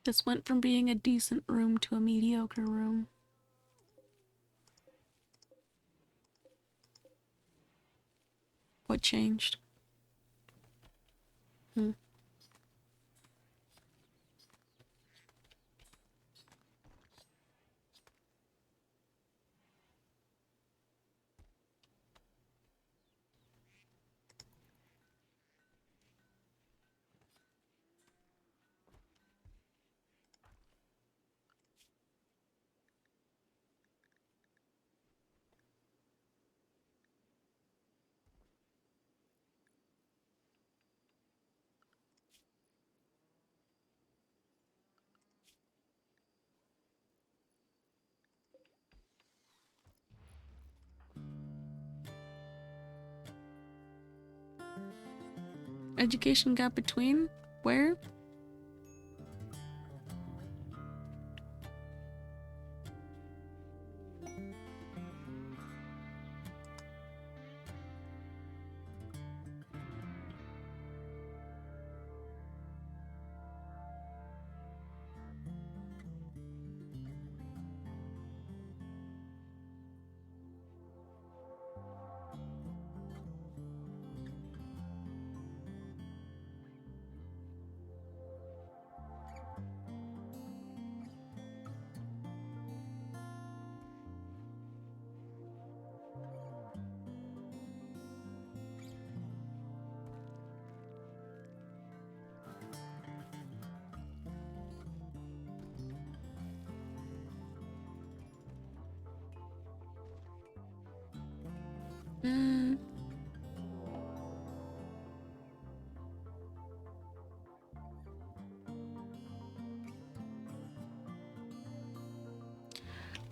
This went from being a decent room to a mediocre room. What changed? Education gap between? Where?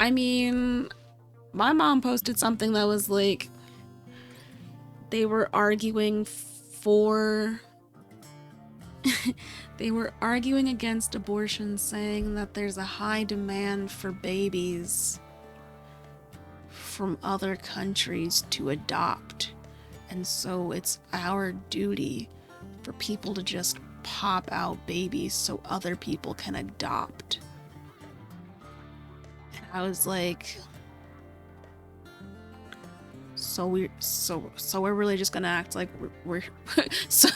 I mean, my mom posted something that was like, they were arguing for... they were arguing against abortion, saying that there's a high demand for babies from other countries to adopt. And so it's our duty for people to just pop out babies so other people can adopt. And I was like, so we're really just gonna act like we're so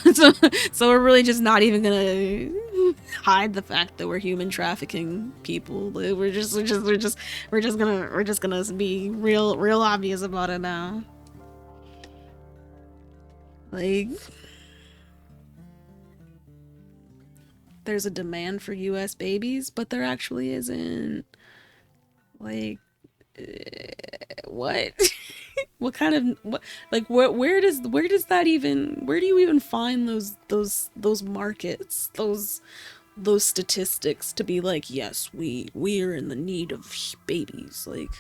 we're really just not even gonna hide the fact that we're human trafficking people. We're just gonna be real obvious about it now. Like, there's a demand for US babies, but there actually isn't. Like, what? What kind of what? Like, where does that even? Where do you even find those markets, those statistics to be like, yes, we are in the need of babies, like.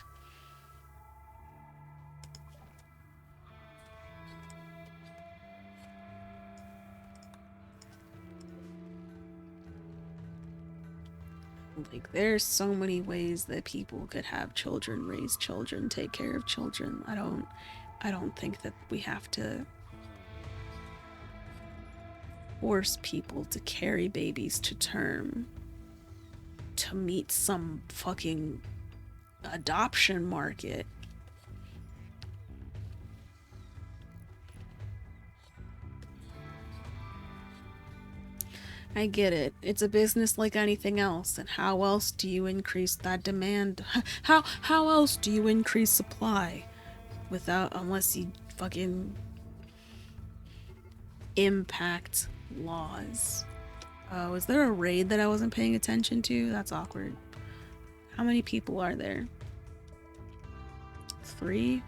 Like, there's so many ways that people could have children, raise children, take care of children. I don't think that we have to force people to carry babies to term to meet some fucking adoption market. I get it. It's a business like anything else, and how else do you increase that demand? How else do you increase supply unless you fucking Impact laws. Oh, is there a raid that I wasn't paying attention to? That's awkward. How many people are there? 3?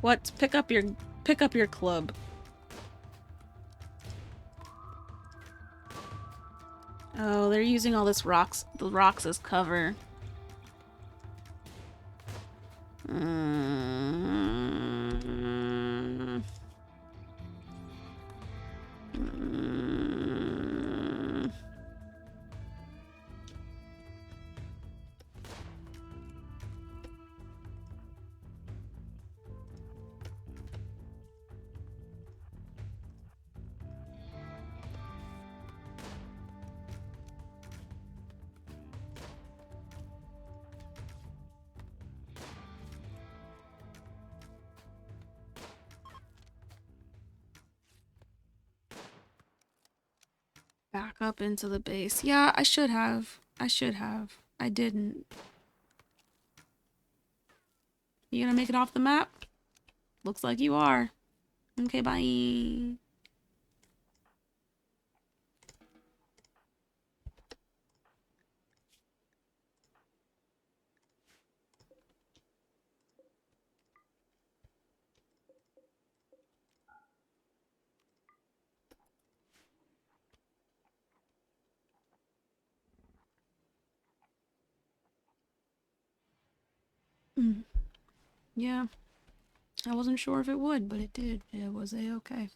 What? Pick up your club. Oh, they're using all the rocks as cover. Back up into the base. Yeah, I should have. I didn't. You gonna make it off the map? Looks like you are. Okay, bye. Yeah. I wasn't sure if it would, but it did. It was a-okay.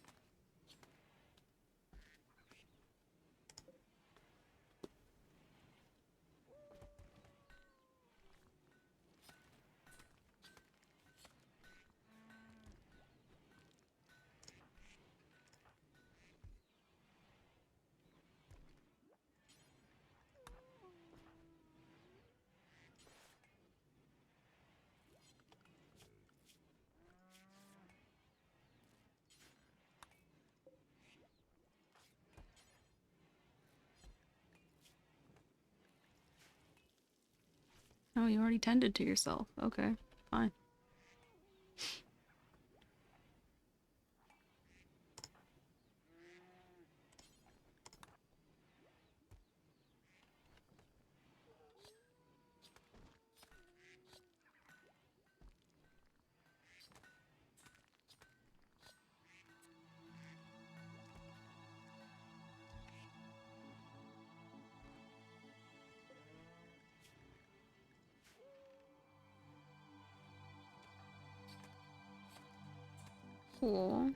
Oh, you already tended to yourself. Okay, fine. Cool.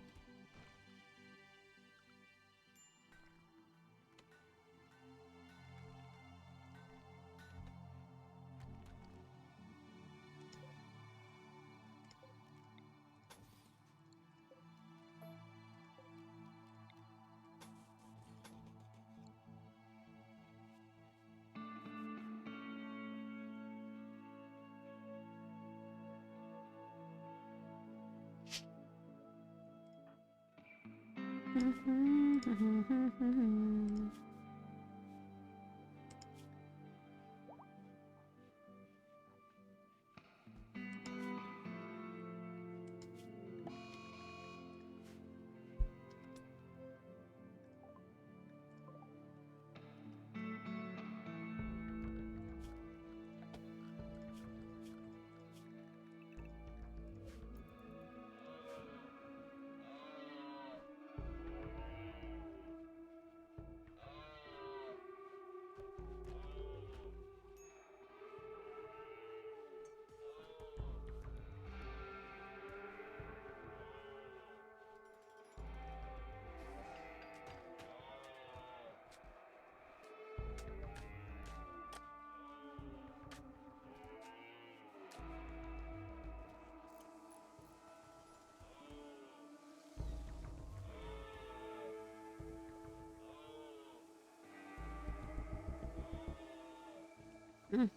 Mm.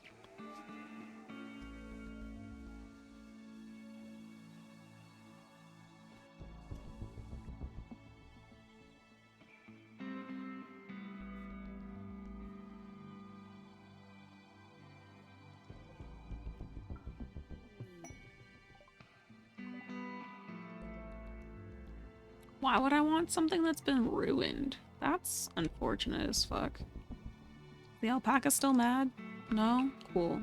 Why would I want something that's been ruined? That's unfortunate as fuck. The alpaca still mad? No? Cool.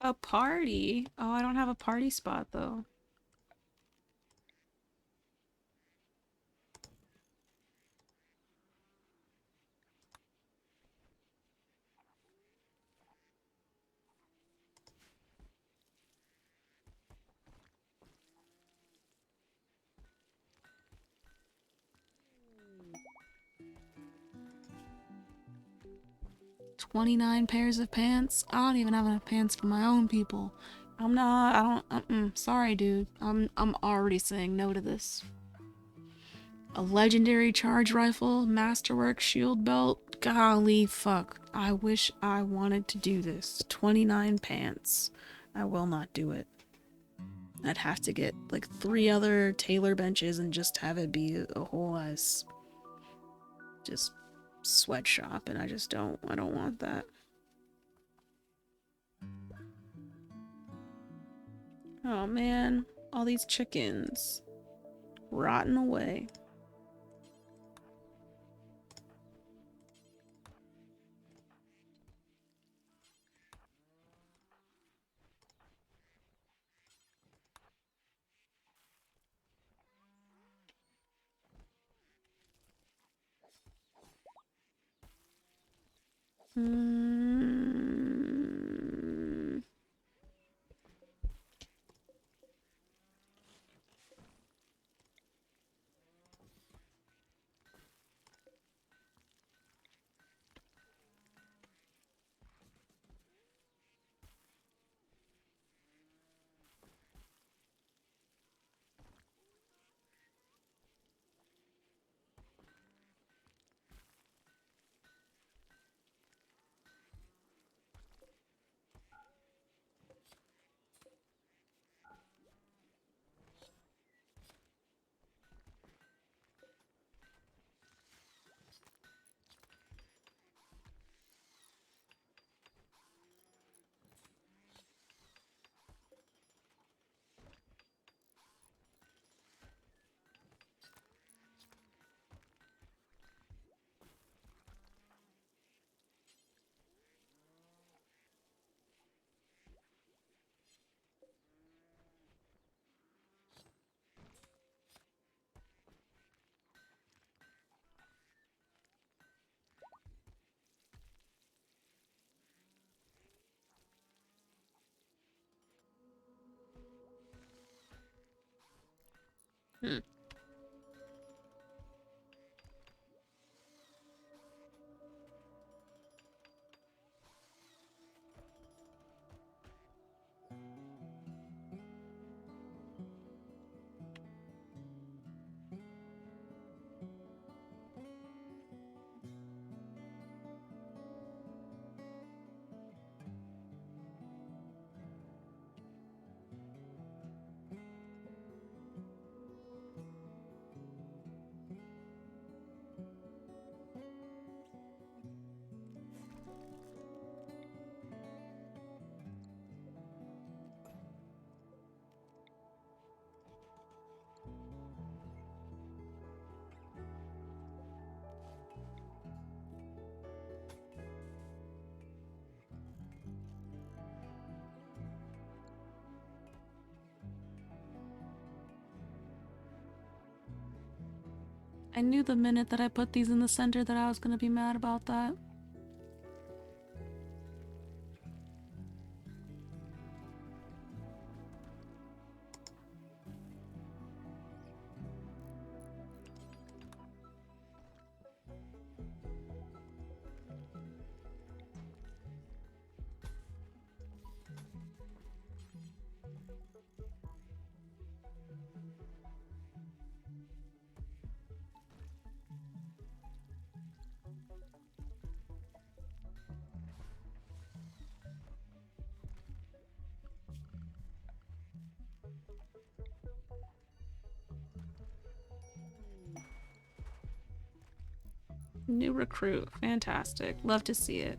A party? Oh, I don't have a party spot though. $29 pairs of pants? I don't even have enough pants for my own people. I don't, sorry dude. I'm already saying no to this. A legendary charge rifle, masterwork shield belt. Golly fuck. I wish I wanted to do this. 29 pants. I will not do it. I'd have to get like 3 other tailor benches and just have it be a whole ass just sweatshop, and I don't want that. Oh man, all these chickens rotting away. Hmm. Hmm. I knew the minute that I put these in the center that I was gonna be mad about that. New recruit. Fantastic. Love to see it.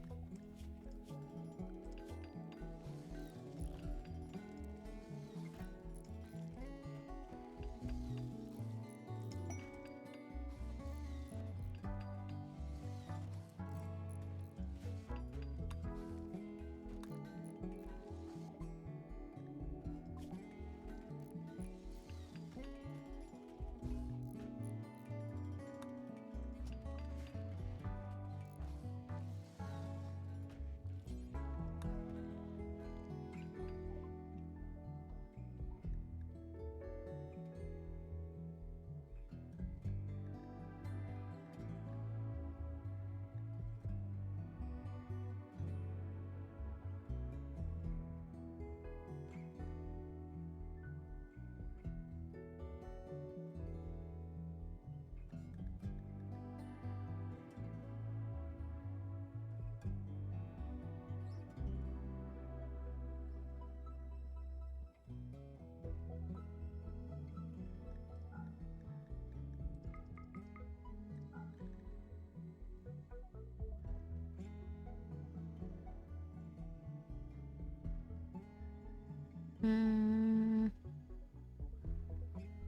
Mm.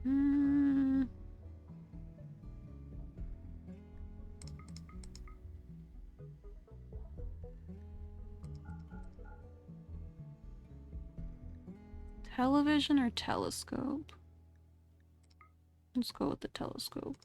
Mm. Television or telescope? Let's go with the telescope.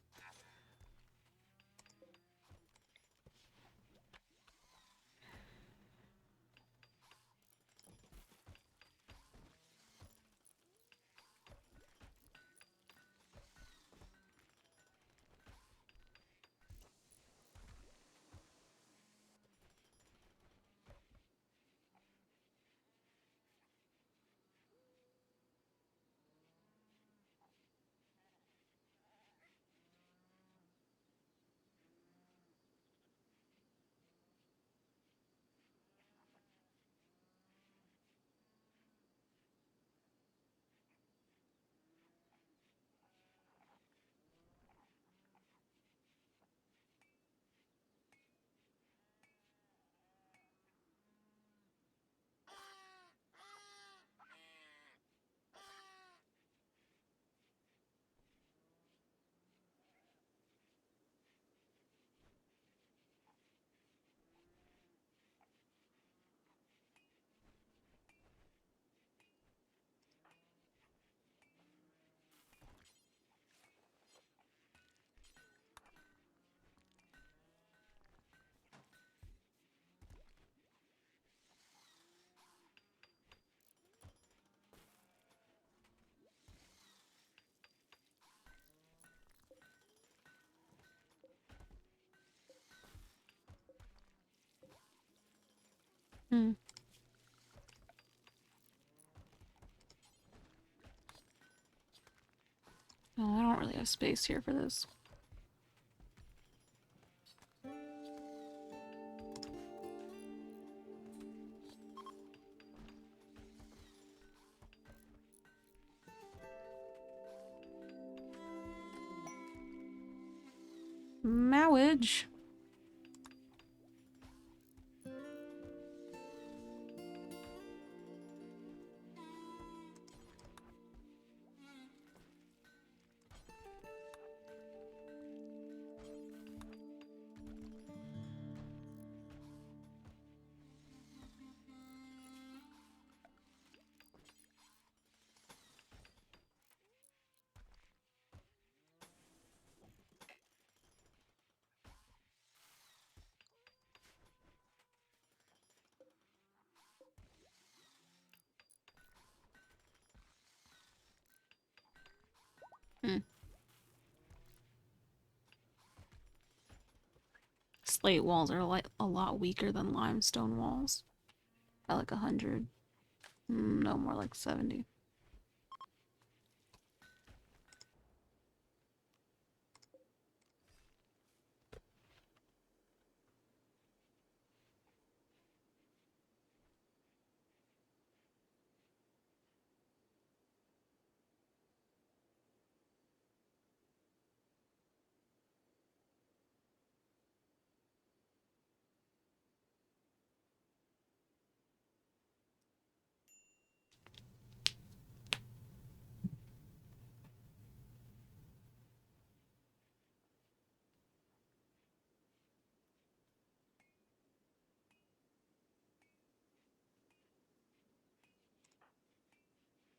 Hmm. Oh, I don't really have space here for this. Marriage. Hmm. Slate walls are like a lot weaker than limestone walls. By like 100. No, more like 70.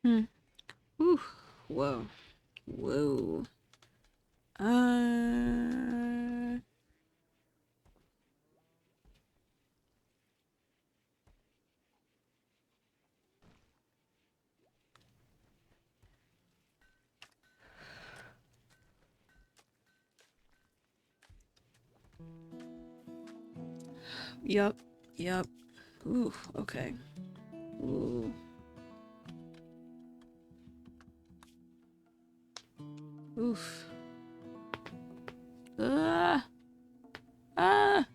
Hmm. Ooh. Whoa. Whoa. Yup. Yup. Ooh. Okay. Ooh. Oof. Ah. Ah.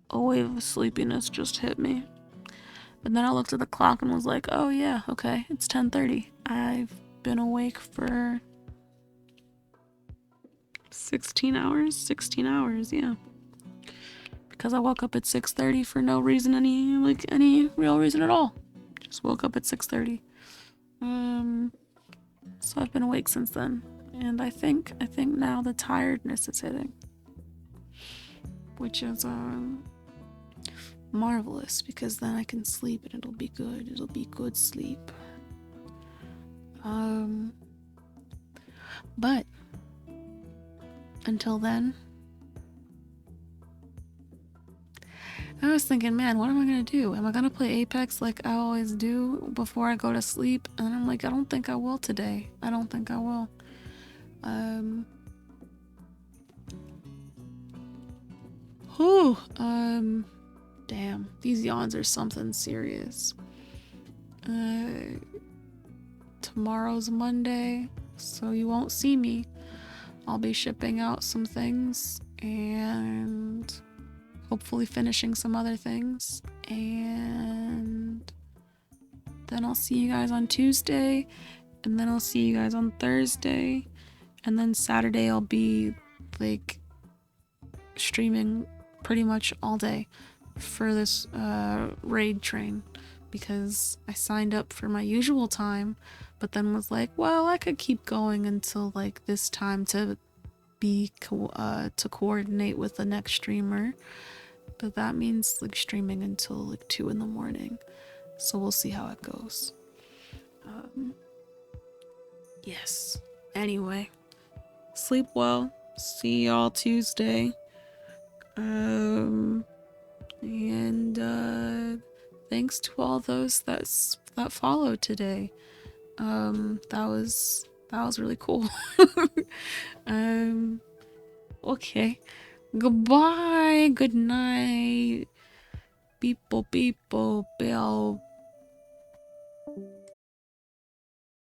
A wave of sleepiness just hit me. But then I looked at the clock and was like, oh yeah, okay, it's 10:30. I've been awake for 16 hours? 16 hours, yeah. Because I woke up at 6:30 for no reason, any real reason at all. Just woke up at 6:30. So I've been awake since then. And I think now the tiredness is hitting. Which is marvelous, because then I can sleep and it'll be good. It'll be good sleep. But until then, I was thinking, man, what am I gonna do? Am I gonna play Apex like I always do before I go to sleep? And I'm like, I don't think I will today. I don't think I will. Damn, these yawns are something serious. Tomorrow's Monday, so you won't see me. I'll be shipping out some things and hopefully finishing some other things. And then I'll see you guys on Tuesday. And then I'll see you guys on Thursday. And then Saturday I'll be like streaming pretty much all day for this raid train, because I signed up for my usual time, but then was like, well, I could keep going until like this time to be to coordinate with the next streamer, but that means like streaming until like 2 in the morning, so we'll see how it goes. Yes, anyway, sleep well, see y'all Tuesday. And thanks to all those that followed today. That was really cool. Okay. Goodbye. Good night. People, people, bell.